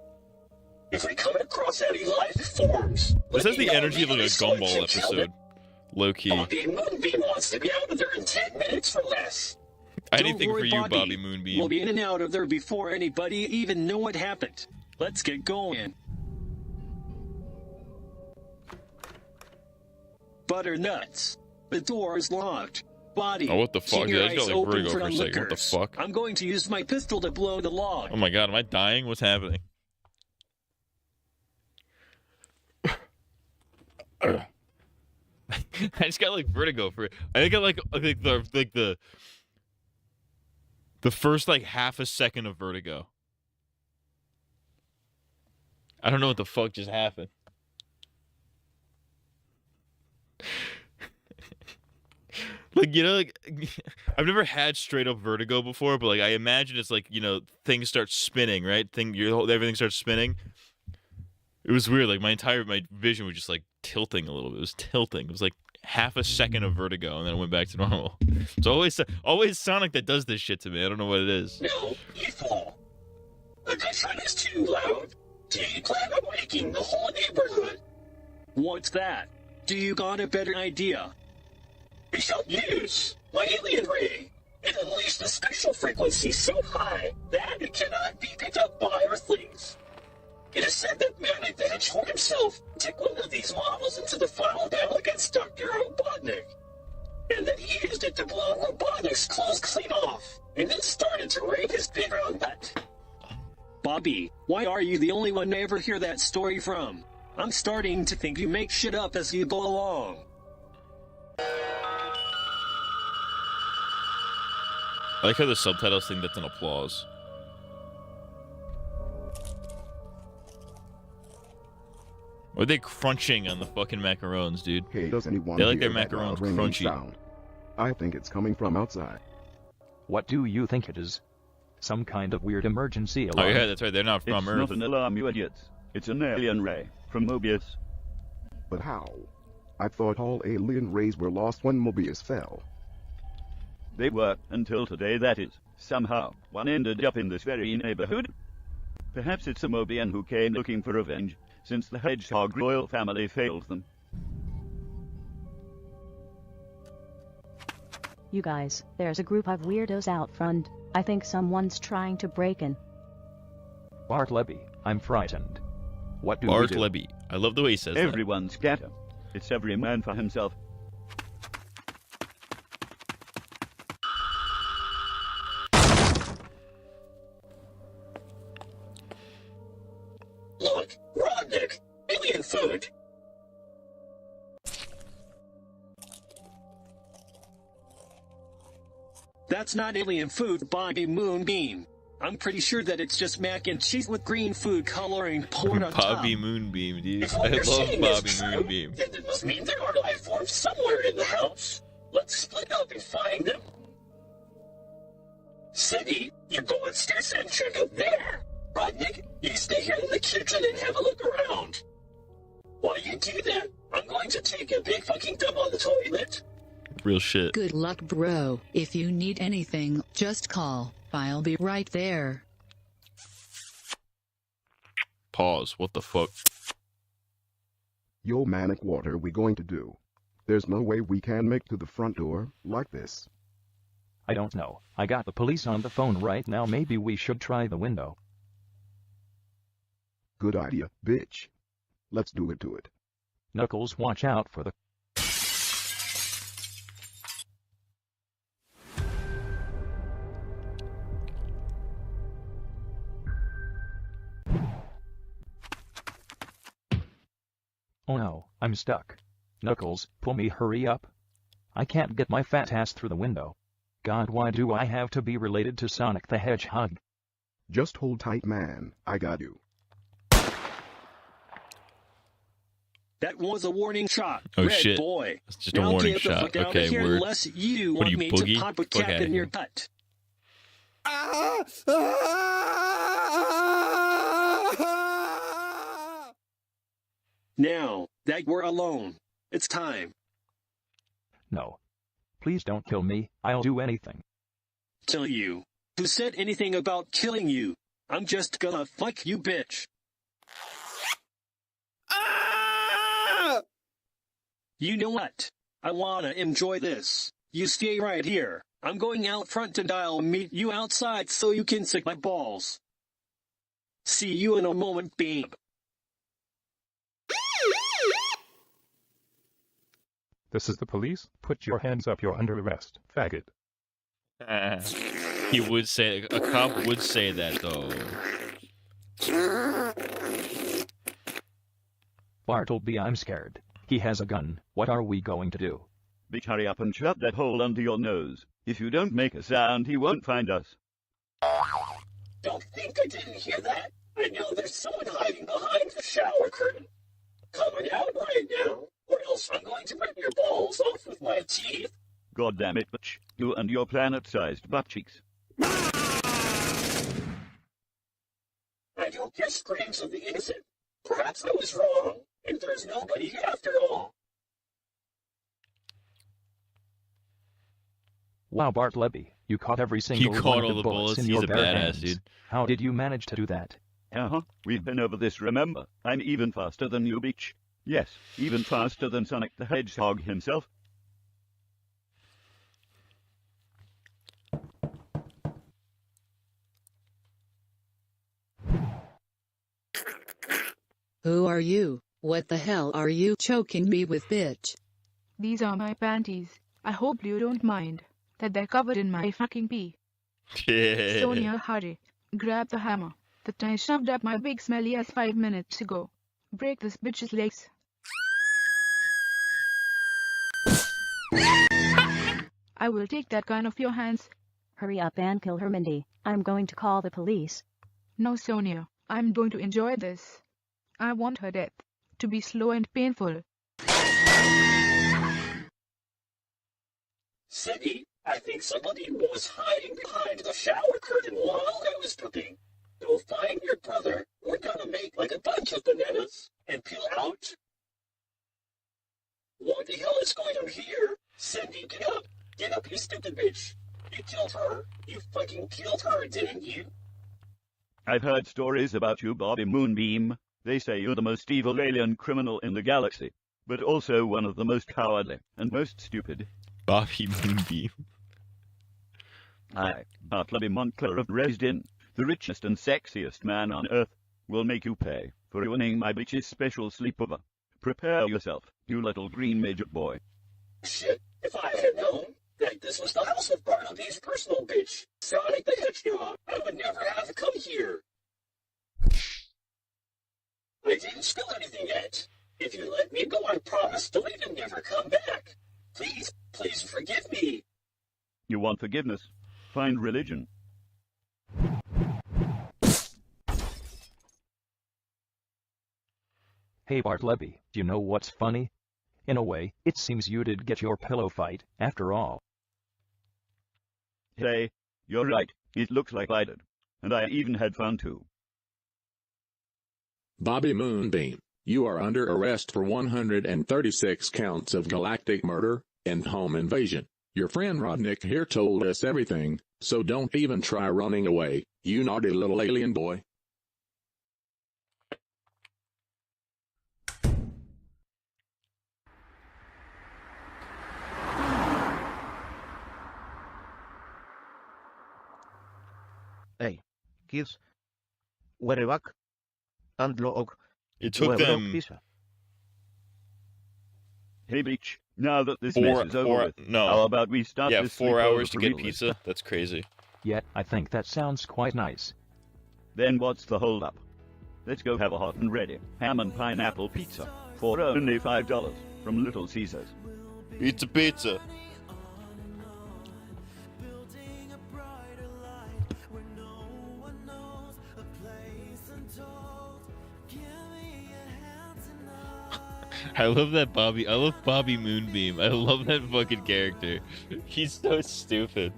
[SPEAKER 4] If we come across any life forms,
[SPEAKER 1] This has the energy of like a Gumball episode. Low key.
[SPEAKER 4] Bobby Moonbeam wants to be out of there in 10 minutes or less.
[SPEAKER 1] Anything
[SPEAKER 4] Don't
[SPEAKER 1] for
[SPEAKER 4] worry,
[SPEAKER 1] you, Bobby Moonbeam.
[SPEAKER 4] We'll be in and out of there before anybody even know what happened. Let's get going. Butternuts. The door is locked. Body.
[SPEAKER 1] Oh, what the fuck?
[SPEAKER 4] Keep
[SPEAKER 1] Dude,
[SPEAKER 4] your
[SPEAKER 1] I just got,
[SPEAKER 4] eyes
[SPEAKER 1] like,
[SPEAKER 4] open
[SPEAKER 1] vertigo
[SPEAKER 4] for
[SPEAKER 1] for a second. What the
[SPEAKER 4] onlookers.
[SPEAKER 1] fuck?
[SPEAKER 4] I'm going to use my pistol to blow the log.
[SPEAKER 1] Oh my god, am I dying? What's happening? I just got like vertigo for it. I think I like the first like half a second of vertigo. I don't know what the fuck just happened. Like, you know, like, I've never had straight up vertigo before, but like I imagine it's like, you know, things start spinning, right? Everything starts spinning. It was weird. Like my vision was just like tilting a little bit. It was tilting. It was like half a second of vertigo, and then it went back to normal. It's always Sonic that does this shit to me. I don't know what it is.
[SPEAKER 14] No, you fall. The gunshot is too loud. Do you plan on waking the whole neighborhood?
[SPEAKER 4] What's that? Do you got a better idea?
[SPEAKER 14] We shall use my alien ray and unleash a special frequency so high that it cannot be picked up by Earthlings. It is said that Manic the Hedgehog himself took one of these models into the final battle against Dr. Robotnik, and that he used it to blow Robotnik's clothes clean off, and then started to rape his big round nut.
[SPEAKER 4] Bobby, why are you the only one to ever hear that story from? I'm starting to think you make shit up as you go along.
[SPEAKER 1] I like how the subtitles think that's an applause. Or are they crunching on the fucking macarons, dude?
[SPEAKER 25] Hey, does anyone
[SPEAKER 1] They like
[SPEAKER 25] hear
[SPEAKER 1] their
[SPEAKER 25] that
[SPEAKER 1] macarons
[SPEAKER 25] loud ringing
[SPEAKER 1] crunchy.
[SPEAKER 25] sound? I think it's coming from outside.
[SPEAKER 21] What do you think it is? Some kind of weird emergency
[SPEAKER 1] Oh
[SPEAKER 21] alarm?
[SPEAKER 1] yeah, that's right. They're not from
[SPEAKER 26] It's
[SPEAKER 1] Earth.
[SPEAKER 26] not an alarm, you idiots. It's an alien ray from Mobius.
[SPEAKER 25] But how? I thought all alien rays were lost when Mobius fell.
[SPEAKER 26] They were, until today that is. Somehow, one ended up in this very neighborhood. Perhaps it's a Mobian who came looking for revenge, since the Hedgehog royal family failed them.
[SPEAKER 17] You guys, there's a group of weirdos out front. I think someone's trying to break in.
[SPEAKER 21] Bartleby, I'm frightened. What do we do?
[SPEAKER 1] Bartleby. I love the way he says that.
[SPEAKER 26] Everyone scatter. It's every man for himself.
[SPEAKER 14] Look, Rodnik, alien food.
[SPEAKER 4] That's not alien food, Bobby Moonbeam. I'm pretty sure that it's just mac and cheese with green food coloring poured on top.
[SPEAKER 1] Bobby Moonbeam, dude.
[SPEAKER 14] If
[SPEAKER 1] I
[SPEAKER 14] what you're
[SPEAKER 1] love
[SPEAKER 14] saying
[SPEAKER 1] Bobby
[SPEAKER 14] is true,
[SPEAKER 1] Moonbeam.
[SPEAKER 14] then it must mean there are life forms somewhere in the house. Let's split up and find them. Cindy, you go upstairs and check out there. Rodnik, you stay here in the kitchen and have a look around. While you do that, I'm going to take a big fucking dump on the toilet.
[SPEAKER 1] Real shit.
[SPEAKER 11] Good luck, bro. If you need anything, just call. I'll be right there.
[SPEAKER 1] Pause. What the fuck?
[SPEAKER 25] Yo, Manic, what are we going to do? There's no way we can make to the front door like this.
[SPEAKER 21] I don't know. I got the police on the phone right now. Maybe we should try the window.
[SPEAKER 25] Good idea, bitch. Let's do it to it.
[SPEAKER 21] Knuckles, watch out for the... Oh no, I'm stuck. Knuckles, pull me, hurry up. I can't get my fat ass through the window. God, why do I have to be related to Sonic the Hedgehog?
[SPEAKER 25] Just hold tight, man. I got you.
[SPEAKER 4] That was a warning shot.
[SPEAKER 1] Oh,
[SPEAKER 4] Red
[SPEAKER 1] shit.
[SPEAKER 4] boy.
[SPEAKER 1] That's just a
[SPEAKER 4] Now
[SPEAKER 1] warning
[SPEAKER 4] get the
[SPEAKER 1] shot.
[SPEAKER 4] fuck out
[SPEAKER 1] Okay,
[SPEAKER 4] of here
[SPEAKER 1] word.
[SPEAKER 4] unless you
[SPEAKER 1] What are
[SPEAKER 4] want
[SPEAKER 1] you,
[SPEAKER 4] me
[SPEAKER 1] boogie?
[SPEAKER 4] to pop a
[SPEAKER 1] Fuck
[SPEAKER 4] cap
[SPEAKER 1] outta
[SPEAKER 4] in your
[SPEAKER 1] here.
[SPEAKER 4] butt. Now that we're alone, it's time.
[SPEAKER 21] No. Please don't kill me. I'll do anything.
[SPEAKER 4] Kill you. Who said anything about killing you? I'm just gonna fuck you, bitch. You know what? I wanna enjoy this. You stay right here. I'm going out front and I'll meet you outside so you can suck my balls. See you in a moment, babe.
[SPEAKER 15] This is the police. Put your hands up. You're under arrest, faggot.
[SPEAKER 1] He would say, a cop would say that though.
[SPEAKER 21] Bartleby, I'm scared. He has a gun. What are we going to do?
[SPEAKER 26] Bitch, hurry up and shove that hole under your nose. If you don't make a sound, he won't find us.
[SPEAKER 14] Don't think I didn't hear that. I know there's someone hiding behind the shower curtain. Coming out right now, or else I'm going to rip your balls off with my teeth.
[SPEAKER 26] Go Goddamn it, bitch. You and your planet-sized butt cheeks.
[SPEAKER 14] I don't hear screams of the innocent. Perhaps I was wrong, and there's nobody after all.
[SPEAKER 21] Wow, Bartleby, you caught every single
[SPEAKER 1] caught
[SPEAKER 21] one of
[SPEAKER 1] all
[SPEAKER 21] the
[SPEAKER 1] the
[SPEAKER 21] bullets
[SPEAKER 1] bullets?
[SPEAKER 21] in
[SPEAKER 1] He's
[SPEAKER 21] your
[SPEAKER 1] a
[SPEAKER 21] bare
[SPEAKER 1] badass,
[SPEAKER 21] hands.
[SPEAKER 1] dude.
[SPEAKER 21] How did you manage to do that?
[SPEAKER 26] Uh-huh. We've been over this, remember? I'm even faster than you, bitch. Yes, even faster than Sonic the Hedgehog himself.
[SPEAKER 3] Who are you? What the hell are you choking me with, bitch?
[SPEAKER 10] These are my panties. I hope you don't mind that they're covered in my fucking pee. Sonia, hurry. Grab the hammer that I shoved up my big smelly ass 5 minutes ago. Break this bitch's legs. I will take that gun off your hands.
[SPEAKER 17] Hurry up and kill her, Mindy. I'm going to call the police.
[SPEAKER 10] No, Sonia, I'm going to enjoy this. I want her death to be slow and painful.
[SPEAKER 14] Cindy, I think somebody was hiding behind the shower curtain while I was pooping. Go find your brother. We're gonna make like a bunch of bananas and peel out. What the hell is going on here? Cindy, get up. Get up, you stupid bitch. You killed her. You fucking killed her, didn't you?
[SPEAKER 26] I've heard stories about you, Bobby Moonbeam. They say you're the most evil alien criminal in the galaxy, but also one of the most cowardly and most stupid.
[SPEAKER 1] Bobby Moonbeam.
[SPEAKER 26] I, Bartleby Montclair of Dresden, the richest and sexiest man on Earth, will make you pay for ruining my bitch's special sleepover. Prepare yourself, you little green midget boy.
[SPEAKER 14] Shit, if I had known that this was the house of Bartleby's personal bitch, Sonic the Hedgehog, I would never have come here. I didn't spill anything yet. If you let me go, I promise to leave and never come back. Please, please forgive me.
[SPEAKER 26] You want forgiveness? Find religion.
[SPEAKER 21] Hey Bartleby, do you know what's funny? In a way, it seems you did get your pillow fight, after all.
[SPEAKER 26] Hey, you're right. It looks like I did. And I even had fun too.
[SPEAKER 18] Bobby Moonbeam, you are under arrest for 136 counts of galactic murder and home invasion. Your friend Rodnick here told us everything, so don't even try running away, you naughty little alien boy.
[SPEAKER 5] Hey, kids, we're back. And look,
[SPEAKER 1] It took them
[SPEAKER 5] pizza.
[SPEAKER 26] Hey bitch, now that this mess is over with, how about we start this
[SPEAKER 1] 4
[SPEAKER 26] sleepover
[SPEAKER 1] hours to
[SPEAKER 26] for
[SPEAKER 1] get
[SPEAKER 26] real?
[SPEAKER 1] pizza? That's crazy.
[SPEAKER 21] Yet, I think that sounds quite nice.
[SPEAKER 26] Then what's the holdup? Let's go have a hot and ready ham and pineapple pizza for only $5 from Little Caesars.
[SPEAKER 1] Pizza, pizza. I love that Bobby. I love Bobby Moonbeam. I love that fucking character. He's so stupid.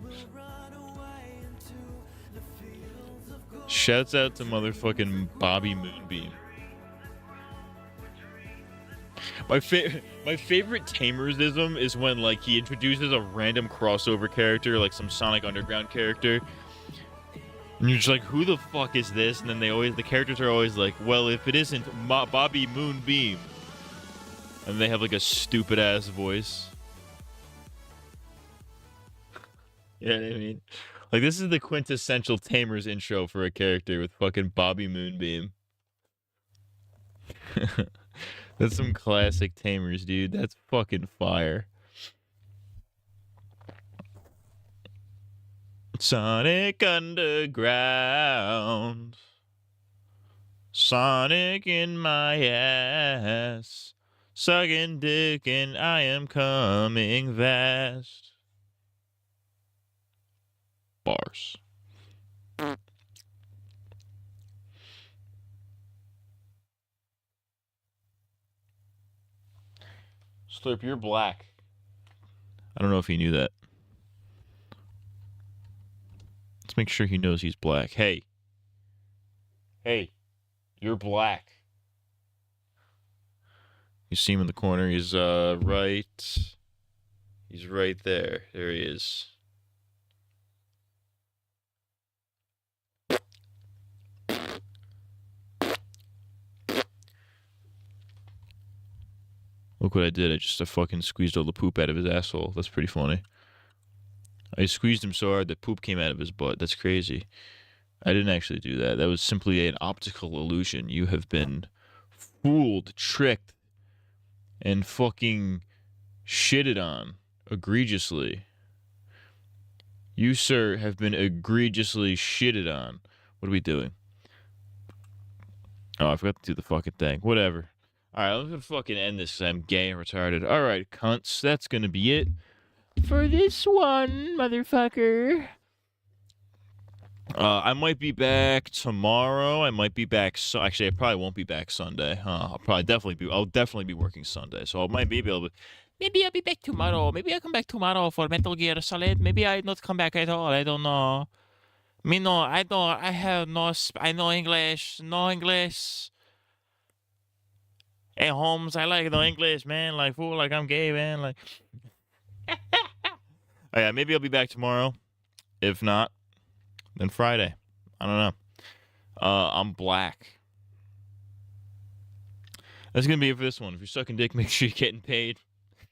[SPEAKER 1] Shouts out to motherfucking Bobby Moonbeam. My favorite Tamersism is when like he introduces a random crossover character, like some Sonic Underground character, and you're just like, who the fuck is this? And then the characters are always like, well, if it isn't Bobby Moonbeam, and they have like a stupid ass voice. You know what I mean? Like, this is the quintessential Tamers intro for a character with fucking Bobby Moonbeam. That's some classic Tamers, dude. That's fucking fire. Sonic Underground. Sonic in my ass. Sucking dick and I am coming fast. Bars. Slurp, you're black. I don't know if you knew that. Let's make sure he knows he's black. Hey. Hey. You're black. You see him in the corner. He's right. He's right there. There he is. Look what I did. I fucking squeezed all the poop out of his asshole. That's pretty funny. I squeezed him so hard that poop came out of his butt. That's crazy. I didn't actually do that. That was simply an optical illusion. You have been fooled, tricked, and fucking shitted on egregiously. You, sir, have been egregiously shitted on. What are we doing? Oh, I forgot to do the fucking thing. Whatever. All right, I'm going to fucking end this because I'm gay and retarded. All right, cunts, that's going to be it for this one, motherfucker. I might be back tomorrow. I might be back. Actually, I probably won't be back Sunday. I'll definitely be working Sunday. So I might be able to. Maybe I'll be back tomorrow. Maybe I'll come back tomorrow for Metal Gear Solid. Maybe I not come back at all. I don't know. Me no. I don't. I have no. I know English. No English. Hey Holmes, I like the English, man. Like fool, like I'm gay, man. Like. Oh yeah, maybe I'll be back tomorrow. If not, then Friday. I don't know. I'm black. That's gonna be it for this one. If you're sucking dick, make sure you're getting paid.